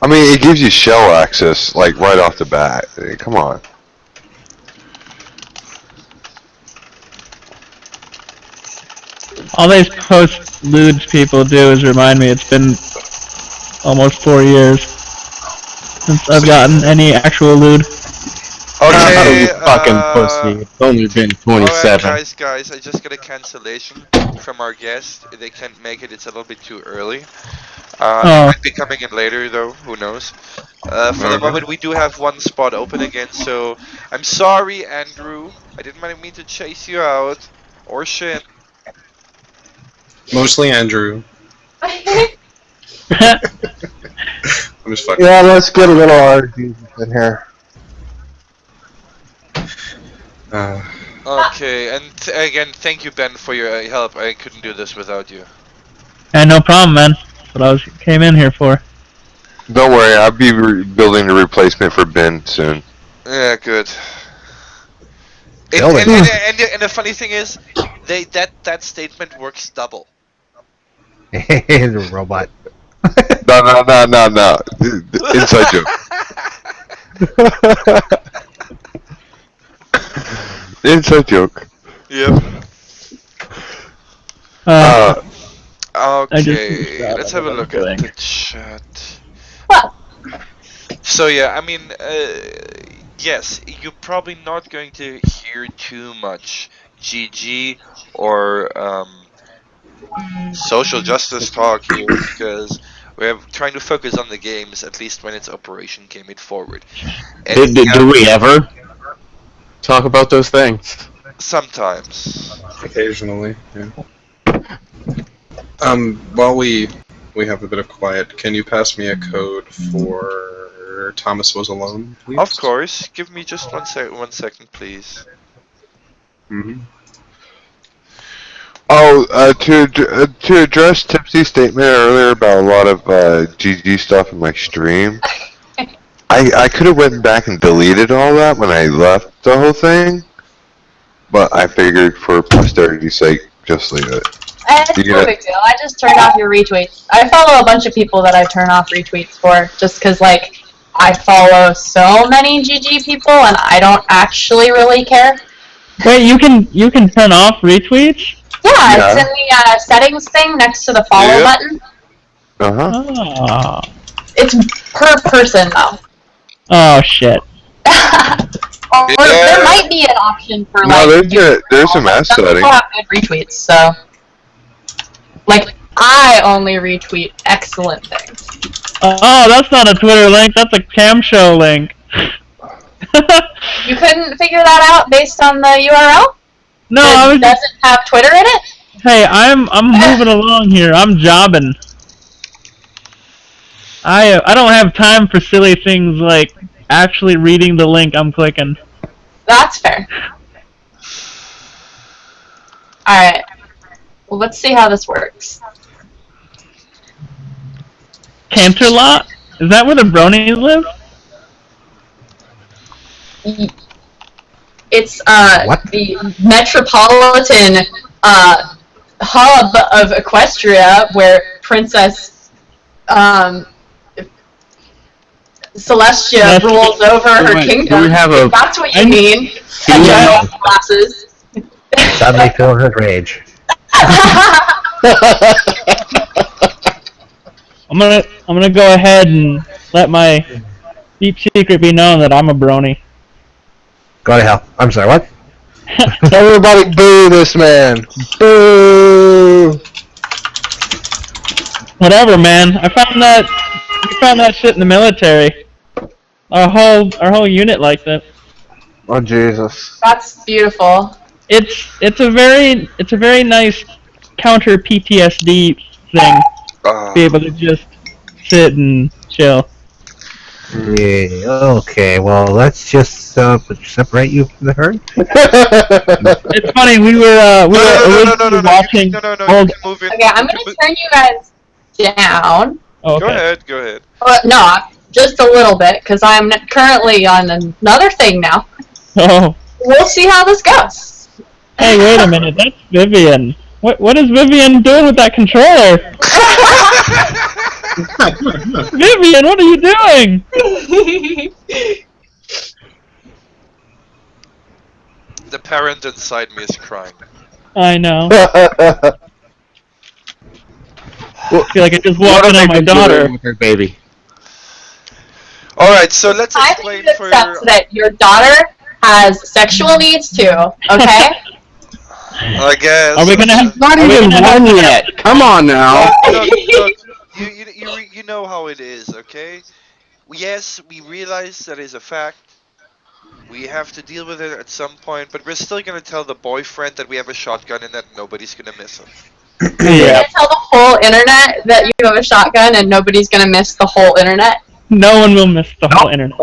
I mean, it gives you shell access, like, right off the bat. Come on. All these post-ludes people do is remind me it's been almost 4 years since I've gotten any actual lewd. Okay, fucking pussy. It's only been 27. Alright, guys, I just got a cancellation from our guest. They can't make it, it's a little bit too early. They might be coming in later, though, who knows. For the moment, we do have one spot open again, so I'm sorry, Andrew. I didn't mean to chase you out, or shit. Mostly Andrew. I'm just fucking. Yeah, let's get a little RG in here. Okay, and again, thank you, Ben, for your help. I couldn't do this without you. And no problem, man. That's what I came in here for. Don't worry, I'll be building a replacement for Ben soon. Yeah, good. Still And the funny thing is, that statement works double. He's a robot. No. Inside joke. Inside joke. Yep. Okay, let's have a look at the chat. So yeah, I mean, yes, you're probably not going to hear too much GG or social justice talk here because we're trying to focus on the games, at least when it's Operation Game It Forward. And Do we ever talk about those things? Sometimes. Occasionally, yeah. While we have a bit of quiet, can you pass me a code for Thomas Was Alone, please? Of course. Give me just 1 second, please. Mm-hmm. Oh, to address Tipsy's statement earlier about a lot of GG stuff in my stream, I could have went back and deleted all that when I left the whole thing, but I figured for posterity's sake, just leave it. It's no big deal. I just turned off your retweets. I follow a bunch of people that I turn off retweets for, just because, like, I follow so many GG people, and I don't actually really care. Wait, you can turn off retweets? Yeah, it's in the settings thing next to the follow button. Oh. It's per person, though. Oh, shit. Or there might be an option for, like... No, there's a mass setting. People have good retweets, so... Like, I only retweet excellent things. Oh, that's not a Twitter link, that's a cam show link. You couldn't figure that out based on the URL? No, it doesn't have Twitter in it? Hey, I'm moving along here. I'm jobbing. I don't have time for silly things like actually reading the link I'm clicking. That's fair. Alright. Well, let's see how this works. Canterlot? Is that where the bronies live? It's the metropolitan hub of Equestria, where Princess Celestia rules over her kingdom. Do we have if that's what you mean. Glasses. Suddenly feel her rage. I'm gonna go ahead and let my deep secret be known that I'm a brony. Go to hell. I'm sorry, what? Everybody boo this man. Boo! Whatever, man. I found that shit in the military. Our whole unit likes it. Oh Jesus. That's beautiful. It's a very nice counter PTSD thing. To be able to just sit and chill. Yeah, okay, well, let's just separate you from the herd. It's funny, we were watching old... Okay, I'm gonna turn you guys down. Oh, okay. Go ahead. No, just a little bit, because I'm currently on another thing now. Oh. We'll see how this goes. Hey, wait a minute, that's Vivian. What is Vivian doing with that controller? Vivian, what are you doing? The parent inside me is crying. I know. I feel like I just walked in on my daughter. With her baby. Alright, so let's explain for that your daughter has sexual needs too, okay? I guess. Are we gonna have... Not even one yet. Come on now. Look, you know how it is, okay? Yes, we realize that is a fact. We have to deal with it at some point, but we're still gonna tell the boyfriend that we have a shotgun and that nobody's gonna miss him. You're gonna tell the whole internet that you have a shotgun and nobody's gonna miss the whole internet? No one will miss the whole internet.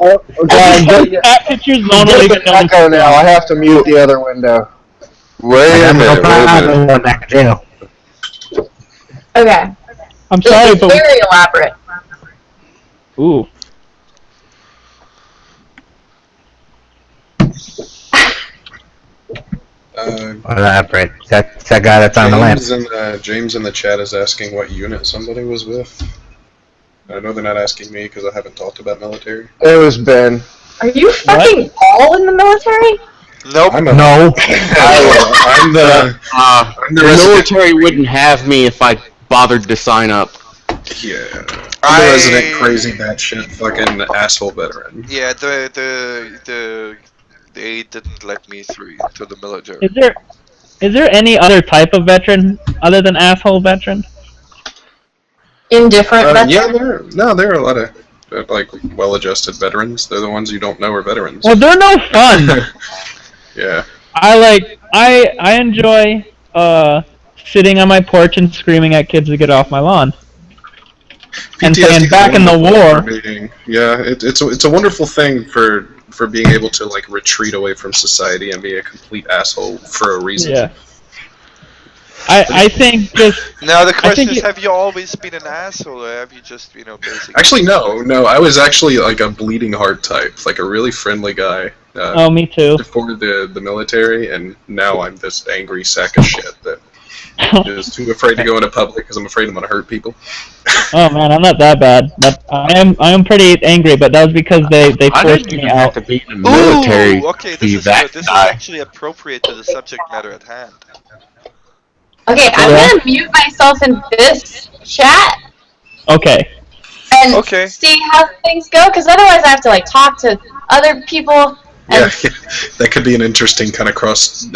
Cat pictures only echo now. I have to mute the other window. Wait a minute. Back to jail. Okay. I'm sorry, it's but very elaborate. Ooh. Brett. That's that guy that's on the lamp. James in the chat is asking what unit somebody was with. I know they're not asking me because I haven't talked about military. It was Ben. Are you fucking all in the military? Nope. I'm the resident. military wouldn't have me if I bothered to sign up. Yeah. I'm the resident crazy batshit fucking asshole veteran. Yeah, they didn't let me through to the military. Is there any other type of veteran other than asshole veteran? Indifferent veteran? Yeah, there are a lot of like well-adjusted veterans. They're the ones you don't know are veterans. Well, they're no fun. Yeah. I enjoy sitting on my porch and screaming at kids to get off my lawn. And saying back in the war. Yeah, it's a wonderful thing for being able to like retreat away from society and be a complete asshole for a reason. Yeah. I think just now the question is, have you always been an asshole, or have you just basically? Actually, no. I was actually like a bleeding heart type, like a really friendly guy. Oh, me too. Before the military, and now I'm this angry sack of shit that is too afraid to go into public because I'm afraid I'm gonna hurt people. Oh man, I'm not that bad, but I am pretty angry. But that was because they forced me out. To be in the military. Ooh, okay, this is good. This is actually appropriate to the subject matter at hand. Okay, I'm gonna mute myself in this chat. Okay. And see how things go, because otherwise I have to like talk to other people. Yeah, that could be an interesting kind of cross-stream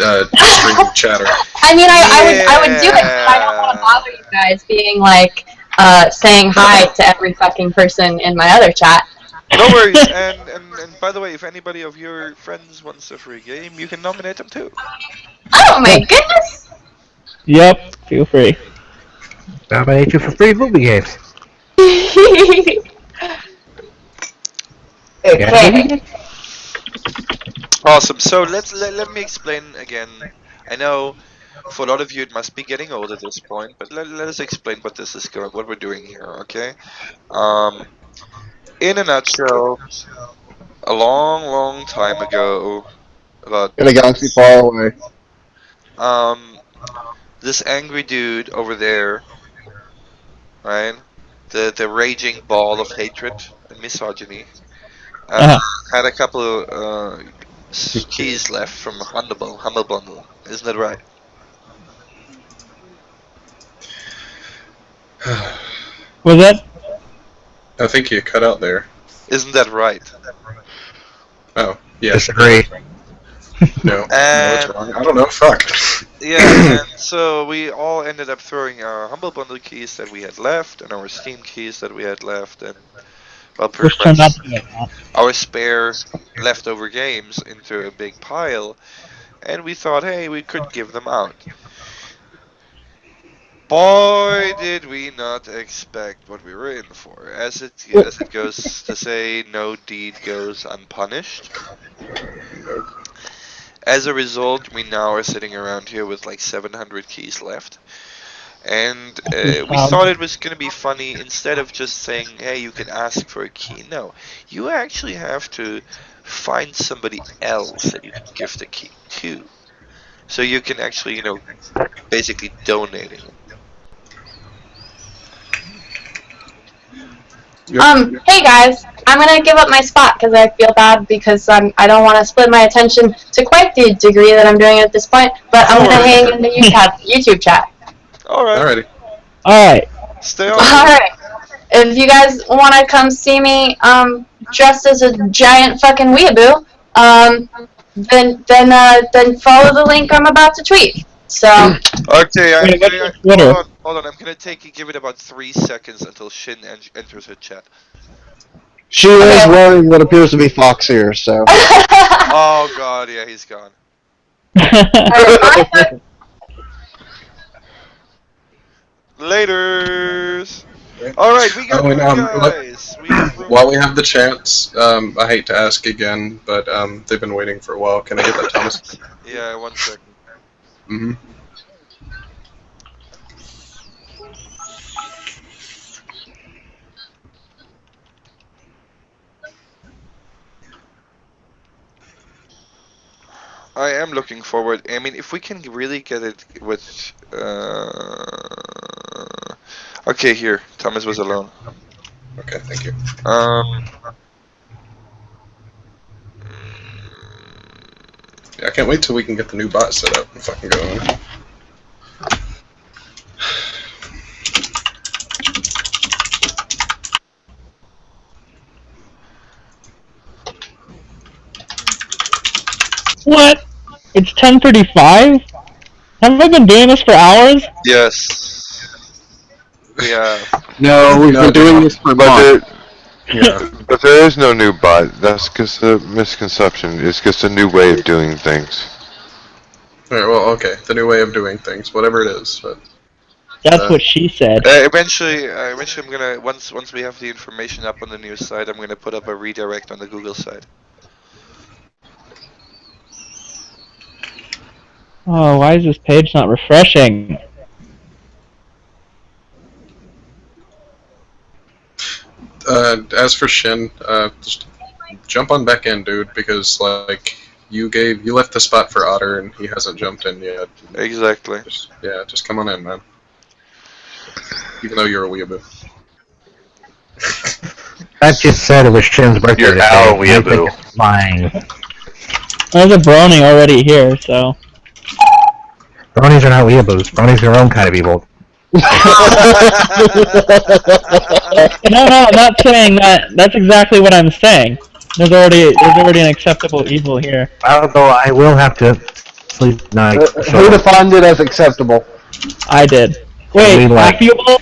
chatter. I mean, I would do it, but I don't want to bother you guys being like saying hi to every fucking person in my other chat. No worries, and by the way, if anybody of your friends wants a free game, you can nominate them too. Oh my goodness! Yep, feel free. Nominate you for free movie games. Okay. Awesome. So let me explain again. I know for a lot of you it must be getting old at this point, but let us explain what this is what we're doing here. Okay. In a nutshell, a long time ago, about in a galaxy far away. This angry dude over there, right? The raging ball of hatred and misogyny, had a couple of keys left from Humble Bundle. Isn't that right? Was that? I think you cut out there. Isn't that right? Oh, yeah. Disagree. No, it's wrong. I don't know. Fuck. Yeah, and so we all ended up throwing our Humble Bundle keys that we had left and our Steam keys that we had left, and well, pretty much our spare leftover games into a big pile, and we thought, hey, we could give them out. Boy, did we not expect what we were in for. As it goes to say, no deed goes unpunished. As a result, we now are sitting around here with like 700 keys left. And we thought it was going to be funny, instead of just saying, hey, you can ask for a key. No, you actually have to find somebody else that you can give the key to. So you can actually, basically donate it. Hey guys, I'm gonna give up my spot because I feel bad because I don't want to split my attention to quite the degree that I'm doing at this point. But I'm gonna hang in the YouTube chat. Alright. Alright. Stay on. Alright. If you guys want to come see me dressed as a giant fucking weeaboo, then follow the link I'm about to tweet. So. Okay, hold on. I'm gonna give it about 3 seconds until Shin enters her chat. She is wearing what appears to be fox ears, so. Oh god, yeah, he's gone. Laters. All right, we got guys. While we have the chance, I hate to ask again, but they've been waiting for a while. Can I get that, Thomas? Yeah, 1 second. Mm-hmm. I am looking forward. I mean, if we can really get it with. Okay, here. Thomas was alone. Okay, thank you. Yeah, I can't wait till we can get the new bot set up and fucking go on. What? It's 10:35? Have I been doing this for hours? Yes. Yeah. No, we've been doing this for months. Yeah, but there is no new bot. That's just a misconception. It's just a new way of doing things. Alright, well, okay. The new way of doing things, whatever it is. But, That's what she said. Eventually, I'm gonna once we have the information up on the news site, I'm gonna put up a redirect on the Google site. Oh, why is this page not refreshing? As for Shin, just jump on back in, dude, because like you left the spot for Otter and he hasn't jumped in yet. Exactly. Just come on in, man. Even though you're a weeaboo. I just said it was Shin's birthday. You're our weeaboo. Lying. There's a brony already here, so. Bronies are not weeaboos. Bronies are their own kind of evil. No, I'm not saying that. That's exactly what I'm saying. There's already an acceptable evil here. Although I will have to sleep tonight. Who defined it as acceptable? I did. Wait, affable?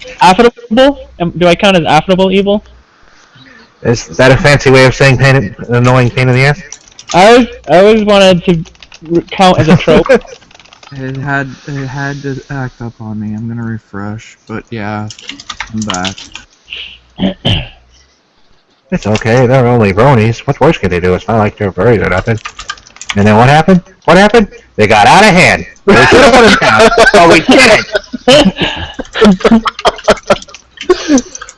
Do I count as affable evil? Is that a fancy way of saying an annoying pain in the ass? I always wanted to count as a trope. It had to act up on me. I'm gonna refresh, but yeah, I'm back. It's okay, they're only bronies. What worse could they do? It's not like they're furries or nothing. And then what happened? What happened? They got out of hand. They should have put us down, but we didn't!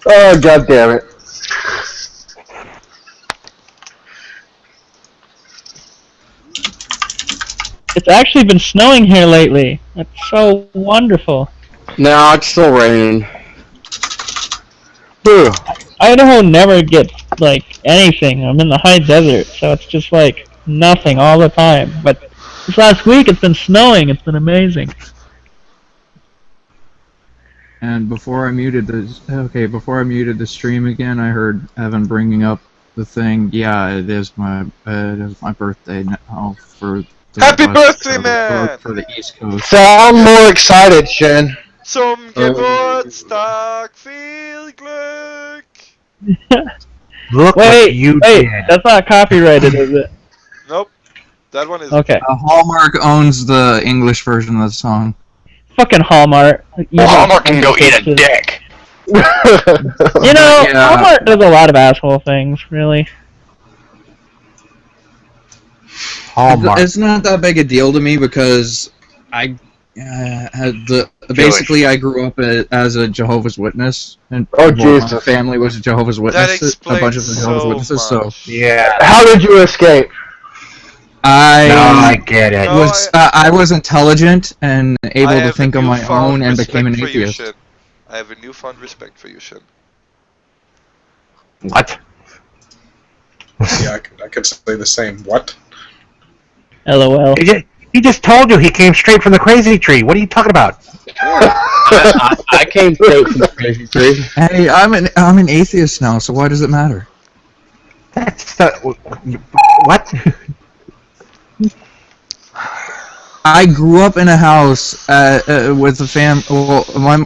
Oh, god damn it. It's actually been snowing here lately. That's so wonderful. No, it's still raining. Idaho never gets, like, anything. I'm in the high desert, so it's just, like, nothing all the time. But this last week, it's been snowing. It's been amazing. And before I muted the stream again, I heard Evan bringing up the thing. Yeah, it is my birthday now for. Happy birthday, man! For the East Coast. Sound more excited, Shin. Zum Geburtstag viel Glück! Look what you did. That's not copyrighted, is it? Nope. That one is. Okay. Hallmark owns the English version of the song. Fucking Hallmark. Hallmark can go eat a dick. You know, Hallmark does a lot of asshole things, really. It's not that big a deal to me because I basically I grew up as a Jehovah's Witness, and my family was a Jehovah's Witness. A bunch of Jehovah's Witnesses. So yeah. How did you escape? I get it. I was intelligent and able to think on my own and became an atheist. I have a newfound respect for you, Shin. What? Yeah, I could say the same. What? LOL. He just told you he came straight from the crazy tree. What are you talking about? I came straight from the crazy tree. Hey, I'm an atheist now, so why does it matter? That's what? I grew up in a house with a Well,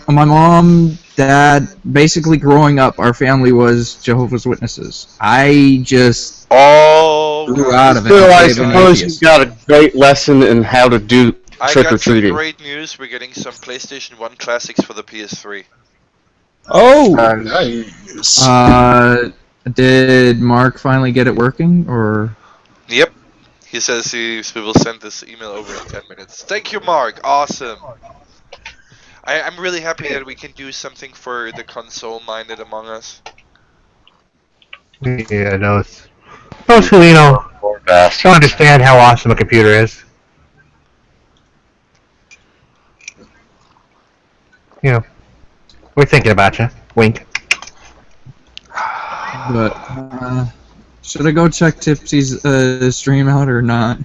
my mom, dad. Basically, growing up, our family was Jehovah's Witnesses. I just grew out of it. So I suppose you got a great lesson in how to do trick or treating. Great news! We're getting some PlayStation 1 classics for the PS3. Oh, nice. Did Mark finally get it working, or? Yep. He says we will send this email over in 10 minutes. Thank you, Mark. Awesome. I'm really happy that we can do something for the console-minded among us. Yeah, those who don't understand how awesome a computer is. you know, we're thinking about you. Wink. But should I go check Tipsy's stream out or not?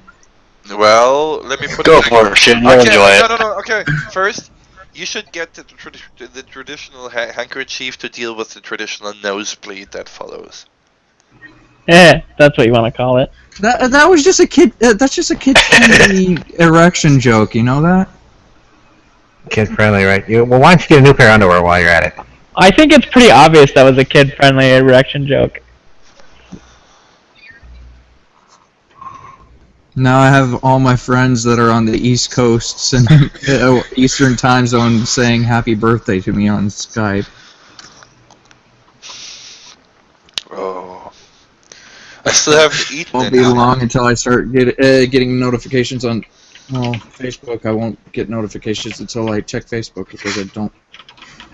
Well, let me put Go it. for it, Shin. You'll Okay, enjoy it. no. Okay, first, you should get the traditional handkerchief to deal with the traditional nosebleed that follows. Yeah, that's what you want to call it. That was just a kid. That's just a kid-friendly erection joke. You know that? Kid-friendly, right? Well, why don't you get a new pair of underwear while you're at it? I think it's pretty obvious that was a kid-friendly erection joke. Now I have all my friends that are on the East Coast and Eastern Time Zone saying happy birthday to me on Skype. Oh, I still haven't eaten. Won't be long until I start getting notifications on Facebook. I won't get notifications until I check Facebook because I don't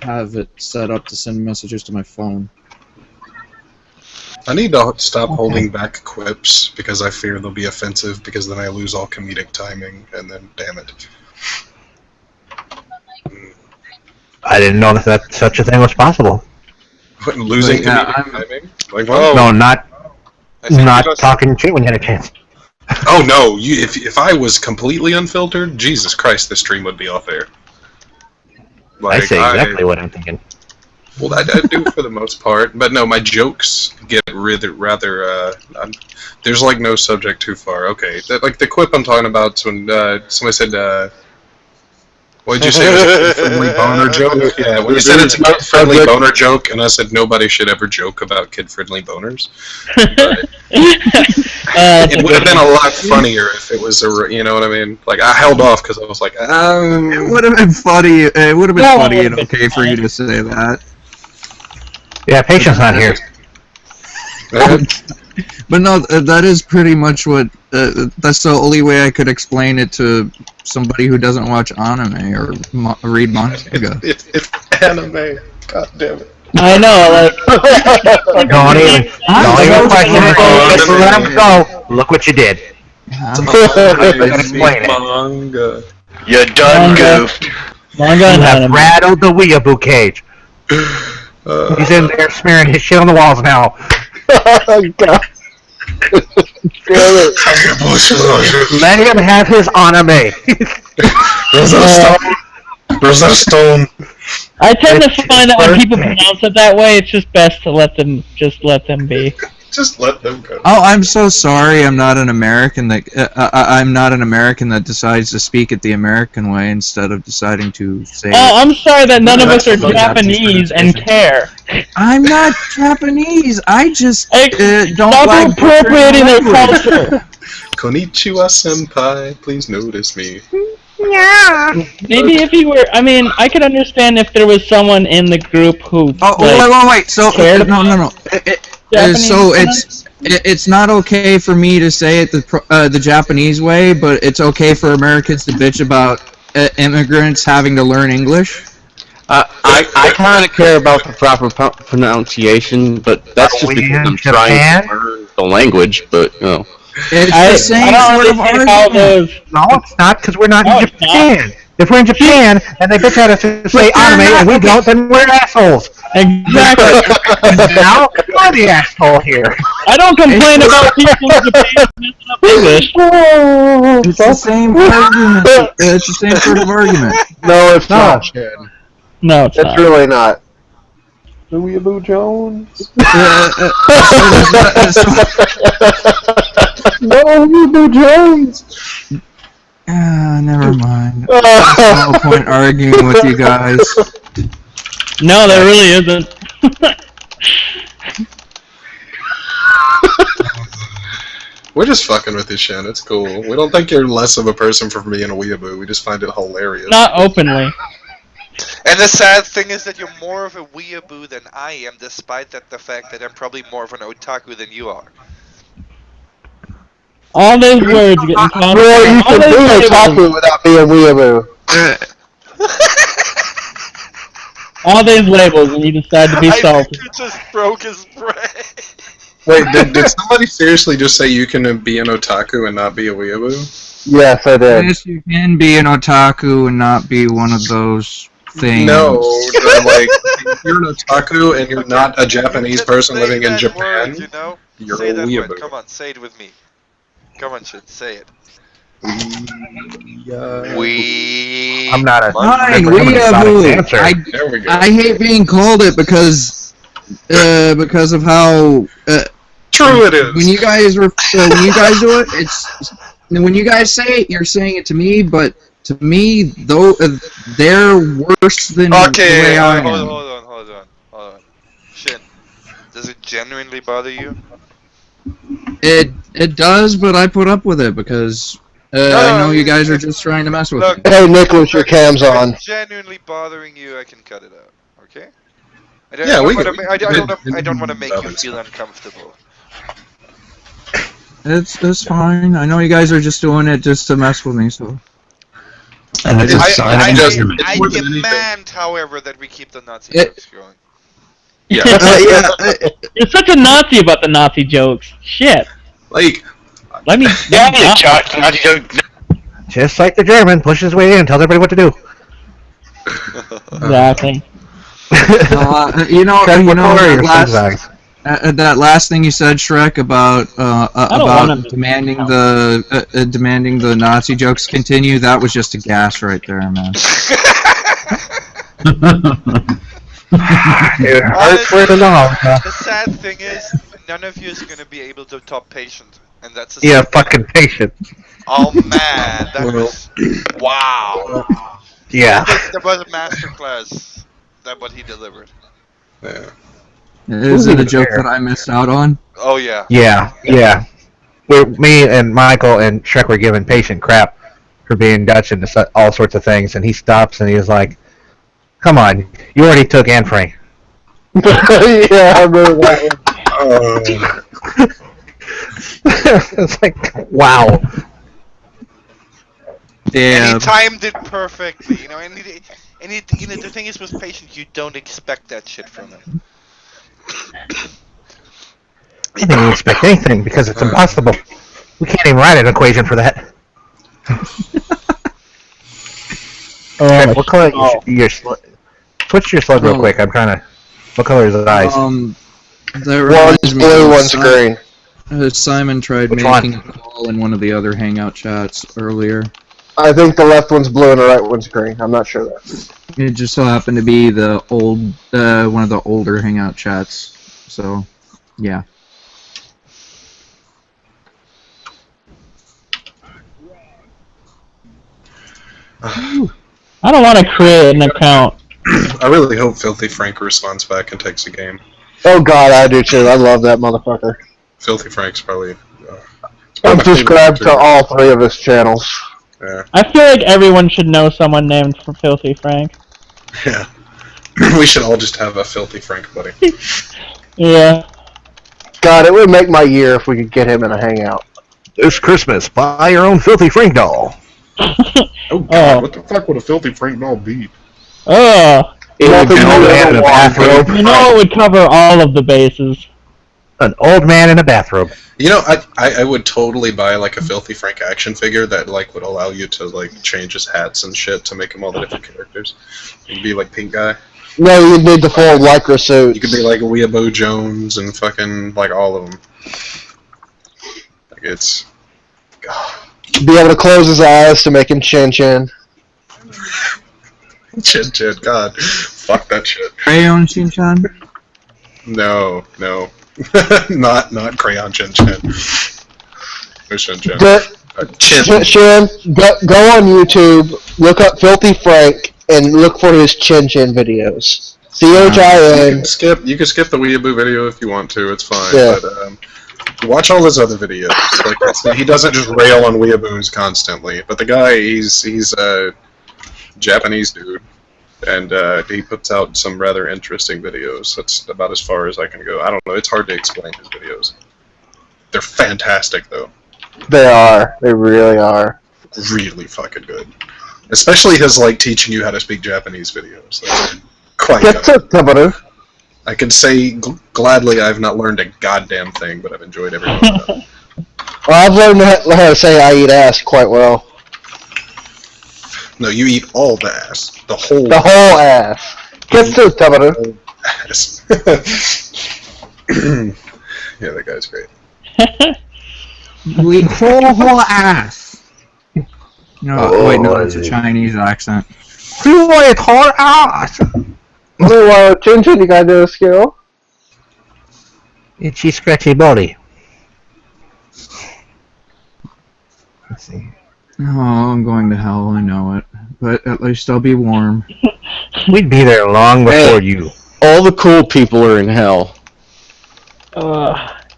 have it set up to send messages to my phone. I need to stop holding back quips because I fear they'll be offensive because then I lose all comedic timing and then damn it. I didn't know that such a thing was possible. What, losing comedic timing? Like what? Oh. No, not talking shit when you had a chance. Oh no! If I was completely unfiltered, Jesus Christ, this stream would be off air. I say exactly what I'm thinking. Well, I do for the most part, but no, my jokes get rather. There's like no subject too far. Okay, like the quip I'm talking about is when somebody said, "What did you say? It was a kid-friendly boner joke?" Yeah, when you said it's a kid-friendly boner joke, and I said nobody should ever joke about kid-friendly boners. But it would have been a lot funnier if it was you know what I mean? Like I held off because I was like, It would have been funny. It would have been funny and okay for you to say that. Yeah, Patient's not here. But no, that is pretty much what. That's the only way I could explain it to somebody who doesn't watch anime or read manga. It's anime. God damn it. I know, like. Don't even question it. Just let him go. Look what you did. Explain it. Manga. You done goofed. You have rattled the weeaboo cage. He's in there smearing his shit on the walls now. Let him have his anime. Where's that stone? I tend to find that when people pronounce it that way, it's just best to let them be. Just let them go. Oh, I'm so sorry. I'm not an American that I'm not an American that decides to speak it the American way instead of deciding to say. Oh, I'm sorry that none of us are Japanese and care. I'm not Japanese. I just don't Stop like appropriating their culture. Konnichiwa, senpai. Please notice me. Yeah. Maybe if you were, I mean, I could understand if there was someone in the group who. Oh, wait. So no. So it's not okay for me to say it the Japanese way, but it's okay for Americans to bitch about immigrants having to learn English. I kind of care about the proper pronunciation, but that's just because I'm trying to learn the language. But you know, it's the same sort of argument. No, it's not, because we're not in Japan. If we're in Japan and they bitch at us to say anime and we don't, then we're assholes. Exactly. Now you're the asshole here. I don't complain about people in Japan messing up English. It's the same argument. It's the same sort of argument. No, it's not. No, it's not. It's really not. Weeaboo Jones. No, Weeaboo Jones. Never mind. There's no point arguing with you guys. No, there really isn't. We're just fucking with you, Shen. It's cool. We don't think you're less of a person for being a weeaboo. We just find it hilarious. Not openly. And the sad thing is that you're more of a weeaboo than I am, despite the fact that I'm probably more of an otaku than you are. All those words getting called. Well, you can be otaku without being weeaboo. All these labels, and you decide to be salty. I just broke his brain. Wait, did somebody seriously just say you can be an otaku and not be a weeaboo? Yes, I did. Yes, you can be an otaku and not be one of those things. No, like, if you're an otaku and you're not a Japanese person living in Japan, word, you know? you're say a that word. weeaboo. Come on, say it with me. Come on, shit, say it. I'm not a. Fine, weeaboo. There we go. I hate being called it because of how true it is. When you guys do it, it's when you guys say it, you're saying it to me, but to me, though, they're worse than the way I am. Hold on. Shin, does it genuinely bother you? It does, but I put up with it because I know you guys are just trying to mess with me. Hey, Nicholas, your cam's on. If it's genuinely bothering you, I can cut it out. Okay? I don't want to make you feel uncomfortable. It's fine. I know you guys are just doing it just to mess with me, so. And it's a sign of endearment. I demand, however, that we keep the Nazi jokes going. Yeah. You're such a Nazi about the Nazi jokes. Shit. Like, let me. Nazi joke. Just like the German pushes his way in and tells everybody what to do. Exactly. That last thing you said, Shrek, about demanding the Nazi jokes continue. That was just a gas right there, man. The sad thing is, none of you is going to be able to top Patient, and that's a fucking Patient. Oh man, that was wow. Yeah. That was a masterclass. That what he delivered. Yeah. Is it a joke that I missed out on? Oh yeah. Yeah. Me and Michael and Shrek were giving Patient crap for being Dutch and all sorts of things, and he stops and he's like, "Come on, you already took Anne Frank." Yeah, I remember that one. It's like, wow. Yeah. And he timed it perfectly, you know. And the thing is, with Patient, you don't expect that shit from him. I didn't expect anything because it's impossible. We can't even write an equation for that. What color? Switch your slug real quick. I'm trying to. What color is his eyes? One's blue, one's green. Simon tried making a call in one of the other Hangout chats earlier. I think the left one's blue and the right one's green. I'm not sure that. It just so happened to be the one of the older Hangout chats. So, yeah. I don't want to create an account. I really hope Filthy Frank responds back and takes a game. Oh god, I do too. I love that motherfucker. Filthy Frank's probably... I'm subscribed to all 3 of his channels. Yeah. I feel like everyone should know someone named Filthy Frank. Yeah. We should all just have a Filthy Frank buddy. Yeah. God, it would make my year if we could get him in a hangout. This Christmas, buy your own Filthy Frank doll. Oh god, what the fuck would a Filthy Frank doll be? Oh. It would be an old man in a bathrobe. You know it would cover all of the bases. An old man in a bathrobe. You know, I would totally buy like a Filthy Frank action figure that like would allow you to like change his hats and shit to make him all the different characters. You'd be like Pink Guy. No, you'd need the full Lycra suit. You could be like Weeaboo Jones and fucking like all of them. Like it's... God. Be able to close his eyes to make him chin chin. Chin chin, god. Fuck that shit. Crayon Shin-chan? No. not Crayon Chin Chin. No Chin Chin. Shin, go on YouTube, look up Filthy Frank, and look for his Chin Chin videos. CHIN. You can skip the Weeaboo video if you want to, it's fine. Yeah. But watch all his other videos. Like he doesn't just rail on Weeaboos constantly. But the guy, he's a Japanese dude. And he puts out some rather interesting videos. That's about as far as I can go. I don't know. It's hard to explain his videos. They're fantastic, though. They are. They really are. Really fucking good. Especially his, like, teaching you how to speak Japanese videos. They're quite good. I can say gladly I've not learned a goddamn thing, but I've enjoyed every one of them. Well, I've learned how to say I eat ass quite well. No, you eat all the ass. The whole ass. Get to it, ass. Yeah, that guy's great. We whole ass. No, wait, no, it's a Chinese accent. You like whole ass. So, Ginger, you gotta do a skill. Itchy, scratchy body. Let's see. Oh, I'm going to hell, I know it. But at least I'll be warm. We'd be there long before you. All the cool people are in hell.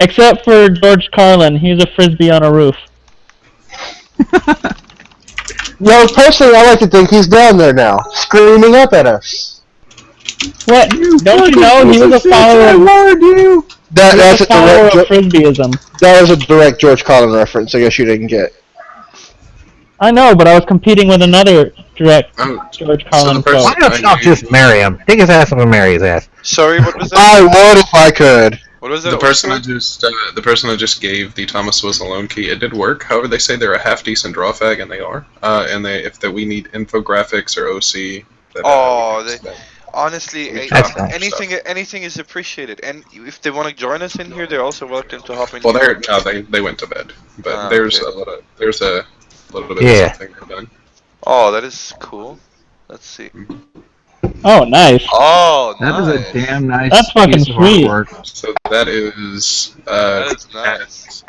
Except for George Carlin, he's a frisbee on a roof. Well, personally, I like to think he's down there now, screaming up at us. What? Don't you know he was a follower of... That's a direct of frisbeeism. That was a direct George Carlin reference. I guess you didn't get. I know, but I was competing with another direct George Carlin quote. Why don't y'all just marry him? Take his ass and we'll marry his ass. Sorry, what was that? I would if I could. What was that? The person that just gave the Thomas Was Alone key, it did work. However, they say they're a half decent draw fag, and they are. And if we need infographics or OC. Honestly, anything is appreciated, and if they want to join us in here, they're also welcome to hop in. Well, they went to bed, but there's a little bit of something done. Oh, that is cool. Let's see. Oh, nice. Oh, that is a damn nice. That's fucking piece of sweet. artwork. So that is nice.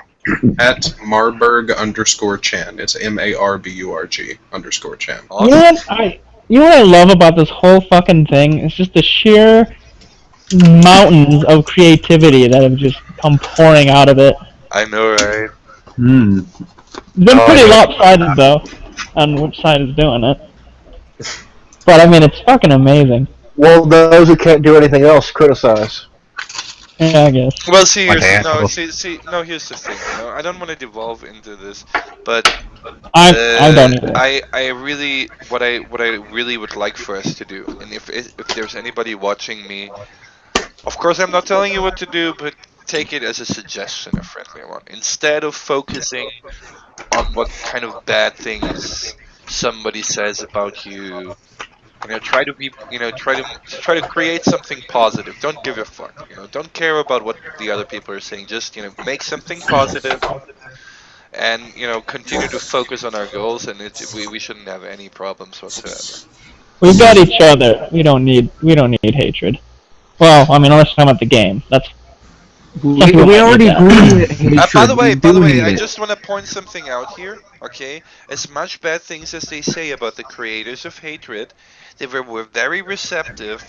at Marburg_Chan. It's MARBURG _Chan. You know what I love about this whole fucking thing? It's just the sheer mountains of creativity that have just come pouring out of it. I know, right? It's been pretty lopsided, though, on which side is doing it. But, I mean, it's fucking amazing. Well, those who can't do anything else criticize. Yeah, I guess. Well, here's the thing. I don't want to devolve into this, but I don't either. I really, what I really would like for us to do, and if there's anybody watching me, of course I'm not telling you what to do, but take it as a suggestion, a friendly one. Instead of focusing on what kind of bad things somebody says about you, try to be, try to create something positive. Don't give a fuck. Don't care about what the other people are saying. Just, make something positive, and continue to focus on our goals. And we shouldn't have any problems whatsoever. We've got each other. We don't need hatred. Well, I mean, unless we're talking about the game. That's. We already agree with hatred. By the way, I just want to point something out here. Okay, as much bad things as they say about the creators of Hatred, they were very receptive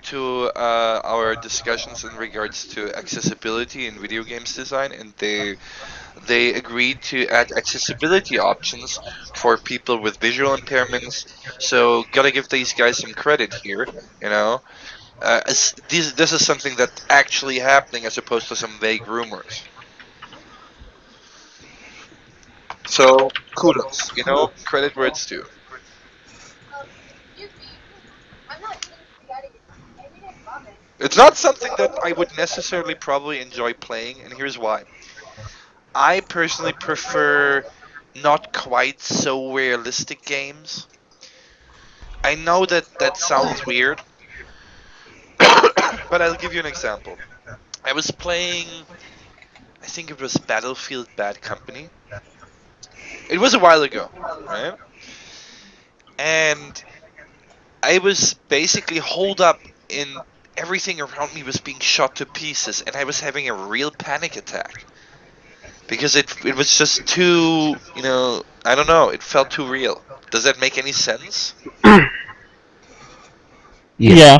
to our discussions in regards to accessibility in video games design, and they agreed to add accessibility options for people with visual impairments. So gotta give these guys some credit here, this is something that's actually happening as opposed to some vague rumors. So kudos, credit where it's due. It's not something that I would necessarily probably enjoy playing, and here's why. I personally prefer not quite so realistic games. I know that sounds weird, but I'll give you an example. I was playing, I think it was Battlefield Bad Company. It was a while ago, right? And I was basically holed up in everything around me was being shot to pieces, and I was having a real panic attack. Because it was just too, I don't know, it felt too real. Does that make any sense? Yeah.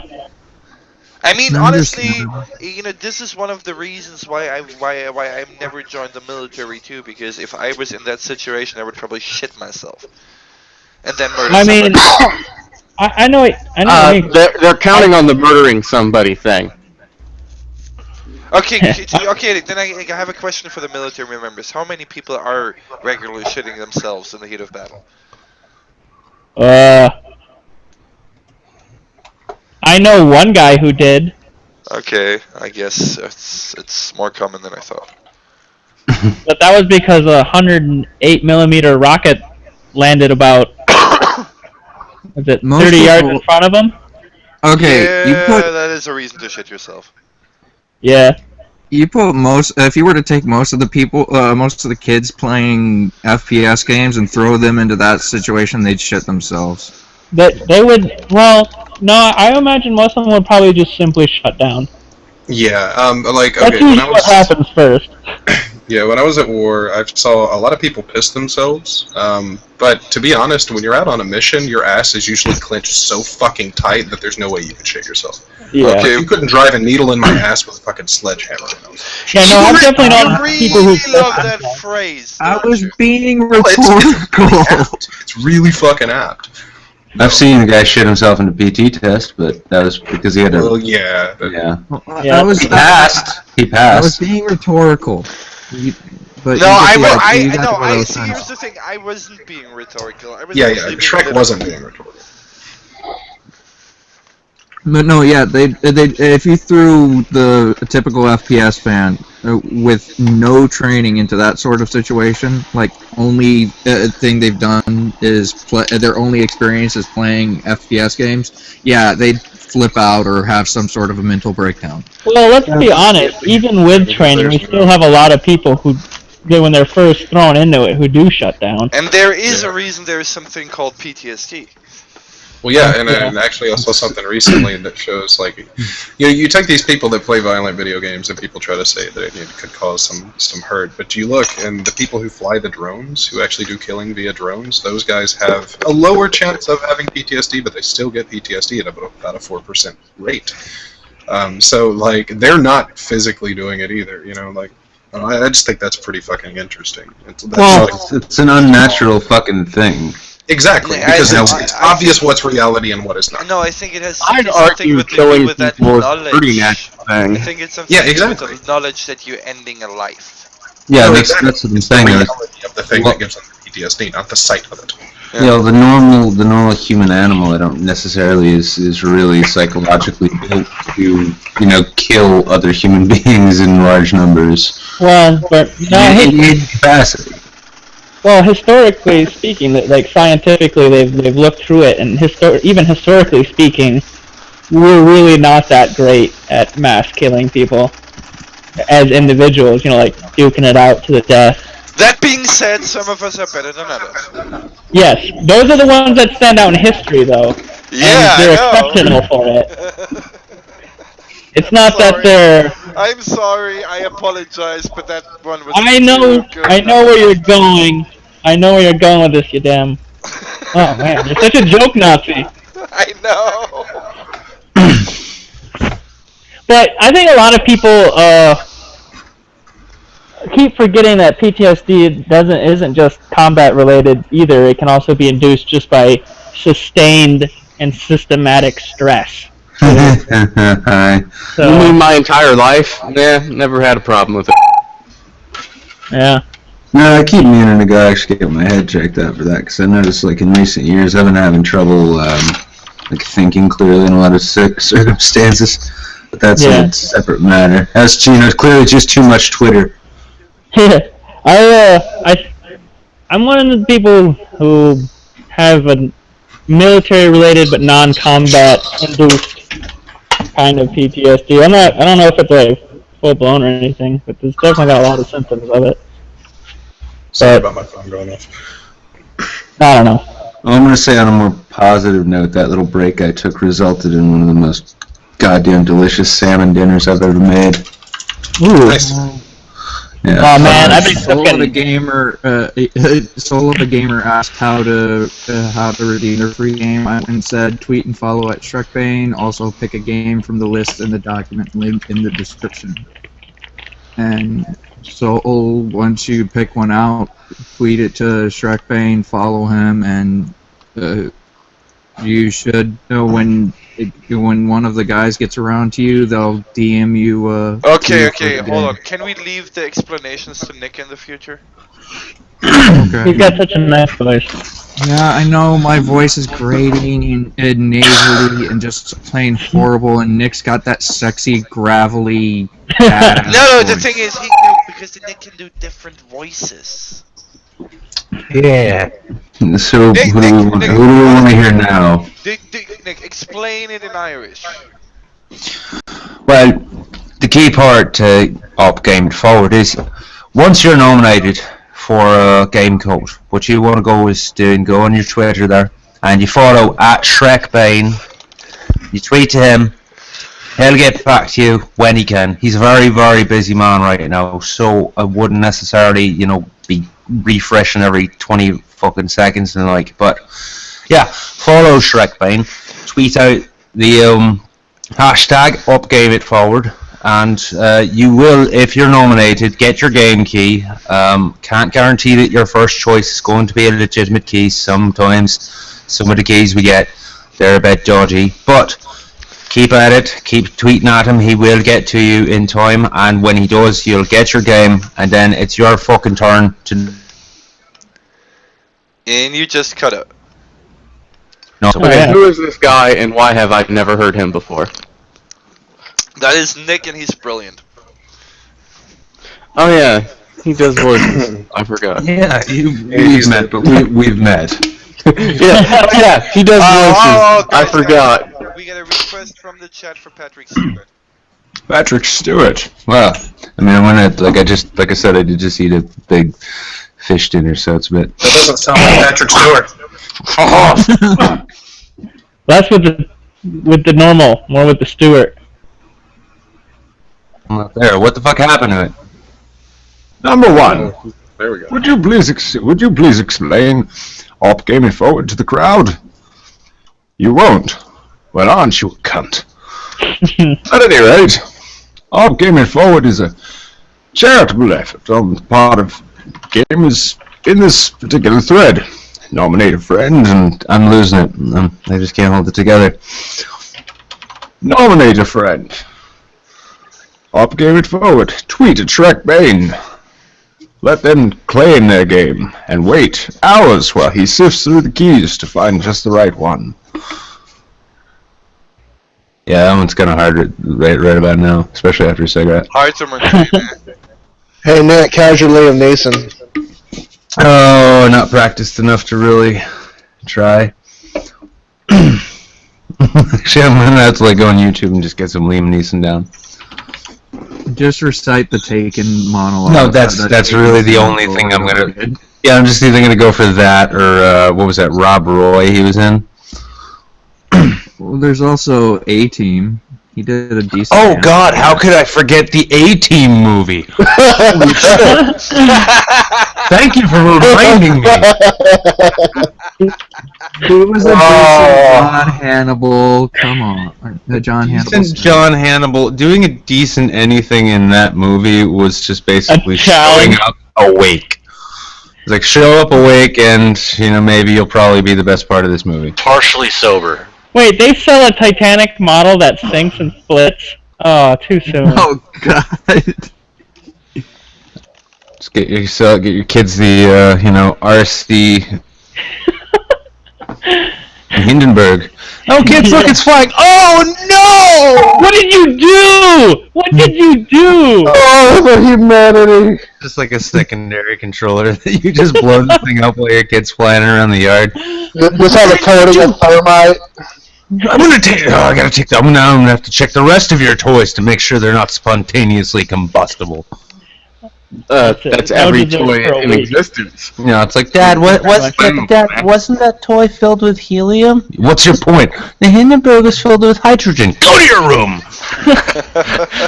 I mean, honestly, this is one of the reasons why I've never joined the military too. Because if I was in that situation, I would probably shit myself, and then murder. I mean, I know. They're counting on the murdering somebody thing. Okay. Then I have a question for the military members. How many people are regularly shitting themselves in the heat of battle? I know one guy who did. Okay, I guess it's more common than I thought. But that was because a 108mm rocket landed about Is it Most 30 yards people- in front of them? Okay, Yeah, you put that is a reason to shit yourself. Yeah. you put most. If you were to take most of the people, most of the kids playing FPS games and throw them into that situation, they'd shit themselves. But they would. Well, no, I imagine most of them would probably just simply shut down. Yeah, like, That's okay, when usually I what was, happens first. yeah, when I was at war, I saw a lot of people piss themselves. But to be honest, when you're out on a mission, your ass is usually clenched so fucking tight that there's no way you can shit yourself. Yeah. Okay, you couldn't drive a needle in my ass with a fucking sledgehammer. Yeah, no, I'm definitely not I really people who love that phrase. I don't was you? being Well, rhetorical. It's really fucking apt. I've seen a guy shit himself in a PT test, but that was because he had Well, a. yeah. Yeah. Yeah. I was He passed. He I was passed. being rhetorical. But No, you get the I idea. You got no, to wear I those see. signs. Here's the thing. I wasn't being rhetorical. I was Yeah, actually being Shrek literal. wasn't being rhetorical. But no, yeah, they if you threw the typical FPS fan with no training into that sort of situation, like only thing they've done is their only experience is playing FPS games, yeah, they'd flip out or have some sort of a mental breakdown. Well, let's be honest. Even with training, we still have a lot of people who, when they're first thrown into it, who do shut down. And there is a reason there is something called PTSD. Well, yeah, and actually I saw something recently that shows, like, you take these people that play violent video games and people try to say that it could cause some hurt, but you look, and the people who fly the drones, who actually do killing via drones, those guys have a lower chance of having PTSD, but they still get PTSD at about a 4% rate. So, like, they're not physically doing it either, you know, like, I just think that's pretty fucking interesting. It's an unnatural fucking thing. Exactly, Yeah, because I it's obvious what's reality and what is not. No, I think it has I'd something argue with, to do killing with that people is knowledge. pretty natural thing. I think it's something Yeah, to do exactly. with the knowledge that you're ending a life. Yeah, No, that's exactly. what I'm It's the saying. reality of the thing that gives them the PTSD, not the sight of it. You know, the normal human animal, I don't necessarily is really psychologically built to, kill other human beings in large numbers. Well, but no, In capacity. well, historically speaking, like scientifically, they've looked through it, and even historically speaking, we're really not that great at mass killing people as individuals. Like duking it out to the death. That being said, some of us are better than others. Yes, those are the ones that stand out in history, though. Yeah, and they're I know. exceptional for it. It's not Sorry. that they're. I'm sorry, I apologize, but that one was I know too good. where you're going. I know where you're going with this, you damn. Oh man, you're such a joke Nazi. I know. But I think a lot of people keep forgetting that PTSD isn't just combat related either. It can also be induced just by sustained and systematic stress. Hi. So, You mean my entire life? Nah, never had a problem with it. yeah. No, I keep meaning to go actually get my head checked out for that, because I noticed, like, in recent years, I've been having trouble, like, thinking clearly in a lot of circumstances. But that's a separate matter. As clearly just too much Twitter. I'm one of the people who have a military-related but non-combat induced kind of PTSD. I don't know if it's like full-blown or anything, but there's definitely got a lot of symptoms of it. Sorry about my phone going off. I don't know. Well, I'm going to say on a more positive note, that little break I took resulted in one of the most goddamn delicious salmon dinners I've ever made. Ooh. Nice. Yeah. Oh man, I've been Solo the gamer asked how to redeem their free game. I went and said tweet and follow at Shrekbane. Also pick a game from the list in the document link in the description. And so once you pick one out, tweet it to Shrekbane, follow him, and you should know when one of the guys gets around to you, they'll DM you. Okay, hold on. Can we leave the explanations to Nick in the future? Okay. He's got such a nice voice. Yeah, I know my voice is grating and nasally and just plain horrible, and Nick's got that sexy, gravelly. No, the thing is, because Nick can do different voices. Yeah. So who do we want to hear now? Nick, explain it in Irish. Well, the key part to up Game It Forward is once you're nominated for a game code, what you want to go is go on your Twitter there and you follow at ShrekBane. You tweet to him. He'll get back to you when he can. He's a very, very busy man right now, so I wouldn't necessarily, be refreshing every 20 fucking seconds and but yeah, follow ShrekBane, tweet out the hashtag #UpGameItForward, and you will, if you're nominated, get your game key. Can't guarantee that your first choice is going to be a legitimate key. Sometimes some of the keys we get, they're a bit dodgy, but keep at it, keep tweeting at him, he will get to you in time, and when he does, you'll get your game, and then it's your fucking turn to... And you just cut it. No. Okay, who is this guy, and why have I never heard him before? That is Nick, and he's brilliant. Oh yeah, he does voices. I forgot. Yeah, we've met, but we've met. yeah, he does voices. I forgot. We get a request from the chat for Patrick Stewart. Patrick Stewart. Well, I mean, I went like I said, I did just eat a big fish dinner, so it's a bit. That doesn't sound like Patrick Stewart. That's with the normal, more with the Stewart. Not there. What the fuck happened to it? Number one. There we go. Would you please explain Up Game It Forward to the crowd? You won't. Well, aren't you a cunt? At any rate, Up Game It Forward is a charitable effort on the part of gamers in this particular thread. Nominate a friend and I'm losing it. I just can't hold it together. Nominate a friend. Up Game It Forward. Tweet at ShrekBane. Let them claim their game and wait hours while he sifts through the keys to find just the right one. Yeah, that one's kind of hard right about now, especially after a cigarette. Hard to maintain. Hey Nick, how's your Liam Neeson? Oh, not practiced enough to really try. Actually, I'm gonna have to go on YouTube and just get some Liam Neeson down. Just recite the Taken monologue. No, that's really the only thing I'm gonna. Yeah, I'm just either gonna go for that or what was that? Rob Roy he was in. Well, there's also A-Team. He did a decent. Oh God, how could I forget the A-Team movie? Holy shit! Thank you for reminding me. It was a decent John Hannibal. Come on, John Hannibal. Decent John Hannibal. Doing a decent anything in that movie was just basically showing up awake. It's like show up awake, and maybe you'll probably be the best part of this movie. Partially sober. Wait, they sell a Titanic model that sinks and splits? Oh, too soon. Oh God. Just get your kids the RC Hindenburg. Oh kids, look, it's flying! Oh no! What did you do? What did you do? Oh, the humanity! Just like a secondary controller that you just blow the thing up while your kid's flying around the yard. Just have a coating of thermite. I'm gonna take. Oh, I gotta take that. Now I'm gonna have to check the rest of your toys to make sure they're not spontaneously combustible. That's every toy in existence. Yeah, it's like, Dad, wasn't that toy filled with helium? What's your point? The Hindenburg is filled with hydrogen. Go to your room.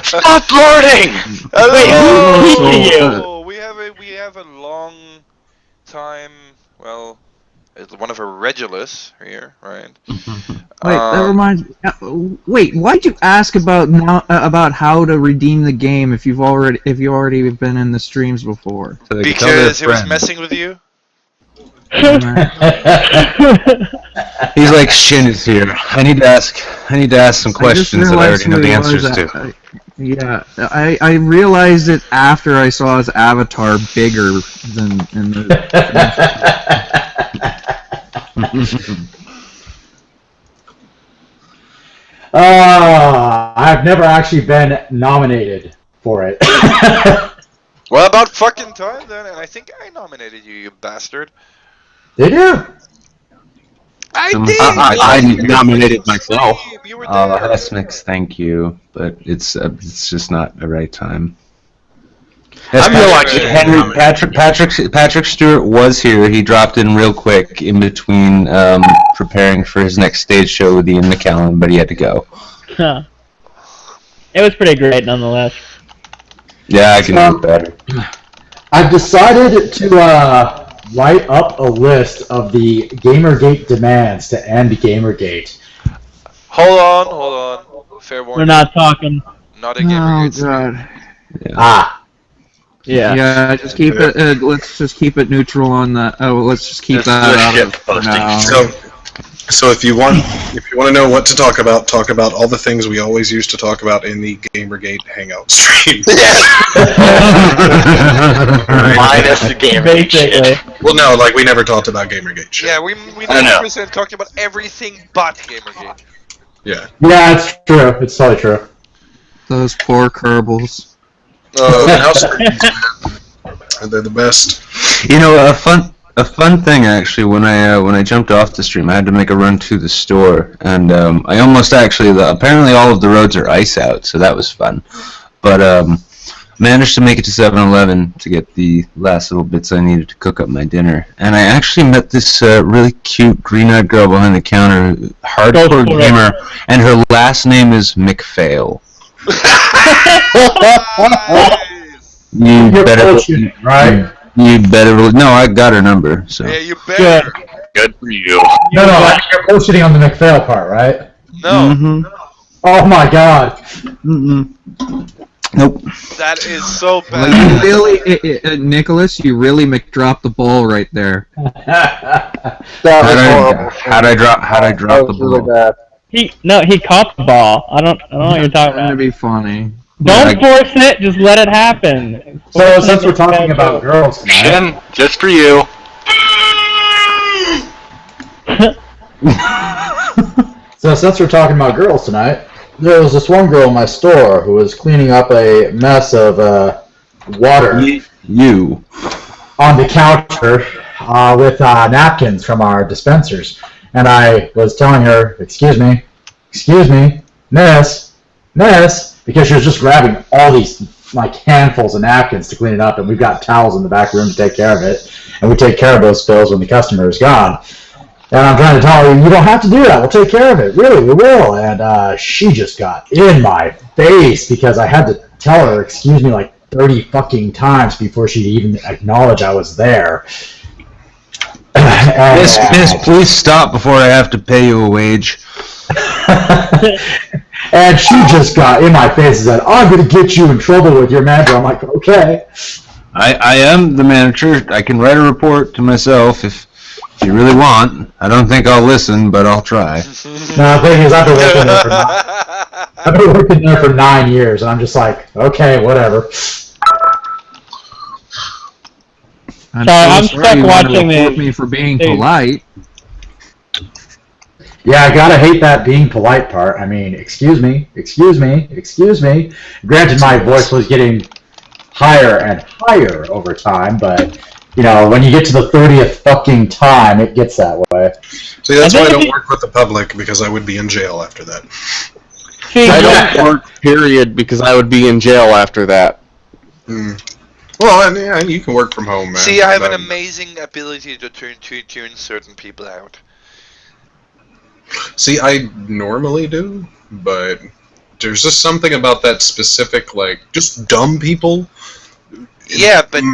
Stop lording! We have a long time. Well, it's one of our regulars here, right? Wait, that reminds me. Wait, why'd you ask about how to redeem the game if you already been in the streams before? So because he was messing with you. He's like, Shin is here. I need to ask some questions that I already know the answers to. Yeah, I realized it after I saw his avatar bigger than in the. I've never actually been nominated for it. Well, about fucking time then, and I think I nominated you, you bastard. They do. I nominated myself. Hesmix, thank you, but it's just not the right time. I feel like Patrick Stewart was here. He dropped in real quick in between preparing for his next stage show with Ian McKellen, but he had to go. Huh. It was pretty great nonetheless. Yeah, I can do better. I've decided to write up a list of the Gamergate demands to end Gamergate. Hold on. Fair warning. We're not talking. Not a Gamergate. Oh god. Ah. Yeah. Yeah, just keep it. Let's just keep it neutral on that. Oh, let's just keep that out of for now. So if you want to know what to talk about all the things we always used to talk about in the Gamergate Hangout stream. Minus the Gamergate shit. Well, no, like we never talked about Gamergate shit. Yeah, we 90% talked about everything but Gamergate. Yeah. Yeah, it's true. It's totally true. Those poor Kerbals. They're the best. You know, a fun thing actually. When I jumped off the stream, I had to make a run to the store, and I almost apparently all of the roads are ice out, so that was fun. But managed to make it to 7-Eleven to get the last little bits I needed to cook up my dinner, and I actually met this really cute green-eyed girl behind the counter, hardcore gamer, and her last name is McPhail. You better, right? You better. No, I got her number. So. Yeah, you better. Good for you. No, you're bullshitting on the McPhail part, right? No. Mm-hmm. Oh my god. Nope. That is so bad. Like, you really, Nicholas, you really dropped the ball right there. How'd I drop the ball? He caught the ball. I don't know what you're talking about. That'd be funny. Don't force it. Just let it happen. So since we're talking about girls tonight, Shin, just for you. there was this one girl in my store who was cleaning up a mess of water You. on the counter with napkins from our dispensers, and I was telling her, excuse me, miss, because she was just grabbing all these like handfuls of napkins to clean it up, and we've got towels in the back room to take care of it, and we take care of those spills when the customer is gone. And I'm trying to tell her, you don't have to do that, we'll take care of it, really, we will. And she just got in my face because I had to tell her, excuse me, like 30 fucking times before she'd even acknowledge I was there. Miss, please stop before I have to pay you a wage. And she just got in my face and said, I'm going to get you in trouble with your manager. I'm like, okay. I am the manager. I can write a report to myself if you really want. I don't think I'll listen, but I'll try. No, the thing is, I've been working there for 9 years, and I'm just like, okay, whatever. I'm stuck watching me for being polite. Yeah, I gotta hate that being polite part. I mean, excuse me. Granted, my voice was getting higher and higher over time, but, you know, when you get to the 30th fucking time, it gets that way. See, that's why I don't work with the public, because I would be in jail after that. I don't work, period, because I would be in jail after that. Well, yeah, you can work from home, man. See, I have an amazing ability to tune certain people out. See, I normally do, but there's just something about that specific, like, just dumb people. Yeah, but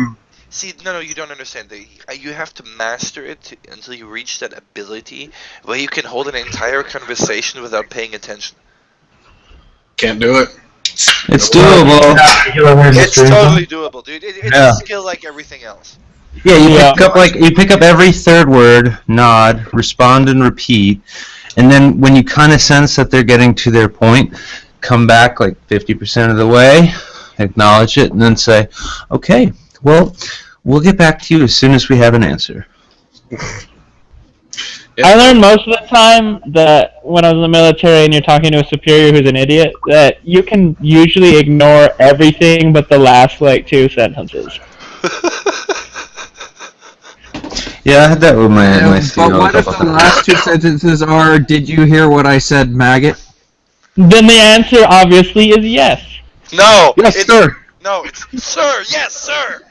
see, no, you don't understand. You have to master it until you reach that ability where you can hold an entire conversation without paying attention. Can't do it. It's doable. It's totally doable, dude. It's a skill like everything else. Yeah, you pick up every third word, nod, respond, and repeat, and then when you kind of sense that they're getting to their point, come back like 50% of the way, acknowledge it, and then say, "Okay, well, we'll get back to you as soon as we have an answer." I learned most of the time that when I was in the military and you're talking to a superior who's an idiot, that you can usually ignore everything but the last, like, 2 sentences. Yeah, I had that with my But CEO what if the last two sentences are, did you hear what I said, maggot? Then the answer obviously is yes. No. Yes, sir. No, it's sir. Yes, sir.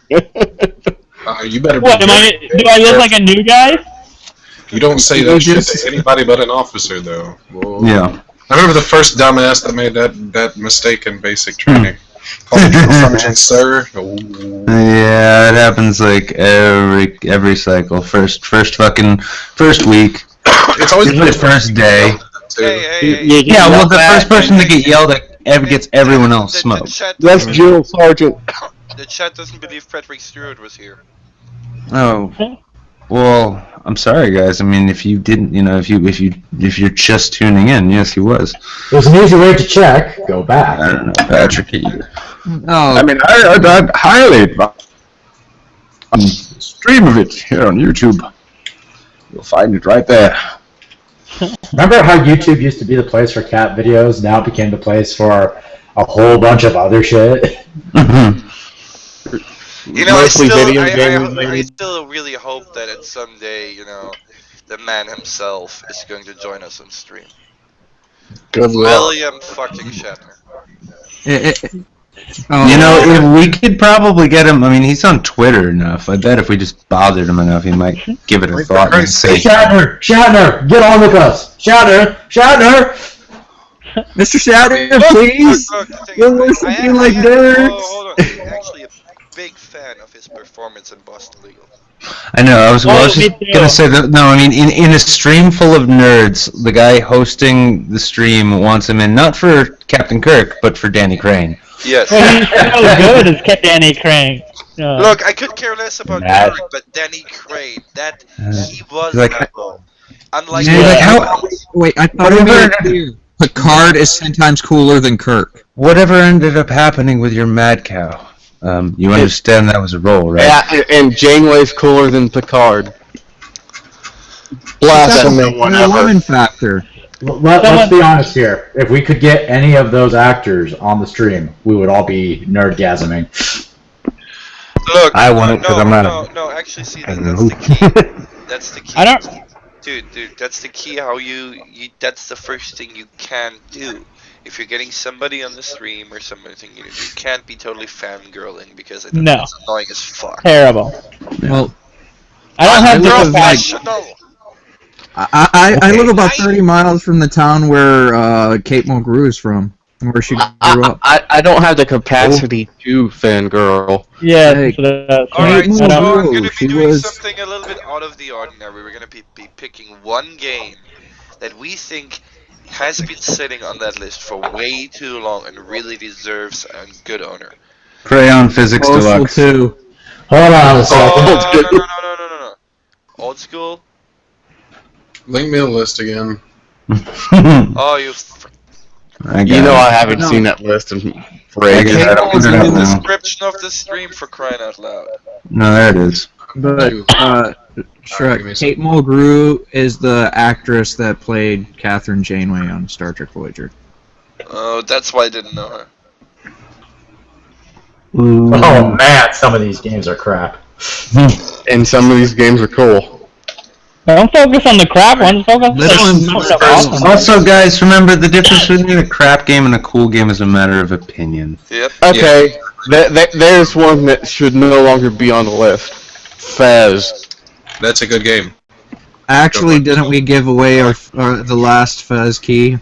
You better. What? Do I look like a new guy? You don't say that shit to anybody but an officer, though. Whoa. Yeah. I remember the first dumbass that made that mistake in basic training. Called me drill sergeant, sir. Ooh. Yeah, it happens like every cycle. First week. It's always usually the first day. Hey. Yeah, well, the first person to get yelled at gets everyone else smoked. That's Drill Sergeant. The chat doesn't believe Frederick Stewart was here. Oh, well, I'm sorry, guys. I mean, if you didn't, if you're just tuning in, yes, he was. There's an easy way to check. Go back. I don't know, Patrick. Oh, I mean, I'd highly stream of it here on YouTube. You'll find it right there. Remember how YouTube used to be the place for cat videos? Now it became the place for a whole bunch of other shit. You know, I still really hope that someday, the man himself is going to join us on stream. Good luck. William fucking Shatner. If we could probably get him. I mean, he's on Twitter enough. I bet if we just bothered him enough, he might give it a thought and say, Shatner, get on with us. Shatner. Mr. Shatner, please. You're something like nerds. Hold on. I'm actually a big fan of his performance in Boston Legal. I know. I was just gonna say that. No, I mean, in a stream full of nerds, the guy hosting the stream wants him in not for Captain Kirk, but for Danny Crane. Yes. He's so good as Danny Crane. Look, I could care less about Kirk, but Danny Crane, he was that role. Unlike Wait, I thought it was clear. Picard is 10 times cooler than Kirk. Whatever ended up happening with your mad cow? You understand that was a role, right? Yeah, and Janeway's cooler than Picard. Blasphemy. The woman factor. Let's be honest here. If we could get any of those actors on the stream, we would all be nerdgasming. Look, I want it because I'm not. No, actually, see, that's the key. That's the key. I don't. Dude, that's the key. How you that's the first thing you can do. If you're getting somebody on the stream or something, you can't be totally fangirling because I think it's annoying as fuck. Terrible. Well, I don't have professional. I live about 30 miles from the town where Kate Mulgrew is from, where she grew up. I don't have the capacity to fangirl. Yeah. Alright, so I'm going to be doing something a little bit out of the ordinary. We're going to be picking one game that we think has been sitting on that list for way too long and really deserves a good owner. Crayon Physics Deluxe. 2. Hold on a second. No. Old school? Link me the list again. Oh, you. I haven't seen that list in forever. It's in the description of the stream for crying out loud. No, there it is. But Shrek, Kate Mulgrew is the actress that played Catherine Janeway on Star Trek Voyager. Oh, that's why I didn't know her. Oh man, some of these games are crap. And some of these games are cool. Don't focus on the crap ones. Focus on the awesome. Also, guys, remember the difference between a crap game and a cool game is a matter of opinion. Yep. Okay, there's one that should no longer be on the list. Fez. That's a good game. Actually, didn't we give away the last Fez key?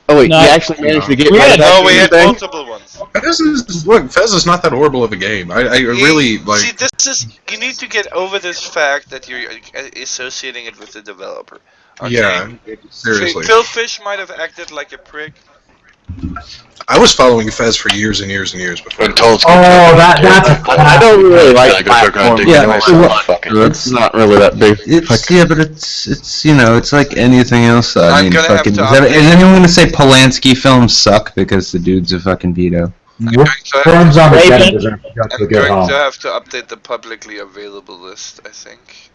Oh wait, you actually managed to get we rid of that we had thing? multiple ones. Fez is not that horrible of a game. I really like. See, you need to get over this fact that you're associating it with the developer. Okay? Yeah, seriously. Phil Fish might have acted like a prick. I was following Fez for years and years and years before. That's a I don't really like platform. It's not really that big. But it's like anything else. I mean, gonna fucking. have to Is anyone gonna say Polanski films suck because the dude's a fucking pedo? Worms on the Dead deserve to go to a I'm good going home. to have to update the publicly available list, I think.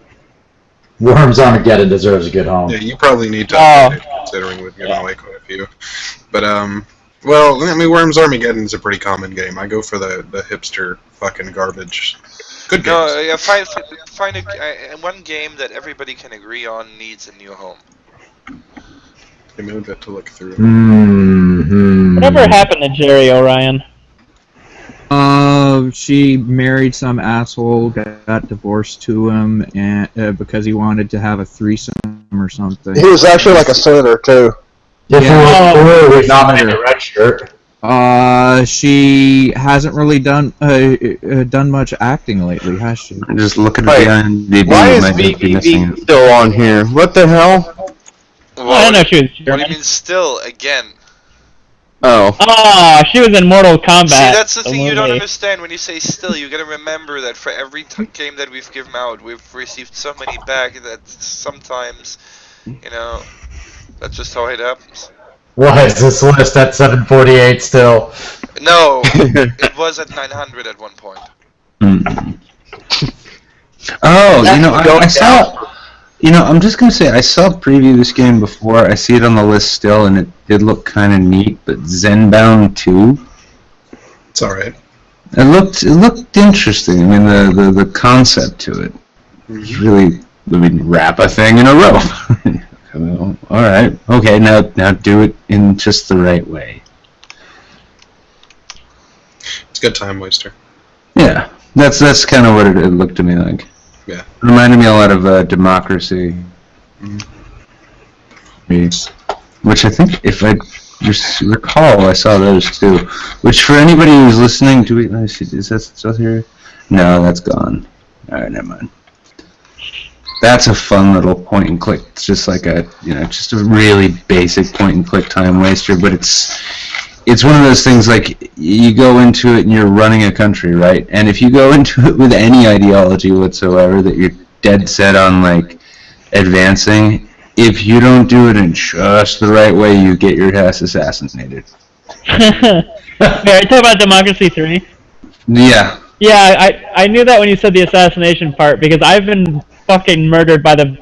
Worms Armageddon deserves a good home. Yeah, you probably need to update it, considering we've given away quite a few. But well, I mean, Worms Armageddon is a pretty common game. I go for the hipster fucking garbage. Good games. No, yeah, find one game that everybody can agree on needs a new home. Give me a bit to look through. Whatever happened to Jerry Orion? She married some asshole, got divorced to him, and because he wanted to have a threesome or something. He was actually like a senator too. We nominated a red shirt. She hasn't really done much acting lately, has she? I'm just looking at the IMDb. Why is BBB still on here? What the hell? Well, I don't know if she was What do you mean still, again? Oh. Oh, she was in Mortal Kombat. See, that's the thing you don't movie. understand when you say still. You gotta remember that for every game that we've given out, we've received so many back that sometimes, you know, that's just how it happens. Why is this list at 748 still? No, it was at 900 at one point. Oh, I saw. I'm just gonna say I saw a preview of this game before. I see it on the list still, and it did look kind of neat. But Zenbound 2. It's all right. It looked interesting. I mean, the concept to it was really, wrap a thing in a row. Well, all right, okay, now do it in just the right way. It's a good time waster. Yeah, that's kind of what it looked to me like. Yeah. It reminded me a lot of Democracy. Which I think, if I just recall, I saw those too. Which, for anybody who's listening, let me see, is that still here? No, that's gone. Alright, never mind. That's a fun little point and click. It's just like just a really basic point and click time waster, but it's one of those things like you go into it and you're running a country, right? And if you go into it with any ideology whatsoever that you're dead set on like advancing, if you don't do it in just the right way, you get your ass assassinated. Yeah, talk about Democracy 3. Yeah. Yeah, I knew that when you said the assassination part because I've been fucking murdered by the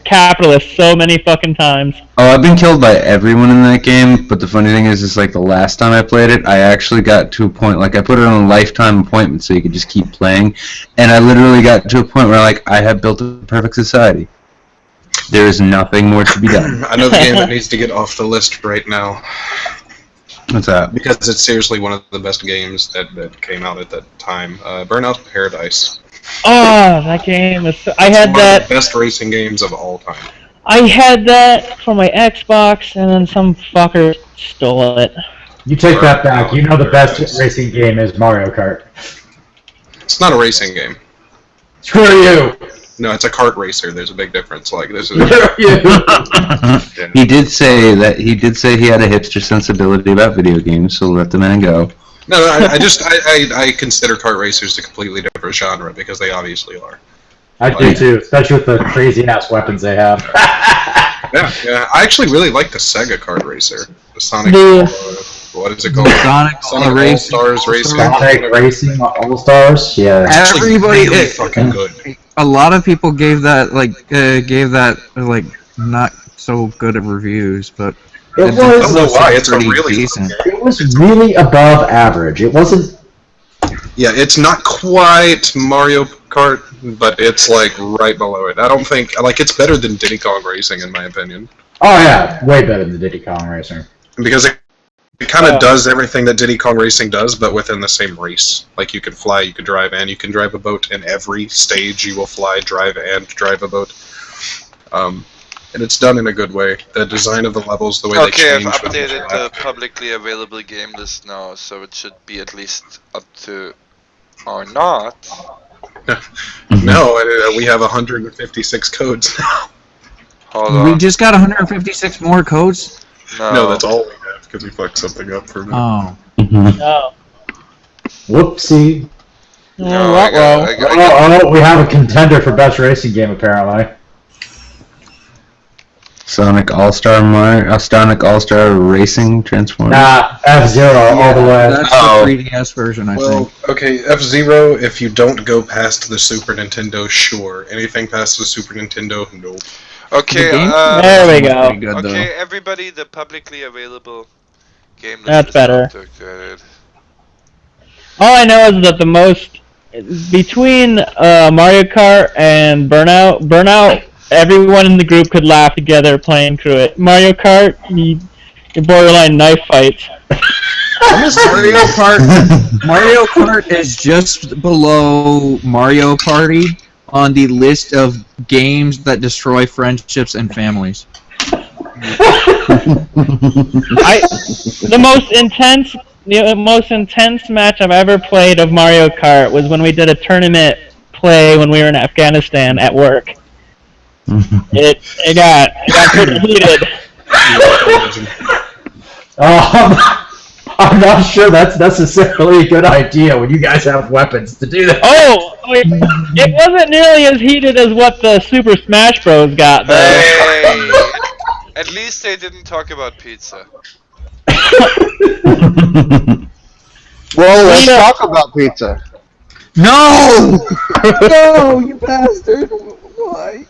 capitalists so many fucking times. Oh, I've been killed by everyone in that game, but the funny thing is like the last time I played it, I actually got to a point, like I put it on a lifetime appointment so you could just keep playing, and I literally got to a point where like I have built a perfect society. There is nothing more to be done. I know the game that needs to get off the list right now. What's that? Because it's seriously one of the best games that came out at that time. Burnout Paradise. Oh, that game is. I had one that. Of the best racing games of all time. I had that for my Xbox, and then some fucker stole it. You take that back. You know the best racing game is Mario Kart. It's not a racing game. Screw you. No, it's a kart racer. There's a big difference. Like this is. He did say he had a hipster sensibility about video games, so let the man go. No, I consider kart racers a completely different genre because they obviously are. I do too, especially with the crazy ass weapons they have. Yeah. I actually really like the Sega kart racer, the Sonic. What is it called? Sonic All Stars Racing. Sonic Racing All Stars. Yeah. Everybody, really fucking good. A lot of people gave that not so good of reviews, but I don't know why. It's a really decent. It was really above average. It wasn't. Yeah, it's not quite Mario Kart, but it's like right below it. I don't think it's better than Diddy Kong Racing in my opinion. Oh yeah, way better than Diddy Kong Racing. Because it kind of does everything that Diddy Kong Racing does, but within the same race. Like you can fly, you can drive, and you can drive a boat. In every stage, you will fly, drive, and drive a boat. And it's done in a good way. The design of the levels, the way they change. I've updated the publicly available game list now, so it should be at least up to, or not. No, we have 156 codes now. Hold on. We just got 156 more codes? No, that's all we have because we fucked something up for a minute. Oh. No. Whoopsie. No, we have a contender for best racing game apparently. Sonic All-Star Racing Transformers? Nah, F-Zero all the way. That's the 3DS version, I think. Okay, F-Zero, if you don't go past the Super Nintendo, sure. Anything past the Super Nintendo, nope. Okay, there we go. Good, okay, everybody, the publicly available game list That's is better. updated. All I know is that the most between Mario Kart and Burnout, everyone in the group could laugh together playing through it. Mario Kart, you're borderline knife fights. Mario Kart is just below Mario Party on the list of games that destroy friendships and families. The most intense match I've ever played of Mario Kart was when we did a tournament play when we were in Afghanistan at work. It got pretty heated. I'm not sure that's necessarily a good idea when you guys have weapons to do that. Oh, it wasn't nearly as heated as what the Super Smash Bros. Got, though. Hey, at least they didn't talk about pizza. Well, let's talk about pizza. No! No, you bastard! Why?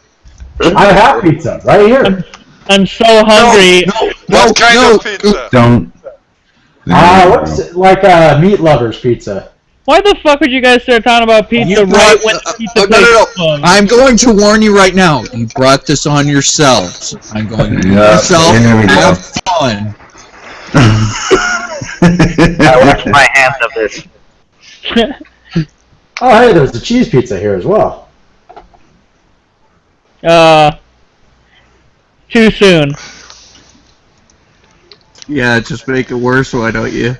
I have pizza right here. I'm so hungry. What kind of pizza? Don't. What's it, like meat lovers pizza? Why the fuck would you guys start talking about pizza right when the pizza place is closed? I'm going to warn you right now. You brought this on yourselves. I'm going to yourself. Have fun. I wash my hands of this. Oh, hey, there's a cheese pizza here as well. Too soon. Yeah, just make it worse, why don't you?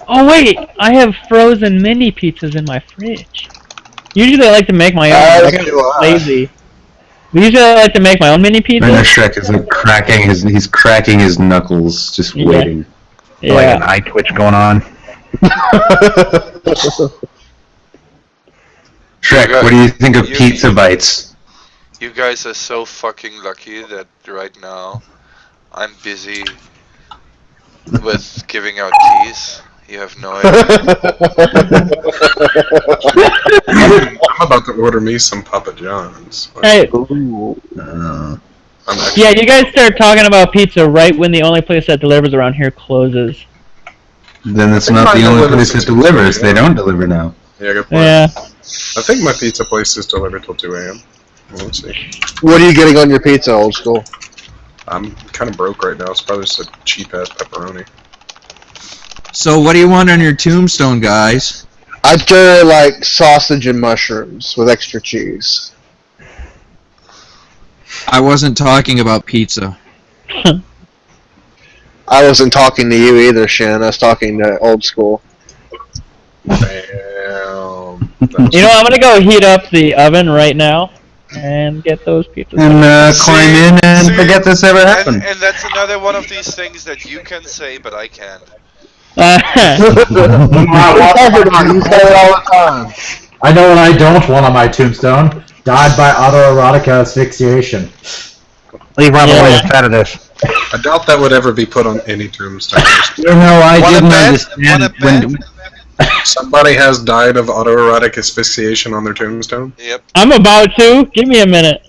Oh wait, I have frozen mini pizzas in my fridge. Usually I like to make my own. I got lazy. Usually I like to make my own mini pizzas. And Shrek is like he's cracking his knuckles, just waiting. Yeah. Like an eye twitch going on. Shrek, what do you think of pizza bites? You guys are so fucking lucky that right now I'm busy with giving out keys. You have no idea. I'm about to order me some Papa John's. Hey. Yeah, you guys start talking about pizza right when the only place that delivers around here closes. Then it's not the only place that delivers. They don't deliver now. Yeah, good point. Yeah. I think my pizza place is delivered till 2 a.m. Let's see. What are you getting on your pizza, old school? I'm kind of broke right now. It's probably just a cheap-ass pepperoni. So what do you want on your tombstone, guys? I'd go like sausage and mushrooms with extra cheese. I wasn't talking about pizza. I wasn't talking to you either, Shan. I was talking to old school. Damn. You know, I'm gonna go heat up the oven right now and get those pizzas. And climb in and forget this ever happened. And that's another one of these things that you can say, but I can't. You say it all the time. I know what I don't want on my tombstone. Died by autoerotic asphyxiation. Leave Rob Williams out of this. I doubt that would ever be put on any tombstone. You know, I didn't understand when somebody has died of autoerotic asphyxiation on their tombstone. Yep. I'm about to. Give me a minute.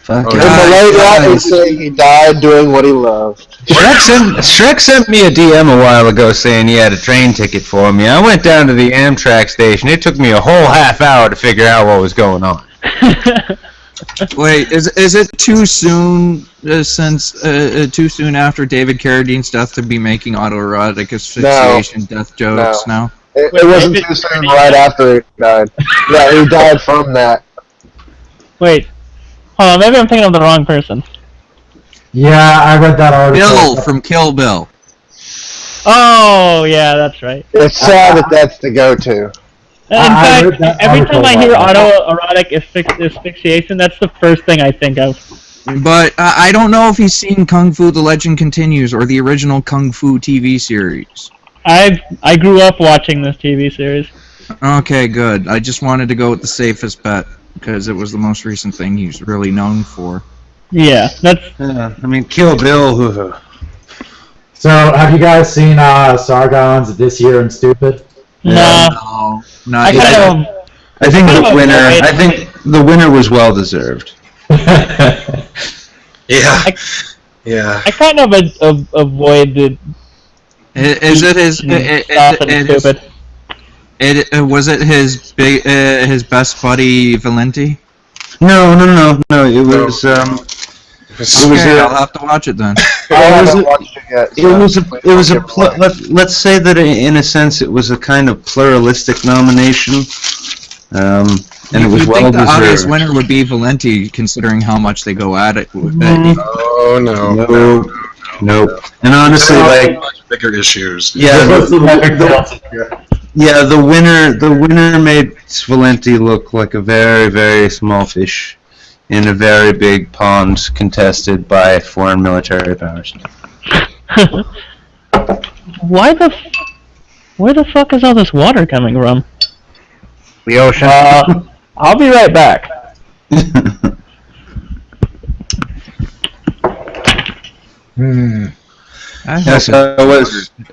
In the late life, he died doing what he loved. Shrek sent me a DM a while ago saying he had a train ticket for me. I went down to the Amtrak station. It took me a whole half hour to figure out what was going on. Wait, is it too soon too soon after David Carradine's death to be making autoerotic asphyxiation death jokes now? It wasn't too soon right after he died. Yeah, he died from that. Wait. Hold on, maybe I'm thinking of the wrong person. Yeah, I read that article. Bill from Kill Bill. Oh, yeah, that's right. It's sad that that's the go-to. In fact, every time I hear autoerotic asphyxiation, that's the first thing I think of. But I don't know if he's seen Kung Fu: The Legend Continues or the original Kung Fu TV series. I grew up watching this TV series. Okay, good. I just wanted to go with the safest bet because it was the most recent thing he's really known for. Yeah, that's. I mean, Kill Bill. So, have you guys seen Sargon's This Year and Stupid? No, not yet. I think the winner. I think the winner was well deserved. Yeah. Yeah. I kind of avoided Is it his? Was it his best buddy Valenti? No. It was I'll have to watch it then. Let's say that in a sense it was a kind of pluralistic nomination, and it was well think the obvious deserved. winner would be Valenti, considering how much they go at it. Oh no. Nope. And honestly, like bigger issues. Yeah, the winner made Valenti look like a very, very small fish in a very big pond contested by foreign military powers. Where the fuck is all this water coming from? The ocean. I'll be right back.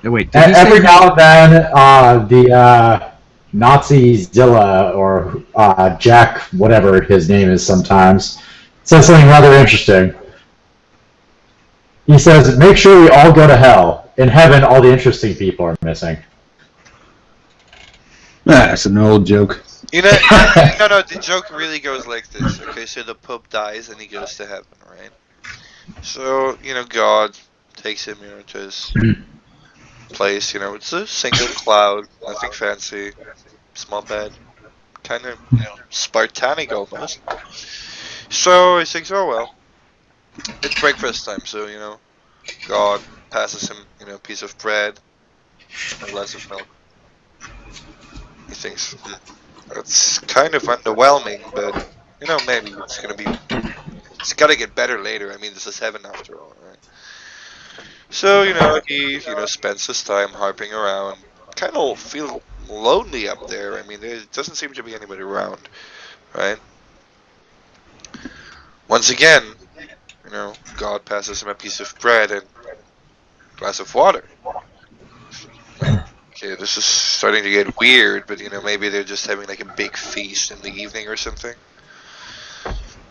Wait. Every now and then, the Nazi-Zilla, or Jack, whatever his name is sometimes, says something rather interesting. He says, make sure we all go to hell. In heaven, all the interesting people are missing. That's an old joke. No, the joke really goes like this. Okay, so the Pope dies and he goes to heaven, right? So, God takes him, to his place, it's a single cloud, nothing fancy, small bed, kind of, Spartanic almost. So he thinks, oh well, it's breakfast time, so, God passes him, a piece of bread, a glass of milk. He thinks, that's kind of underwhelming, but, maybe it's gotta get better later. I mean, this is heaven after all, right? So, he, spends his time harping around, kind of feel lonely up there. I mean, there doesn't seem to be anybody around, right? Once again, God passes him a piece of bread and a glass of water. Okay, this is starting to get weird, but, maybe they're just having like a big feast in the evening or something.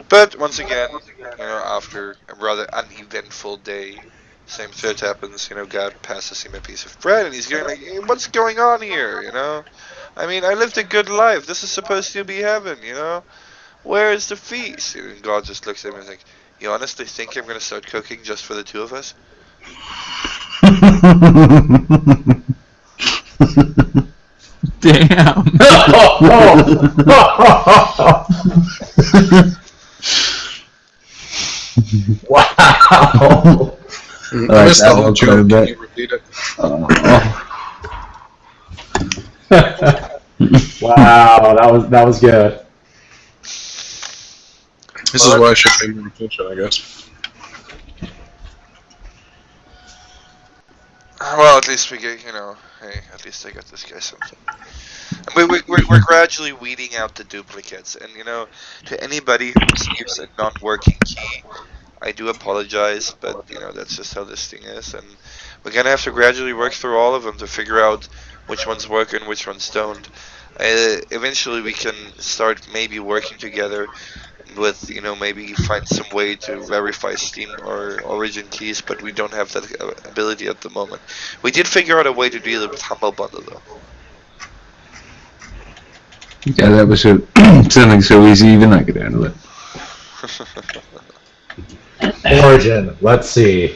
But once again, after a rather uneventful day, same shit happens. God passes him a piece of bread, and he's going like, hey, "What's going on here?" I mean, I lived a good life. This is supposed to be heaven. Where is the feast? And God just looks at him and is like, "You honestly think I'm going to start cooking just for the two of us?" Damn. Wow. I missed that whole joke. Can you repeat it? Wow, that was good. This is why I should pay more attention, I guess. Well, at least we get, hey, at least I got this guy something. And we're gradually weeding out the duplicates, and to anybody who receives a non-working key, I do apologize, but that's just how this thing is, and we're gonna have to gradually work through all of them to figure out which ones work and which ones don't. Eventually we can start maybe working together with, maybe find some way to verify Steam or Origin keys, but we don't have that ability at the moment. We did figure out a way to deal with Humble Bundle though. Yeah, that was something so easy, even I could handle it. Origin, let's see.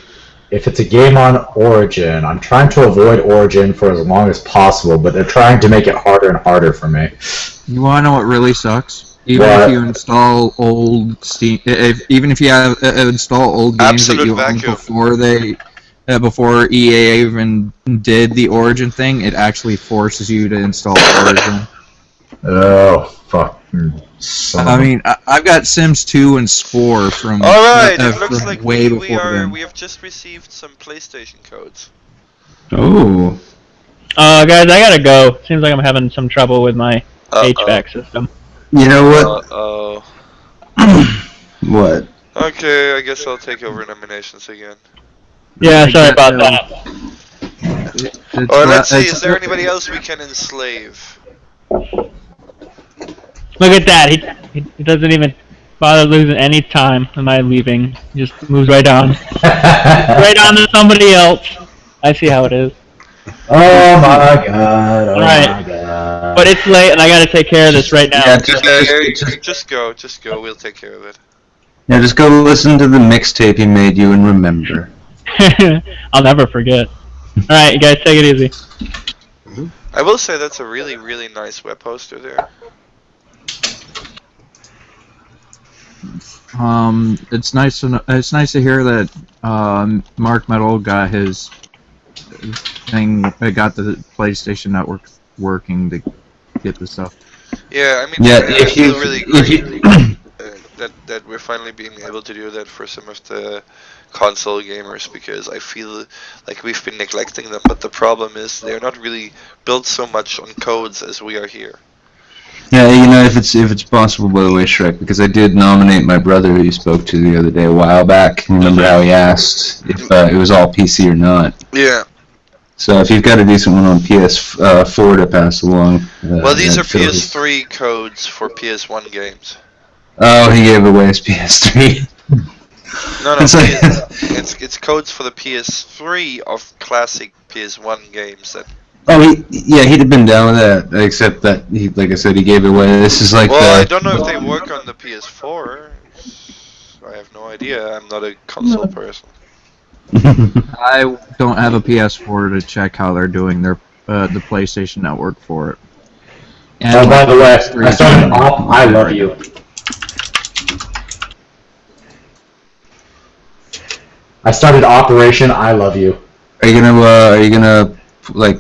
If it's a game on Origin, I'm trying to avoid Origin for as long as possible, but they're trying to make it harder and harder for me. You wanna know what really sucks? Even if you install old Steam, even if you have install old games that you owned before EA even did the Origin thing, it actually forces you to install Origin. Oh, fuck. I mean, I've got Sims 2 and Spore from Alright, it looks like way before then. we have just received some PlayStation codes. Oh. Guys, I gotta go. Seems like I'm having some trouble with my HVAC system. You know what? What? Okay, I guess I'll take over nominations again. Yeah, sorry about that. Or let's see, is there anybody else we can enslave? Look at that, he doesn't even bother losing any time am I leaving. He just moves right on. Right on to somebody else. I see how it is. Oh my god. Oh Alright. my god. But it's late, and I gotta take care of this right now. Yeah, Just go. We'll take care of it. Yeah, just go listen to the mixtape he made you and remember. I'll never forget. Alright, you guys take it easy. I will say that's a really, really nice web poster there. It's nice to hear that Mark Metal got his thing, got the PlayStation Network working to get the stuff. Yeah, I mean, Yeah, I feel really great that we're finally being able to do that for some of the console gamers, because I feel like we've been neglecting them. But the problem is they're not really built so much on codes as we are here. Yeah, you know, if it's possible, by the way, Shrek, because I did nominate my brother who you spoke to the other day a while back. Remember how he asked if it was all PC or not? Yeah. So if you've got a decent one on PS4 to pass along. Well, these are Philly. PS3 codes for PS1 games. Oh, he gave away his PS3. No, It's like- it's codes for the PS3 of classic PS1 games that. Oh, he'd have been down with that, except that he, like I said, he gave it away. This is like Well, the. I don't know if they work on the PS4. I have no idea. I'm not a console person. I don't have a PS4 to check how they're doing their the PlayStation Network for it. And Oh, by the way, PS3 I started off. I love you. I started Operation I Love You. Are you gonna like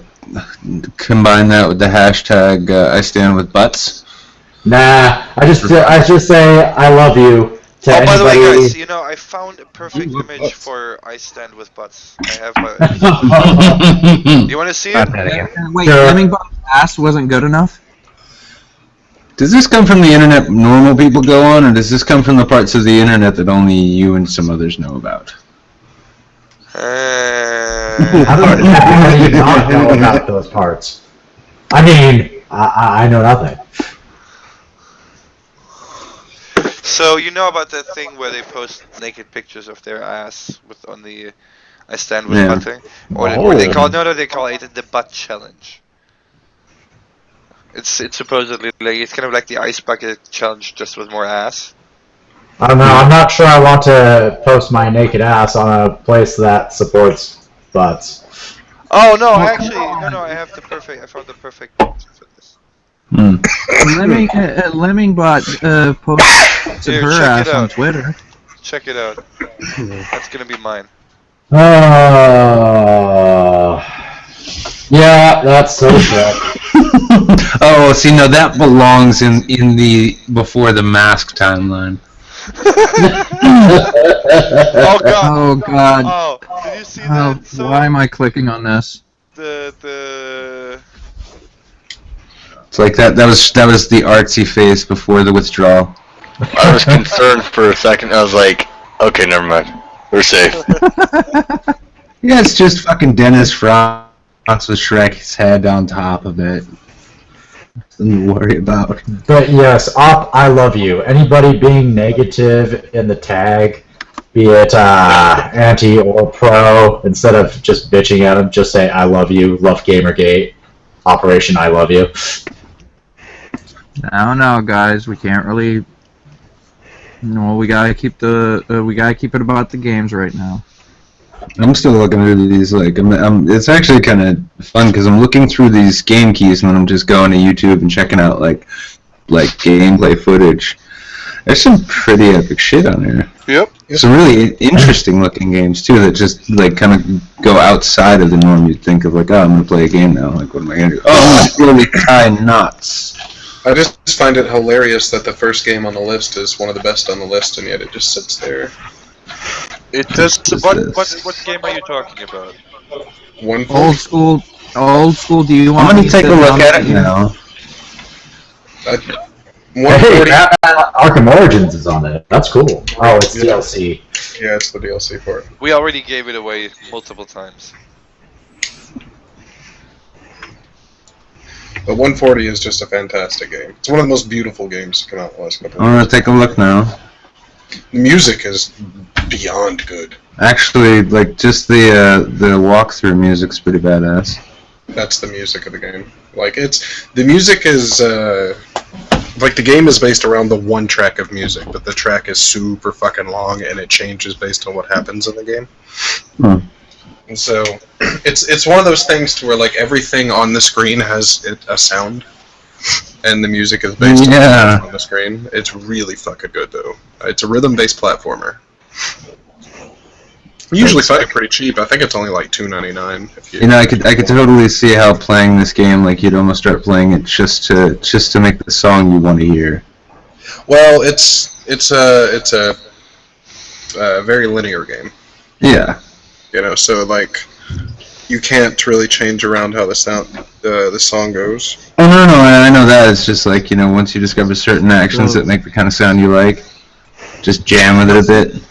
combine that with the hashtag I stand with butts? Nah, I just say I love you to Oh, by the way, anybody. guys, you know, I found a perfect image for I Stand With Butts. I have my... You want to see it? Wait, Lemmingbutt's ass wasn't good enough? Does this come from the internet normal people go on, or does this come from the parts of the internet that only you and some others know about? How do you not know about those parts? I mean, I know nothing. So, you know about that thing where they post naked pictures of their ass on the I Stand With Yeah. Butt thing? Or they call it the Butt Challenge. It's supposedly it's kind of like the Ice Bucket Challenge, just with more ass. I don't know. I'm not sure I want to post my naked ass on a place that supports butts. Oh no! I have the perfect. I found the perfect picture for this. Lemmingbutt posted Here, her check ass it on out. Twitter. Check it out. That's gonna be mine. Yeah, that's so correct. Oh, see, no, that belongs in the before the mask timeline. Oh god! Oh god. Oh, did you see Oh, that? So why am I clicking on this? the It's like that was the artsy face before the withdrawal. I was concerned for a second. I was like, okay, never mind. We're safe. Yeah, it's just fucking Dennis Franz with Shrek's head on top of it. Nothing to worry about. But yes, I love you. Anybody being negative in the tag, be it anti or pro, instead of just bitching at them, just say I love you, love Gamergate, Operation I Love You. I don't know, guys. We can't really. No, we gotta keep it about the games right now. I'm still looking through these, like, it's actually kind of fun because I'm looking through these game keys and then I'm just going to YouTube and checking out, like gameplay footage. There's some pretty epic shit on there. Yep. Some really interesting looking games, too, that just, like, kind of go outside of the norm. You'd think of, like, oh, I'm going to play a game now. Like, what am I going to do? Oh, I'm going to slowly tie knots. I just find it hilarious that the first game on the list is one of the best on the list, and yet it just sits there. It does. What game are you talking about? Old school. Do you want I'm me going to take a look at it now. Hey, Arkham Origins is on it. That's cool. Oh, it's DLC. Yeah, it's the DLC for it. We already gave it away multiple times. But 140 is just a fantastic game. It's one of the most beautiful games to come out in the last couple of I'm going to take a look now. The music is beyond good. Actually, like, just the walkthrough music's pretty badass. That's the music of the game. Like the music is like the game is based around the one track of music, but the track is super fucking long and it changes based on what happens in the game. And so it's one of those things to where like everything on the screen has a sound, and the music is based on the screen. It's really fucking good though. It's a rhythm-based platformer. Usually find it pretty cheap. I think it's only like $2.99. You know, I could totally see how playing this game, like you'd almost start playing it just to make the song you want to hear. Well, it's a very linear game. Yeah. You know, so like you can't really change around how the song goes. Oh no, I know that. It's just like, you know, once you discover certain actions that make the kind of sound you like, just jam with it a bit.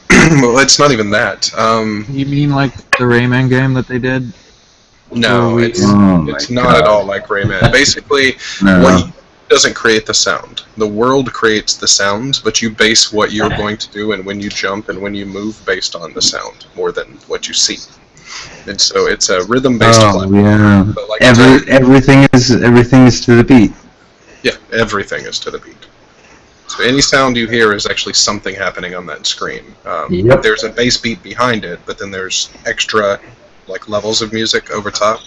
Well, it's not even that. You mean like the Rayman game that they did? No, it's not at all like Rayman. Basically, what doesn't create the sound. The world creates the sounds, but you base what you're going to do and when you jump and when you move based on the sound more than what you see. And so it's a rhythm-based platform. Yeah. But like everything is to the beat. Yeah, everything is to the beat. So any sound you hear is actually something happening on that screen. There's a bass beat behind it, but then there's extra like levels of music over top,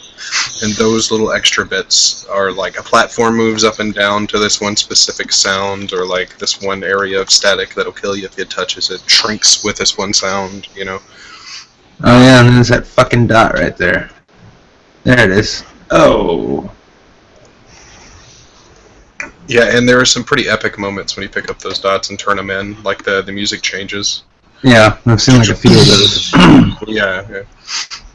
and those little extra bits are like a platform moves up and down to this one specific sound, or like this one area of static that'll kill you if it touches it, shrinks with this one sound, you know. Oh yeah, and there's that fucking dot right there. There it is. Oh. Yeah, and there are some pretty epic moments when you pick up those dots and turn them in, like the music changes. Yeah, I've seen like a few of those. Yeah.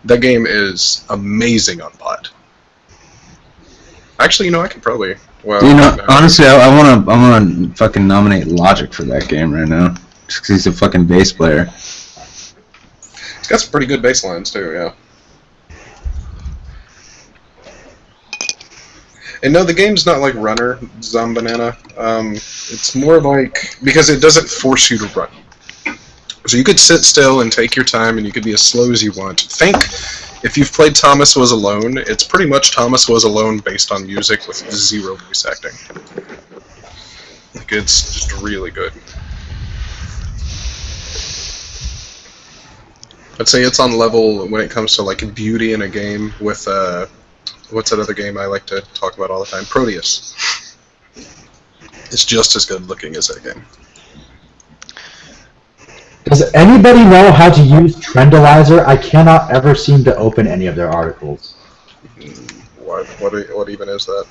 That game is amazing on pot. Actually, you know, I could probably. Well, you know, honestly, I wanna fucking nominate Logic for that game right now, just 'cause he's a fucking bass player. He's got some pretty good bass lines too. Yeah. And no, the game's not like Runner, Zombanana. It's more like, because it doesn't force you to run. So you could sit still and take your time, and you could be as slow as you want. Think, if you've played Thomas Was Alone, it's pretty much Thomas Was Alone based on music with 0 voice acting. Like, it's just really good. I'd say it's on level when it comes to like beauty in a game with what's that other game I like to talk about all the time? Proteus. It's just as good looking as that game. Does anybody know how to use Trendalizer? I cannot ever seem to open any of their articles. What even is that?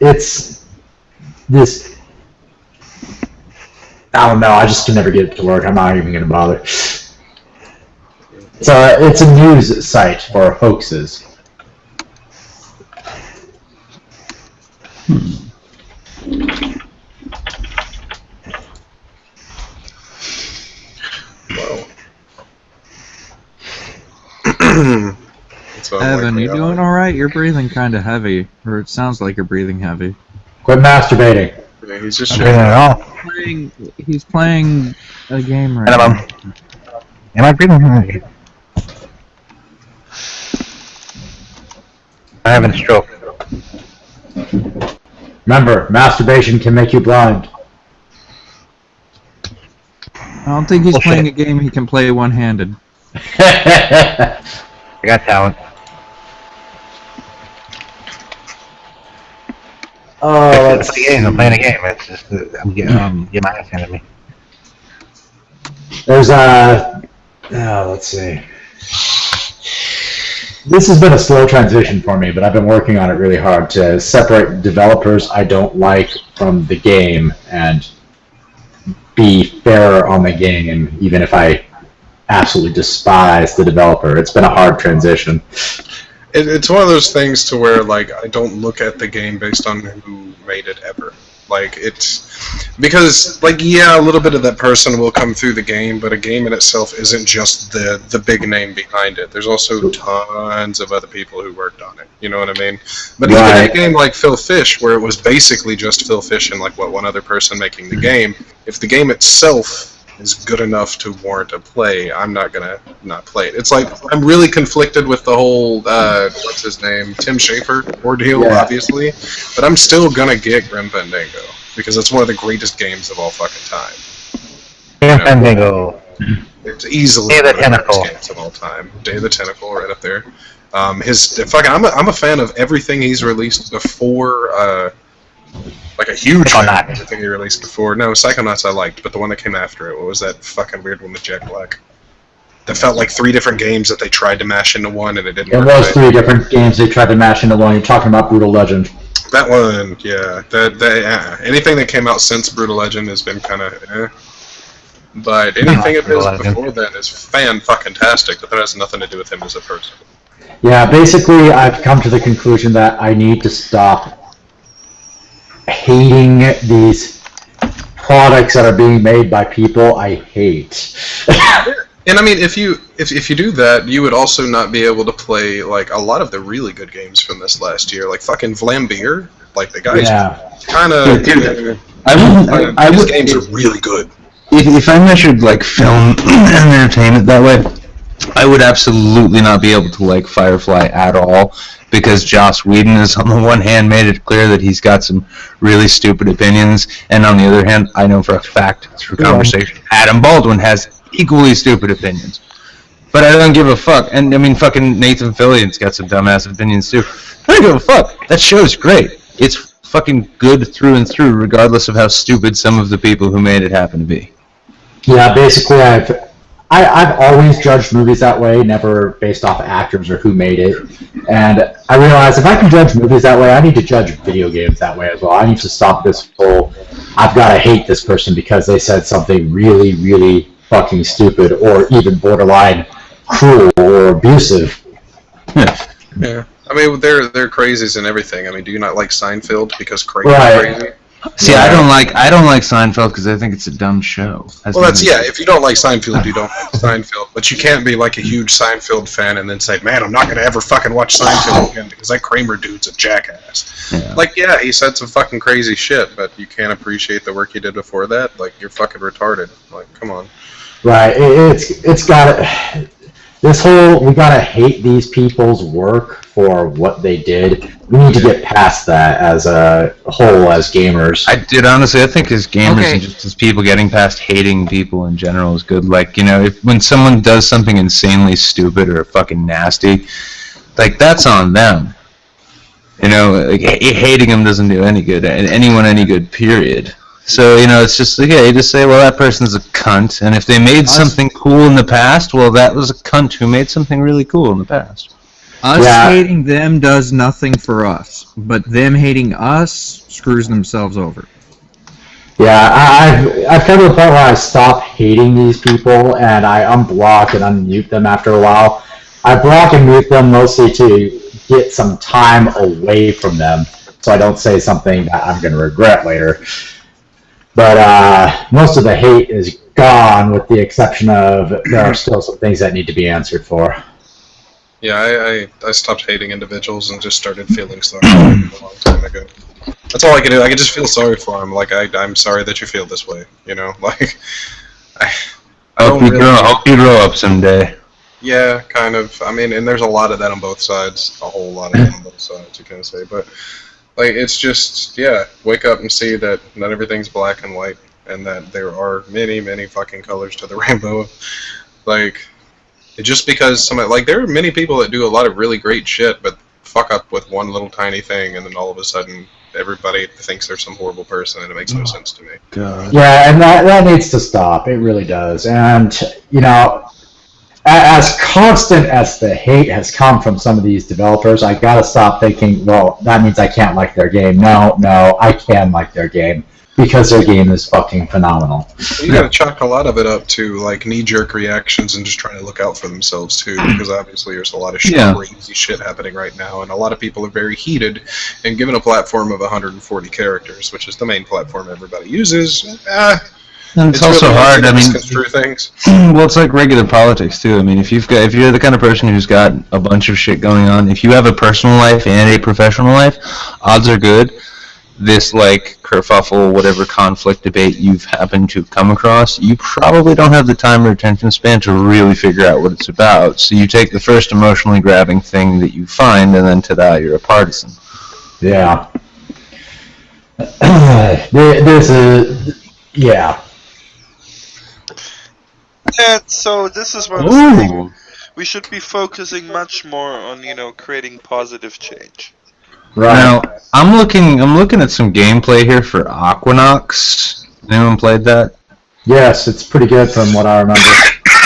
It's this. I don't know. I just can never get it to work. I'm not even going to bother. It's a news site for hoaxes. Wow. Evan, you doing alright? You're breathing kind of heavy. Or it sounds like you're breathing heavy. Quit masturbating. Yeah, he's just breathing at all. He's playing a game right now. Am I breathing heavy? I'm having a stroke. Remember, masturbation can make you blind. I don't think he's playing a game he can play one-handed. I got talent. Oh, I'm playing a game. It's just I'm getting my ass handed to me. There's let's see. This has been a slow transition for me, but I've been working on it really hard to separate developers I don't like from the game and be fairer on the game, even if I absolutely despise the developer. It's been a hard transition. It's one of those things to where, like, I don't look at the game based on who made it ever. Like, it's... Because, like, yeah, a little bit of that person will come through the game, but a game in itself isn't just the big name behind it. There's also tons of other people who worked on it. You know what I mean? But even in a game like Phil Fish, where it was basically just Phil Fish and, like, one other person making the game, if the game itself is good enough to warrant a play, I'm not gonna not play it. It's like I'm really conflicted with the whole what's his name, Tim Schafer ordeal, obviously, but I'm still gonna get Grim Fandango because it's one of the greatest games of all fucking time. Grim Fandango. It's easily Day one of the of the greatest Tentacle. games of all time. Day of the Tentacle, right up there. I'm a fan of everything he's released before. Like a huge fan of everything he released before. No, Psychonauts I liked, but the one that came after it, what was that fucking weird one with Jack Black? That felt like 3 different games that they tried to mash into one and it didn't work. It was right. 3 different games they tried to mash into one. You're talking about Brutal Legend. That one, yeah. Anything that came out since Brutal Legend has been kind of But anything of his before then is fan-fucking-tastic, but that has nothing to do with him as a person. Yeah, basically, I've come to the conclusion that I need to stop hating these products that are being made by people I hate. And I mean, if you do that, you would also not be able to play like a lot of the really good games from this last year, like fucking Vlambeer. Like the guys, kind of. His games are really good. If I measured like film and entertainment that way, I would absolutely not be able to like Firefly at all, because Joss Whedon has on the one hand made it clear that he's got some really stupid opinions, and on the other hand, I know for a fact through conversation, Adam Baldwin has equally stupid opinions. But I don't give a fuck, and I mean fucking Nathan Fillion's got some dumbass opinions too. I don't give a fuck. That show's great. It's fucking good through and through, regardless of how stupid some of the people who made it happen to be. Yeah, basically, I've always judged movies that way, never based off actors or who made it. And I realized if I can judge movies that way, I need to judge video games that way as well. I need to stop this whole, I've got to hate this person because they said something really, really fucking stupid or even borderline cruel or abusive. Yeah. I mean, they're crazies and everything. I mean, do you not like Seinfeld because Kramer's crazy? See, I don't like Seinfeld because I think it's a dumb show. Well, if you don't like Seinfeld, you don't like Seinfeld. But you can't be like a huge Seinfeld fan and then say, man, I'm not going to ever fucking watch Seinfeld again because that Kramer dude's a jackass. Yeah. Like, yeah, he said some fucking crazy shit, but you can't appreciate the work he did before that? Like, you're fucking retarded. Like, come on. Right, it's got to... This whole, we gotta hate these people's work for what they did. We need to get past that as a whole, as gamers. Honestly, I think as gamers and just as people, getting past hating people in general is good. Like, you know, when someone does something insanely stupid or fucking nasty, like, that's on them. You know, like, hating them doesn't do any good, anyone any good, period. So, you know, it's just like, yeah, you just say, well, that person's a cunt, and if they made something cool in the past, well, that was a cunt who made something really cool in the past. Us hating them does nothing for us, but them hating us screws themselves over. Yeah, I've come to the point where I stop hating these people, and I unblock and unmute them after a while. I block and mute them mostly to get some time away from them, so I don't say something that I'm going to regret later. But most of the hate is gone, with the exception of there are still some things that need to be answered for. Yeah, I stopped hating individuals and just started feeling sorry for them a long time ago. That's all I can do. I can just feel sorry for them. Like, I'm sorry that you feel this way, you know? Like, I hope you grow up someday. Yeah, kind of. I mean, and there's a lot of that on both sides. A whole lot of that on both sides, you can say. But... like, it's just, yeah, wake up and see that not everything's black and white, and that there are many, many fucking colors to the rainbow. Like, just because somebody, like, there are many people that do a lot of really great shit, but fuck up with one little tiny thing, and then all of a sudden, everybody thinks they're some horrible person, and it makes no sense to me. God. Yeah, and that needs to stop. It really does. And, you know, as constant as the hate has come from some of these developers, I gotta stop thinking, well, that means I can't like their game. No, I can like their game, because their game is fucking phenomenal. You gotta chalk a lot of it up to, like, knee-jerk reactions and just trying to look out for themselves, too, because obviously there's a lot of crazy shit happening right now, and a lot of people are very heated, and given a platform of 140 characters, which is the main platform everybody uses, and it's also really hard. I mean, misconstrue things. Well, it's like regular politics too. I mean, if you're the kind of person who's got a bunch of shit going on, if you have a personal life and a professional life, odds are good this like kerfuffle, whatever conflict debate you've happened to come across, you probably don't have the time or attention span to really figure out what it's about. So you take the first emotionally grabbing thing that you find, and then ta-da, you're a partisan. Yeah. There's a... Yeah. Yeah, so this is what I'm saying. We should be focusing much more on, creating positive change. Right. Now, I'm looking at some gameplay here for Aquanox. Anyone played that? Yes, it's pretty good from what I remember.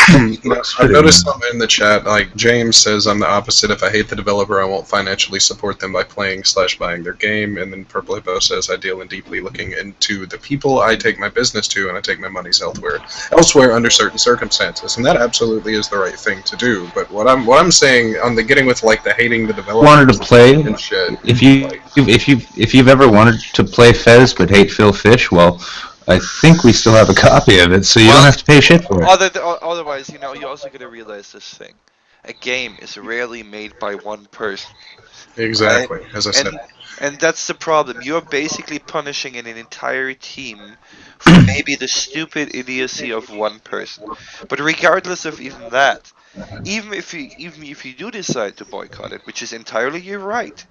I've noticed something in the chat. Like James says, I'm the opposite. If I hate the developer, I won't financially support them by playing/buying their game. And then Purple Hippo says, I deal in deeply looking into the people I take my business to, and I take my monies elsewhere under certain circumstances. And that absolutely is the right thing to do. But what I'm saying on the getting with like the hating the developer wanted to play and shit. If you've ever wanted to play Fez but hate Phil Fish, well, I think we still have a copy of it, so you don't have to pay shit for it. Otherwise, you also gotta realize this thing. A game is rarely made by one person. Exactly, right? as I said. And that's the problem. You're basically punishing an entire team for maybe the stupid idiocy of one person. But regardless of even that, even if you do decide to boycott it, which is entirely your right,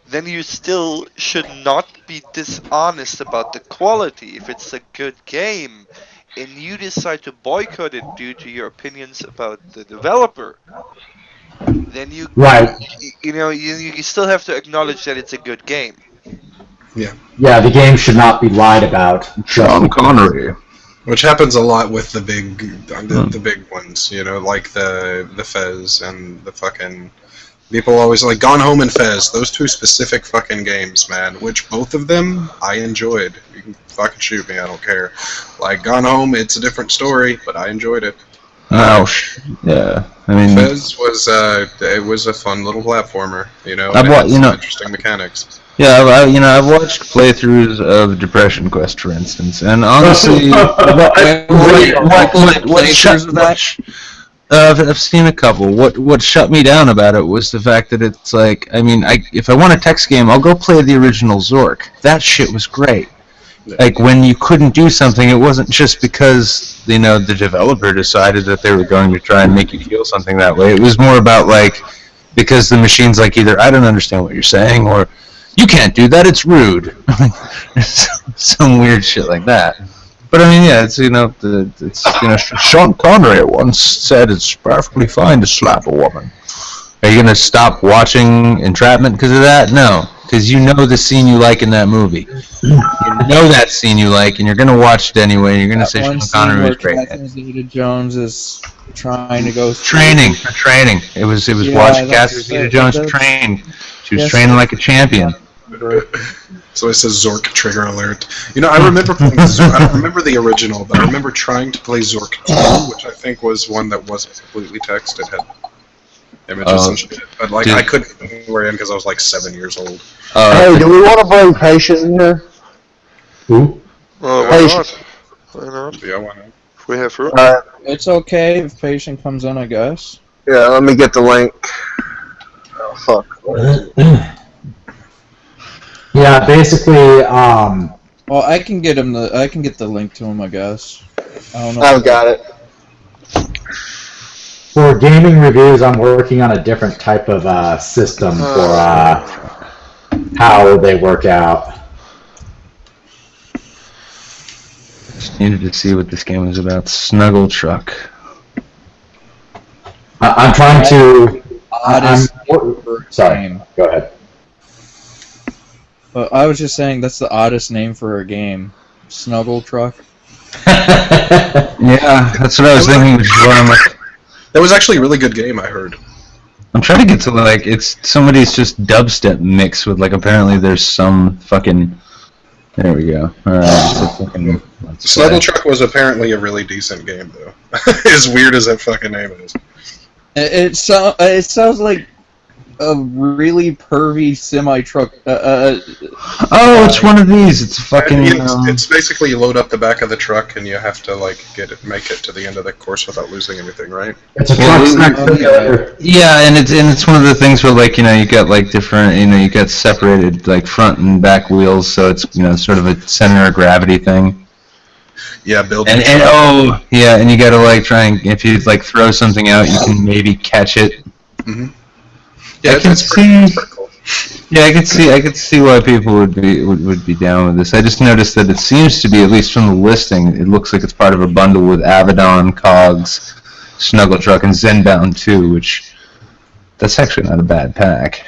then you still should not be dishonest about the quality. If it's a good game and you decide to boycott it due to your opinions about the developer, then you still have to acknowledge that it's a good game. Yeah. Yeah, the game should not be lied about. Sean Connery. Which happens a lot with the big ones, like the Fez and the fucking... People always like Gone Home and Fez, those two specific fucking games, man, which both of them I enjoyed. You can fucking shoot me, I don't care. Like Gone Home, it's a different story, but I enjoyed it. Yeah. I mean, Fez was it was a fun little platformer, interesting mechanics. Yeah, I've watched playthroughs of Depression Quest, for instance, and honestly, I've seen a couple. What shut me down about it was the fact that it's like, if I want a text game, I'll go play the original Zork. That shit was great. Like, when you couldn't do something, it wasn't just because, the developer decided that they were going to try and make you feel something that way. It was more about, like, because the machine's like, either I don't understand what you're saying, or you can't do that, it's rude. Some weird shit like that. But it's Sean Connery once said it's perfectly fine to slap a woman. Are you gonna stop watching Entrapment because of that? No, because you know the scene you like in that movie. You know that scene you like, and you're gonna watch it anyway. And you're gonna say Sean Connery was great. Catherine Zeta-Jones is trying to go training. It was watching Catherine Zeta-Jones train. She was training like a champion. So it says Zork trigger alert. I remember playing Zork. I don't remember the original, but I remember trying to play Zork 2, which I think was one that wasn't completely text. It had images and shit. But I couldn't get anywhere in because I was like 7 years old. Hey, do we want to bring Patient in here? Who? Why not? Why not? Yeah, why not? If we have room. It's okay if Patient comes in, I guess. Yeah, let me get the link. Oh, fuck. Yeah, basically, well, I can get the link to him, I guess. I don't know. I've got it. For gaming reviews, I'm working on a different type of system for how they work out. Just needed to see what this game was about. Snuggle Truck. I'm trying to... Sorry, go ahead. But I was just saying that's the oddest name for a game. Snuggle Truck. Yeah, that's what I was thinking. That was actually a really good game, I heard. I'm trying to get to it's somebody's just dubstep mix with apparently there's some fucking. There we go. Alright, Snuggle Truck was apparently a really decent game, though. As weird as that fucking name is. It sounds like a really pervy semi-truck. Oh, it's one of these. It's fucking. It's basically you load up the back of the truck and you have to like make it to the end of the course without losing anything, right? It's a truck simulator. Yeah, and it's one of the things where like you got like different you got separated like front and back wheels, so it's sort of a center of gravity thing. Yeah, build. And and you gotta like try and if you like throw something out, you can maybe catch it. Mm-hmm. Yeah, I can see. Yeah, I could see why people would be down with this. I just noticed that it seems to be, at least from the listing, it looks like it's part of a bundle with Avedon, Cogs, Snuggle Truck, and Zenbound 2, which that's actually not a bad pack.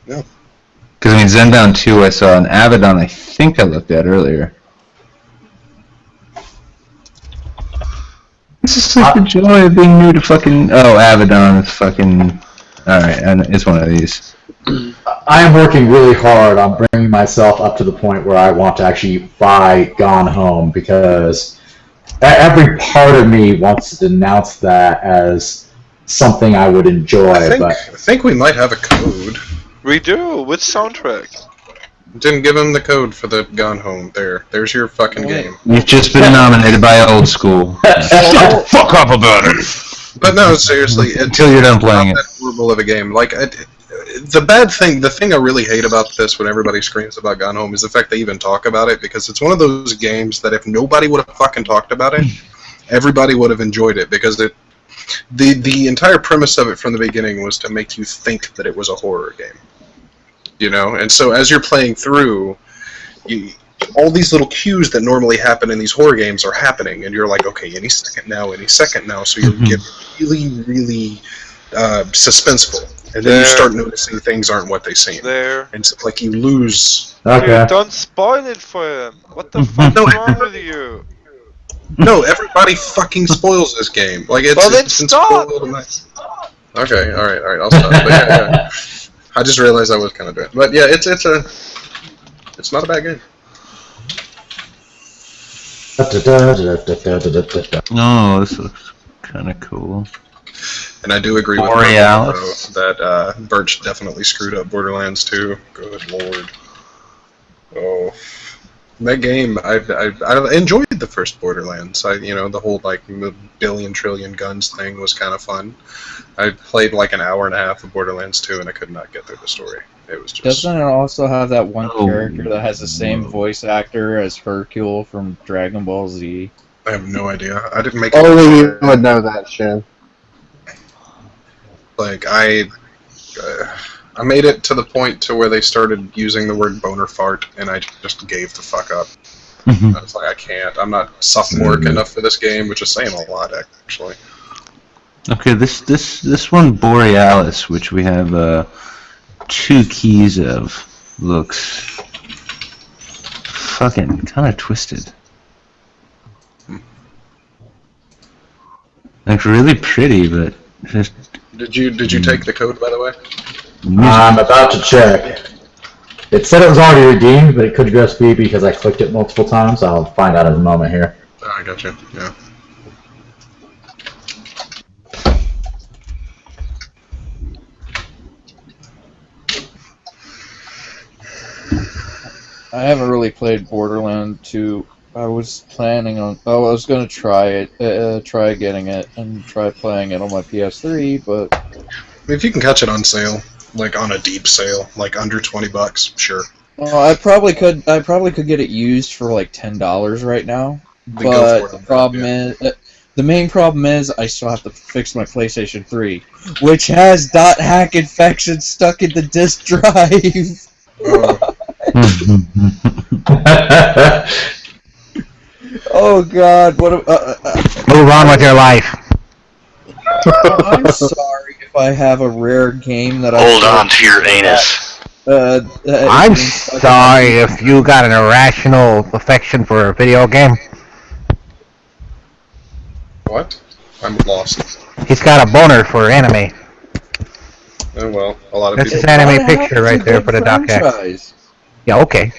No. Because I mean, Zenbound 2 I saw, and Avedon I think I looked at earlier. It's just like the joy of being new to fucking. Oh, Avedon is fucking. Alright, and it's one of these. I am working really hard on bringing myself up to the point where I want to actually buy Gone Home, because every part of me wants to denounce that as something I would enjoy. I think we might have a code. We do, with soundtrack. Didn't give him the code for the Gone Home. There's your fucking game. You've just been nominated by Old School. Shut the fuck up about it! But no, seriously, until you're done playing it. That horrible of a game. Like, the thing I really hate about this when everybody screams about Gone Home is the fact they even talk about it, because it's one of those games that if nobody would have fucking talked about it, everybody would have enjoyed it, because the entire premise of it from the beginning was to make you think that it was a horror game. And so as you're playing through, all these little cues that normally happen in these horror games are happening, and you're like, okay, any second now, so you get really, really suspenseful, and then you start noticing things aren't what they seem. And so, like, you lose. Okay. Dude, don't spoil it for him. What the fuck is wrong with you? No, everybody fucking spoils this game. Like, it's been spoiled. Okay, alright, I'll stop. But yeah. I just realized I was kind of doing it. But yeah, it's not a bad game. No, this looks kind of cool. And I do agree with Borealis. that Birch definitely screwed up Borderlands 2. Good lord. Oh, that game, I enjoyed the first Borderlands. The whole like billion trillion guns thing was kind of fun. I played like an hour and a half of Borderlands 2 and I could not get through the story. It was just. Doesn't it also have that one character that has the same voice actor as Hercule from Dragon Ball Z? I have no idea. I didn't make. Only you would know that, Shin. Like I made it to the point to where they started using the word boner fart, and I just gave the fuck up. I was like, I can't. I'm not sophomoric enough for this game, which is saying a lot, actually. Okay, this one, Borealis, which we have 2 keys of, looks fucking kind of twisted. Like really pretty, but just. Did you take the code, by the way? I'm about to check. It said it was already redeemed, but it could just be because I clicked it multiple times. I'll find out in a moment here. Oh, I got you. Yeah. I haven't really played Borderlands 2. I was planning on. I was gonna try getting it and try playing it on my PS3, but if you can catch it on sale, like on a deep sale, like under $20, sure. Well, I probably could get it used for like $10 right now. But the main problem is I still have to fix my PlayStation 3, which has .hack infection stuck in the disk drive. Oh God! What? Move on with your life. I'm sorry if I have a rare game that Hold on to your anus. I'm sorry if you got an irrational affection for a video game. What? I'm lost. He's got a boner for anime. Oh well, a lot of That's people. his anime picture right there for the .x. Yeah, okay.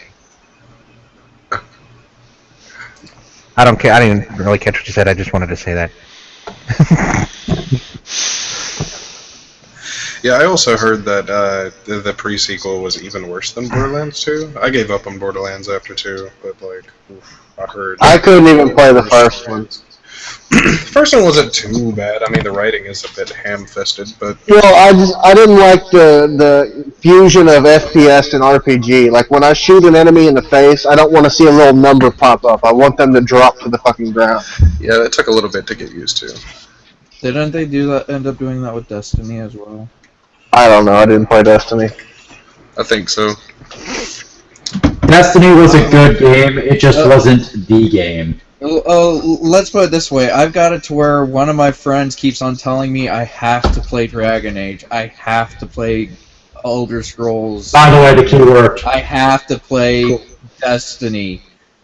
I don't care. I didn't really catch what you said. I just wanted to say that. Yeah, I also heard that the pre-sequel was even worse than Borderlands 2. I gave up on Borderlands after 2, but like, I heard. I couldn't even play the first one. The first one wasn't too bad. I mean, the writing is a bit ham-fisted, but I didn't like the fusion of FPS and RPG. Like when I shoot an enemy in the face, I don't want to see a little number pop up. I want them to drop to the fucking ground. Yeah, that took a little bit to get used to. Didn't they end up doing that with Destiny as well? I don't know. I didn't play Destiny. I think so. Destiny was a good game. It just wasn't the game. Let's put it this way. I've got it to where one of my friends keeps on telling me I have to play Dragon Age. I have to play Elder Scrolls. By the way, the keyword. I have to play Destiny.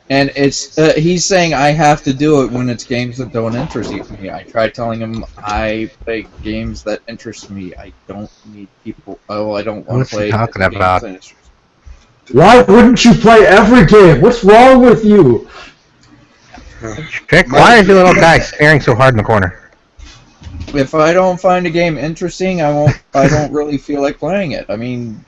And it's he's saying I have to do it when it's games that don't interest me. I tried telling him I play games that interest me. I don't need people. Oh, I don't want to play. What are you talking about? Why wouldn't you play every game? What's wrong with you? Trick, why is your little guy staring so hard in the corner? If I don't find a game interesting, I don't really feel like playing it. I mean,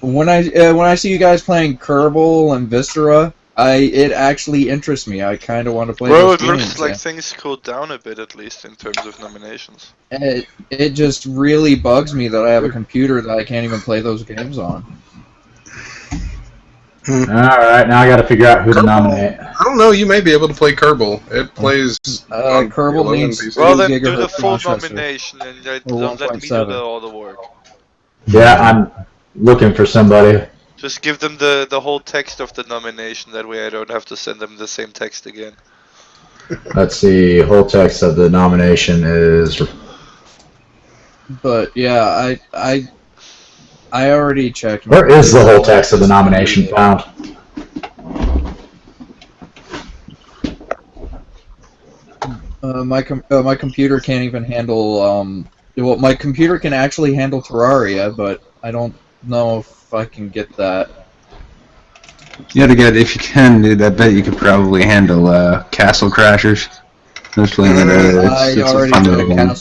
when I see you guys playing Kerbal and Viscera, it actually interests me. I kind of want to play those games. Well, it looks like things cooled down a bit, at least in terms of nominations. It just really bugs me that I have a computer that I can't even play those games on. Alright, now I gotta figure out who to nominate. I don't know, you may be able to play Kerbal. It plays on Kerbal means PC. Well, then do the full nomination and don't let me do all the work. Yeah, I'm looking for somebody. Just give them the whole text of the nomination, that way I don't have to send them the same text again. Let's see, whole text of the nomination is... But, yeah, I already checked. Where is the whole text of the nomination found? My computer can't even handle, well, my computer can actually handle Terraria, but I don't know if I can get that. You gotta get, if you can, dude, I bet you could probably handle Castle Crashers. I was playing that earlier. It's a fun little game.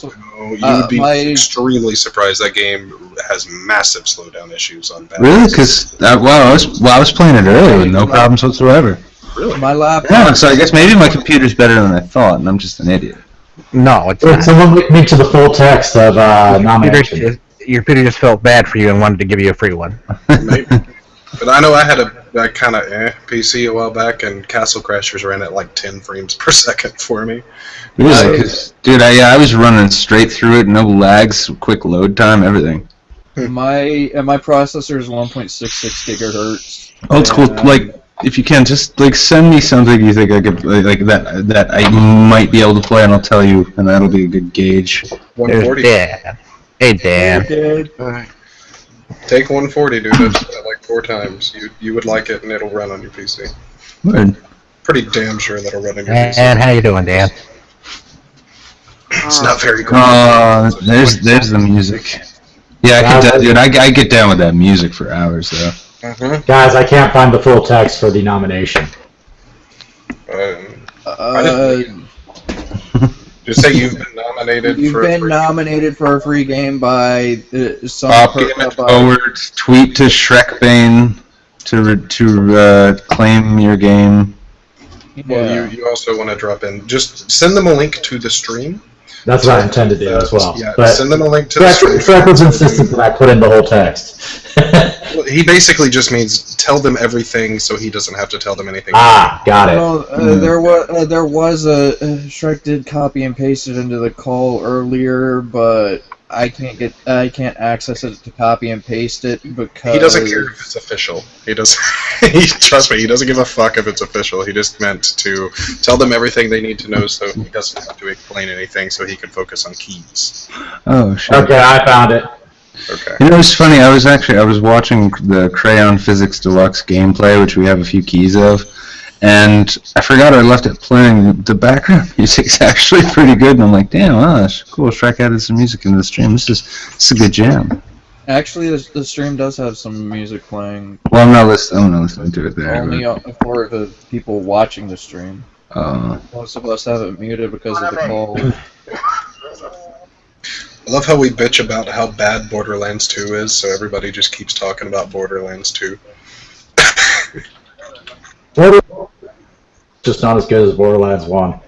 You would be extremely surprised. That game has massive slowdown issues on balance. Really? Because I was playing it earlier with no problems whatsoever. Really? My laptop. Yeah, so I guess maybe my computer's better than I thought, and I'm just an idiot. No, it's not. Someone link me to the full text of nomination. Your computer just felt bad for you and wanted to give you a free one. Maybe. But I know I had a kind of PC a while back, and Castle Crashers ran at like 10 frames per second for me. Really? Cause, dude, I was running straight through it, no lags, quick load time, everything. My processor is 1.66 gigahertz. Old school, like, if you can, just like send me something you think I could like that I might be able to play, and I'll tell you, and that'll be a good gauge. 140. Dan. Hey, Dan. Take 140, dude. I've done it like 4 times. You would like it, and it'll run on your PC. Good. Pretty damn sure that'll run on your PC. And how you doing, Dan? It's not very cool. There's the music. Yeah, dude, I get down with that music for hours, though. Guys, I can't find the full text for the nomination. Just say you've been nominated. Nominated for a free game by some Forward. Tweet to Shrekbane to claim your game. Well, you also want to drop in. Just send them a link to the stream. That's what I intend to do as well. Yeah, but send them a link to the stream. Shrek was insistent that I put in the whole text. Well, he basically just means tell them everything, so he doesn't have to tell them anything. Got it. Well, there was a Shrek did copy and paste it into the call earlier, but I can't access it to copy and paste it because he doesn't care if it's official. He doesn't. Trust me, he doesn't give a fuck if it's official. He just meant to tell them everything they need to know, so he doesn't have to explain anything, so he can focus on keys. Oh shit. Okay, I found it. Okay. You know, it's funny. I was watching the Crayon Physics Deluxe gameplay, which we have a few keys of, and I forgot I left it playing. The background music's actually pretty good, and I'm like, damn, wow, that's cool. Shrek added some music into the stream. This is a good jam. Actually, the stream does have some music playing. Well, I'm not listening to it there. Only for the people watching the stream. Most of us have it muted because of the call. love how we bitch about how bad Borderlands 2 is, so everybody just keeps talking about Borderlands 2. Just not as good as Borderlands 1.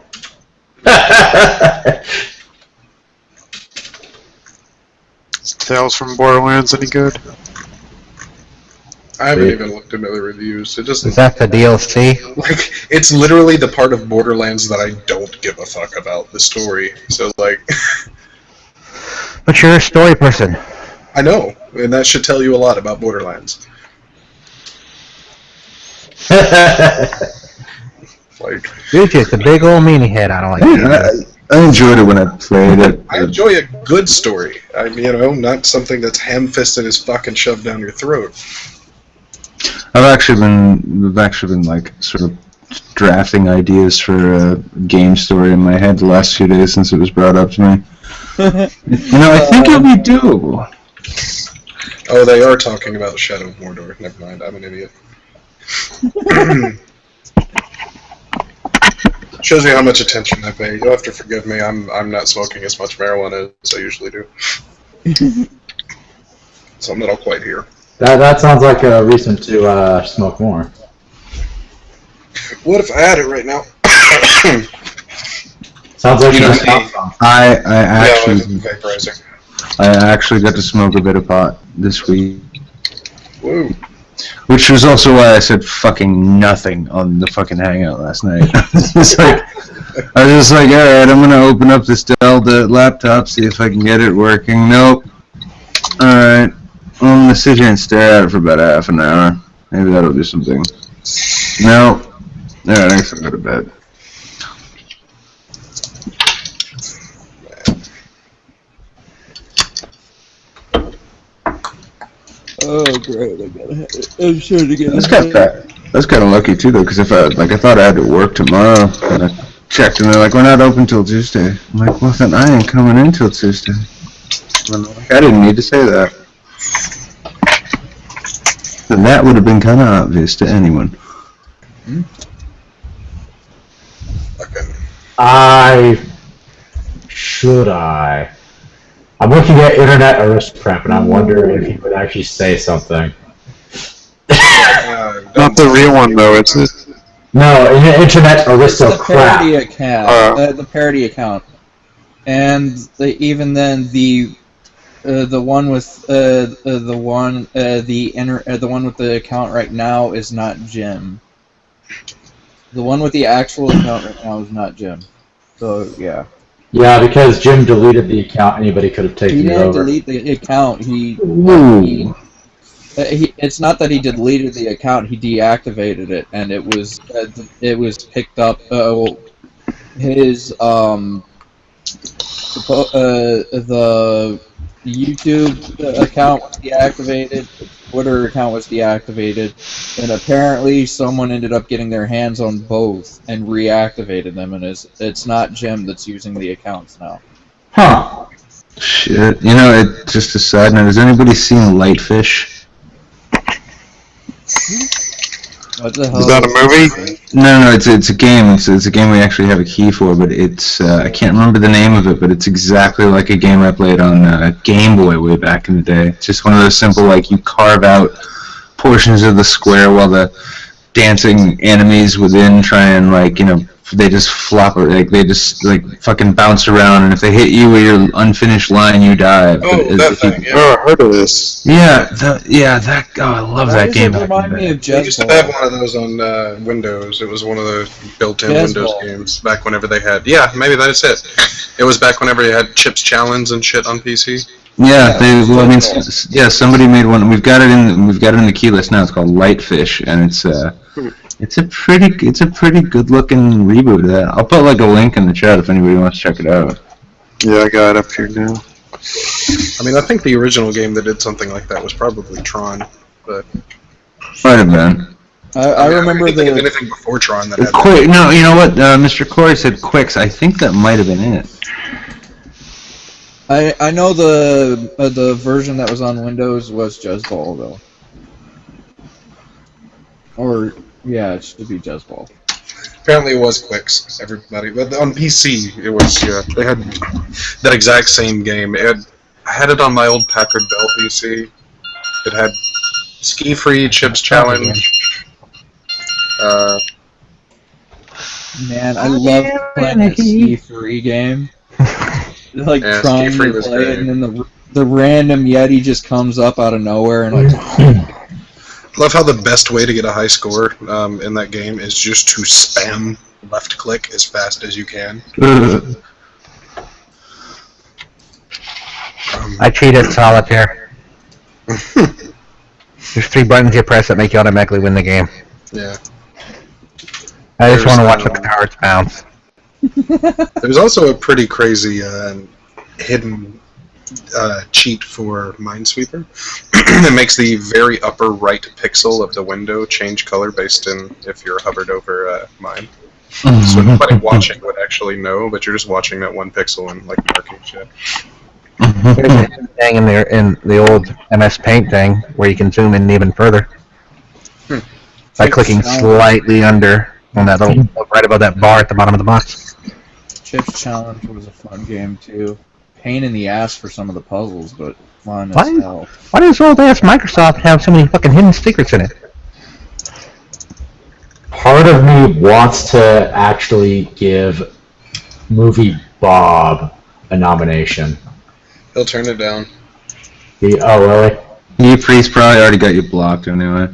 Is Tales from Borderlands any good? I haven't even looked into the reviews. It just Is that the DLC? like it's literally the part of Borderlands that I don't give a fuck about the story. So like, But you're a story person. I know, and that should tell you a lot about Borderlands. Like, You're just a big old meanie head. I don't like it. I enjoyed it when I played it. I enjoy a good story. Not something that's ham-fisted as fucking shoved down your throat. We've actually been like sort of drafting ideas for a game story in my head the last few days since it was brought up to me. I think it'll be doable. Oh, they are talking about Shadow of Mordor. Never mind, I'm an idiot. Shows you how much attention I pay. You'll have to forgive me. I'm not smoking as much marijuana as I usually do. So I'm not quite here. That sounds like a reason to smoke more. What if I had it right now? Sounds like I actually vaporizing. I actually got to smoke a bit of pot this week. Woo. Which was also why I said fucking nothing on the fucking hangout last night. I was just like, alright, I'm gonna open up this Dell laptop, see if I can get it working. Nope. Alright. Well, I'm gonna sit here and stare at it for about half an hour. Maybe that'll do something. No. Alright, I guess I'll go to bed. Oh great! I'm sure to get. That's kind of lucky too, though, because if I thought I had to work tomorrow, and I checked, and they're like, "We're not open till Tuesday." I'm like, "Well, then I ain't coming in till Tuesday." I didn't need to say that. And that would have been kind of obvious to anyone. Should I? I'm looking at Internet Aristocrat, and I'm wondering if he would actually say something. Not the real one, though, is it? No, Internet Aristocrat. The parody account. The parody account. And even then, the one with the one with the account right now is not Jim. The one with the actual account right now is not Jim. So yeah. Yeah, because Jim deleted the account. Anybody could have taken it over. He didn't delete the account. It's not that he deleted the account. He deactivated it, and it was picked up. His the YouTube account was deactivated. The Twitter account was deactivated, and apparently someone ended up getting their hands on both and reactivated them. And it's not Jim that's using the accounts now. Huh. Shit. Just a side note, has anybody seen Lightfish? What the hell? Is that a movie? No, it's a game. It's a game we actually have a key for, but it's I can't remember the name of it, but it's exactly like a game I played on Game Boy way back in the day. It's just one of those simple, like, you carve out portions of the square while the dancing enemies within try and, like, they just flop, or like they just fucking bounce around, and if they hit you with your unfinished line, you die. That thing, yeah. Oh, I heard of this. Yeah, I love that game. It remind me of They used to have one of those on Windows. It was one of the built-in Windows games back whenever they had. Yeah, maybe that's it. It was back whenever you had Chips Challenge and shit on PC. Yeah, somebody made one. We've got it in the key list now. It's called Lightfish, and it's a pretty good looking reboot of that. I'll put like a link in the chat if anybody wants to check it out. Yeah, I got it up here now. I mean, I think the original game that did something like that was probably Tron, but might have been. I remember think of anything before Tron that had. Quick, no, you know what? Mr. Corey said Quicks. I think that might have been it. I know the version that was on Windows was Jazzball though. Or yeah, it should be Jazzball. Apparently it was Quicks, everybody. But on PC, it was, yeah, they had that exact same game. had it on my old Packard Bell PC. It had Ski Free, Chips Challenge. Man, I love playing that Ski Free game. Like Yeah, trying Ski Free to was play great. it, and then the random Yeti just comes up out of nowhere and like. I love how the best way to get a high score in that game is just to spam left click as fast as you can. I cheat at solitaire. There's 3 buttons you press that make you automatically win the game. Yeah. I just want to watch There's, the cards bounce. There's also a pretty crazy hidden cheat for Minesweeper. It makes the very upper right pixel of the window change color based in if you're hovered over mine. So nobody watching would actually know, but you're just watching that one pixel and like marking shit. There's a hidden thing in there in the old MS Paint thing where you can zoom in even further by clicking slightly under on that little right above that bar at the bottom of the box. Chips Challenge was a fun game too. Pain in the ass for some of the puzzles, but fun as Why, hell. why does old ass Microsoft have so many fucking hidden secrets in it? Part of me wants to actually give Movie Bob a nomination. He'll turn it down. Oh, really? You Priest probably already got you blocked anyway.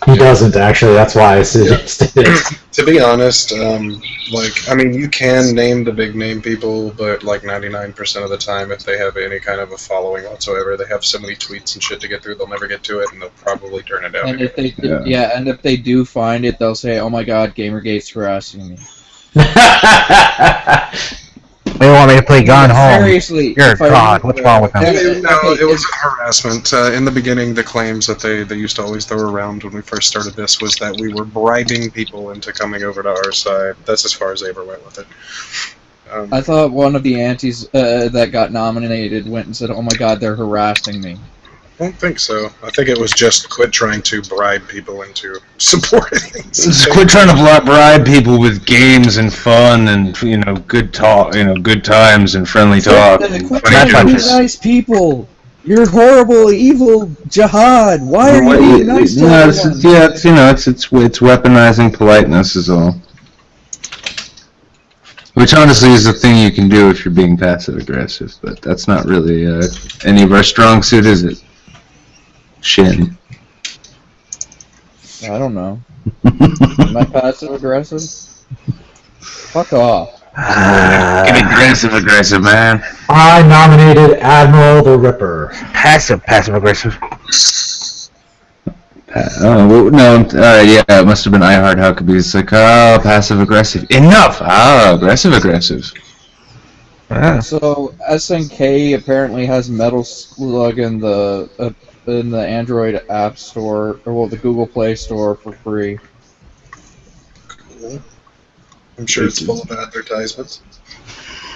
He doesn't actually. That's why I suggested it. To be honest, like, I mean, you can name the big name people, but like 99% of the time, if they have any kind of a following whatsoever, they have so many tweets and shit to get through, they'll never get to it, and they'll probably turn it down. And if they and if they do find it, they'll say, "Oh my God, Gamergate's harassing me." They want me to play Gone Home. Seriously, You're a if I god. remember- What's wrong with them? No, it wasn't harassment. In the beginning, the claims that they used to always throw around when we first started this was that we were bribing people into coming over to our side. That's as far as they ever went with it. I thought one of the antis that got nominated went and said, "Oh my God, they're harassing me." I don't think so. I think it was just quit trying to bribe people into supporting. Just quit trying to bribe people with games and fun and good talk, good times and friendly talk. And Quit funny trying to be jokes. nice people. You're horrible, evil jihad. Why are you being nice to No, everyone? it's weaponizing politeness is all. Which honestly is the thing you can do if you're being passive aggressive, but that's not really any of our strong suit, is it? Shin. I don't know. Am I passive aggressive? Fuck off. Get aggressive, man. I nominated Admiral the Ripper. Passive aggressive. Oh, well, no, alright, yeah, it must have been iHeart Huckabee. It's like, oh, passive aggressive. Enough! Ah, aggressive. Ah. So SNK apparently has Metal Slug in the Android App Store, or the Google Play Store for free. Cool. I'm sure it's full of advertisements.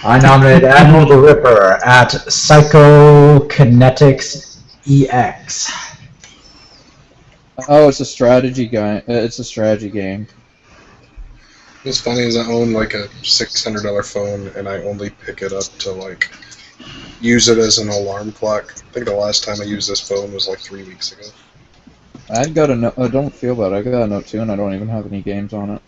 I nominated Admiral the Ripper at Psychokinetics EX. Oh, it's a strategy guy. It's a strategy game. What's funny is I own like a $600 phone, and I only pick it up to like use it as an alarm clock. I think the last time I used this phone was like 3 weeks ago. I've got a Note. Don't feel bad. I got a Note 2, and I don't even have any games on it.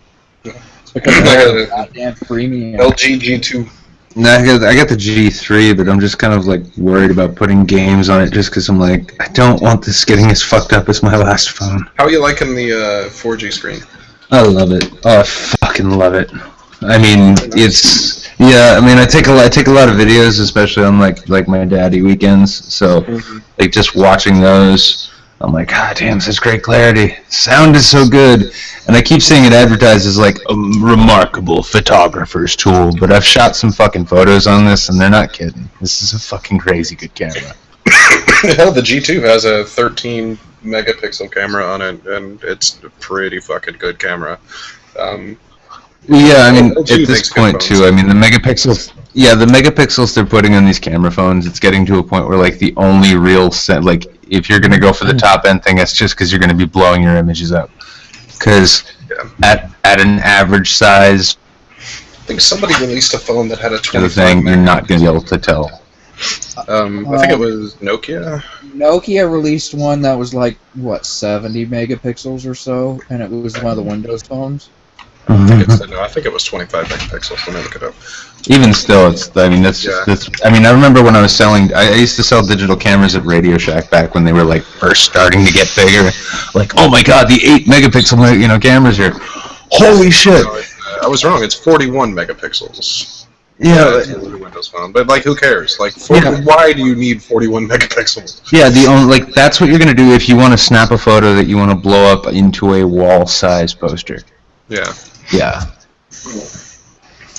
Yeah. It's because I got a goddamn premium. LG G2. No, I got the G3, but I'm just kind of like worried about putting games on it just because I'm like, I don't want this getting as fucked up as my last phone. How are you liking the 4G screen? I love it. Oh, I fucking love it. I mean, it's I take a lot of videos, especially on like my daddy weekends. So like just watching those, I'm like, God damn, such great clarity. Sound is so good. And I keep seeing it advertised as like a remarkable photographer's tool, but I've shot some fucking photos on this, and they're not kidding. This is a fucking crazy good camera. Hell, the G2 has a 13 megapixel camera on it, and it's a pretty fucking good camera. Yeah, I mean, LG at this makes good point phones. too, I mean, the megapixels they're putting on these camera phones, it's getting to a point where like the only real like if you're gonna go for the top end thing, it's just because you're gonna be blowing your images up. Because at an average size I think somebody released a phone that had a of the 25 thing, you're not gonna be able to tell. I think it was Nokia. Nokia released one that was like, what, 70 megapixels or so, and it was one of the Windows phones. I think it was 25 megapixels. Let me look it up. Even still, I remember when I was selling, I used to sell digital cameras at Radio Shack back when they were like first starting to get bigger. Like, oh my god, the 8 megapixel, cameras here. Holy shit. I was wrong. It's 41 megapixels. Yeah, it's a Windows phone, but like, who cares? Like, why do you need 41 megapixels? Yeah, that's what you're gonna do if you want to snap a photo that you want to blow up into a wall-size poster. Yeah. Yeah.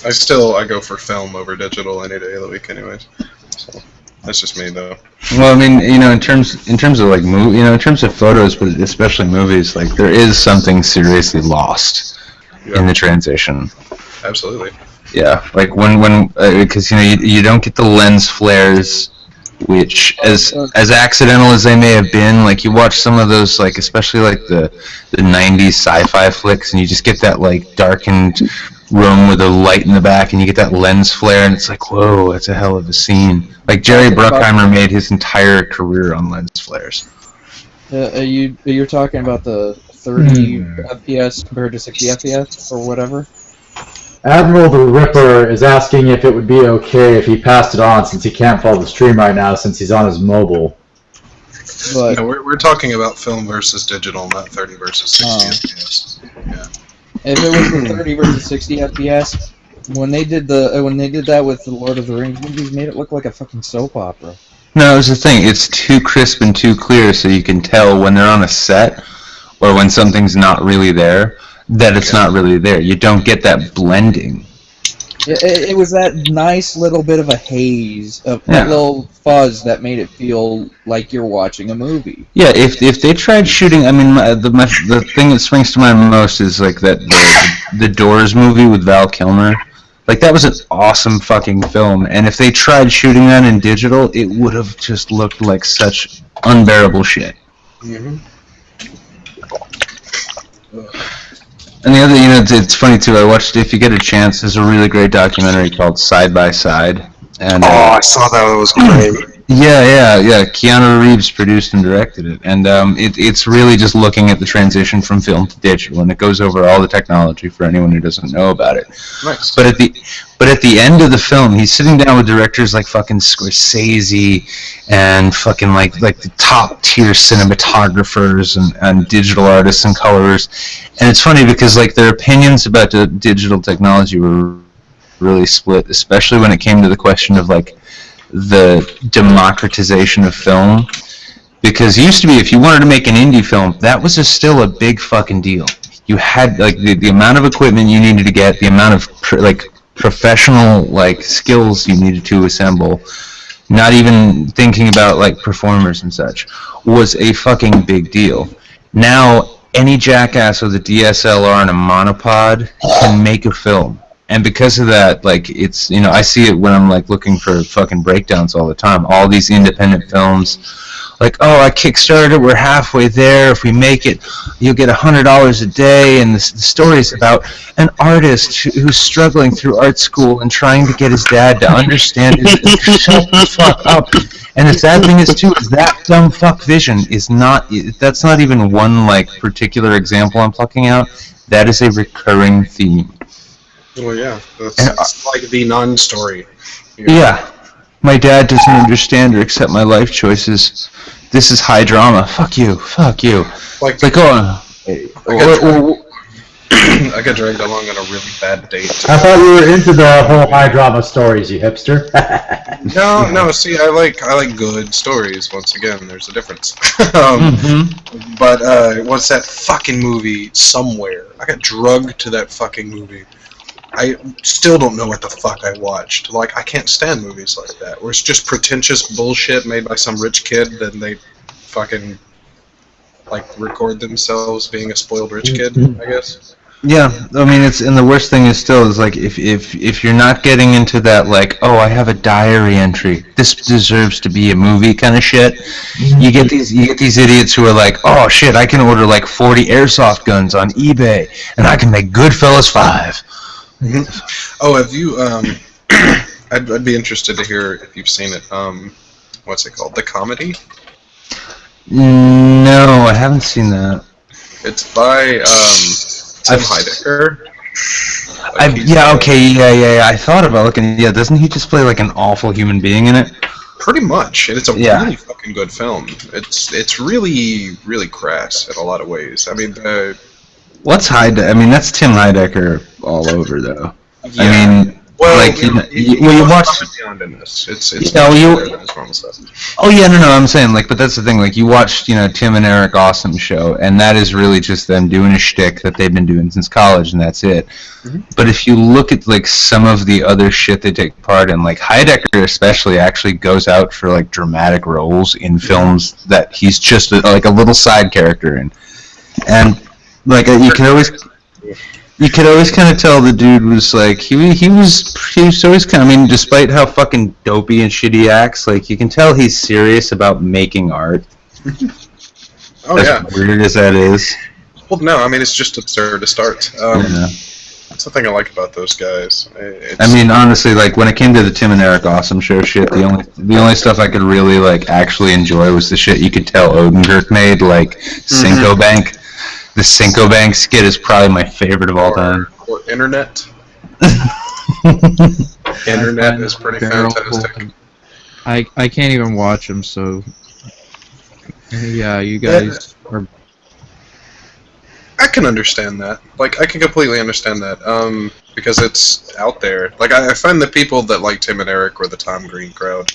I go for film over digital any day of the week, anyways. So that's just me, though. Well, I mean, in terms of like in terms of photos, but especially movies, like there is something seriously lost in the transition. Absolutely. Yeah, like when because you don't get the lens flares, which as accidental as they may have been, like you watch some of those, like especially like the 90s sci-fi flicks, and you just get that like darkened room with a light in the back, and you get that lens flare, and it's like, whoa, that's a hell of a scene. Like Jerry Bruckheimer made his entire career on lens flares. You're talking about the 30 FPS compared to 60 FPS or whatever? Admiral the Ripper is asking if it would be okay if he passed it on, since he can't follow the stream right now since he's on his mobile. But no, we're talking about film versus digital, not 30 versus 60 FPS. Yeah. If it was the 30 versus 60 FPS, when they did that with the Lord of the Rings movies, made it look like a fucking soap opera. No, it's the thing. It's too crisp and too clear, so you can tell when they're on a set or when something's not really there, that it's not really there. You don't get that blending. It was that nice little bit of a haze, that little fuzz that made it feel like you're watching a movie. Yeah, if they tried shooting, I mean, the thing that springs to mind most is like that the Doors movie with Val Kilmer. Like, that was an awesome fucking film, and if they tried shooting that in digital, it would have just looked like such unbearable shit. Mm-hmm. And the other, it's funny too, I watched, if you get a chance, there's a really great documentary called Side by Side. And, I saw that, it was great. Yeah. Keanu Reeves produced and directed it, and it's really just looking at the transition from film to digital, and it goes over all the technology for anyone who doesn't know about it. Nice. But at the end of the film, he's sitting down with directors like fucking Scorsese and fucking like the top tier cinematographers and digital artists and colorers, and it's funny because like their opinions about the digital technology were really split, especially when it came to the question of like the democratization of film, because it used to be if you wanted to make an indie film, that was still a big fucking deal. You had like the amount of equipment you needed to get, the amount of professional like skills you needed to assemble, not even thinking about like performers and such, was a fucking big deal. Now any jackass with a DSLR and a monopod can make a film. And because of that, like, it's, I see it when I'm, like, looking for fucking breakdowns all the time. All these independent films, like, oh, I kickstarted it, we're halfway there. If we make it, you'll get $100 a day. And the story's about an artist who's struggling through art school and trying to get his dad to understand his shut the fuck up. And the sad thing is, too, is that dumb fuck vision is not, that's not even one, like, particular example I'm plucking out. That is a recurring theme. Well, yeah, that's like the non-story. Yeah, my dad doesn't understand or accept my life choices. This is high drama. Fuck you. Like I got dragged along on a really bad date. I thought you were into the whole high drama stories, you hipster. No. See, I like good stories. Once again, there's a difference. But what's that fucking movie? Somewhere. I got drugged to that fucking movie. I still don't know what the fuck I watched. Like, I can't stand movies like that, where it's just pretentious bullshit made by some rich kid, then they fucking, like, record themselves being a spoiled rich kid, I guess. Yeah, I mean, and the worst thing is like, if you're not getting into that, like, oh, I have a diary entry, this deserves to be a movie kind of shit, you get these idiots who are like, oh shit, I can order like 40 airsoft guns on eBay, and I can make Goodfellas 5. Oh, have you I'd be interested to hear if you've seen it. What's it called? The Comedy? No, I haven't seen that. It's by Tim Heidecker. Yeah. I thought about looking. Yeah, doesn't he just play like an awful human being in it? Pretty much, and it's a really fucking good film. It's really, really crass in a lot of ways. I mean, What's Heidecker? I mean, that's Tim Heidecker all over, though. Yeah. I mean, well, like, you watch. Beyond in this. It's better than his normal stuff. Oh yeah, no, I'm saying like, but that's the thing. Like, you watched, Tim and Eric Awesome show, and that is really just them doing a shtick that they've been doing since college, and that's it. Mm-hmm. But if you look at like some of the other shit they take part in, like Heidecker especially actually goes out for like dramatic roles in films that he's just like a little side character in, and like you could always kind of tell the dude was like he was always kind of, I mean, despite how fucking dopey and shit he acts, like you can tell he's serious about making art. Oh as yeah. weird as that is. Well, no, I mean it's just absurd to start. That's the thing I like about those guys. I mean, honestly, like when it came to the Tim and Eric Awesome show shit, the only stuff I could really like actually enjoy was the shit you could tell Odenkirk made, like Cinco Bank. The Cinco Bank skit is probably my favorite of all time. Or Internet. Internet is pretty fantastic. I can't even watch them, so yeah, you guys are. I can understand that. Like, I can completely understand that. Because it's out there. Like, I find the people that like Tim and Eric were the Tom Green crowd.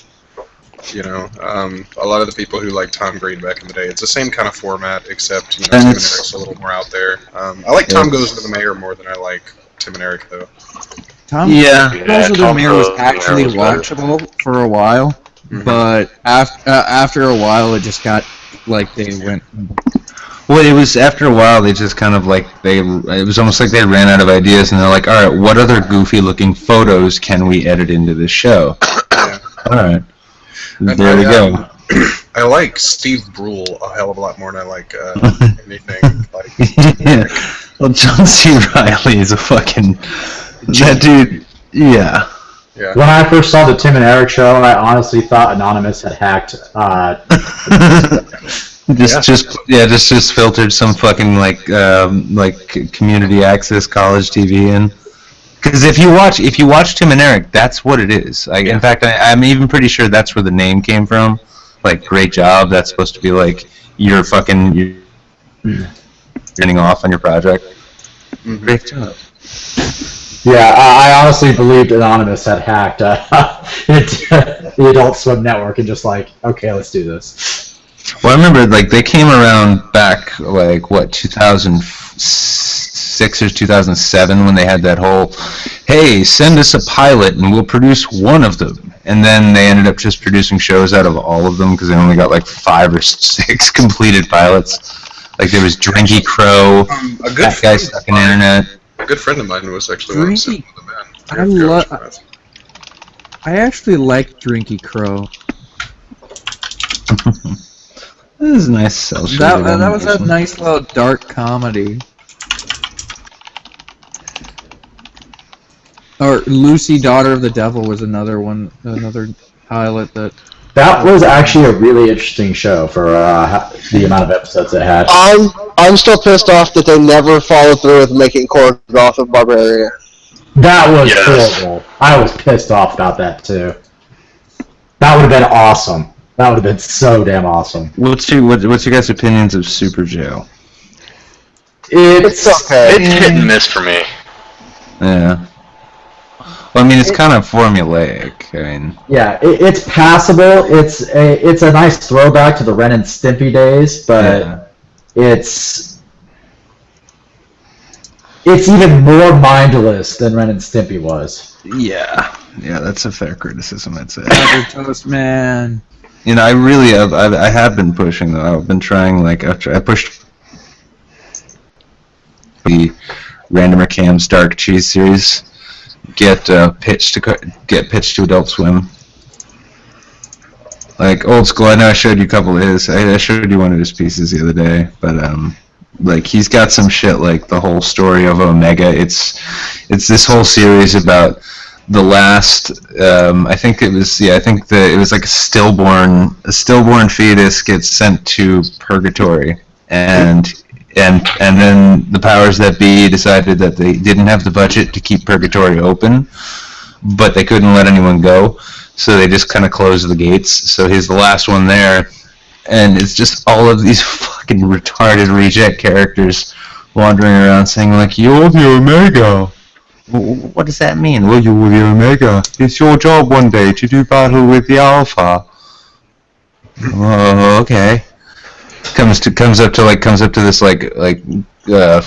A lot of the people who like Tom Green back in the day, it's the same kind of format, except Tim and Eric's a little more out there. I like Tom Goes to the Mayor more than I like Tim and Eric, though. Tom Goes to the Mayor was actually watchable for a while, but after a while, it just got like they went. Well, it was after a while they just kind of like it was almost like they ran out of ideas, and they're like, all right, what other goofy-looking photos can we edit into this show? All right. There we go. I like Steve Brule a hell of a lot more than I like anything. Like, yeah. Well, John C. Reilly is a fucking that dude. Yeah. Yeah. When I first saw the Tim and Eric show, I honestly thought Anonymous had hacked. Just filtered some fucking like community access college TV in. Because if you watch Tim and Eric, that's what it is. In fact, I'm even pretty sure that's where the name came from. Like, great job. That's supposed to be like you're getting off on your project. Great job. Yeah, I honestly believed Anonymous had hacked the Adult Swim Network and just like, okay, let's do this. Well, I remember like they came around back like what 2006 or 2007 when they had that whole, hey, send us a pilot and we'll produce one of them, and then they ended up just producing shows out of all of them because they only got like 5 or 6 completed pilots. Like there was Drinky Crow, That Guy Stuck in the Internet. A good friend of mine was actually one of them. I actually like Drinky Crow. This is a nice cell shaded. That was a nice little dark comedy. Or Lucy, Daughter of the Devil was another pilot that. That was actually a really interesting show for the amount of episodes it had. I'm still pissed off that they never followed through with making Choreograph of Barbaria. That was horrible. I was pissed off about that too. That would have been awesome. That would have been so damn awesome. What's your guys' opinions of Super Jail? It's okay. It's hit and miss for me. Yeah. Well, I mean, it's kind of formulaic. I mean. Yeah, it's passable. It's a nice throwback to the Ren and Stimpy days, but it's even more mindless than Ren and Stimpy was. Yeah, that's a fair criticism, I'd say. Toast Man. You know, I really have. I have been pushing though. I've been trying. Like, I pushed the Randomer Cam's Dark Cheese series. Get pitched to Adult Swim. Like Old School. I know I showed you a couple of his. I showed you one of his pieces the other day, but like he's got some shit like the whole story of Omega. It's this whole series about the last, I think it was like a stillborn fetus gets sent to purgatory, and then the powers that be decided that they didn't have the budget to keep purgatory open, but they couldn't let anyone go, so they just kind of closed the gates. So he's the last one there, and it's just all of these fucking retarded reject characters wandering around saying like, "You're the Omega." What does that mean? Well, you're the Omega. It's your job one day to do battle with the Alpha. Oh, okay. Comes up to this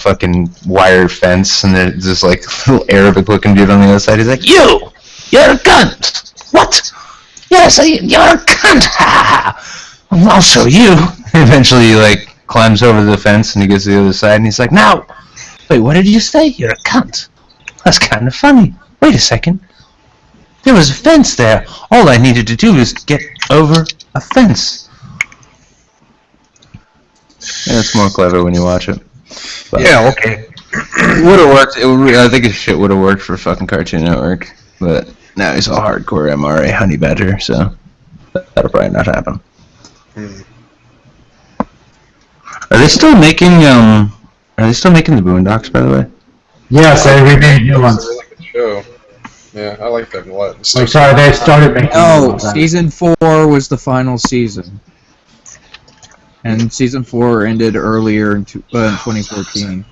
fucking wire fence, and there's this like little Arabic-looking dude on the other side. He's like, "You're a cunt. What? Yes, you're a cunt. I'll show you." Eventually, he like climbs over the fence and he gets to the other side, and he's like, "Now, wait, what did you say? You're a cunt. That's kind of funny. Wait a second. There was a fence there. All I needed to do was get over a fence." Yeah, it's more clever when you watch it. But yeah, okay. Would have worked. I think his shit would have worked for fucking Cartoon Network, but now he's a hardcore MRA honey badger, so that'll probably not happen. Are they still making the Boondocks, by the way? Yes, they remade new ones. Show. Yeah, I like that a lot. I'm sorry, they started making. No, season 4 was the final season, and season 4 ended earlier in 2014.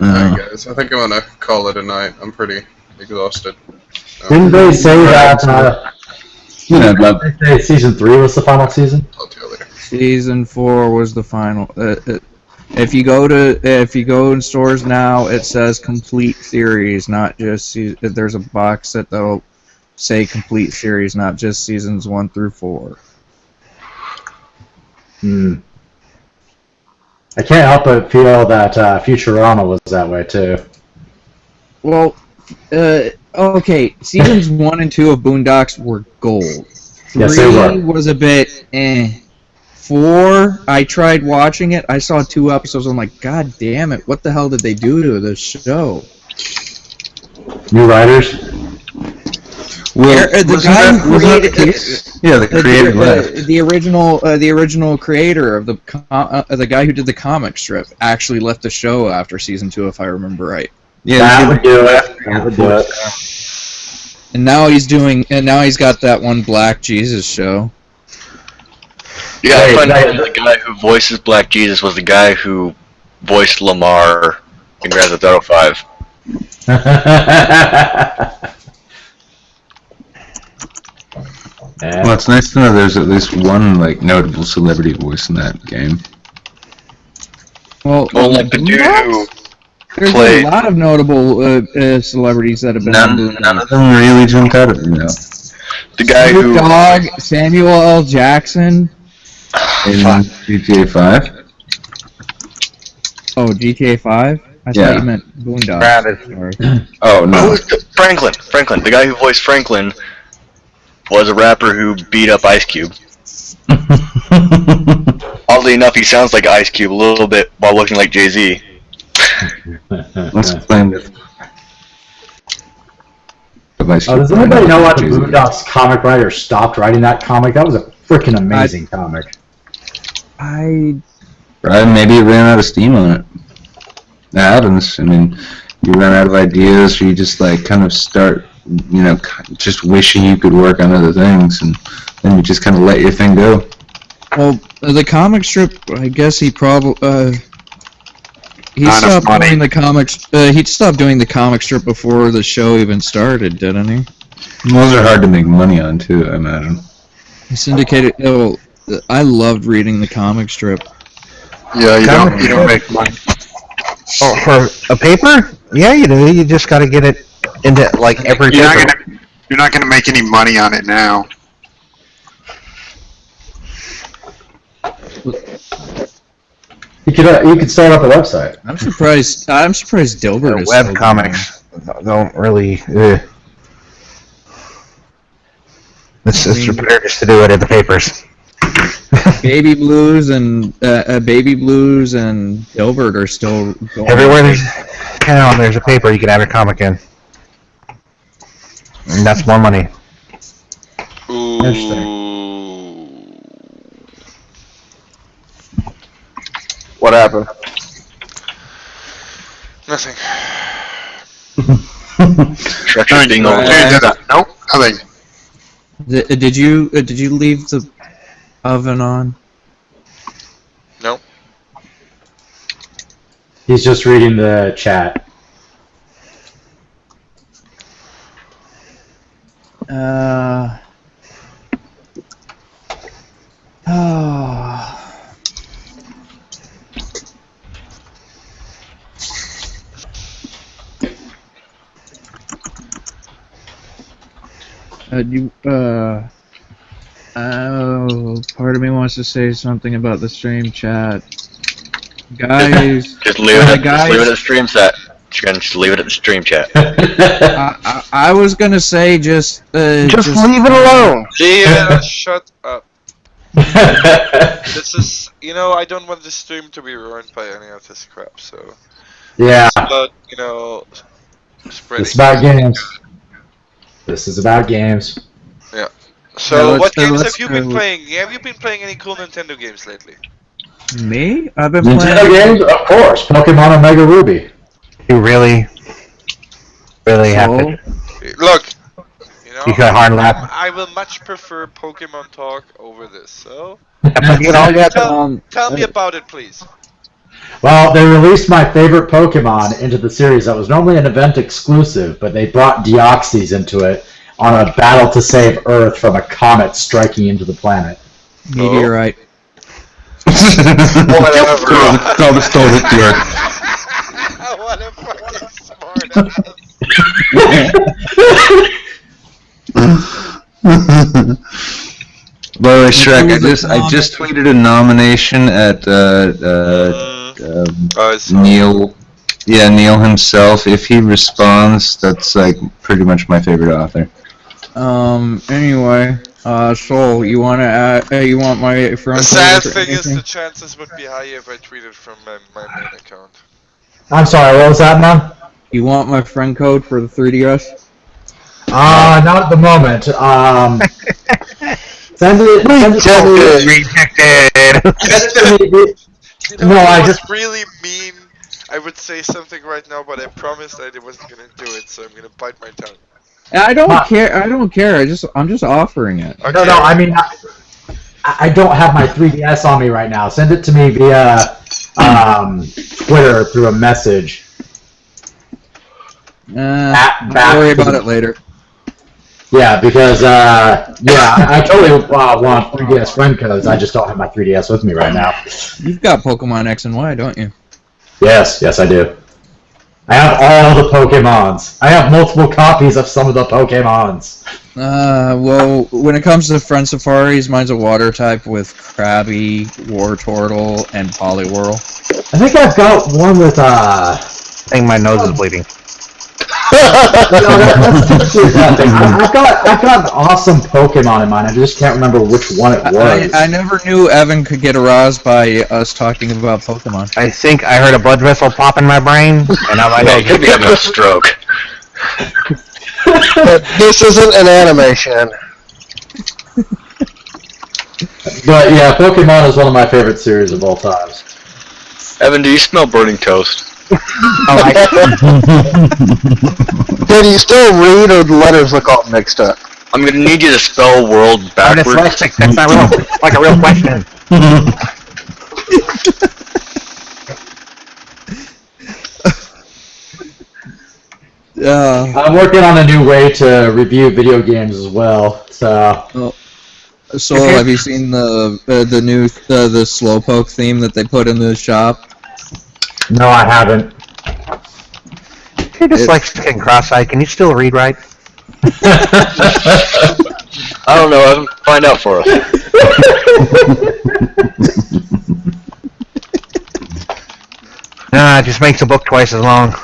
Alright, guys, I think I'm gonna call it a night. I'm pretty exhausted. Didn't they say that? Didn't they say season 3 was the final season? I'll tell you later. Season 4 was the final. If you go in stores now, it says complete series, not just there's a box set that'll say complete series, not just seasons 1 through 4. I can't help but feel that Futurama was that way too. Well, okay, seasons 1 and 2 of Boondocks were gold. 3 Yes, they were. was a bit 4, I tried watching it. I saw 2 episodes. I'm like, God damn it! What the hell did they do to this show? New writers. Well, the guy who created the creator left. The original creator of the guy who did the comic strip actually left the show after season 2, if I remember right. Yeah, that would do it. That would do it. And now he's got that one Black Jesus show. Yeah, I find out the guy who voices Black Jesus was the guy who voiced Lamar in Grand Theft Auto 5. Well, it's nice to know there's at least one like notable celebrity voice in that game. Well, like the dude who there's played a lot of notable celebrities that have been on Boondocks. None of them really jumped out at me though. The guy Snoop who Dogg, Samuel L. Jackson. In GTA 5? Oh, GTA 5? I thought you meant Boondocks. Oh no. Franklin. The guy who voiced Franklin was a rapper who beat up Ice Cube. Oddly enough, he sounds like Ice Cube a little bit while looking like Jay-Z. Let's claim it. Does anybody know why the Boondocks comic writer stopped writing that comic? That was a freaking amazing comic. Maybe you ran out of steam on it. That happens. I mean, you run out of ideas, or you just like kind of start, just wishing you could work on other things, and then you just kind of let your thing go. Well, the comic strip, I guess he probably he stopped doing the comics. He stopped doing the comic strip before the show even started, didn't he? Those are hard to make money on too, I imagine. He syndicated. Oh, I loved reading the comic strip. Yeah, you don't make money. Oh, for a paper? Yeah, you do. You just got to get it into like every. You're not gonna make any money on it now. You could start up a website. I'm surprised Dilbert is web comics don't really. It's better just to do it in the papers. Baby Blues and Dilbert are still going. Everywhere there's a paper you can have your comic in. And that's more money. What happened? Nothing. Shrek's being over. Nope, nothing. Did you leave the oven on? No. He's just reading the chat. Part of me wants to say something about the stream chat. Guys, Just leave it. Just leave it at the stream chat. Just leave it at the stream chat. I was gonna say just leave it alone. Yeah, shut up. This is, I don't want the stream to be ruined by any of this crap. So Yeah. it's about, spreading. It's about games. This is about games. Yeah. So what games have you been playing? Have you been playing any cool Nintendo games lately? Me? I've been Nintendo playing games, of course. Pokemon Omega Ruby. You really have to. Look, You got a hard lap. I will much prefer Pokemon Talk over this. So tell me about it, please. Well, they released my favorite Pokemon into the series. That was normally an event exclusive, but they brought Deoxys into it on a battle to save Earth from a comet striking into the planet. Meteorite. Whatever. Call the storm hit the Earth. What a fucking By the way, Shrek, I just tweeted a nomination at Neil. Yeah, Neil himself. If he responds, that's like pretty much my favorite author. Anyway, Soul, you want my friend? The sad thing is the chances would be higher if I tweeted from my main account. I'm sorry, what was that, man? You want my friend code for the 3DS? Not at the moment. Send it to me. No, I just really mean. I would say something right now, but I promised I wasn't gonna do it, so I'm gonna bite my tongue. I don't care. I don't care. I'm just offering it. Okay. No, I mean, I don't have my 3DS on me right now. Send it to me via Twitter through a message. Don't worry about it later. Yeah, because I totally want 3DS friend codes. I just don't have my 3DS with me right now. You've got Pokemon X and Y, don't you? Yes, I do. I have all the Pokemons. I have multiple copies of some of the Pokemons. Well, when it comes to Friend Safaris, mine's a water type with Krabby, Wartortle, and Poliwhirl. I think I've got one with I think my nose is bleeding. I've got an awesome Pokemon in mind. I just can't remember which one it was. I never knew Evan could get aroused by us talking about Pokemon. I think I heard a blood vessel pop in my brain, and I'm like, you could be having a stroke. This isn't an animation. But yeah, Pokemon is one of my favorite series of all times. Evan, do you smell burning toast? Did you still read, or the letters look all mixed up? I'm gonna need you to spell world backwards. I'm dyslexic. That's not real, like a real question. I'm working on a new way to review video games as well. So have you seen the new the Slowpoke theme that they put in the shop? No, I haven't. You're dyslexic and cross-eyed. Can you still read right? I don't know, Evan. Find out for us. Nah, it just makes the book twice as long.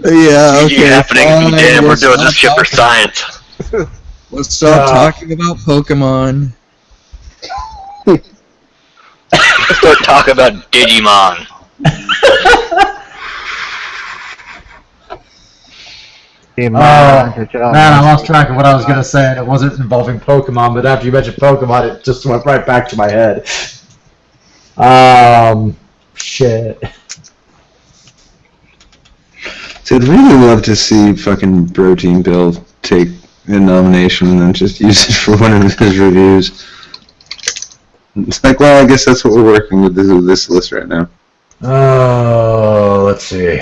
Yeah, okay. Happening. Damn, we're doing this shit for science. Let's stop talking about Pokemon. Let's start talking about Digimon. Man, I lost track of what I was gonna say, and it wasn't involving Pokemon. But after you mentioned Pokemon, it just went right back to my head. Shit. So I'd really love to see fucking Protein Bill take a nomination and then just use it for one of his reviews. It's like, well, I guess that's what we're working with this list right now. Oh, let's see.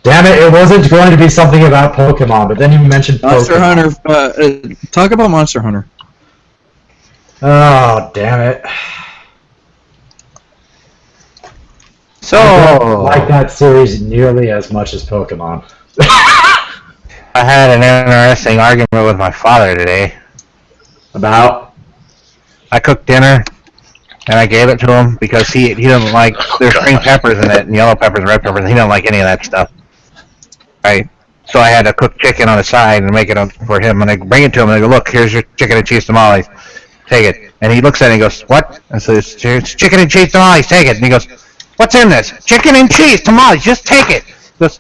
Damn it! It wasn't going to be something about Pokemon, but then you mentioned Monster Pokemon. Hunter. Talk about Monster Hunter. Oh, damn it! So, I don't like that series nearly as much as Pokemon. I had an interesting argument with my father today. About? I cooked dinner, and I gave it to him because he doesn't like, there's green peppers in it, and yellow peppers and red peppers, and he doesn't like any of that stuff. Right? So I had to cook chicken on the side and make it for him, and I bring it to him, and I go, look, here's your chicken and cheese tamales. Take it. And he looks at it and he goes, what? I said, it's chicken and cheese tamales, take it. And he goes, what's in this? Chicken and cheese tamales, just take it. He goes,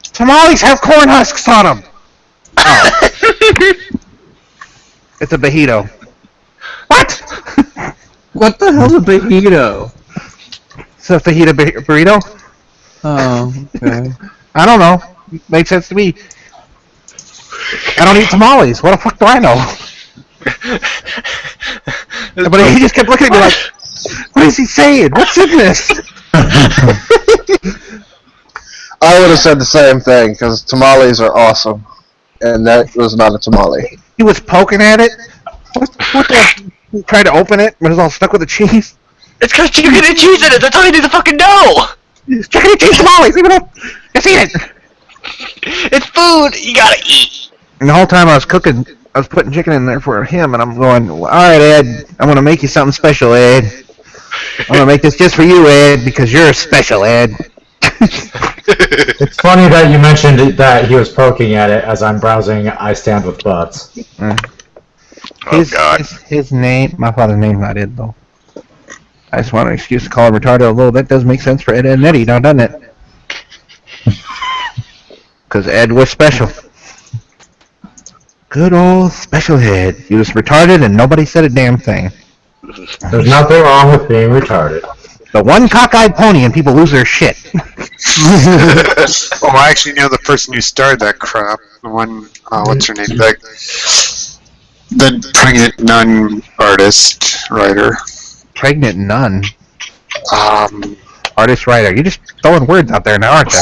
tamales have corn husks on them. Oh. It's a bajito. What? What the hell's a burrito? It's a fajita burrito? Oh, okay. I don't know. Makes sense to me. I don't eat tamales. What the fuck do I know? But he just kept looking at me like, what is he saying? What's in this? I would have said the same thing, because tamales are awesome. And that was not a tamale. He was poking at it. What the? He tried to open it, but it was all stuck with the cheese. It's because chicken and cheese in it. That's all you need to fucking know. It's chicken and cheese tamales. Leave it up. Just eat it. It's food. You gotta eat. And the whole time I was cooking, I was putting chicken in there for him, and I'm going, all right, Ed, I'm going to make you something special, Ed. I'm going to make this just for you, Ed, because you're special, Ed. It's funny that you mentioned that he was poking at it as I'm browsing I Stand With Butts. His name, my father's name's not Ed, though. I just want an excuse to call him retarded, although that does make sense for Ed and Eddie now, doesn't it? Because Ed was special. Good old special Ed. He was retarded and nobody said a damn thing. There's nothing wrong with being retarded. The one cockeyed pony and people lose their shit. Oh, I actually know the person who started that crap. The one, what's her name? The pregnant nun artist, writer. Pregnant nun? Artist, writer. You're just throwing words out there now, aren't you?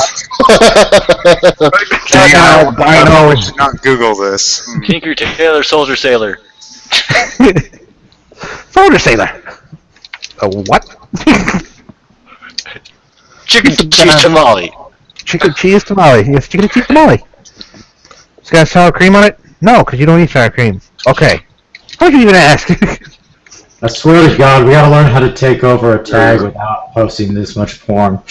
I know. Not Google this. Tinker Tailor Soldier Sailor. Soldier Sailor. A what? Chicken cheese tamale. Chicken cheese tamale. Yes, chicken cheese tamale. It's got sour cream on it? No, because you don't eat sour cream. Okay. How would you even ask? I swear to God, we gotta learn how to take over a tag without posting this much porn.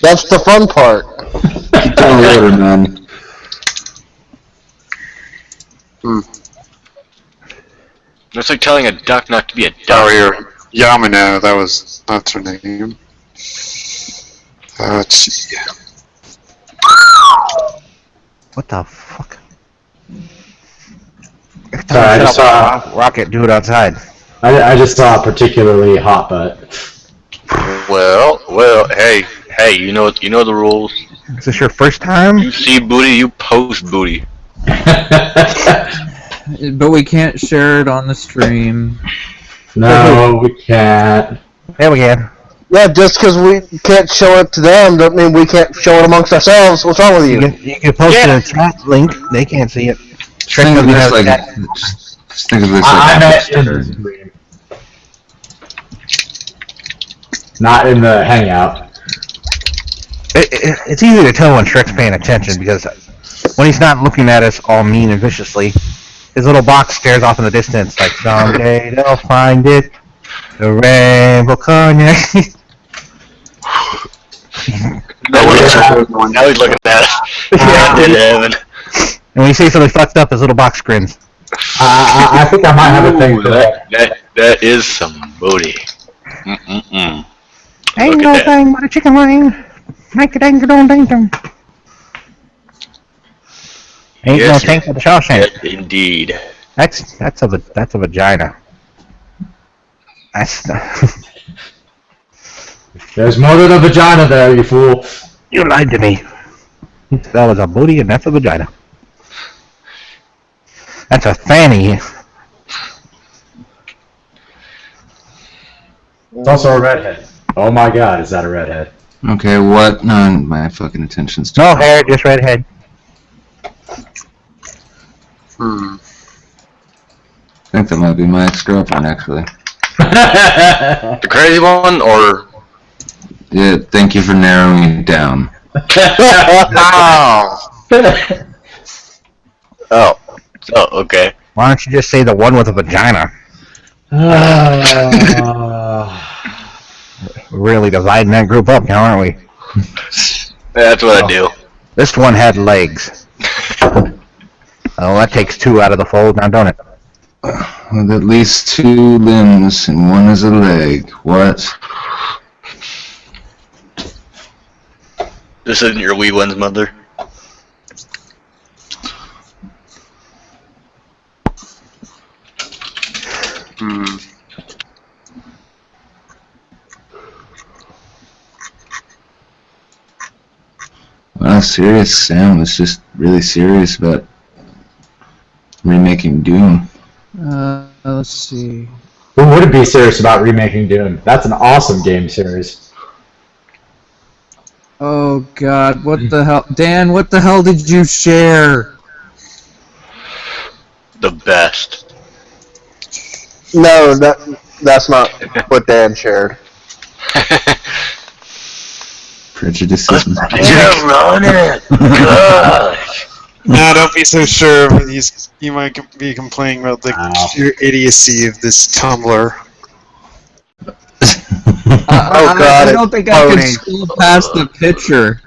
That's the fun part. Keep on the order, man. It's like telling a duck not to be a duck. Oh, here. Yamano, that's her name. Let's see. What the fuck? Sorry, I just saw Rocket do it outside. I just saw a particularly hot butt. Well, hey, you know the rules. Is this your first time? You see booty, you post booty. But we can't share it on the stream. No, we can't. Yeah, we can. Yeah, just because we can't show it to them doesn't mean we can't show it amongst ourselves. What's wrong with you? You can post it in a chat link. They can't see it. Think of this like, just think of this like not in the hangout. It's easy to tell when Shrek's paying attention because when he's not looking at us all mean and viciously, his little box stares off in the distance like, someday they'll find it, the rainbow cognac. Now he's looking at us. And when you say something fucked up, his little box grins. I think I might have a thing for that. That is some booty. Ain't no thing but a chicken wing. Ain't Yes, no tank for the Shawshank. Indeed. That's a vagina. That's There's more than a vagina there, you fool. you lied to me. That was a booty and that's a vagina. That's a fanny. It's also a redhead. Oh my god, is that a redhead? Okay, what? No, my fucking attention's No hair, just redhead. I think that might be my ex-girlfriend, actually. The crazy one, or? Yeah, thank you for narrowing it down. Oh, okay. Why don't you just say the one with a vagina? We're really dividing that group up now, aren't we? That's what I do. This one had legs. Oh, that takes two out of the fold now, don't it? With at least 2 limbs and one is a leg. What? This isn't your wee one's mother. Well, serious. Sam was just really serious about remaking Doom. Let's see. Who wouldn't be serious about remaking Doom? That's an awesome game series. Oh god, what the hell? Dan, what the hell did you share? The best. No, that's not what Dan shared. Prejudice is magic. Run it! Gosh! No, don't be so sure. You might be complaining about the sheer idiocy of this Tumblr. Oh god, I don't think I can scroll past the picture.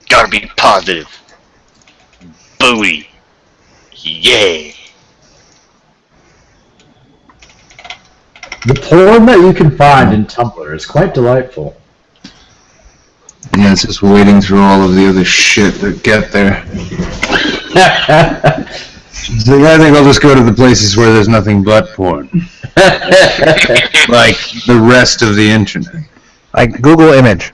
Gotta be positive. Booty. Yeah. The porn that you can find in Tumblr is quite delightful. Yeah, it's just wading through all of the other shit to get there. So I think I'll just go to the places where there's nothing but porn. Like the rest of the internet. Like Google image.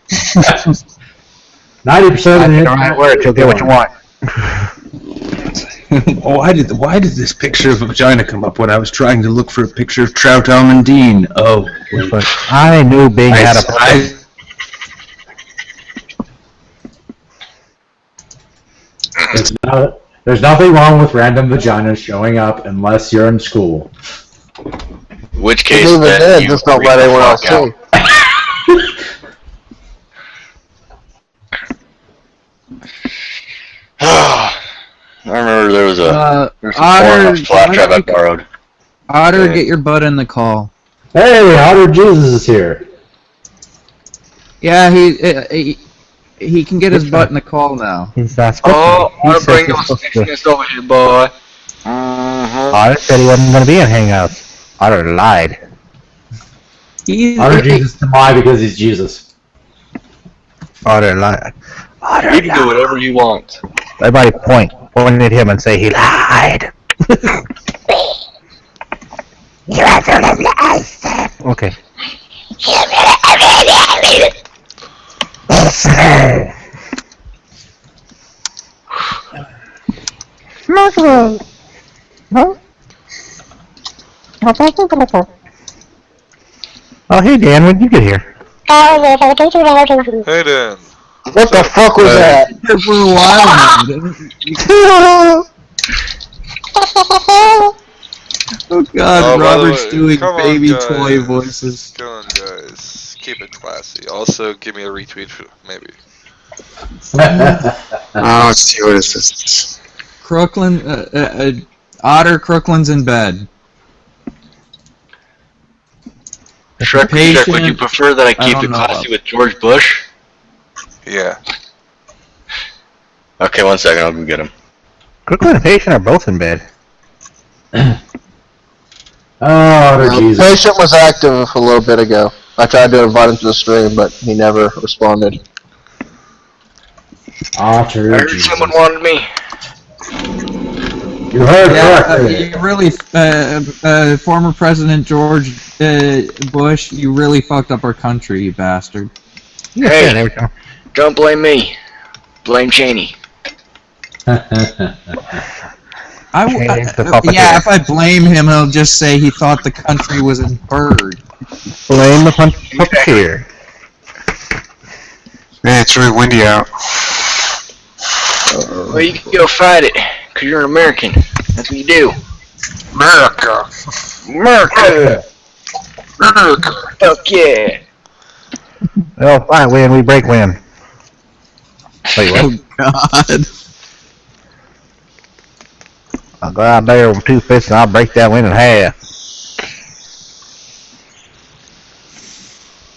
90% of the the right word, you'll get what you want. Why did this picture of a vagina come up when I was trying to look for a picture of Trout Almondine? Oh, I knew Bing had a There's nothing wrong with random vaginas showing up unless you're in school. Which case, Even then, just don't let anyone else see. I remember there was a some Otter, flash drive I borrowed. Otter, get your butt in the call. Hey, Otter Jesus is here. Yeah, he can get his butt in the call now. He's not Oh, he I'll said bring he's those supposed to- stickiness over here, boy. Otter said he wasn't going to be in Hangouts. Otter lied. Otter Jesus can lie because he's Jesus. Otter lied. Otter You can do whatever you want. Everybody point at him and say he lied. Okay. Oh, hey Dan, when did you get here? Hey Dan. What the fuck was that? For a while now. Oh god, Oh, by the Robert's way, doing come on, baby guys. toy voices. Come on, guys. Keep it classy. Also, give me a retweet, maybe. Oh, let's see, what is this? Crooklyn, Otter Crooklyn's in bed. Shrek, would you prefer that I keep don't it know classy about- with George Bush? Yeah. Okay, 1 second, I'll go get him. Crooklyn and Patient are both in bed. Oh, Otter Jesus. Patient was active a little bit ago. I tried to invite him to the stream, but he never responded. I heard someone wanted me. You heard you really, former President George Bush, you really fucked up our country, you bastard. Hey, there we go. Don't blame me. Blame Cheney. If I blame him, he'll just say he thought the country was a bird. Blame the puppeteer. Man, it's really windy out. Well, you can go fight it, because you're an American. That's what you do. America! America! America! Fuck yeah! Well, fine, win, we break win. Wait, what? Oh, God. I'll go out there with 2 fists and I'll break that win in half.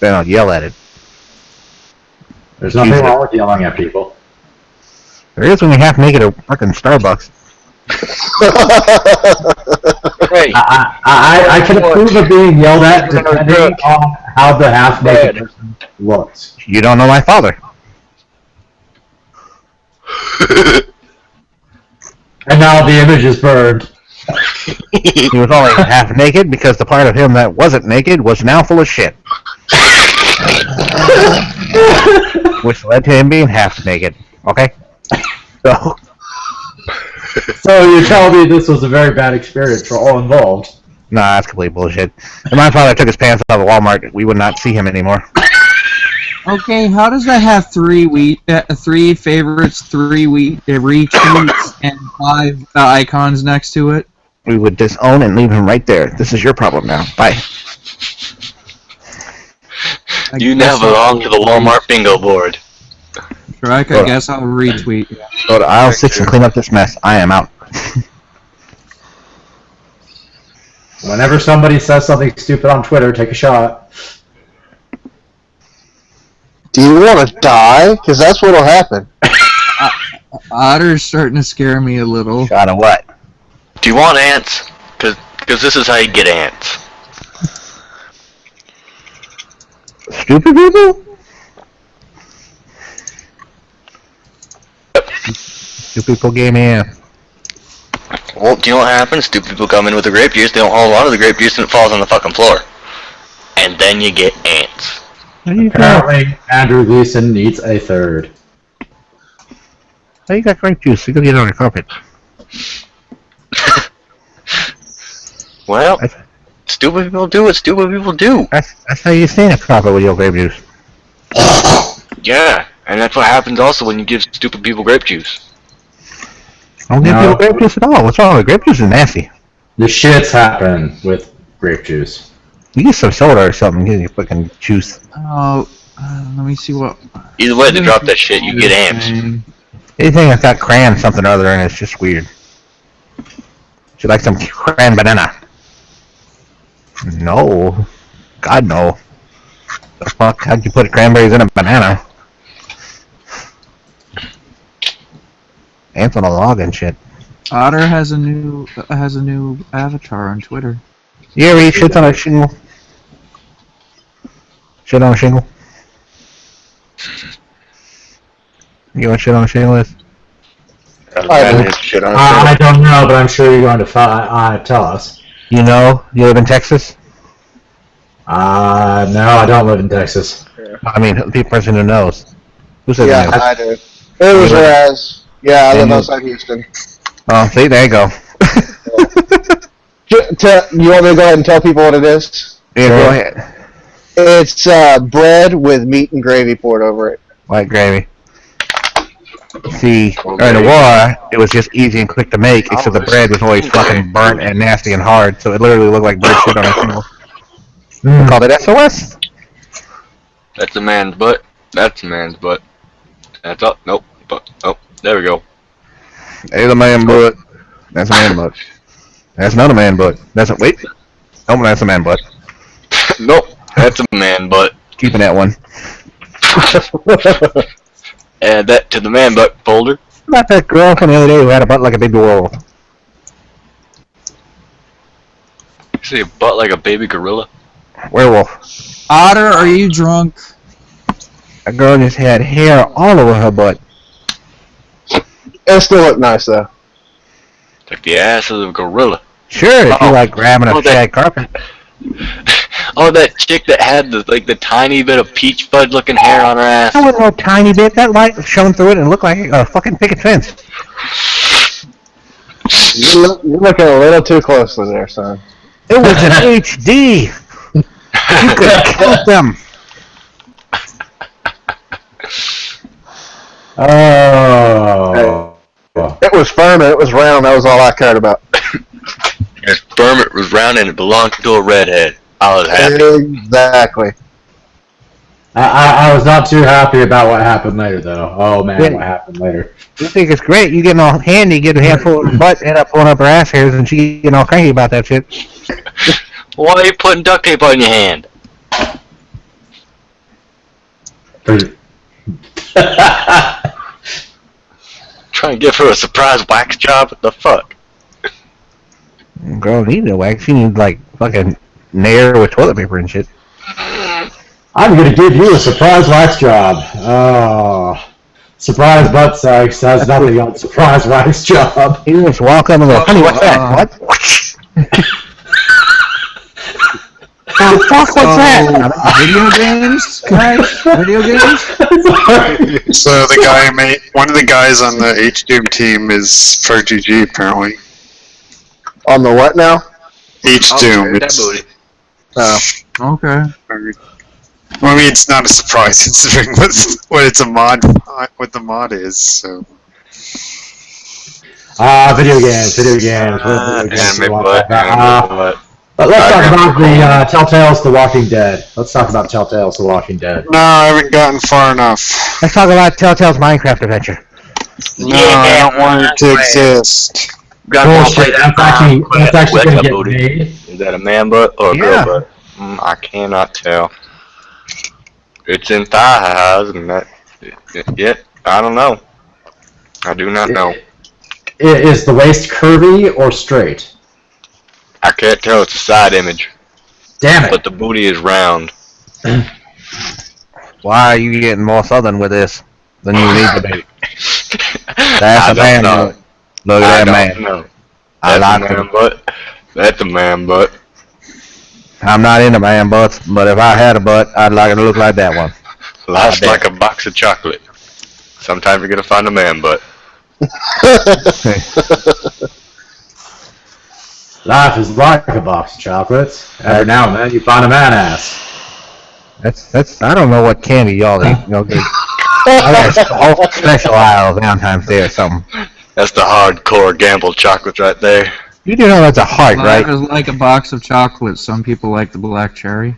Then I'll yell at it. There's nothing wrong with yelling at people. There is when you half naked at fucking Starbucks. Hey, I can approve of being yelled at depending on how the half-naked person looks. You don't know my father. And now the image is burned. He was only half naked because the part of him that wasn't naked was now full of shit. Which led to him being half naked. Okay? So you're telling me this was a very bad experience for all involved? Nah, that's complete bullshit. If my father took his pants out of Walmart, we would not see him anymore. Okay, how does that have 3 favorites, 3 retweets, and 5 icons next to it? We would disown and leave him right there. This is your problem now. Bye. You now belong to the Walmart bingo board. Shrek, I guess I'll retweet. Go to aisle 6 and clean up this mess. I am out. Whenever somebody says something stupid on Twitter, take a shot. Do you want to die? Because that's what'll happen. Otter's starting to scare me a little. Shot of what? Do you want ants? Because this is how you get ants. Stupid people? Stupid people gave me ants. Well, do you know what happens? Stupid people come in with the grape juice, they don't hold on to the grape juice, and it falls on the fucking floor. And then you get ants. Apparently, Andrew Gleason needs a third. How you got grape juice? You gotta get it on your carpet. Well, stupid people do what stupid people do. That's how you stain a carpet with your grape juice. Yeah, and that's what happens also when you give stupid people grape juice. Don't give people grape juice at all. What's wrong with grape juice? Is nasty. The shits happen with grape juice. You get some soda or something. Get your fucking juice. Oh, let me see what. Either way, to drop that shit, you get ants. Anything that's got crayon something or other in it's just weird. Should like some crayon banana? No. God, no. The fuck? How'd you put cranberries in a banana? Ants on a log and shit. Otter has a new avatar on Twitter. You ever eat shit on a shingle? Shit on a shingle? You know what shit on a shingle is? I don't know, but I'm sure you're going to tell us. You know? You live in Texas? No, I don't live in Texas. I mean, the person who knows. Who said Yeah, I do. It was Raz. Yeah, I live outside Houston. Oh, see, there you go. You want me to go ahead and tell people what it is? Yeah, go ahead. It's bread with meat and gravy poured over it. White gravy. See, during the war, it was just easy and quick to make, except the bread was always fucking burnt and nasty and hard, so it literally looked like bird shit on a shingle. We called it SOS. That's a man's butt. That's a man's butt. That's up. Nope. Oh, there we go. There's a man butt. That's a man butt. That's not a man butt. That's a wait. Oh, that's a man butt. Nope. That's a man butt. Keeping that one. Add that to the man butt folder. About that girl from the other day who had a butt like a baby werewolf. You see a butt like a baby gorilla? Werewolf. Otter, are you drunk? A girl just had hair all over her butt. It still looked nice though. Like the ass of a gorilla. Sure, if you like grabbing a shag carpet. Oh, that chick that had the tiny bit of peach fudge looking hair on her ass. That wasn't no tiny bit. That light shone through it and looked like a fucking picket fence. You're looking a little too closely there, son. It was an HD. You could count them. Oh. It was firm and it was round. That was all I cared about. It's firm, it was round, and it belonged to a redhead. I was happy. Exactly. I was not too happy about what happened later, though. Oh man, what happened later? You think it's great. You getting all handy, get a handful of her butt, end up pulling up her ass hairs, and she getting all cranky about that shit. Why are you putting duct tape on your hand? Trying to give her a surprise wax job? What the fuck? Girl need no wax. She needs like fucking nair with toilet paper and shit. I'm gonna give you a surprise wax job. Oh, surprise butt sex has nothing on surprise wax job. You just walk up and go, honey, what's that? What? The fuck was that? Video games, guys? Video games? So one of the guys on the H-Doom team is for GG apparently. On the what now? H-Doom. Okay. Well, I mean, it's not a surprise considering what it's a mod, what the mod is. So. Video games. Let's talk about the Telltale's The Walking Dead. Let's talk about Telltale's The Walking Dead. No, I haven't gotten far enough. Let's talk about Telltale's Minecraft adventure. No, I don't want it to exist. Bullshit. That's actually going to get made. Is that a man butt or a girl butt? I cannot tell. It's in thigh highs, and that. Yet, I don't know. I do not know. Is the waist curvy or straight? I can't tell. It's a side image. Damn it! But the booty is round. Why are you getting more southern with this than you need to be? That's a man butt. Look at that man. Know. I like a man butt. That's a man butt. I'm not into man butts, but if I had a butt, I'd like it to look like that one. Life's like a box of chocolate. Sometimes you're gonna find a man butt. Life is like a box of chocolates. Every now and then you find a man ass. That's. I don't know what candy y'all eat. Y'all get a whole special aisle Valentine's Day or something. That's the hardcore gamble chocolates right there. You do know that's a heart, right? Life is like a box of chocolates. Some people like the black cherry.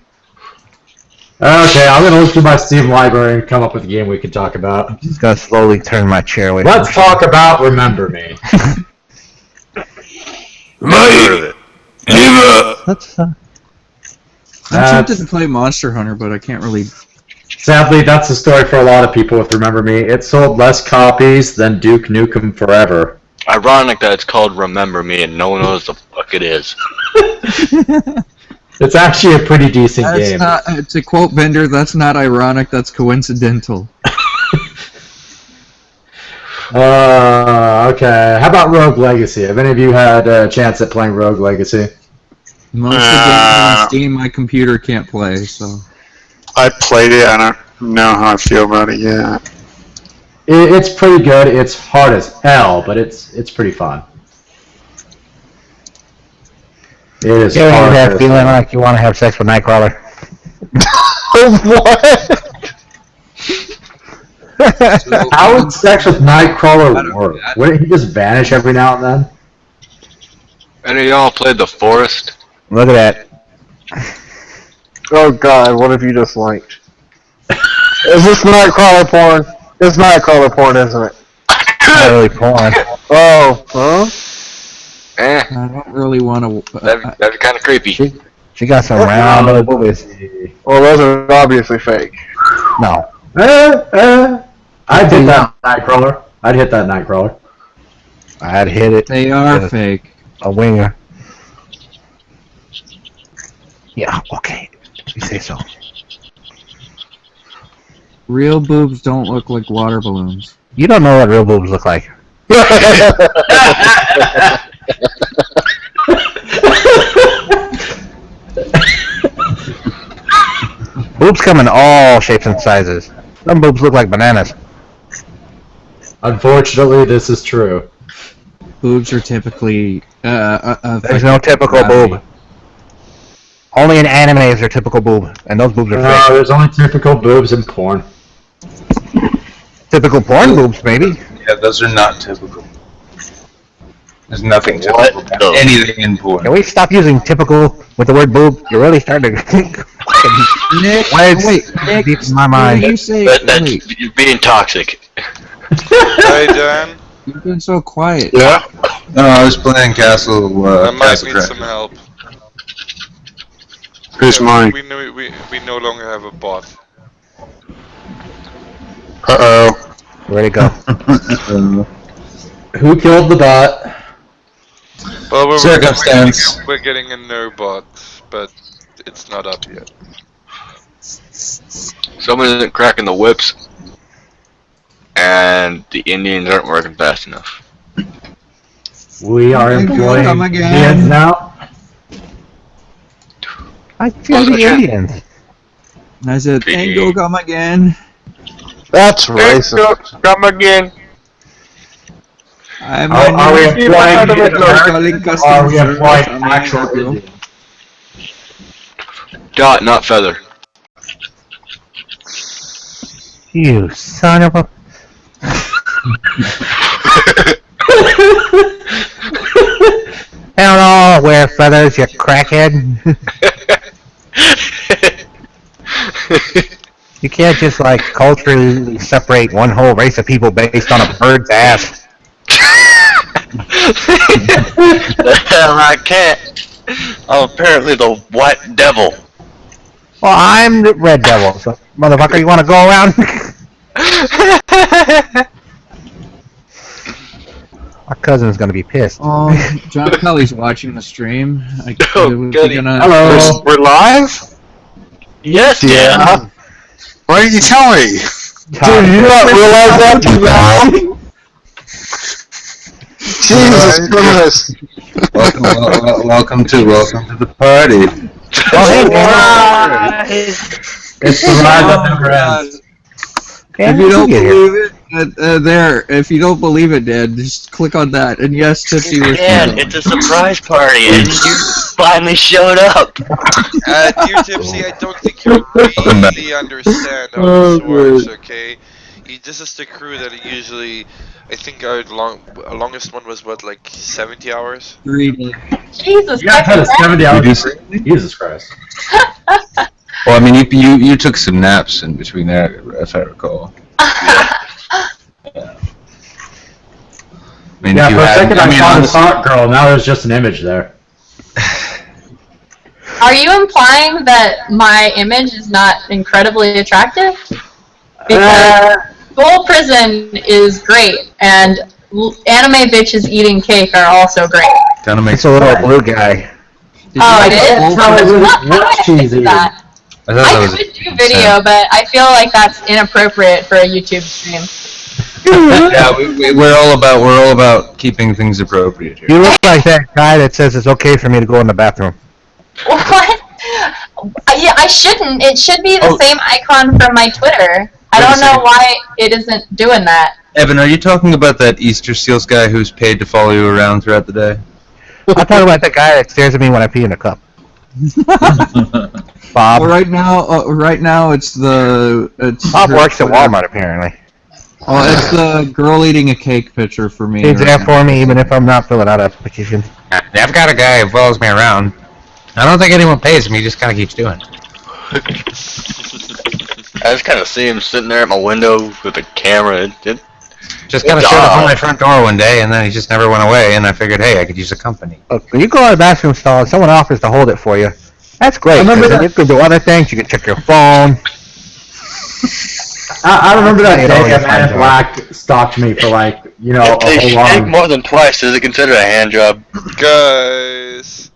Okay, I'm gonna look through my Steam library and come up with a game we can talk about. I'm just gonna slowly turn my chair away. Let's talk about Remember Me. That's. I'm tempted to play Monster Hunter, but I can't really. Sadly, that's the story for a lot of people with Remember Me. It sold less copies than Duke Nukem Forever. Ironic that it's called Remember Me and no one knows the fuck it is. It's actually a pretty decent game. To quote Bender, that's not ironic, that's coincidental. Okay. How about Rogue Legacy? Have any of you had a chance at playing Rogue Legacy? Most of the games on Steam, my computer can't play, so... I played it, I don't know how I feel about it yet. It's pretty good. It's hard as hell, but it's pretty fun. It is You hard. have feeling like you want to have sex with Nightcrawler. What? How would sex with Nightcrawler work? Wouldn't he just vanish every now and then? Any of y'all played The Forest? Look at that. Oh god, what have you just linked? Is this Nightcrawler porn? It's Nightcrawler porn, isn't it? Not really porn. Oh, huh? I don't really want to... That'd be kind of creepy. She got some round little boobies. Well, those are obviously fake. No. I'd hit that Nightcrawler. I'd hit that Nightcrawler. I'd hit it. They are fake. A winger. Yeah, okay. You say so. Real boobs don't look like water balloons. You don't know what real boobs look like. Boobs come in all shapes and sizes. Some boobs look like bananas. Unfortunately, this is true. Boobs are typically. There's no typical boob. Only in animes are typical boob, and those boobs are No, fake. there's only typical boobs in porn. Typical porn boobs, maybe. Yeah, those are not typical. There's nothing typical about anything in porn. Can we stop using typical with the word boob? You're really starting to Nick, wait, Nick, deep in my mind. You say, You're being toxic. Hey, Dan. You've been so quiet. Yeah? No, I was playing Castle, I might Castle need Crash. some help. Who's mine? We no longer have a bot. Uh-oh. Where'd it go? Who killed the bot? Well, Circumstance. we're getting a no bot, but it's not up yet. Someone isn't cracking the whips, and the Indians aren't working fast enough. We are employing come again. Indians now. I feel the Indians. And I said, Tango, come again. That's racist. Come again. I'm Are we employing calling Are we employing customers. actual Indians? Dot, not feather. You son of a... I don't know, wear feathers, you crackhead. You can't just like culturally separate one whole race of people based on a bird's ass. Hell, I can't. I'm apparently the white devil. Well, I'm the red devil, so motherfucker, you want to go around? Our cousin's gonna be pissed. Oh, John Kelly's watching the stream. Oh, goody. Hello. We're live? Yes, Yeah. Why didn't you tell me? Dude, you not realize that too now? Jesus Christ. Welcome to the party. It's the ride that never ends. If you don't believe it, if you don't believe it, Dad, just click on that. And yes, Tipsy was. Man, it's a surprise party, and you finally showed up. Dear Tipsy, I don't think you really understand how this works, okay? This is the crew that usually, I think our longest one was what, like 70 hours? 3 days. Jesus You guys had a Christ. 70 hour Jesus Christ. Well, I mean, you took some naps in between there, if I recall. I mean, Yeah, if you for a had, second I mean, I saw this honestly, hot girl, now there's just an image there. Are you implying that my image is not incredibly attractive? Because Bull Prison is great, and anime bitches eating cake are also great. kind of makes It's a little blue guy. Oh, it is? What cheese eating? That. I thought that I was could do video, but I feel like that's inappropriate for a YouTube stream. Yeah, we're all about keeping things appropriate here. You look like that guy that says it's okay for me to go in the bathroom. What? Yeah, I shouldn't. It should be the same icon from my Twitter. I don't know why it isn't doing that. Evan, are you talking about that Easter Seals guy who's paid to follow you around throughout the day? I'm talking about the guy that stares at me when I pee in a cup. Bob. Well, right now it's the. Bob works at Walmart apparently. Oh, it's the girl eating a cake picture for me. He's right there now. for me even if I'm not filling out application. I've got a guy who follows me around. I don't think anyone pays him, he just kind of keeps doing it. I just kind of see him sitting there at my window with a camera. Just kind of showed up on my front door one day, and then he just never went away, and I figured, hey, I could use a company. Look, when you go to the bathroom stall and someone offers to hold it for you, that's great. remember 'cause then that- you can do other things, you can check your phone. I remember that It day always a man in finds black stalked me for like, If a they whole shake long... more than twice, is it considered a hand job? Guys.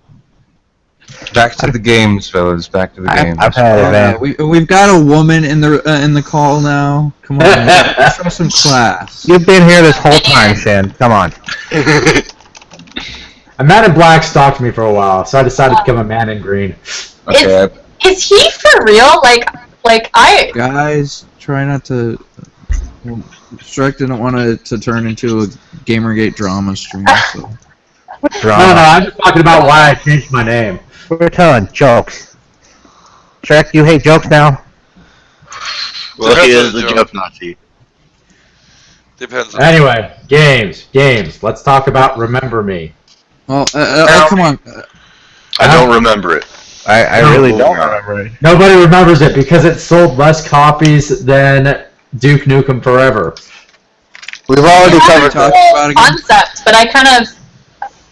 Back to the games, fellas. Back to the games. I've had it, man. We've got a woman in the call now. Come on, show some class. You've been here this whole time, Shan. Come on. A man in black stalked me for a while, so I decided to become a man in green. Okay. Is he for real? Like I. Guys, try not to. Shrek didn't want to turn into a Gamergate drama stream. So. No, I'm just talking about why I changed my name. We're telling jokes. Shrek, you hate jokes now? Well, he is the joke Nazi. Depends on Anyway, games. Let's talk about Remember Me. Well, come on. I don't remember it. I really don't remember it. Nobody remembers it because it sold less copies than Duke Nukem Forever. We've already covered the concept, but I kind of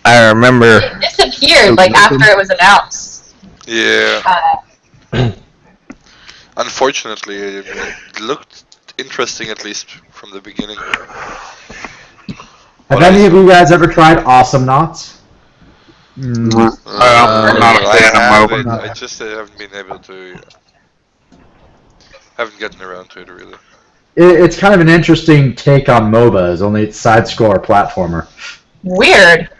I remember. it disappeared like after it was announced. Yeah. Unfortunately, it looked interesting at least from the beginning. Have any of you guys ever tried Awesome Knots? I'm not a fan of MOBA. I just haven't been able to. Haven't gotten around to it really. It's kind of an interesting take on MOBAs, only it's side-scroller platformer. Weird.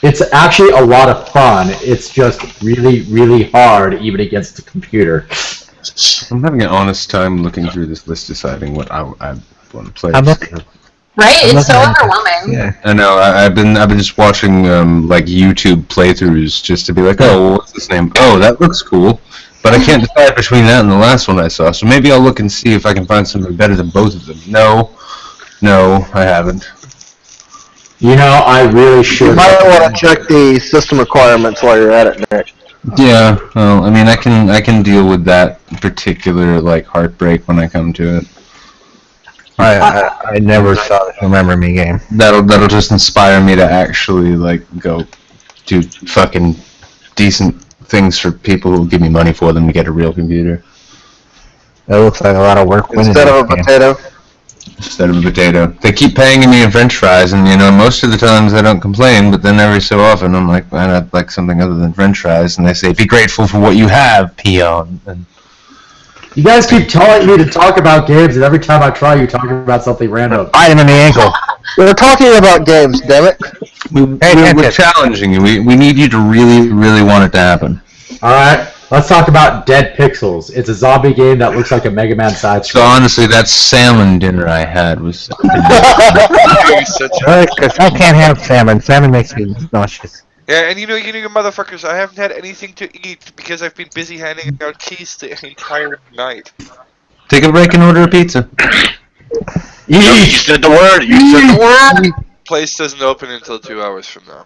It's actually a lot of fun. It's just really, really hard, even against the computer. I'm having an honest time looking through this list, deciding what I want to play. Right? It's so overwhelming. Yeah, I know. I've been just watching like YouTube playthroughs just to be like, oh, well, what's this name? Oh, that looks cool. But I can't decide between that and the last one I saw. So maybe I'll look and see if I can find something better than both of them. No, I haven't. You know, I really should. You might want to check the system requirements while you're at it, Nick. Yeah, well, I mean, I can deal with that particular like heartbreak when I come to it. I never saw the Remember Me game. That'll just inspire me to actually like go do fucking decent things for people who will give me money for them to get a real computer. That looks like a lot of work. Instead of a potato. Instead of a potato. They keep paying me in French fries, and you know, most of the times I don't complain, but then every so often I'm like, I'd like something other than French fries, and they say, be grateful for what you have, peon. And you guys keep telling me to talk about games, and every time I try, you talk about something random. Item in the ankle. We're talking about games, damn it. We're challenging you. We need you to really, really want it to happen. Alright, let's talk about Dead Pixels. It's a zombie game that looks like a Mega Man side So honestly, that salmon dinner I had was... Because I can't have salmon. Salmon makes me nauseous. Yeah, and you know, motherfuckers, I haven't had anything to eat because I've been busy handing out keys the entire night. Take a break and order a pizza. You said the word! You said the word! Place doesn't open until 2 hours from now.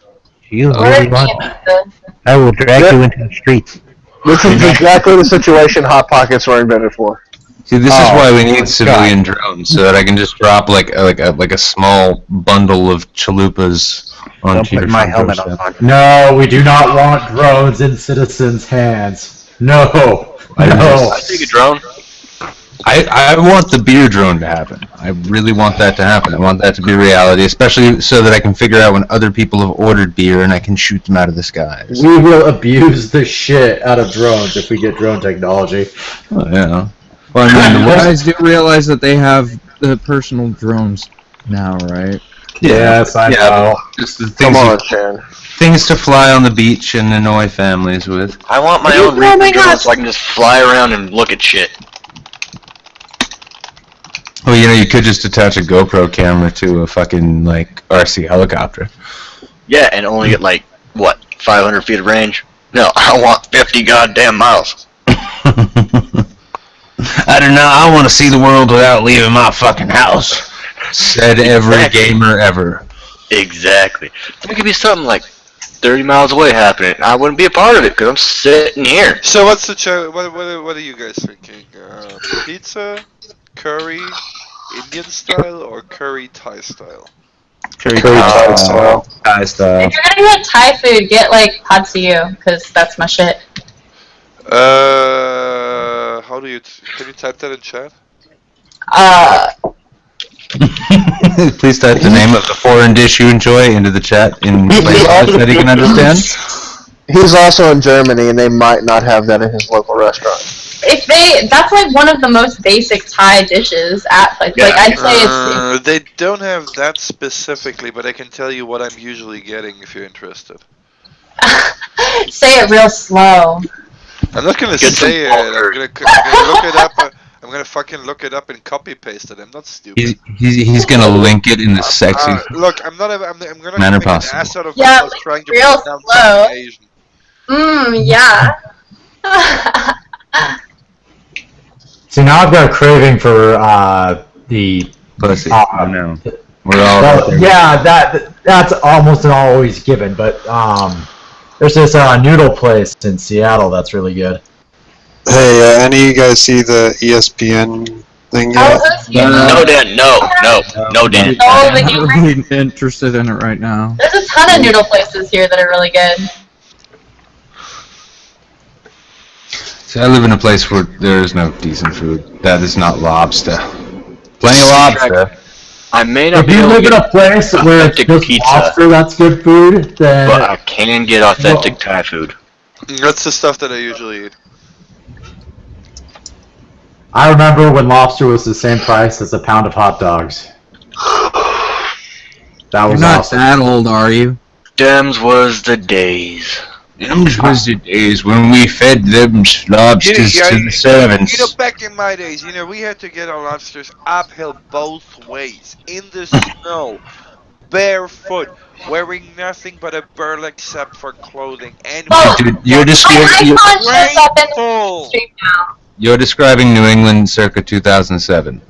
You really want that? I will drag you into the streets. This is exactly the situation Hot Pockets were invented for. See, this is why we need civilian drones, so that I can just drop like a small bundle of chalupas onto your my helmet on. No, we do not want drones in citizens' hands. No. I take a drone. I want the beer drone to happen. I really want that to happen. I want that to be reality, especially so that I can figure out when other people have ordered beer and I can shoot them out of the skies. We will abuse the shit out of drones if we get drone technology. Oh, yeah. Well, I mean, You guys do realize that they have the personal drones now, right? Yes, I know. Just the Come things, on, Sharon. things to fly on the beach and annoy families with. I want my own Reaper drone so I can just fly around and look at shit. Well, you know, you could just attach a GoPro camera to a fucking, like, RC helicopter. Yeah, and only get, like, what, 500 feet of range? No, I want 50 goddamn miles. I don't know, I want to see the world without leaving my fucking house. Said every gamer ever. Exactly. There could be something like 30 miles away happening. I wouldn't be a part of it because I'm sitting here. So what's the what are you guys thinking? Pizza, curry, Indian style, or curry Thai style? Curry Thai style. Thai style. If you're gonna get Thai food, get like pad see ew, because that's my shit. How do you can you type that in chat? Please type the name of the foreign dish you enjoy into the chat in language that you can understand. He's also in Germany, and they might not have that in his local restaurant. That's like one of the most basic Thai dishes at like I'd say it's. They don't have that specifically, but I can tell you what I'm usually getting if you're interested. Say it real slow. I'm not gonna say it. I'm gonna look it up. I'm gonna fucking look it up and copy paste it. I'm not stupid. He's gonna link it in the sexy look, I'm not. I'm gonna manner make an possible. ass out of Yeah, myself trying to real pronounce slow. something Asian. Yeah. See, now I've got a craving for the pussy. No, we're all. Well, yeah, that's almost an always given, but there's this noodle place in Seattle that's really good. Hey, any of you guys see the ESPN thing yet? No, Dan. No, Dan. Oh, but I'm not really interested in it right now. There's a ton of noodle places here that are really good. See, I live in a place where there is no decent food. That is not lobster. Plenty of lobster. I may not If you live in a place where it's just pizza, lobster that's good food, then but I can get authentic Thai food. That's the stuff that I usually eat. I remember when lobster was the same price as a pound of hot dogs. That was You're not awesome. that old, are you? Dems was the days. Those was the days when we fed them lobsters to the servants. You know, back in my days, we had to get our lobsters uphill both ways, in the snow, barefoot, wearing nothing but a burlap except for clothing, and Dude, you're describing. rainfall. You're describing New England circa 2007.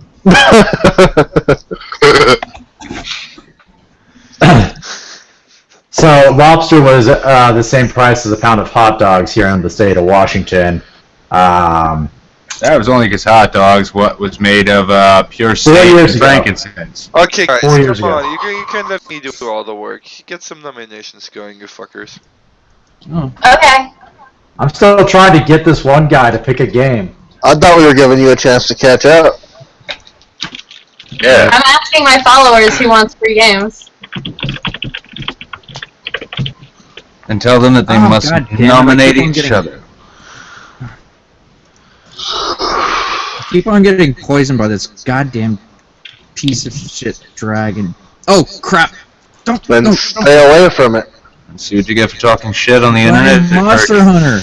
So lobster was the same price as a pound of hot dogs here in the state of Washington. That was only because hot dogs was made of pure 4 steak years and ago. frankincense. Okay, guys, 4 years come on. ago. You can let me do all the work. Get some nominations going, you fuckers. Okay. I'm still trying to get this one guy to pick a game. I thought we were giving you a chance to catch up. Yeah. I'm asking my followers who wants free games. And tell them that they must God damn it, nominate I keep on each getting- other. I keep on getting poisoned by this goddamn piece of shit dragon. Oh crap! Then don't. stay away from it. And see what you get for talking shit on the Playing internet. Monster Hunter.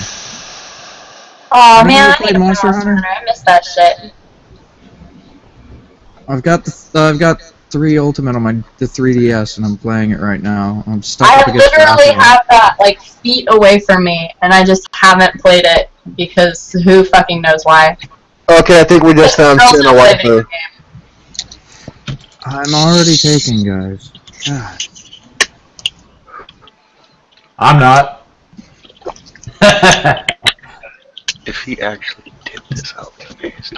Oh Have you man, ever I played need to play Monster Monster Hunter? Hunter. I missed that shit. I've got 3 Ultimate on the 3DS, and I'm playing it right now. I'm stuck I up against literally Dracula. have that like feet away from me, and I just haven't played it because who fucking knows why. Okay, I think we just found Girls Sin don't play away video from. games. I'm already taking, guys. God. I'm not. If he actually did this, I'll be amazed.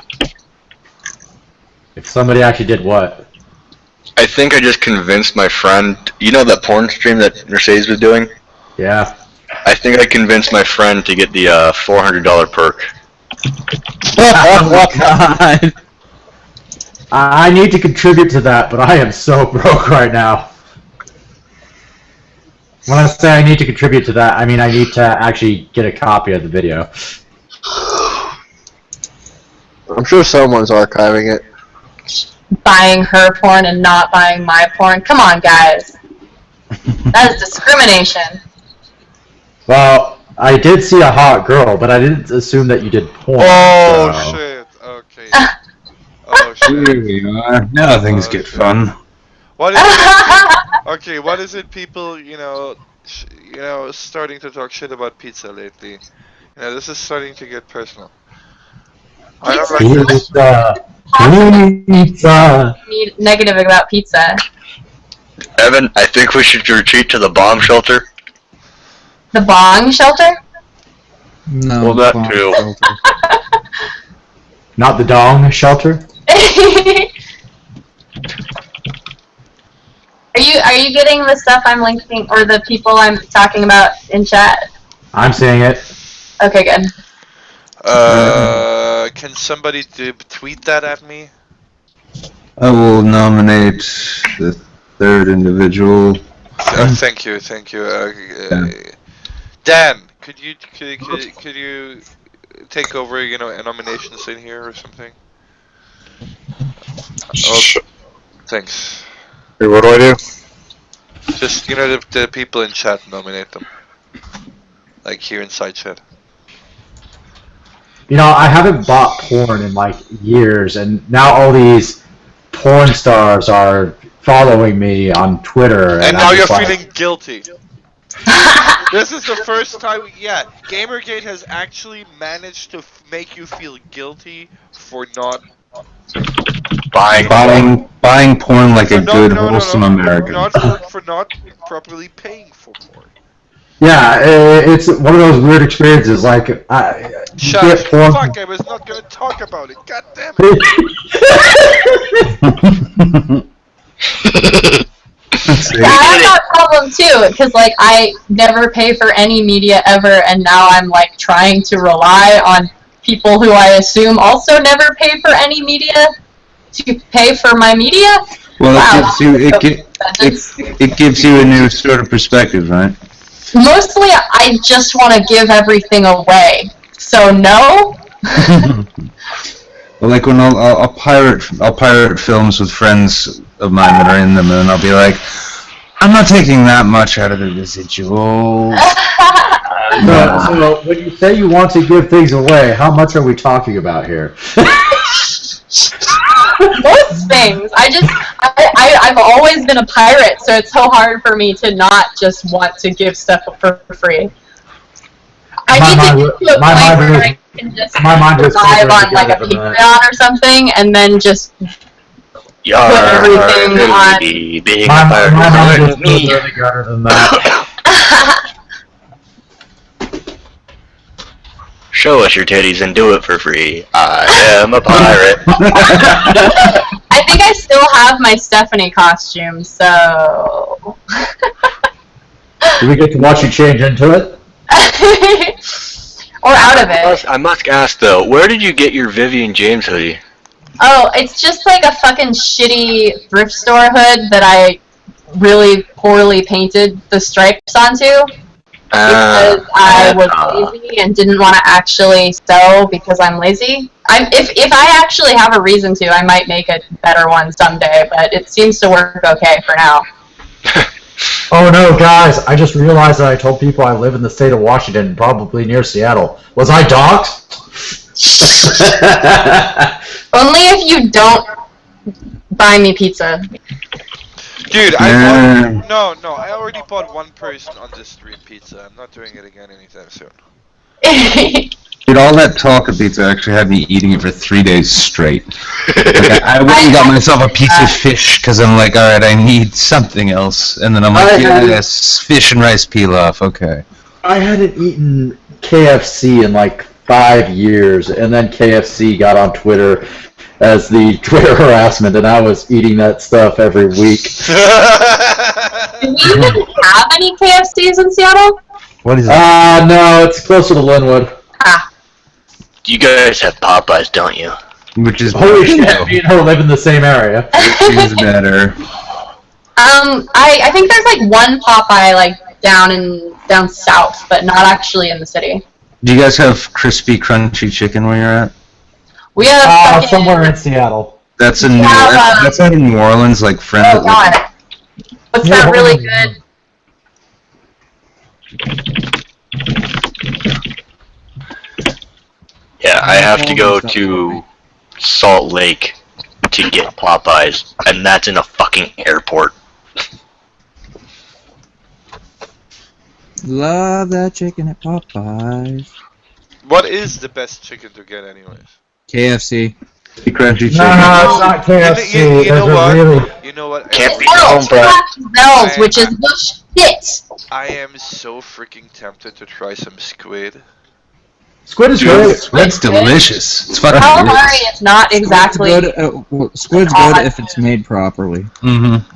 If somebody actually did what? I think I just convinced my friend. You know that porn stream that Mercedes was doing? Yeah. I think I convinced my friend to get the $400 perk. Oh God. I need to contribute to that, but I am so broke right now. When I say I need to contribute to that, I mean I need to actually get a copy of the video. I'm sure someone's archiving it. Buying her porn and not buying my porn. Come on, guys. That is discrimination. Well, I did see a hot girl, but I didn't assume that you did porn. Oh so. shit! Okay. Oh shit! Here we are. Now things get fun. What is it? Okay, what is it? People, starting to talk shit about pizza lately. This is starting to get personal. I don't like this. Pizza. Negative about pizza. Evan, I think we should retreat to the bomb shelter. The bong shelter? No. Well, that bomb too. shelter. Not the dong shelter? Are you getting the stuff I'm linking or the people I'm talking about in chat? I'm seeing it. Okay, good. Can somebody tweet that at me? I will nominate the third individual. Thank you. Dan, could you take over, a nomination scene here or something? Oh, thanks. Hey, what do I do? Just, the people in chat, nominate them. Like here inside chat. I haven't bought porn in like years, and now all these porn stars are following me on Twitter. And now you're feeling guilty. This is the first time, Gamergate has actually managed to make you feel guilty for not buying porn like a good, wholesome American. For not properly paying for porn. Yeah, it's one of those weird experiences. Like, get porn. Fuck! I was not gonna talk about it. God damn it! Yeah, I have that problem too, because like I never pay for any media ever, and now I'm like trying to rely on people who I assume also never pay for any media to pay for my media. Well, wow. it gives you a new sort of perspective, right? Mostly, I just want to give everything away. So no. Well, like when I'll pirate films with friends of mine that are in them, and I'll be like, I'm not taking that much out of the residuals. So when you say you want to give things away, how much are we talking about here? Most things. I've always been a pirate, so it's so hard for me to not just want to give stuff for free. I need to get to a point where I can just survive on like a Patreon or something, and then just put everything on. Being a pirate is me. Better than that. Show us your titties and do it for free. I am a pirate. I think I still have my Stephanie costume, so. Do we get to watch you change into it? Or out of it. I must ask though, where did you get your Vivian James hoodie? Oh, it's just like a fucking shitty thrift store hood that I really poorly painted the stripes onto. Because I was lazy and didn't want to actually sew because I'm lazy. If I actually have a reason to, I might make a better one someday, but it seems to work okay for now. Oh no, guys, I just realized that I told people I live in the state of Washington, probably near Seattle. Was I doxxed? Only if you don't buy me pizza. Dude, I already bought one person on this stream pizza. I'm not doing it again anytime soon. Dude, all that talk of pizza actually had me eating it for 3 days straight. Like, I went and got myself a piece of fish because I'm like, alright, I need something else. And then I'm like, yes, fish and rice pilaf, okay. I hadn't eaten KFC in like 5 years, and then KFC got on Twitter as the Twitter harassment, and I was eating that stuff every week. Do we even have any KFCs in Seattle? What is that? No, it's closer to Linwood. You guys have Popeyes, don't you? Which is holy shit, me and her live in the same area. Which is better. I think there's like one Popeye like down south, but not actually in the city. Do you guys have crispy, crunchy chicken where you're at? We have somewhere in Seattle. That's in that's out in New Orleans, like friends. Oh god, what's that really good? Yeah, I have to go to Salt Lake to get Popeyes, and that's in a fucking airport. Love that chicken at Popeyes. What is the best chicken to get, anyways? KFC. Crunchy chicken. No, it's not KFC. You know what? Really... You know what? Can't be home, bro. Bells, which is the shit. I am so freaking tempted to try some squid. Squid is great. Squid's delicious. It's fucking Calamari delicious. is not exactly. Squid's good if it's made properly. Mm-hmm.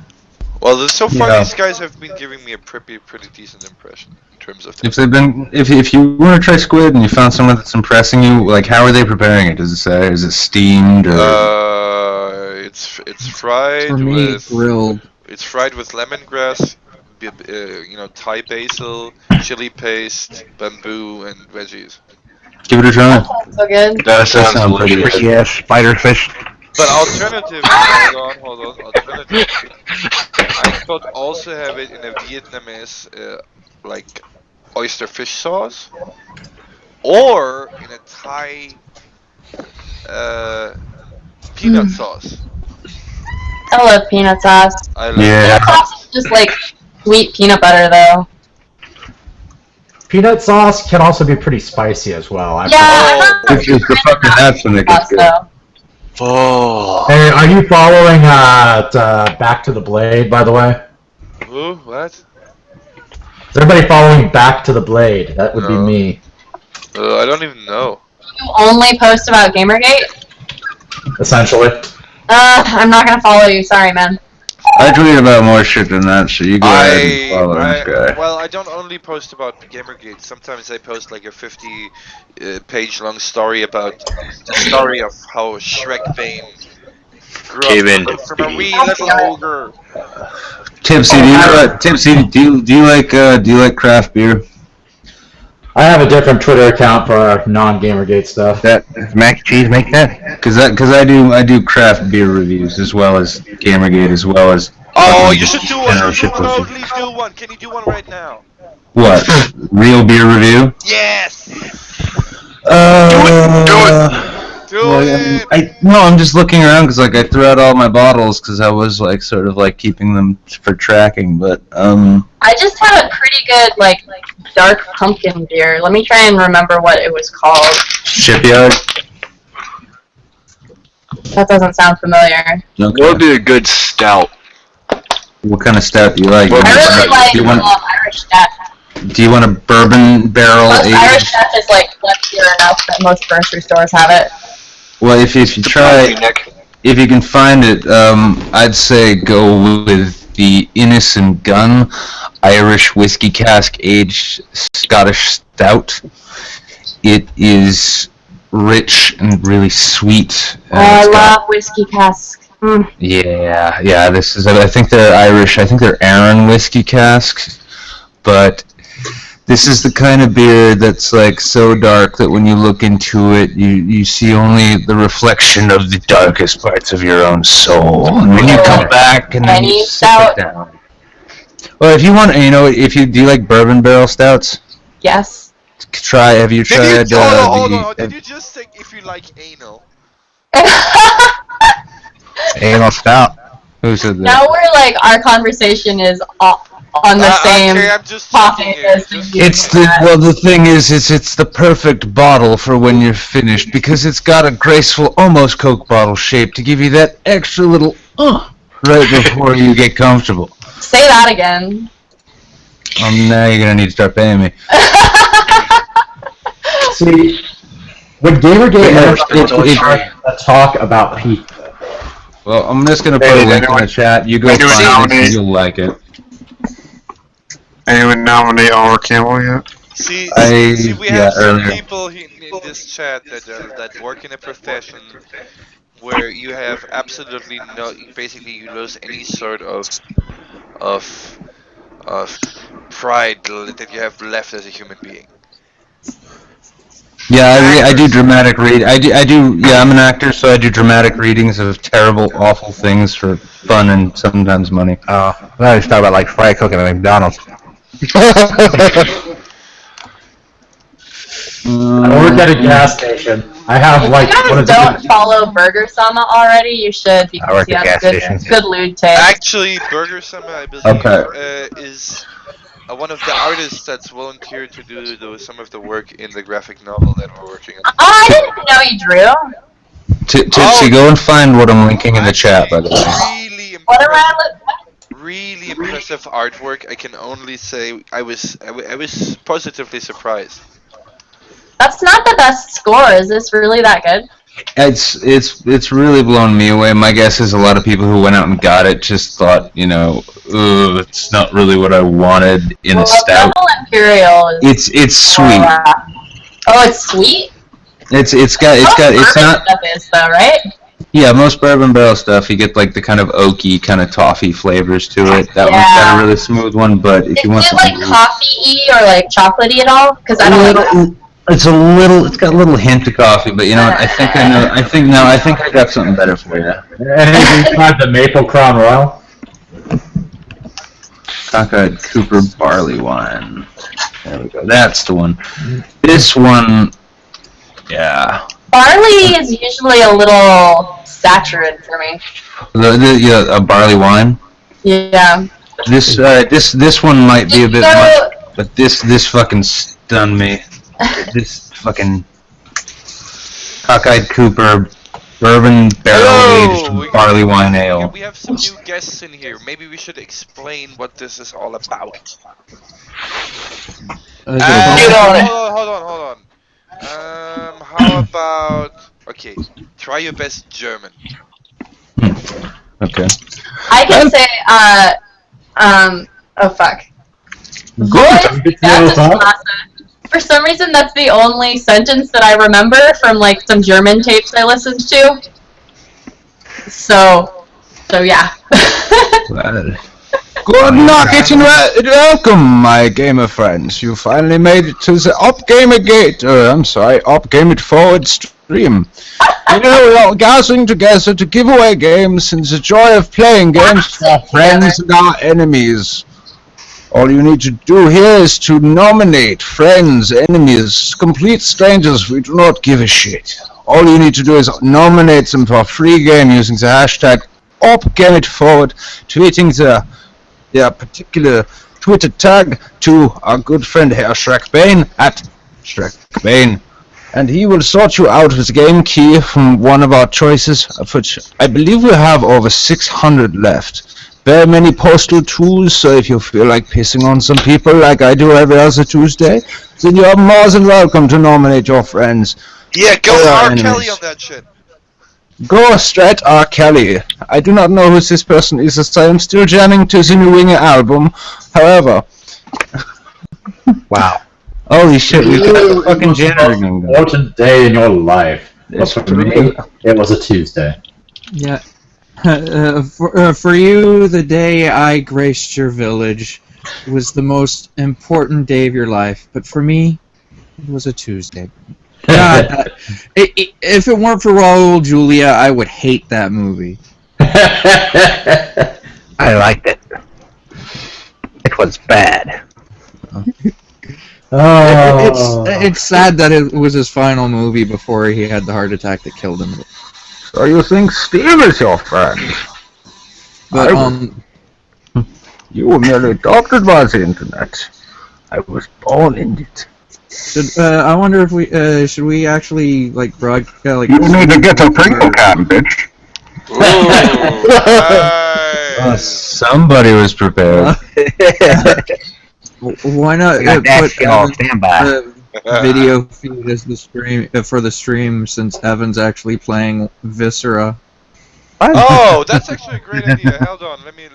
Well, so far these guys have been giving me a pretty decent impression in terms of. If you want to try squid and you found someone that's impressing you, like how are they preparing it? Does it say? Is it steamed or? It's fried For me, with grilled. It's fried with lemongrass, Thai basil, chili paste, bamboo, and veggies. Give it a try. So good. That sounds pretty delicious. Yeah, spider fish. But alternatively, hold on. Alternatively, I could also have it in a Vietnamese, like oyster fish sauce, or in a Thai peanut sauce. I love peanut sauce. Peanut sauce is just like sweet peanut butter, though. Peanut sauce can also be pretty spicy as well. It's just the fucking nuts when they get good. Oh. Hey, are you following Back to the Blade, by the way? Who? What? Is everybody following Back to the Blade? That would be me. I don't even know. You only post about Gamergate? Essentially. I'm not gonna follow you. Sorry, man. I tweet about more shit than that, so you go ahead and follow this guy. Well, I don't only post about Gamergate. Sometimes I post like a 50-page long story about the story of how Shrek Bane grew up from a wee little ogre. Tipsy, do you like craft beer? I have a different Twitter account for non-Gamergate stuff. That mac and cheese make that? Cause I do craft beer reviews as well as Gamergate as well as. Oh, you should do one. You should totally do one. Can you do one right now? What? Real beer review? Yes. I'm just looking around because like I threw out all my bottles because I was like sort of like keeping them for tracking, but I just had a pretty good like dark pumpkin beer. Let me try and remember what it was called. Shipyard. That doesn't sound familiar. What would be a good stout? What kind of stout do you like? I really like Irish Stout. Do you want a bourbon barrel Most aged? Irish Stout is like left here enough that most grocery stores have it. Well, if you try, if you can find it, I'd say go with the Innis and Gunn Irish whiskey cask aged Scottish stout. It is rich and really sweet. I love whiskey cask. Mm. Yeah. This is. I think they're Irish. I think they're Arran whiskey casks, but this is the kind of beer that's like so dark that when you look into it, you see only the reflection of the darkest parts of your own soul. And when you come back and then you sit it down. Well, if you want, do you like bourbon barrel stouts? Yes. Have you tried? Hold on. Did you just say if you like anal? Anal stout. Who said that? Now we're like our conversation is on the same topic as the thing is it's the perfect bottle for when you're finished because it's got a graceful almost Coke bottle shape to give you that extra little right before you get comfortable. Say that again. Now you're gonna need to start paying me. See, when Gamergate talk about pizza. Well, I'm just gonna put a link in the chat. You go find it, you'll like it. Anyone nominate Oliver Campbell yet? See, we have some people in this chat that work in a profession where you have absolutely basically you lose any sort of pride that you have left as a human being. Yeah, I do dramatic read. I'm an actor, so I do dramatic readings of terrible, awful things for fun and sometimes money. Oh, I just thought about like fried cooking at McDonald's. I work at a gas station. I have like. If you guys don't follow Burger Sama already, you should because he has good lewd taste. Actually, Burger Sama, I believe, is one of the artists that's volunteered to do some of the work in the graphic novel that we're working on. Oh, I didn't know you drew. Tipsy, go and find what I'm linking in the chat, by the way. Really impressive artwork. I can only say I was positively surprised. That's not the best score. Is this really that good? It's really blown me away. My guess is a lot of people who went out and got it just thought, it's not really what I wanted in a stout. Double Imperial is it's sweet. Oh, it's sweet. It's not. Stuff is though, right? Yeah, most bourbon barrel stuff, you get like the kind of oaky, kind of toffee flavors to it. That one's got a really smooth one, but if you want Is it like coffee-y or like chocolatey at all? Because I don't like that. it's got a little hint of coffee, but you know what? I think I got something better for you. Anything besides the Maple Crown Royal? Cockeyed Cooper barley wine. There we go. That's the one. This one, yeah. Barley is usually a little saturated for me. A barley wine. Yeah. This one might be a bit much, but this fucking stunned me. This fucking Cockeyed Cooper bourbon barrel-aged barley wine ale. We have some new guests in here. Maybe we should explain what this is all about. Hold on. How about... Okay, try your best German. Okay. I can say, oh fuck. For some reason, that's the only sentence that I remember from like some German tapes I listened to. So yeah. Good night and welcome, my gamer friends. You finally made it to the Up Game It Forward stream. You know, we're all gathering together to give away games and the joy of playing games for our friends and our enemies. All you need to do here is to nominate friends, enemies, complete strangers. We do not give a shit. All you need to do is nominate them for a free game using the hashtag UpGameItForward, tweeting the particular Twitter tag to our good friend Herr Shrekbane at Shrekbane, and he will sort you out with a game key from one of our choices, of which I believe we have over 600 left. Very many postal tools, so if you feel like pissing on some people like I do every other Tuesday, then you are more than welcome to nominate your friends. Yeah, go R. Kelly on that shit. Go straight R. Kelly. I do not know who this person is, as I am still jamming to the new Winger album. However... Wow. Holy shit, we got the fucking janitor. Important day in your life. But for me, it was a Tuesday. Yeah. For you, the day I graced your village was the most important day of your life. But for me, it was a Tuesday. God, if it weren't for Raul Julia, I would hate that movie. I liked it. It was bad. It's sad that it was his final movie before he had the heart attack that killed him. So you think Steve is your friend? But you were merely adopted by the internet. I was born in it. I wonder if we should we actually like broadcast like. You need to get a Pringle can, bitch. Somebody was prepared. Why not put video feed as the stream for the stream, since Evan's actually playing Viscera. Oh, that's actually a great idea. Hold on, let me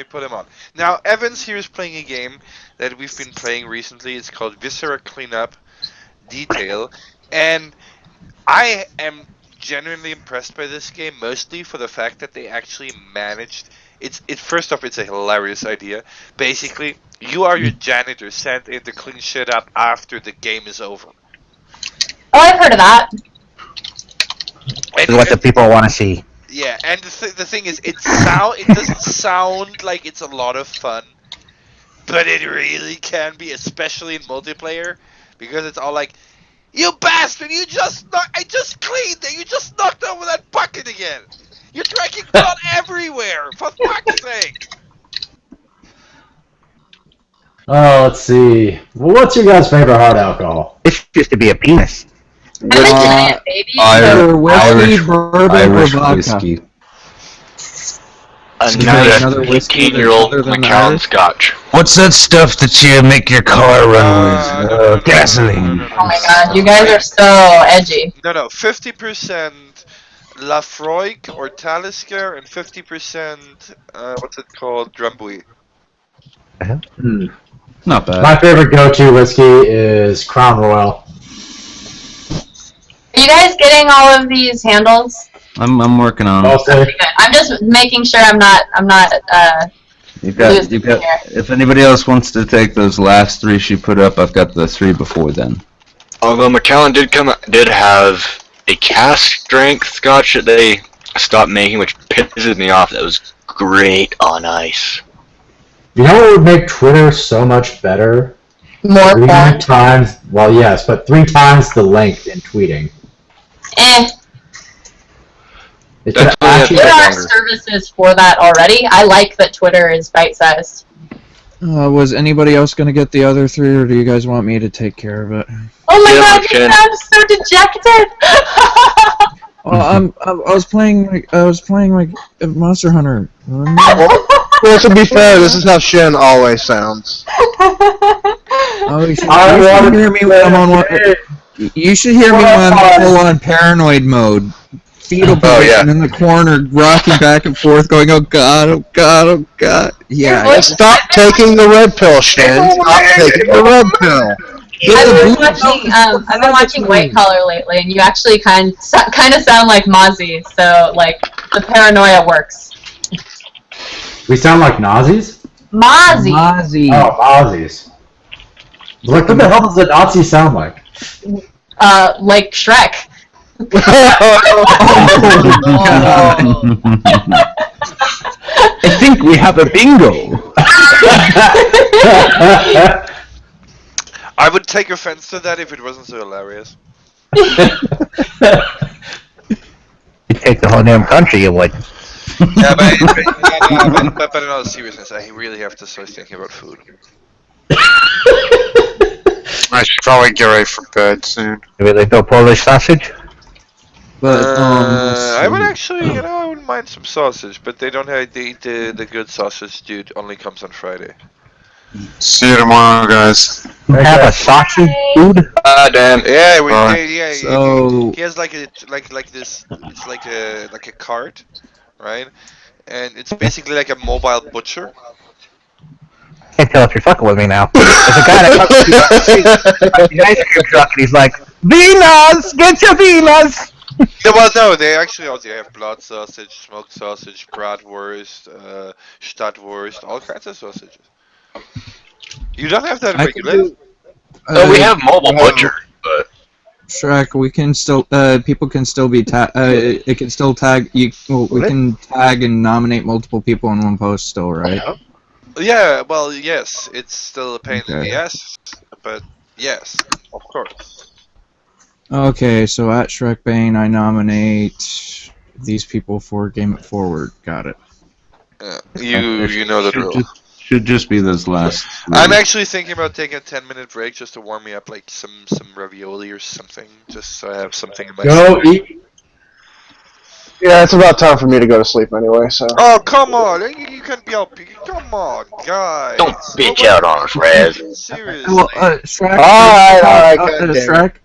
put him on. Now, Evans here is playing a game that we've been playing recently. It's called Viscera Cleanup Detail, and I am genuinely impressed by this game, mostly for the fact that they actually managed. First off, it's a hilarious idea. Basically, you are your janitor sent in to clean shit up after the game is over. Oh, I've heard of that. This is what the people want to see. Yeah, and the thing is, it doesn't sound like it's a lot of fun, but it really can be, especially in multiplayer, because it's all like, you bastard, I just cleaned it, you just knocked over that bucket again. You're drinking blood everywhere, for fuck's sake. Oh, let's see. Well, what's your guys' favorite hard alcohol? This used to be a penis. Irish bourbon whiskey. A nice 18-year-old Macallan Scotch. What's that stuff that you make your car run with? Gasoline. Oh my god, you guys are so edgy. No, 50% Lafroig or Talisker and 50%, what's it called, Drambuie. Not bad. My favorite go-to whiskey is Crown Royal. Are you guys getting all of these handles? I'm working on it. Okay, good. I'm just making sure I'm not You've got. losing here. If anybody else wants to take those last 3 she put up, I've got the 3 before then. Although Macallan did have a cask strength scotch that they stopped making, which pisses me off. That was great on ice. You know what would make Twitter so much better? More 3 fun. times, well, yes, but 3 times the length in tweeting. It could actually There get are longer. services for that already. I like that Twitter is bite-sized. Was anybody else gonna get the other 3, or do you guys want me to take care of it? Oh my god, you Ken. sound so dejected! Well, I was playing like Monster Hunter. Well, to be fair, this is how Shen always sounds. Oh, you should hear me when I'm on. You should hear me when I'm full on paranoid mode. Fetal position in the corner, rocking back and forth, going, "Oh god, oh god, oh god." Yeah. Stop taking the red pill, Shen. Stop taking the red pill. I've been watching White Collar lately, and you actually kind of sound like Mozzie. So like the paranoia works. We sound like Nazis? Mozzie. Oh, Nazis. What the hell does a Nazi sound like? Like Shrek. I think we have a bingo. I would take offense to that if it wasn't so hilarious. You take the whole damn country, you would. Yeah, but in all seriousness, I really have to start thinking about food. I should probably get ready for bed soon. Maybe like no Polish sausage? But I would actually, I wouldn't mind some sausage, but they don't have the good sausage, dude. Only comes on Friday. See you tomorrow, guys. We have a sausage, dude? Damn. Yeah, So he has like this. It's like a cart, right? And it's basically like a mobile butcher. Can't tell if you're fucking with me now. There's a guy that comes to the ice cream truck and he's like, "Vinas! Get your Vinas!" Yeah, well, no, they actually also have blood sausage, smoked sausage, bratwurst, stadtwurst, all kinds of sausages. You don't have that regulated. No, we have mobile butcher, but Shrek, we can still, people can still be it can still tag, we can tag and nominate multiple people in one post still, right? Yeah, well, yes, it's still a pain in Okay. the ass, but yes, of course. Okay, so at Shrekbane, I nominate these people for Game It Forward. Got it. You know the drill. Should just be those last. I'm actually thinking about taking a 10-minute break just to warm me up, like some ravioli or something, just so I have something in my stomach. Eat. Yeah, it's about time for me to go to sleep anyway, so. Oh, come on! You can't be up. Come on, guys. don't bitch out on us, Raz. Seriously. Well, Shrek. Alright,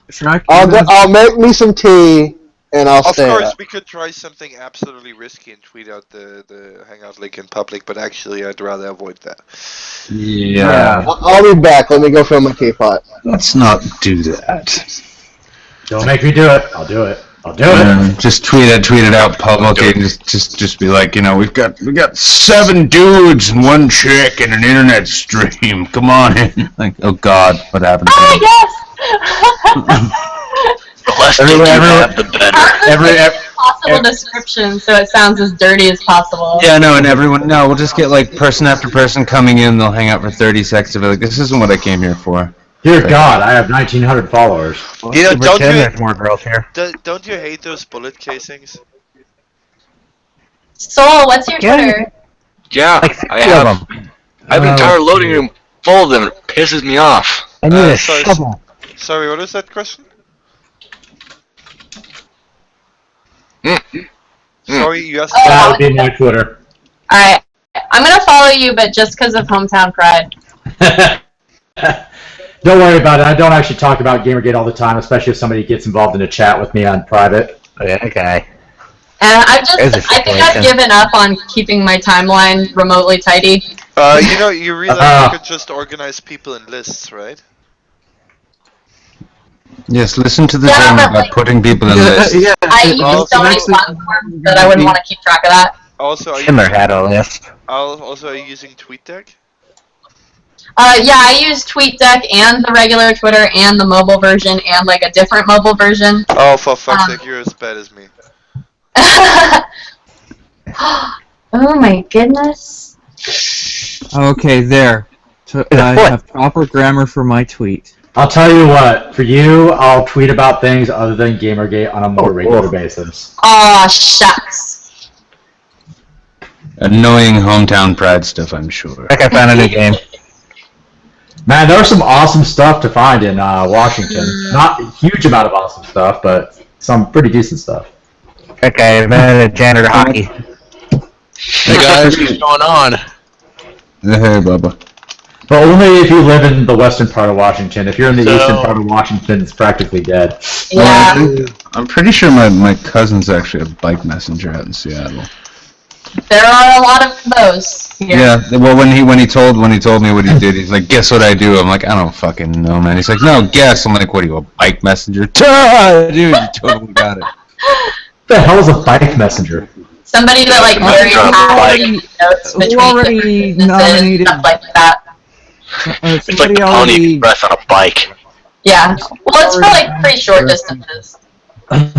Shrek. I'll make me some tea, and I'll Of stay course, up. we could try something absolutely risky and tweet out the hangout link in public, but actually, I'd rather avoid that. Yeah. I'll be back. Let me go fill my teapot. Let's not do that. Don't make me do it. I'll do it. I'll do it. Just tweet it out publicly, and just be like, we got 7 dudes and 1 chick and an internet stream. Come on in. Like, oh god, what happened? Oh yes. The less dick you have, the better. Possible description, so it sounds as dirty as possible. Yeah, no, and we'll just get like person after person coming in. They'll hang out for 30 seconds to be like, this isn't what I came here for. Dear God, I have 1,900 followers. You know, don't There's more girls here. Don't you hate those bullet casings? Soul, what's your Twitter? Yeah, I have an entire loading room full of them. It pisses me off. I need a sorry, shovel. Sorry, what is that question? Sorry, you asked. That would be my Twitter. Alright. I'm gonna follow you, but just because of hometown pride. Don't worry about it. I don't actually talk about Gamergate all the time, especially if somebody gets involved in a chat with me on private. Okay. And I think I've given up on keeping my timeline remotely tidy. You realize you could just organize people in lists, right? Yes, listen to the gem about putting people in lists. I I use so many platforms that I wouldn't want to keep track of that. Also, are you Schindler had a list. also are you using TweetDeck? Yeah, I use TweetDeck and the regular Twitter and the mobile version and like a different mobile version. Oh, for fuck's sake, you're as bad as me. Oh my goodness. Okay, there. I have proper grammar for my tweet. I'll tell you what, for you, I'll tweet about things other than Gamergate on a more regular basis. Aw, shucks. Annoying hometown pride stuff, I'm sure. I found a new game. Man, there's some awesome stuff to find in Washington. Not a huge amount of awesome stuff, but some pretty decent stuff. Okay, man, janitor hockey. Hey guys, what's going on? Hey, Bubba. But only if you live in the western part of Washington. If you're in the eastern part of Washington, it's practically dead. Yeah. I'm pretty sure my cousin's actually a bike messenger out in Seattle. There are a lot of those here. Yeah, well, when he told me what he did, he's like, "Guess what I do?" I'm like, "I don't fucking know, man." He's like, "No, guess." I'm like, "What are you, a bike messenger?" Dude, you totally got it. What the hell is a bike messenger? Somebody that like carries notes between nominated. Stuff like that. It's like the Pony Express on a bike. Yeah. Well, it's for like pretty short distances. Like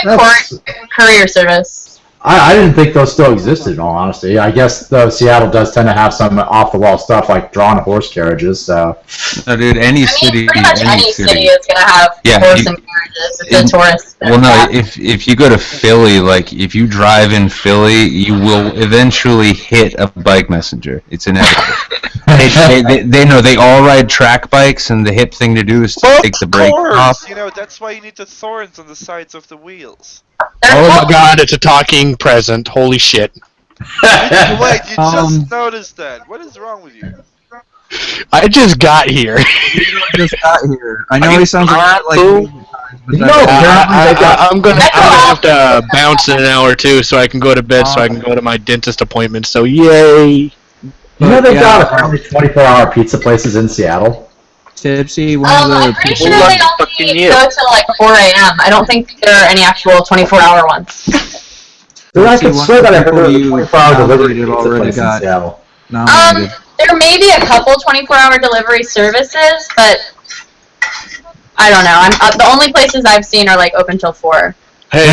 a courier service. I didn't think those still existed, in all honesty. I guess though Seattle does tend to have some off-the-wall stuff like drawn horse carriages. So, no, dude, any city, pretty much any city is gonna have horse and carriages. It's a tourist. Well, no, if you go to Philly, like if you drive in Philly, you will eventually hit a bike messenger. It's inevitable. they know they all ride track bikes, and the hip thing to do is to take the brake off. You know, that's why you need the thorns on the sides of the wheels. Oh my god, it's a talking present. Holy shit. Wait, you just noticed that. What is wrong with you? I just got here. I know he sounds like I'm gonna have to bounce in an hour or two so I can go to bed so I can go to my dentist appointment. So yay! You know they've got apparently 24-hour pizza places in Seattle. Tipsy, one of the I'm pretty sure they only go till like 4 a.m. I don't think there are any actual 24-hour ones. Dude, I could swear that I heard of a 24-hour delivery pizza place in Seattle. There may be a couple 24-hour delivery services, but I don't know. The only places I've seen are like open till 4. Hey,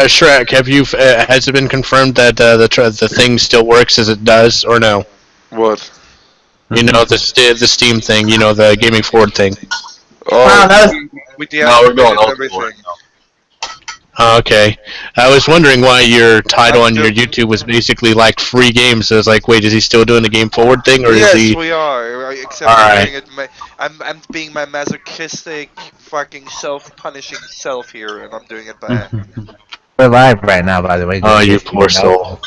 Shrek, have you? Has it been confirmed that the thing still works as it does, or no? What? You know the Steam thing. You know the Gaming Forward thing. Oh, wow, that no, we're going overboard. Okay, I was wondering why your title on your YouTube was basically like free games. I was like, wait, is he still doing the Game Forward thing, or is he? Yes, we are. Except I'm being my masochistic, fucking self-punishing self here, and I'm doing it by hand. We're live right now, by the way. Oh, you poor soul.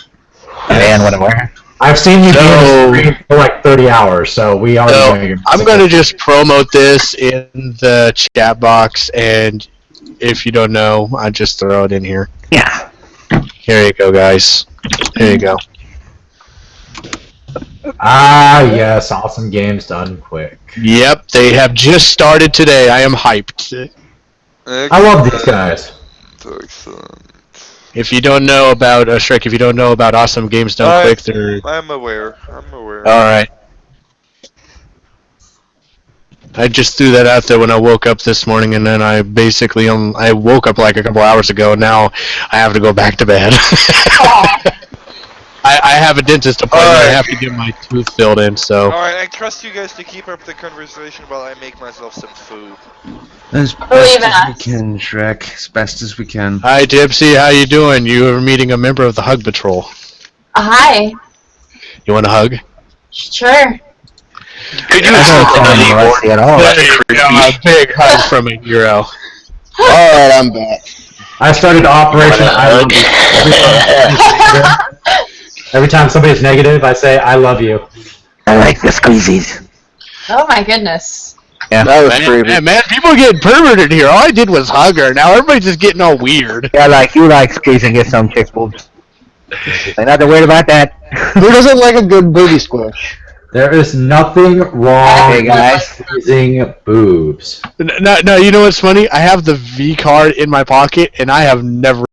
Man, what am I? I've seen you stream for like 30 hours, so we are. So I'm going to just promote this in the chat box, and if you don't know, I just throw it in here. Yeah. Here you go, guys. Here you go. Ah, yes, awesome games done quick. Yep, they have just started today. I am hyped. I love these guys. Excellent. If you don't know about Shrek, if you don't know about Awesome Games Done Quick, they're. I'm aware. I'm aware. All right. I just threw that out there when I woke up this morning, and then I basically I woke up like a couple hours ago. Now I have to go back to bed. I have a dentist appointment. I have to get my tooth filled in. So. All right, I trust you guys to keep up the conversation while I make myself some food. As best as we can, Shrek. As best as we can. Hi, Dipsy. How you doing? You are meeting a member of the Hug Patrol. Hi. You want a hug? Sure. Could you at all? A big hug from a hero. Alright, I'm back. I started Operation I Love You. Every time somebody's negative, I say, I love you. I like the squeezies. Oh my goodness. Yeah, that was creepy. Man, people are getting perverted here. All I did was hug her. Now everybody's just getting all weird. Yeah, like you like squeezing get some chick boobs. Ain't nothing weird about that. Who doesn't like a good booty squish? There is nothing wrong Hey, guys. with using boobs. No, you know what's funny? I have the V card in my pocket, and I have never